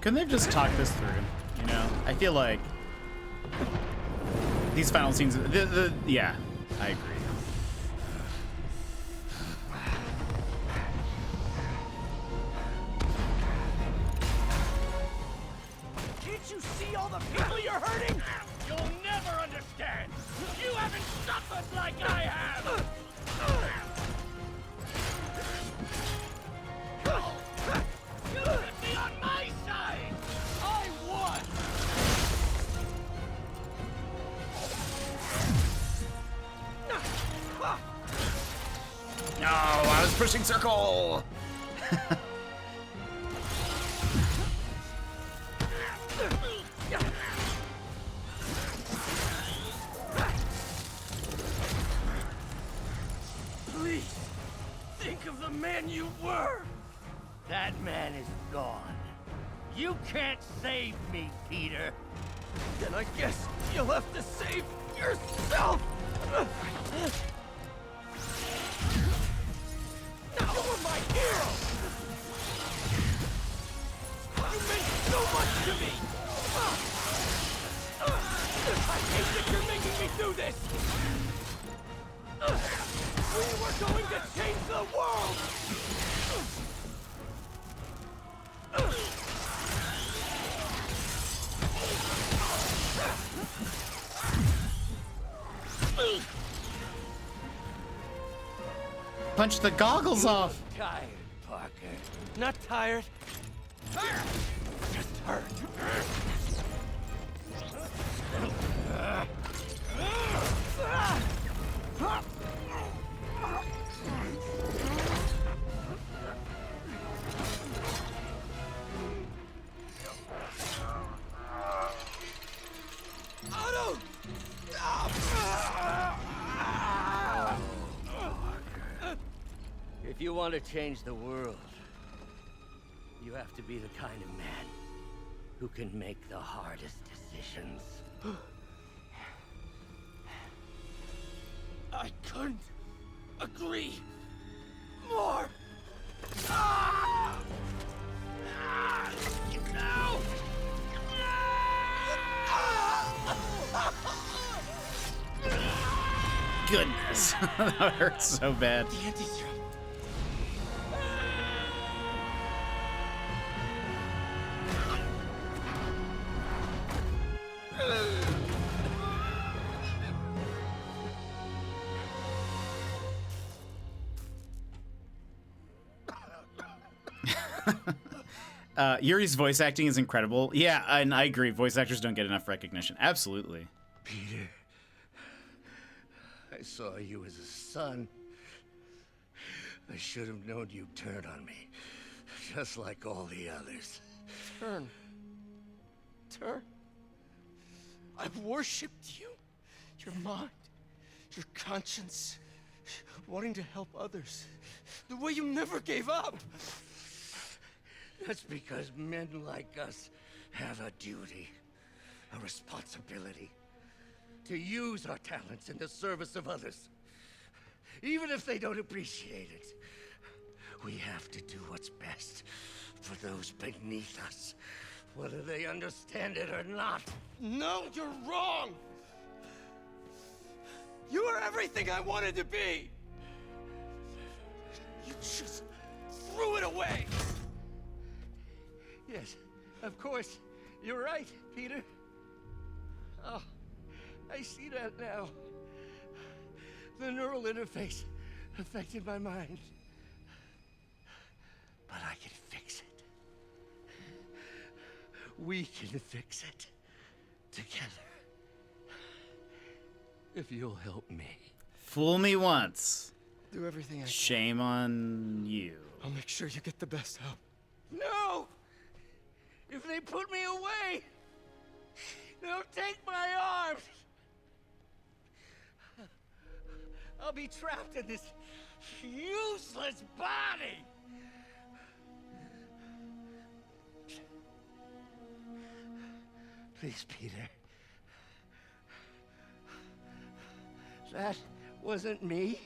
A: Couldn't they just talk this through? You know, I feel like these final scenes. Yeah, I agree.
C: Can't you see all the people you're hurting?
I: You'll never understand! You haven't suffered like I have! You should be on my side! I won!
A: No, I was pushing circle.
Q: Please, think of the man you were! That man is gone. You can't save me, Peter.
C: Then I guess you'll have to save yourself! You were my hero! You meant so much to me! I hate that you're making me do this! We were going to change the world!
A: punched the goggles off.
Q: Tired, Parker. Not tired. Just hurt.
F: Otto!
Q: If you want to change the world, you have to be the kind of man who can make the hardest decisions.
F: I couldn't agree more. No!
A: Goodness, that hurts so bad.
F: The anti-serum.
A: Yuri's voice acting is incredible. Yeah, and I agree. Voice actors don't get enough recognition. Absolutely.
Q: Peter, I saw you as a son. I should have known you'd turn on me, just like all the others.
F: Turn. I've worshipped you. Your mind, your conscience, wanting to help others. The way you never gave up.
Q: That's because men like us have a duty, a responsibility, to use our talents in the service of others. Even if they don't appreciate it, we have to do what's best for those beneath us, whether they understand it or not.
F: No, you're wrong. You are everything I wanted to be. You just threw it away.
Q: Yes, of course. You're right, Peter. Oh, I see that now. The neural interface affected my mind. But I can fix it. We can fix it. Together. If you'll help me.
A: Fool me once.
F: Do everything I can.
A: Shame on you.
F: I'll make sure you get the best help.
Q: No! If they put me away, they'll take my arms. I'll be trapped in this useless body. Please, Peter. That wasn't me.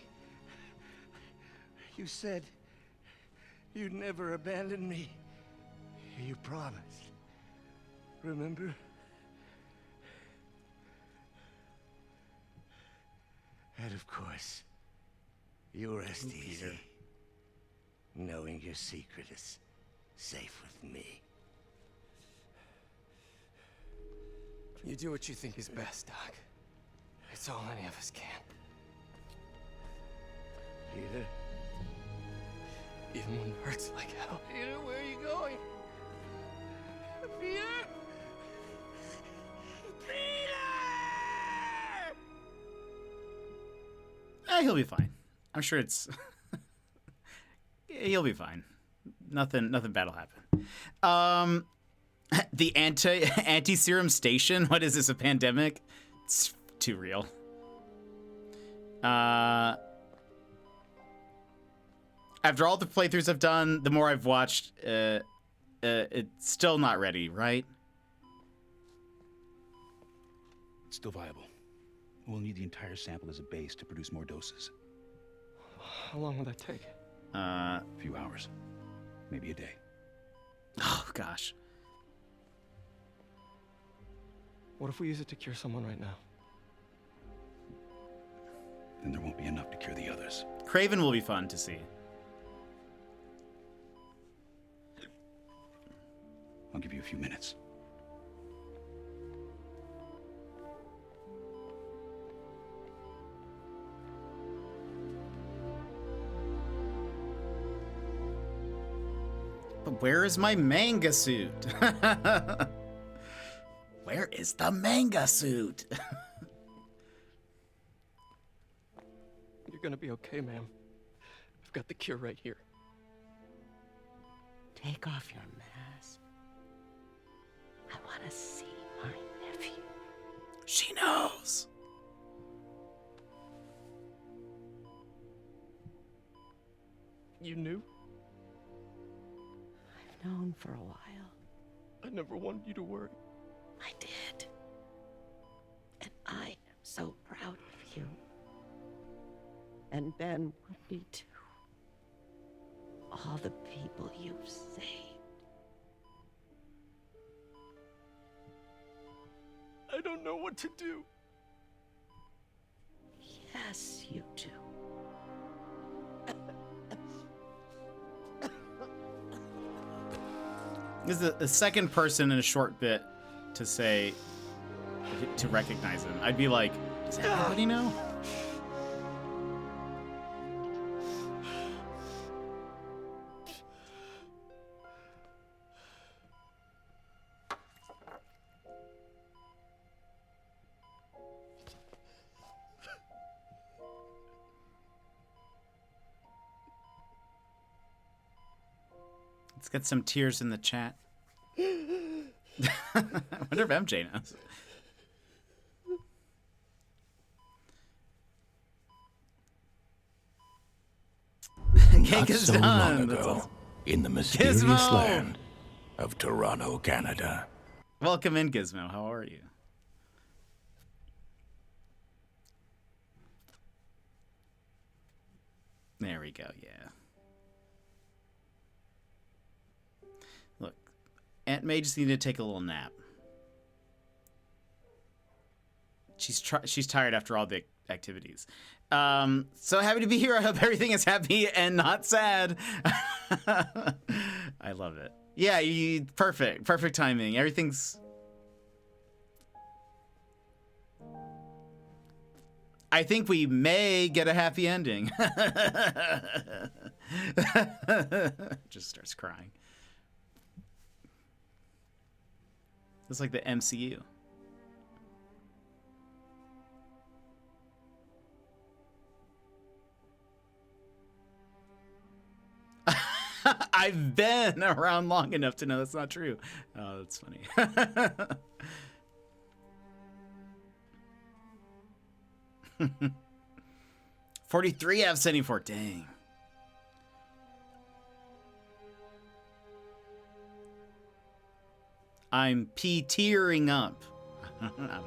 Q: You said you'd never abandon me. You promised. Remember? And of course, you rest easy, knowing your secret is safe with me.
F: You do what you think is best, Doc. It's all any of us can.
Q: Peter?
F: Even when it hurts like hell.
Q: Peter, where are you going? Peter?
A: He'll be fine. I'm sure it's... He'll be fine. Nothing bad will happen. The anti-serum station? What is this, a pandemic? It's too real. After all the playthroughs I've done, the more I've watched, it's still not ready, right?
L: It's still viable. We'll need the entire sample as a base to produce more doses.
F: How long will that take?
L: A few hours. Maybe a day.
A: Oh, gosh.
F: What if we use it to cure someone right now?
L: Then there won't be enough to cure the others.
A: Craven will be fun to see.
L: I'll give you a few minutes.
A: But where is my manga suit? Where is the manga suit?
C: You're gonna be okay, ma'am. I've got the cure right here.
J: Take off your mask. I want to see my nephew.
A: She knows.
C: You knew?
J: I've known for a while.
C: I never wanted you to worry.
J: I did. And I am so proud of you. And Ben would be too. All the people you've saved.
C: I don't know what to do.
J: Yes, you do.
A: This is the second person in a short bit to say, to recognize him. I'd be like, does everybody know? Let's get some tears in the chat. I wonder if MJ knows.
I: Not so long ago, in the mysterious
A: Gizmo!
I: land of Toronto, Canada.
A: Welcome in, Gizmo. How are you? There we go, yeah. Look, Aunt May just needed to take a little nap. She's tired after all the activities. So happy to be here. I hope everything is happy and not sad. I love it. Yeah, perfect timing. Everything's... I think we may get a happy ending. Just starts crying. It's like the MCU. I've been around long enough to know that's not true. Oh, that's funny. 43 out of 74. Dang. I'm tearing up. I don't know.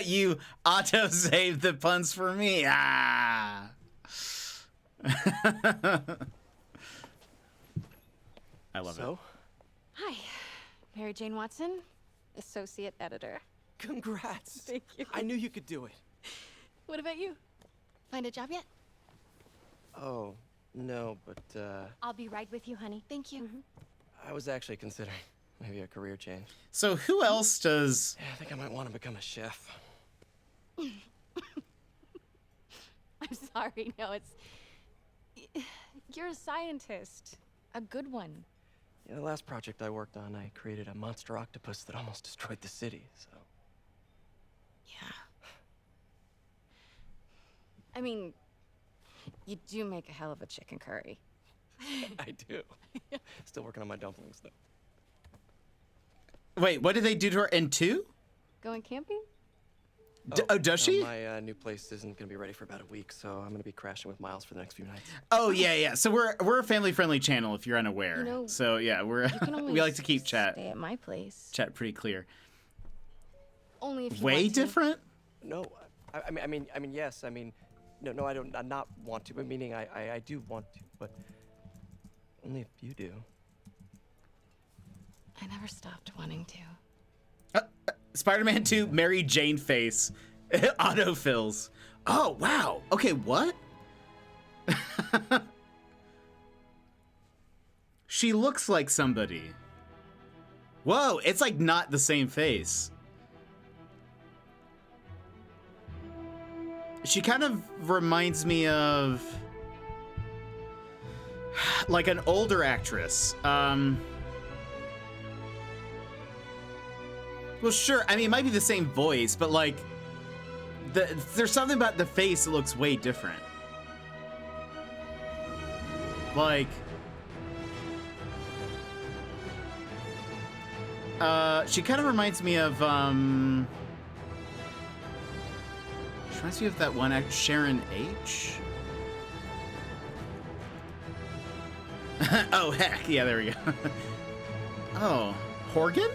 A: You auto-saved the puns for me. Ah. I love it.
B: Hi, Mary Jane Watson, associate editor.
C: Congrats.
B: Thank you.
C: I knew you could do it.
B: What about you? Find a job yet?
C: Oh, no, but
V: I'll be right with you, honey.
B: Thank you.
C: I was actually considering maybe a career change.
A: So who else does...
C: Yeah, I think I might want to become a chef.
B: I'm sorry, no, it's... You're a scientist. A good one.
C: Yeah, the last project I worked on, I created a monster octopus that almost destroyed the city, so...
B: Yeah. I mean, you do make a hell of a chicken curry.
C: I do. Still working on my dumplings, though.
A: Wait, what did they do to her in 2?
B: Going camping?
A: Does she?
C: My new place isn't going to be ready for about a week, so I'm going to be crashing with Miles for the next few nights.
A: Oh, yeah. So we're a family-friendly channel, if you're unaware.
B: You know,
A: so, yeah, we like to keep chat
B: stay at my place.
A: Chat pretty clear.
B: Only if you
A: Way
B: want to.
A: different?
C: No, I mean, yes. I mean, no, I don't. I not want to, but meaning I do want to, but only if you do.
B: I never stopped wanting to.
A: Spider-Man 2, Mary Jane face. Autofills. Oh, wow. Okay, what? She looks like somebody. Whoa, it's like not the same face. She kind of reminds me of like an older actress. Well, sure. I mean, it might be the same voice, but like, there's something about the face that looks way different. Like, she kind of reminds me of, she reminds me of that one act, Sharon H. Oh, heck. Yeah, there we go. Oh, Horgan?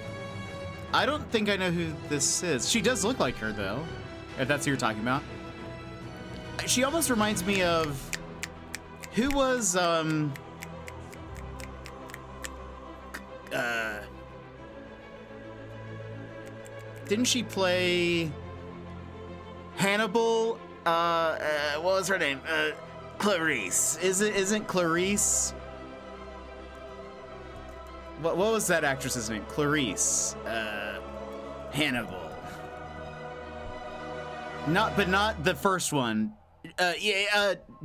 A: I don't think I know who this is. She does look like her, though, if that's who you're talking about. She almost reminds me of... Who was, didn't she play Hannibal? What was her name? Clarice. Isn't Clarice? What was that actress's name? Clarice. Hannibal. Not the first one.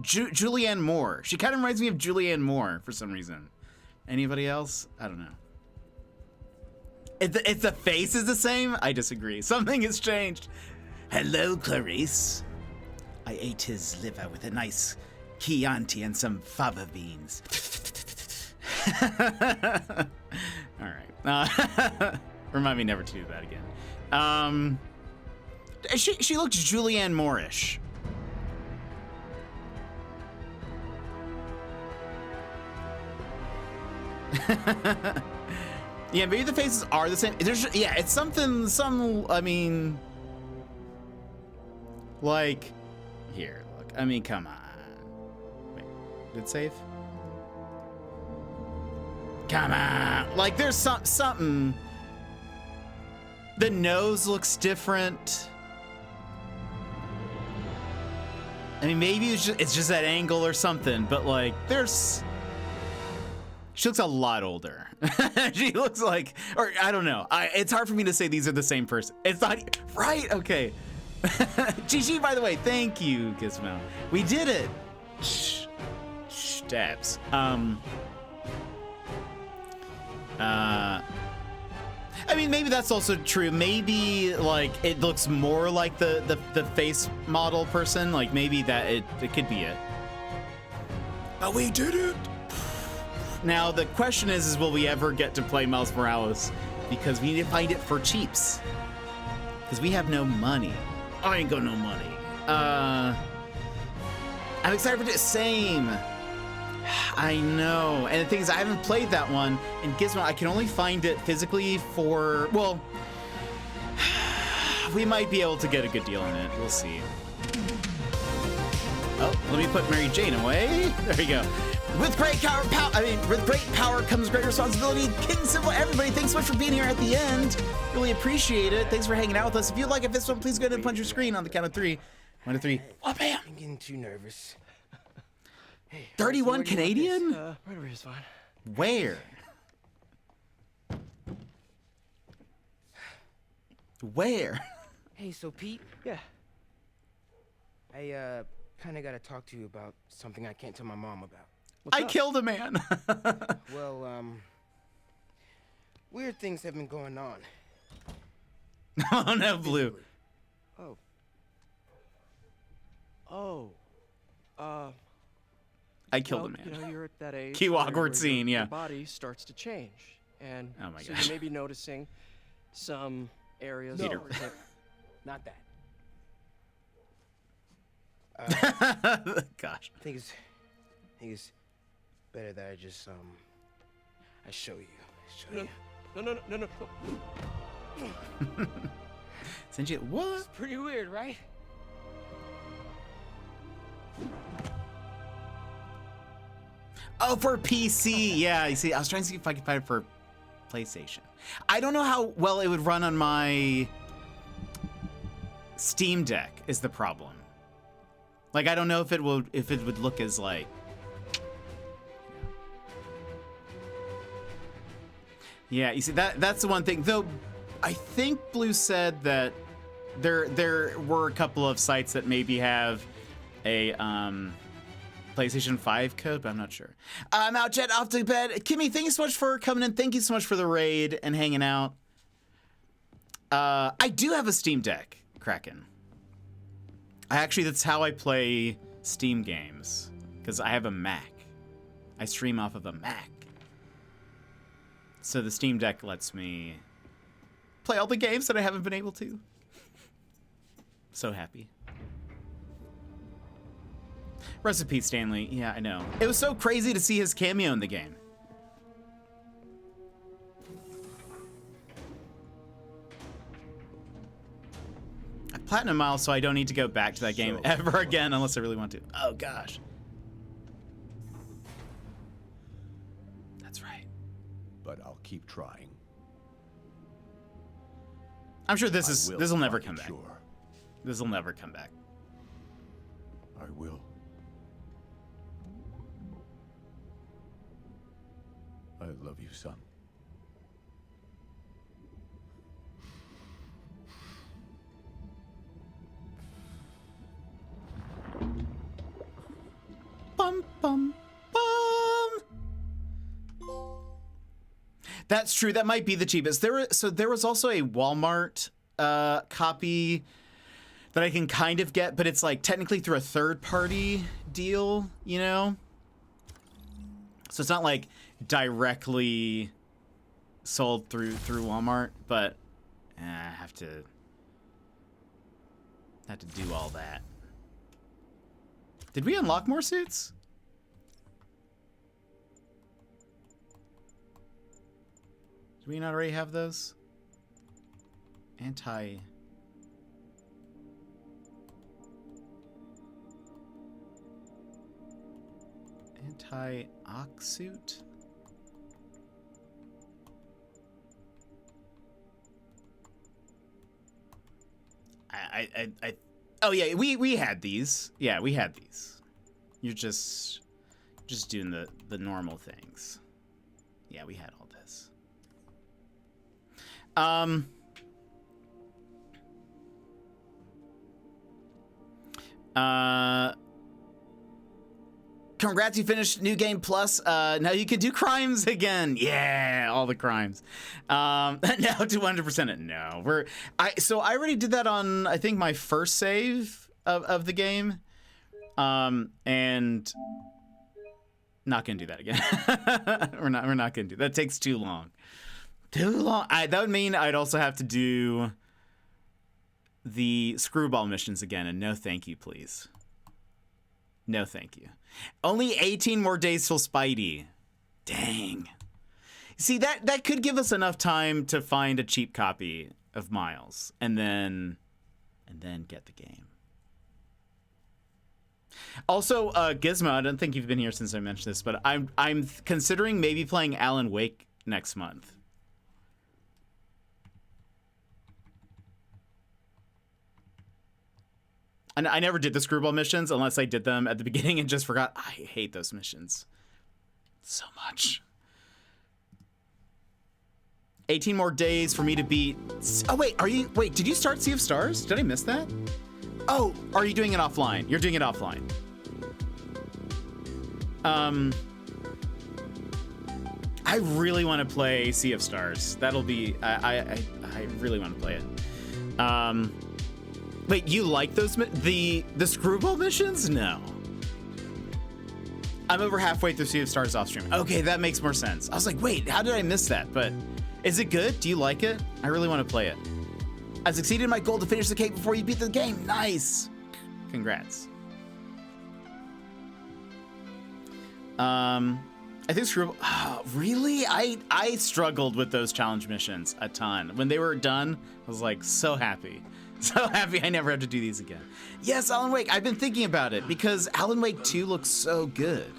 A: Julianne Moore. She kind of reminds me of Julianne Moore for some reason. Anybody else? I don't know. If the face is the same, I disagree. Something has changed. Hello, Clarice. I ate his liver with a nice Chianti and some fava beans. All right. Remind me never to do that again. She looks Julianne Moore-ish. Yeah, maybe the faces are the same. Yeah, it's something, I mean, like, here, look. I mean, come on. Wait, did it save? Come on. Like, there's something. The nose looks different. I mean, maybe it's just that angle or something, but like, she looks a lot older. She looks like, or I don't know. It's hard for me to say these are the same person. It's not, right? Okay. GG, by the way, thank you, Gizmo. We did it. Stabs. I mean, maybe that's also true. Maybe like it looks more like the face model person. Like maybe that it could be it. Oh, we did it. Now the question is will we ever get to play Miles Morales? Because we need to find it for cheaps. Because we have no money. I ain't got no money. I'm excited for the same. I know. And the thing is, I haven't played that one. And Gizmo, I can only find it physically for, well, we might be able to get a good deal on it. We'll see. Oh, let me put Mary Jane away. There we go. With great power comes great responsibility. King Symbol, everybody, thanks so much for being here at the end. Really appreciate it. Thanks for hanging out with us. If you like this one, please go ahead and punch your screen on the count of 3. 1 to 3. Oh, bam!
C: I'm getting too nervous. Hey,
A: 31 Canadian?
C: Right over here is fine.
A: Where? Where?
D: Hey, so Pete?
C: Yeah.
D: I kind of got to talk to you about something I can't tell my mom about.
A: I killed a man.
D: Well, weird things have been going on.
A: Oh no, Blue. I killed a man.
C: You know, you're at that age.
A: Cue awkward scene, yeah.
C: Your body starts to change, and
A: oh my
C: so
A: gosh.
C: you may be noticing some areas.
D: No, not that.
A: Gosh.
D: I think it's better that I just I show you.
C: No.
A: Since you what?
D: It's pretty weird, right?
A: Oh, for PC. Yeah, you see, I was trying to see if I could find it for PlayStation. I don't know how well it would run on my Steam Deck is the problem. Like, I don't know if it would look as like. Yeah, you see, that's the one thing. Though, I think Blue said that there were a couple of sites that maybe have a PlayStation 5 code, but I'm not sure. I'm out, Jet, off to bed. Kimmy, thank you so much for coming in. Thank you so much for the raid and hanging out. I do have a Steam Deck, Kraken. That's how I play Steam games, because I have a Mac. I stream off of a Mac. So the Steam Deck lets me play all the games that I haven't been able to. So happy. Rest in peace, Stanley. Yeah, I know. It was so crazy to see his cameo in the game. I platinum Miles, so I don't need to go back to that game ever again unless I really want to. Oh, gosh. That's right.
I: But I'll keep trying.
A: I'm sure this will never come back.
I: Sure.
A: This will never come back.
I: I will. I love you, son.
A: Bum, bum, bum. That's true. That might be the cheapest. There was also a Walmart copy that I can kind of get, but it's like technically through a third-party deal, you know? So it's not like directly sold through Walmart, but I have to do all that. Did we unlock more suits? Do we not already have those? Anti-ox suit? Oh yeah, we had these. Yeah, we had these. You're just doing the normal things. Yeah, we had all this. Congrats, you finished New Game Plus. Now you can do crimes again. Yeah, all the crimes. Now to 100% it. No, so I already did that on, I think, my first save of the game. And not gonna do that again. we're not gonna do that. That takes too long. That would mean I'd also have to do the screwball missions again, and no thank you, please. No thank you. Only 18 more days till Spidey. Dang. See, that could give us enough time to find a cheap copy of Miles and then get the game. Also, Gizmo, I don't think you've been here since I mentioned this, but I'm considering maybe playing Alan Wake next month. And I never did the screwball missions unless I did them at the beginning and just forgot. I hate those missions so much. 18 more days for me to beat. Oh, wait, did you start Sea of Stars? Did I miss that? Oh, are you doing it offline? You're doing it offline. I really want to play Sea of Stars. That'll be, I really want to play it. Wait, you like those, the screwball missions? No. I'm over halfway through Sea of Stars off stream. Okay, that makes more sense. I was like, wait, how did I miss that? But is it good? Do you like it? I really want to play it. I succeeded in my goal to finish the cake before you beat the game. Nice. Congrats. I think screwball. Oh, really? I struggled with those challenge missions a ton. When they were done, I was like so happy. So happy I never have to do these again. Yes, Alan Wake. I've been thinking about it because Alan Wake 2 looks so good.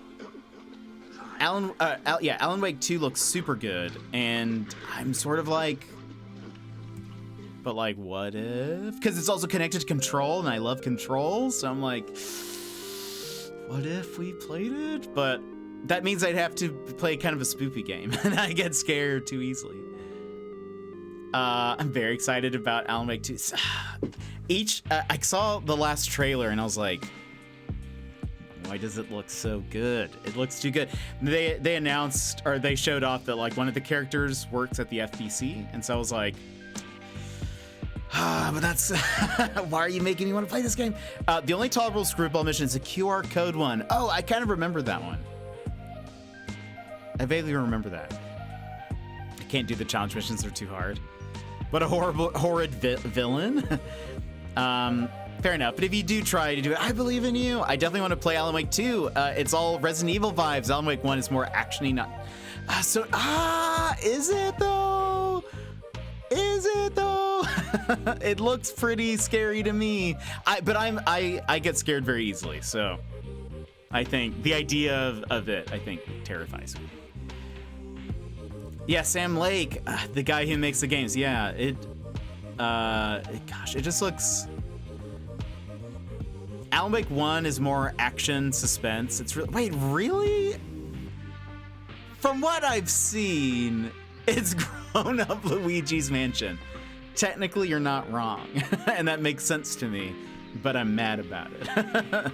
A: Alan Wake 2 looks super good, and I'm sort of like, but like, what if? Because it's also connected to Control, and I love Control, so I'm like, what if we played it? But that means I'd have to play kind of a spoopy game, and I get scared too easily. I'm very excited about Alan Wake 2. I saw the last trailer and I was like, why does it look so good? It looks too good. They announced, or they showed off that like one of the characters works at the FBC, and so I was like, but that's why are you making me want to play this game? The only tolerable screwball mission is a QR code one. Oh, I kind of remember that one. I vaguely remember that. I can't do the challenge missions, they're too hard. What a horrid villain. Fair enough, but if you do try to do it, I believe in you. I definitely want to play Alan Wake 2. It's all Resident Evil vibes. Alan Wake 1 is more actiony, not... is it though? Is it though? It looks pretty scary to me. I get scared very easily, so I think the idea of it, I think, terrifies me. Yeah, Sam Lake, the guy who makes the games. Yeah, gosh, it just looks... Alan Wake 1 is more action suspense. It's wait, really? From what I've seen, it's grown-up Luigi's Mansion. Technically, you're not wrong, and that makes sense to me, but I'm mad about it.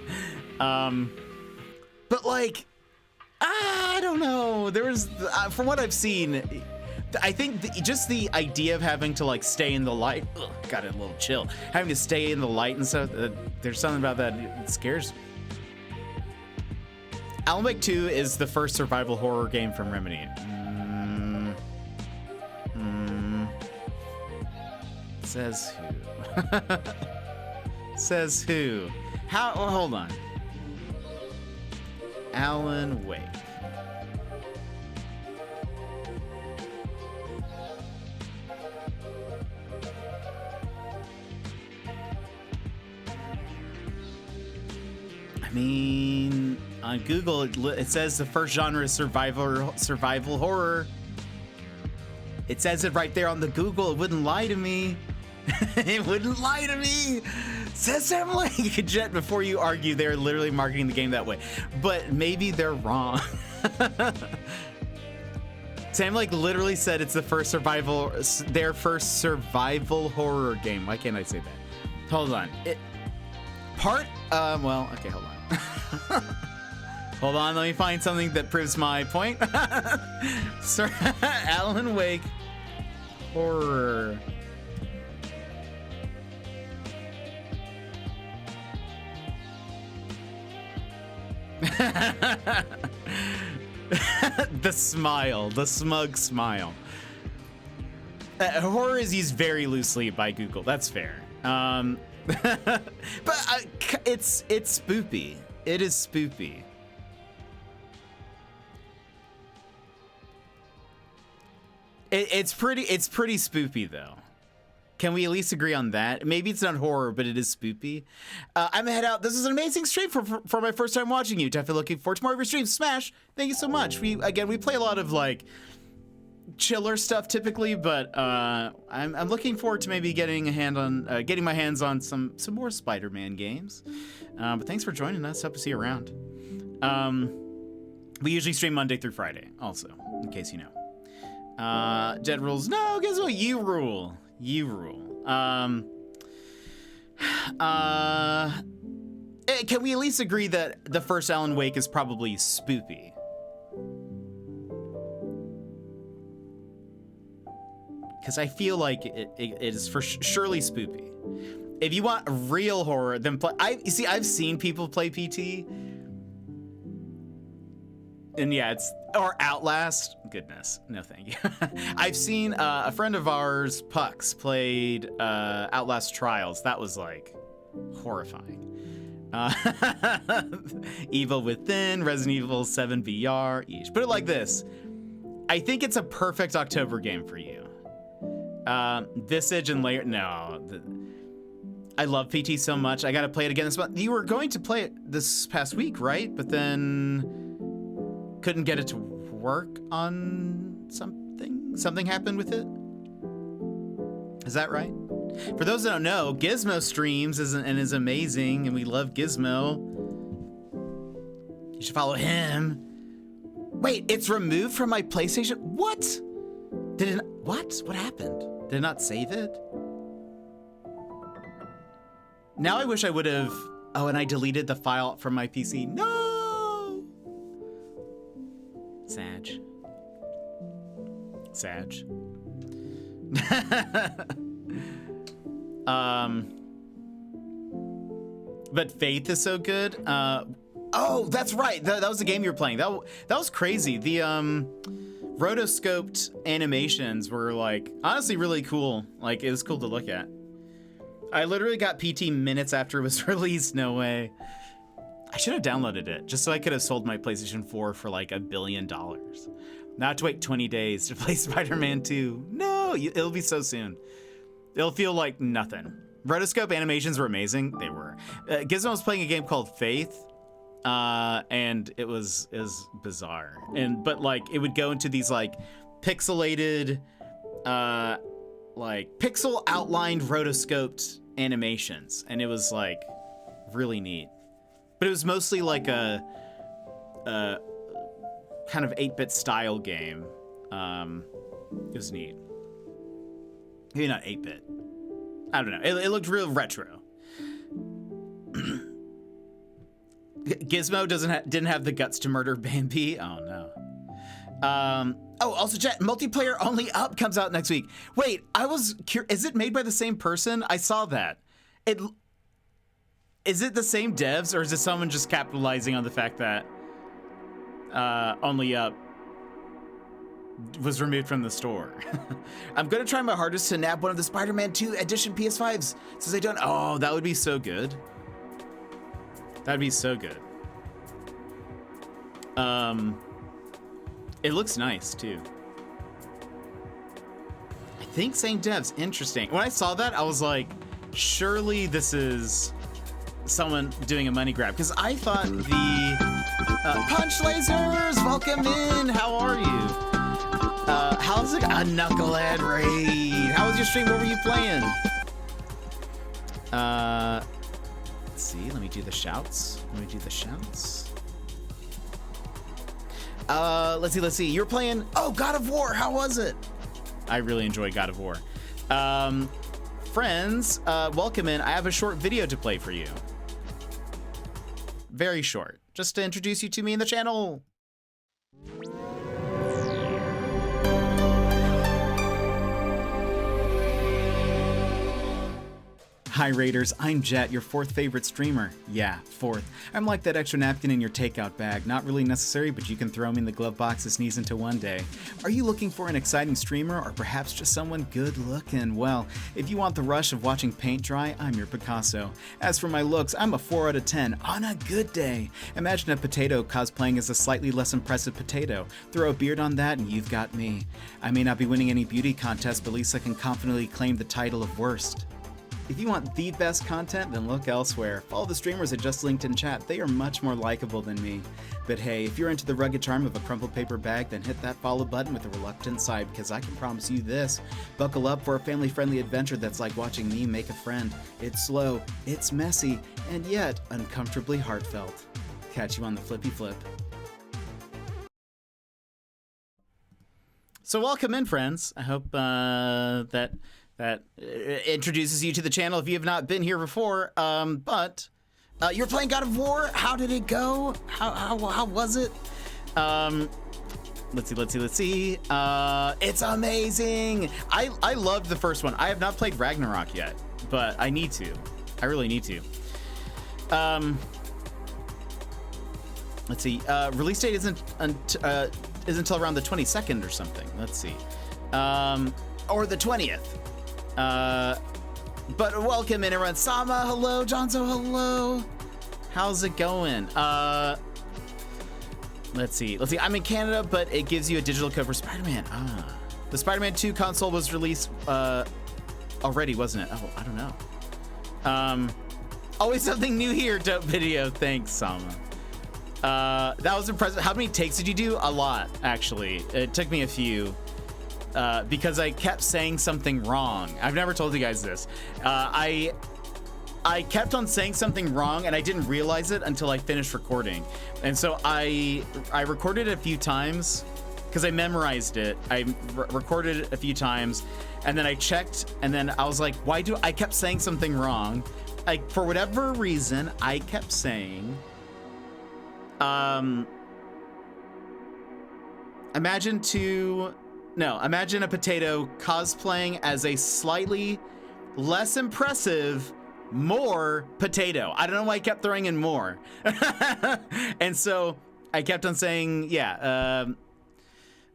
A: But like, I don't know. There's, from what I've seen, I think just the idea of having to like stay in the light, got a little chill. Having to stay in the light and stuff, there's something about that that scares me. Alan Wake 2 is the first survival horror game from Remedy. Says who? Says who? How? Oh, hold on. Alan Wake. I mean, on Google, it says the first genre is survival horror. It says it right there on the Google. It wouldn't lie to me. It wouldn't lie to me. Says Sam Lake. Jet, before you argue, they're literally marketing the game that way. But maybe they're wrong. Sam Lake literally said it's the first their first survival horror game. Why can't I say that? Hold on. Well, okay, hold on. Hold on, let me find something that proves my point. Sir, Alan Wake horror. The smile, the smug smile. Horror is used very loosely by Google. That's fair. But it's spoopy. It is spoopy. It's pretty spoopy though. Can we at least agree on that? Maybe it's not horror, but it is spoopy. I'm gonna head out. This is an amazing stream for my first time watching you. Definitely looking forward to more of your streams. Smash, thank you so much. We play a lot of like chiller stuff typically, but I'm looking forward to maybe getting my hands on some more Spider-Man games. But thanks for joining us. Hope to see you around. We usually stream Monday through Friday, also, in case you know. Jed rules. No, guess what? You rule. You rule. Can we at least agree that the first Alan Wake is probably spoopy? Because I feel like it is for surely spoopy. If you want real horror, then play. I've seen people play PT, and yeah, or Outlast. Goodness, no thank you. I've seen a friend of ours, Pucks, played Outlast Trials. That was like horrifying. Evil Within, Resident Evil 7 VR. Each. Put it like this: I think it's a perfect October game for you. Visage and Layer. No, I love PT so much. I gotta play it again this month. You were going to play it this past week, right? But then couldn't get it to work on something. Something happened with it. Is that right? For those that don't know, Gizmo streams and is amazing, and we love Gizmo. You should follow him. Wait, it's removed from my PlayStation? What? Did it, what happened? Did it not save it? Now I wish I would have, oh, and I deleted the file from my PC. No! Sag. But Faith is so good. Oh, that's right. That was the game you were playing. That was crazy. The rotoscoped animations were like honestly really cool. Like it was cool to look at. I literally got PT minutes after it was released. No way. I should have downloaded it just so I could have sold my PlayStation 4 for like $1 billion. Not to wait 20 days to play Spider-Man 2. No, it'll be so soon. It'll feel like nothing. Rotoscope animations were amazing. They were. Gizmo was playing a game called Faith, and it was bizarre. But like it would go into these like pixelated, like pixel outlined rotoscoped animations, and it was like really neat. But it was mostly like a kind of 8-bit style game. It was neat. Maybe not 8-bit. I don't know. It looked real retro. Gizmo didn't have the guts to murder Bambi. Oh no. Oh, also chat, multiplayer only up comes out next week. Wait, I was curious. Is it made by the same person? I saw that. Is it the same devs, or is it someone just capitalizing on the fact that only up was removed from the store? I'm gonna try my hardest to nab one of the Spider-Man 2 edition PS5s since I don't. Oh, that would be so good. That'd be so good. It looks nice too. I think same devs. Interesting. When I saw that, I was like, surely this is someone doing a money grab, because I thought the Punch Lasers, welcome in. How are you? How's it? A Knucklehead Raid. How was your stream? What were you playing? Let's see. Let me do the shouts. Let's see. You're playing, oh, God of War. How was it? I really enjoy God of War. Friends, welcome in. I have a short video to play for you. Very short, just to introduce you to me in the channel. Hi Raiders, I'm Jet, your 4th favorite streamer. Yeah, 4th. I'm like that extra napkin in your takeout bag. Not really necessary, but you can throw me in the glove box to sneeze into one day. Are you looking for an exciting streamer, or perhaps just someone good looking? Well, if you want the rush of watching paint dry, I'm your Picasso. As for my looks, I'm a 4 out of 10 on a good day. Imagine a potato cosplaying as a slightly less impressive potato. Throw a beard on that and you've got me. I may not be winning any beauty contest, but at least I can confidently claim the title of worst. If you want the best content, then look elsewhere. Follow the streamers I just linked in chat. They are much more likable than me. But hey, if you're into the rugged charm of a crumpled paper bag, then hit that follow button with a reluctant sigh, because I can promise you this. Buckle up for a family-friendly adventure that's like watching me make a friend. It's slow, it's messy, and yet uncomfortably heartfelt. Catch you on the flippy flip. So welcome in, friends. I hope that introduces you to the channel if you have not been here before. But you're playing God of War. How did it go? How was it? Let's see. It's amazing. I loved the first one. I have not played Ragnarok yet, but I need to. I really need to. Let's see. Release date isn't until around the 22nd or something. Let's see. Or the 20th. But welcome in, everyone. Sama, hello. Jonzo, hello. How's it going? Let's see. I'm in Canada, but it gives you a digital code for Spider-Man. The Spider-Man 2 console was released already, wasn't it? Oh, I don't know. Always something new here. Dope video. Thanks, Sama. That was impressive. How many takes did you do? A lot, actually. It took me a few. Because I kept saying something wrong. I've never told you guys this. I I kept on saying something wrong and I didn't realize it until I finished recording. And so I recorded it a few times because I memorized it. I recorded it a few times and then I checked and then I was like, why do I kept saying something wrong? Like, for whatever reason, I kept saying, imagine a potato cosplaying as a slightly less impressive, more potato. I don't know why I kept throwing in more. And so I kept on saying, yeah,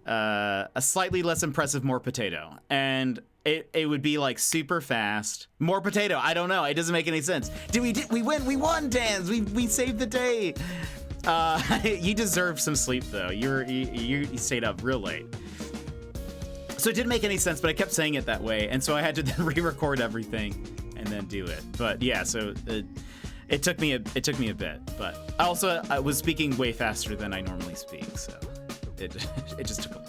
A: a slightly less impressive, more potato. And it would be like super fast. More potato. I don't know. It doesn't make any sense. We win. We won, Dans. We saved the day. You deserve some sleep though. You stayed up real late. So it didn't make any sense, but I kept saying it that way, and so I had to then re-record everything and then do it. But yeah, so it took me a bit, but I was speaking way faster than I normally speak, so it just took a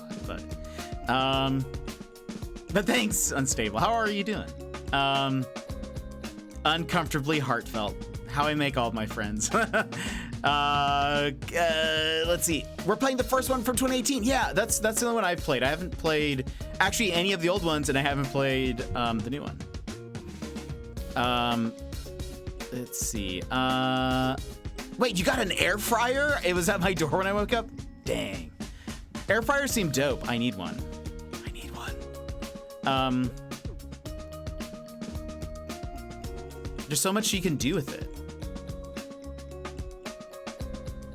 A: lot. But thanks, Unstable. How are you doing? Uncomfortably heartfelt. How I make all of my friends. Let's see. We're playing the first one from 2018. Yeah, that's the only one I've played. I haven't played actually any of the old ones, and I haven't played the new one. Let's see. Wait, you got an air fryer? It was at my door when I woke up? Dang. Air fryers seem dope. I need one. There's so much you can do with it.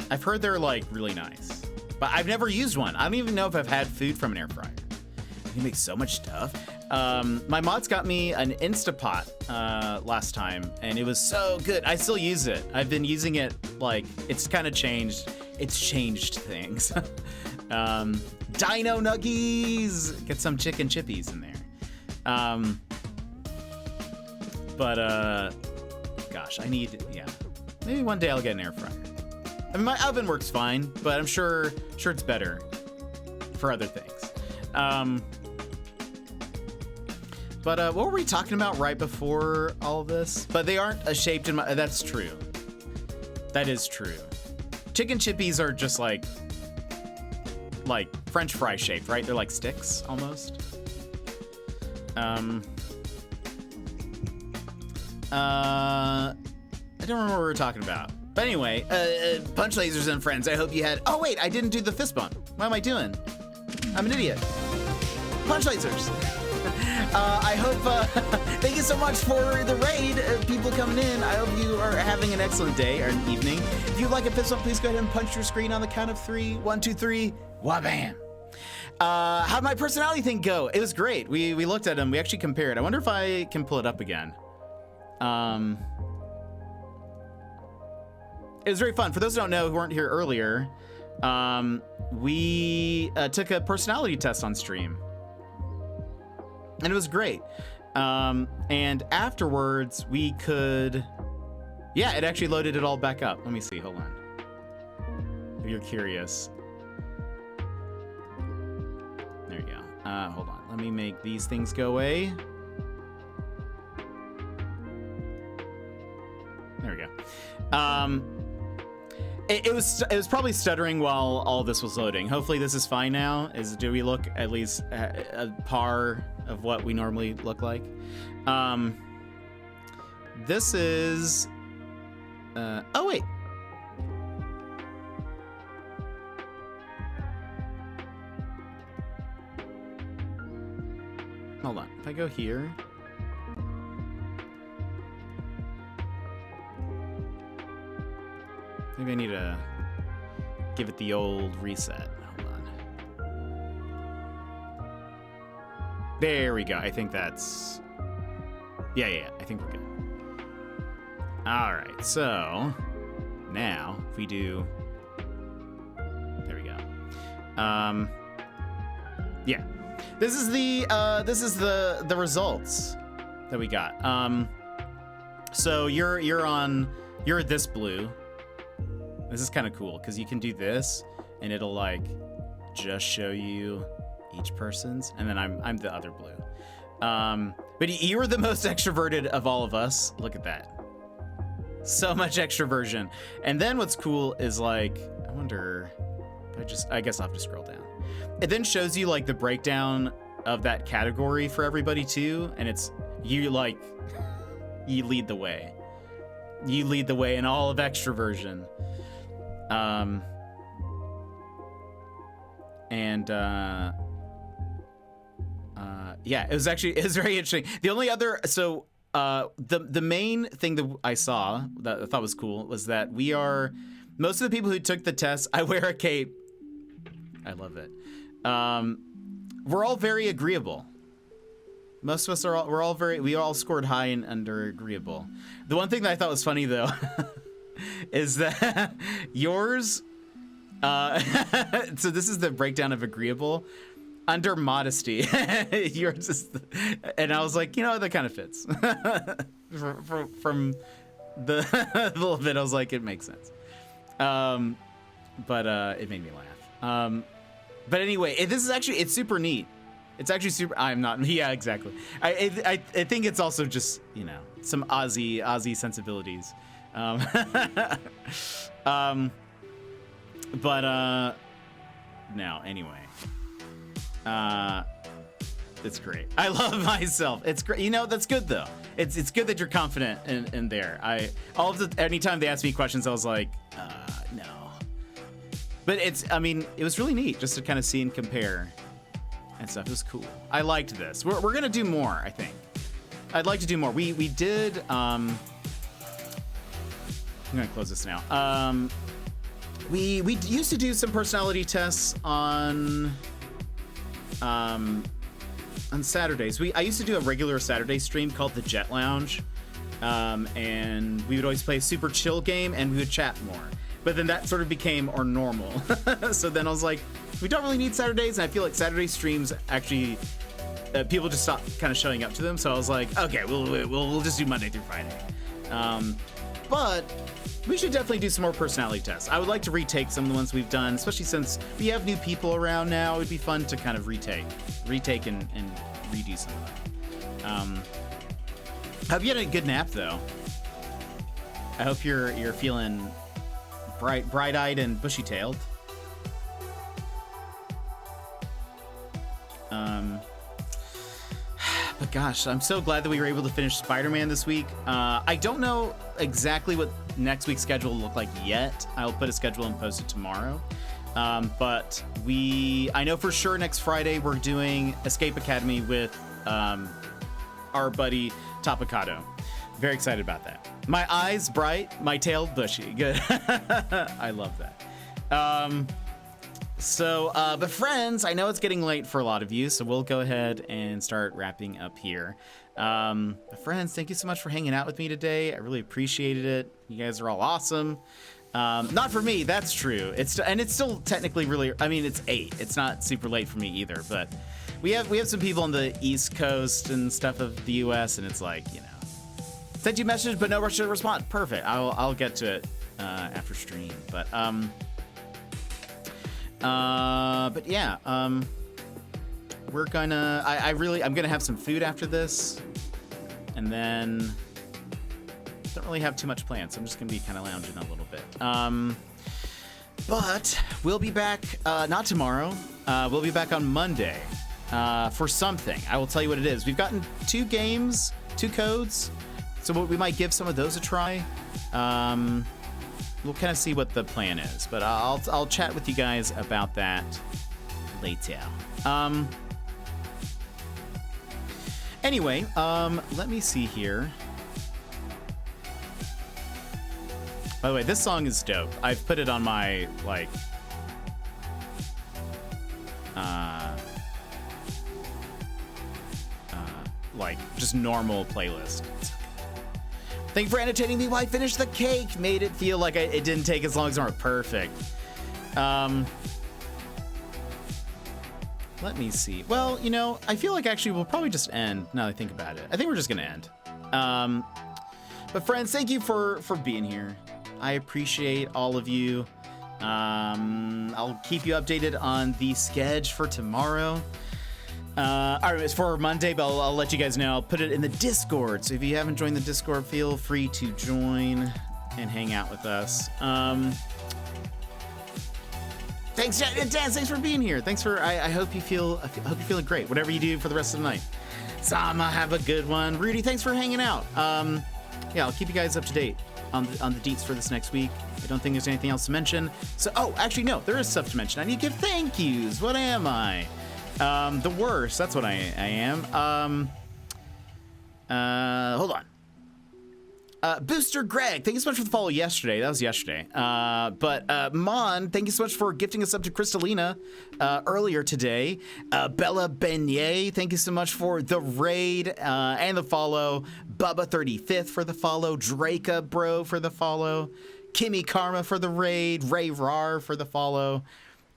A: I've heard they're like really nice, but I've never used one. I don't even know if I've had food from an air fryer. You can make so much stuff. My mods got me an Instapot last time, and it was so good. I still use it. I've been using it, like, it's kind of changed. It's changed things. Dino Nuggies! Get some chicken chippies in there. Gosh, maybe one day I'll get an air fryer. I mean, my oven works fine, but I'm sure it's better for other things. What were we talking about right before all of this? But they aren't shaped in my, that's true. That is true. Chicken chippies are just like French fry shaped, right? They're like sticks almost. I don't remember what we were talking about. But anyway, punch lasers and friends. I hope you had. Oh wait, I didn't do the fist bump. What am I doing? I'm an idiot. Punch lasers. I hope. Thank you so much for the raid. People coming in. I hope you are having an excellent day or an evening. If you'd like a fist bump, please go ahead and punch your screen on the count of 3. 1, 2, 3. Wabam. How'd my personality thing go? It was great. We looked at them. We actually compared. I wonder if I can pull it up again. It was very fun. For those who don't know, who weren't here earlier, we took a personality test on stream. And it was great. And afterwards, we could... Yeah, it actually loaded it all back up. Let me see. Hold on. If you're curious. There you go. Hold on. Let me make these things go away. There we go. It was probably stuttering while all this was loading. Hopefully this is fine now. Do we look at least a par of what we normally look like? This is... oh, wait. Hold on. If I go here... Maybe I need to give it the old reset. Hold on. There we go. I think that's... Yeah. I think we're good. All right. So now if we do... There we go. Yeah. This is the results that we got. So you're this blue. This is kind of cool because you can do this and it'll like just show you each person's, and then I'm the other blue. But you were the most extroverted of all of us. Look at that. So much extroversion. And then what's cool is like, I wonder if I guess I'll have to scroll down. It then shows you like the breakdown of that category for everybody too. And it's, you like, you lead the way. You lead the way in all of extroversion. Yeah, it was very interesting. The only other, so the main thing that I saw that I thought was cool was that most of the people who took the test, I wear a cape. I love it. We're all very agreeable. Most of us we all scored high and under agreeable. The one thing that I thought was funny though, is that yours, so this is the breakdown of agreeable. Under modesty, you're just, and I was like, you know, that kind of fits. from the little bit, I was like, it makes sense. But it made me laugh. But anyway, this is actually, it's super neat. It's actually super. I'm not. Yeah, exactly. I think it's also just, you know, some Aussie sensibilities. But no. Anyway. It's great. I love myself. It's great. You know, that's good though. It's good that you're confident in there. Anytime they ask me questions, I was like, no. But I mean, it was really neat just to kind of see and compare and stuff. It was cool. I liked this. We're gonna do more, I think. I'd like to do more. We did, I'm gonna close this now. We used to do some personality tests on Saturdays. I used to do a regular Saturday stream called the Jet Lounge, and we would always play a super chill game and we would chat more. But then that sort of became our normal. So then I was like, we don't really need Saturdays, and I feel like Saturday streams actually people just stopped kind of showing up to them. So I was like, okay, we'll just do Monday through Friday. But we should definitely do some more personality tests. I would like to retake some of the ones we've done, especially since we have new people around now. It'd be fun to kind of retake and redo some of them. Hope you had a good nap though. I hope you're feeling bright-eyed and bushy-tailed. But gosh, I'm so glad that we were able to finish Spider-Man this week. I don't know exactly what next week's schedule will look like yet. I'll put a schedule and post it tomorrow. But I know for sure next Friday we're doing Escape Academy with our buddy Tapicado. Very excited about that. My eyes bright, my tail bushy. Good. I love that. But friends, I know it's getting late for a lot of you, so we'll go ahead and start wrapping up here. Friends, thank you so much for hanging out with me today. I really appreciated it. You guys are all awesome. Not for me, that's true. It's still technically really, I mean, it's 8. It's not super late for me either, but we have some people on the East Coast and stuff of the US, and it's like, you know, sent you a message, but no rush to respond. Perfect. I'll get to it after stream. But yeah, we're gonna. I'm gonna have some food after this, and then don't really have too much planned, so I'm just gonna be kind of lounging a little bit. But we'll be back not tomorrow. We'll be back on Monday for something. I will tell you what it is. We've gotten 2 games, 2 codes. So we might give some of those a try. We'll kind of see what the plan is, but I'll chat with you guys about that later. Anyway, let me see here. By the way, this song is dope. I've put it on my just normal playlist. Thank you for entertaining me while I finished the cake. Made it feel like it didn't take as long as it. Perfect. Let me see. Well, you know, I feel like actually we'll probably just end now that I think about it. I think we're just gonna end. But friends, thank you for being here. I appreciate all of you. I'll keep you updated on the schedule for tomorrow. All right, it's for Monday, but I'll let you guys know. I'll put it in the Discord. So if you haven't joined the Discord, feel free to join. and hang out with us. Thanks, Dan. Thanks for being here. Thanks for. I hope you feel. I hope you're feeling great. Whatever you do for the rest of the night. Sama, have a good one. Rudy, thanks for hanging out. Yeah, I'll keep you guys up to date on the deets for this next week. I don't think there's anything else to mention. So, oh, actually, no, there is stuff to mention. I need to give thank yous. What am I? The worst. That's what I am. Hold on. Booster Greg, thank you so much for the follow yesterday. That was yesterday. But Mon, thank you so much for gifting us up to Crystalina earlier today. Bella Beignet, thank you so much for the raid and the follow. Bubba 35th for the follow. Draca Bro for the follow. Kimmy Karma for the raid. Ray Rar for the follow.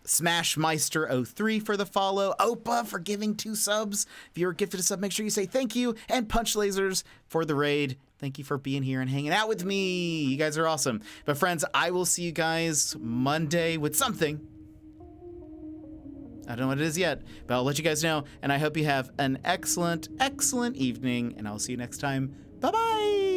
A: Smashmeister03 for the follow. Opa for giving 2 subs. If you're gifted a sub, make sure you say thank you. And Punch Lasers for the raid. Thank you for being here and hanging out with me. You guys are awesome. But friends, I will see you guys Monday with something. I don't know what it is yet, but I'll let you guys know. And I hope you have an excellent, excellent evening. And I'll see you next time. Bye-bye.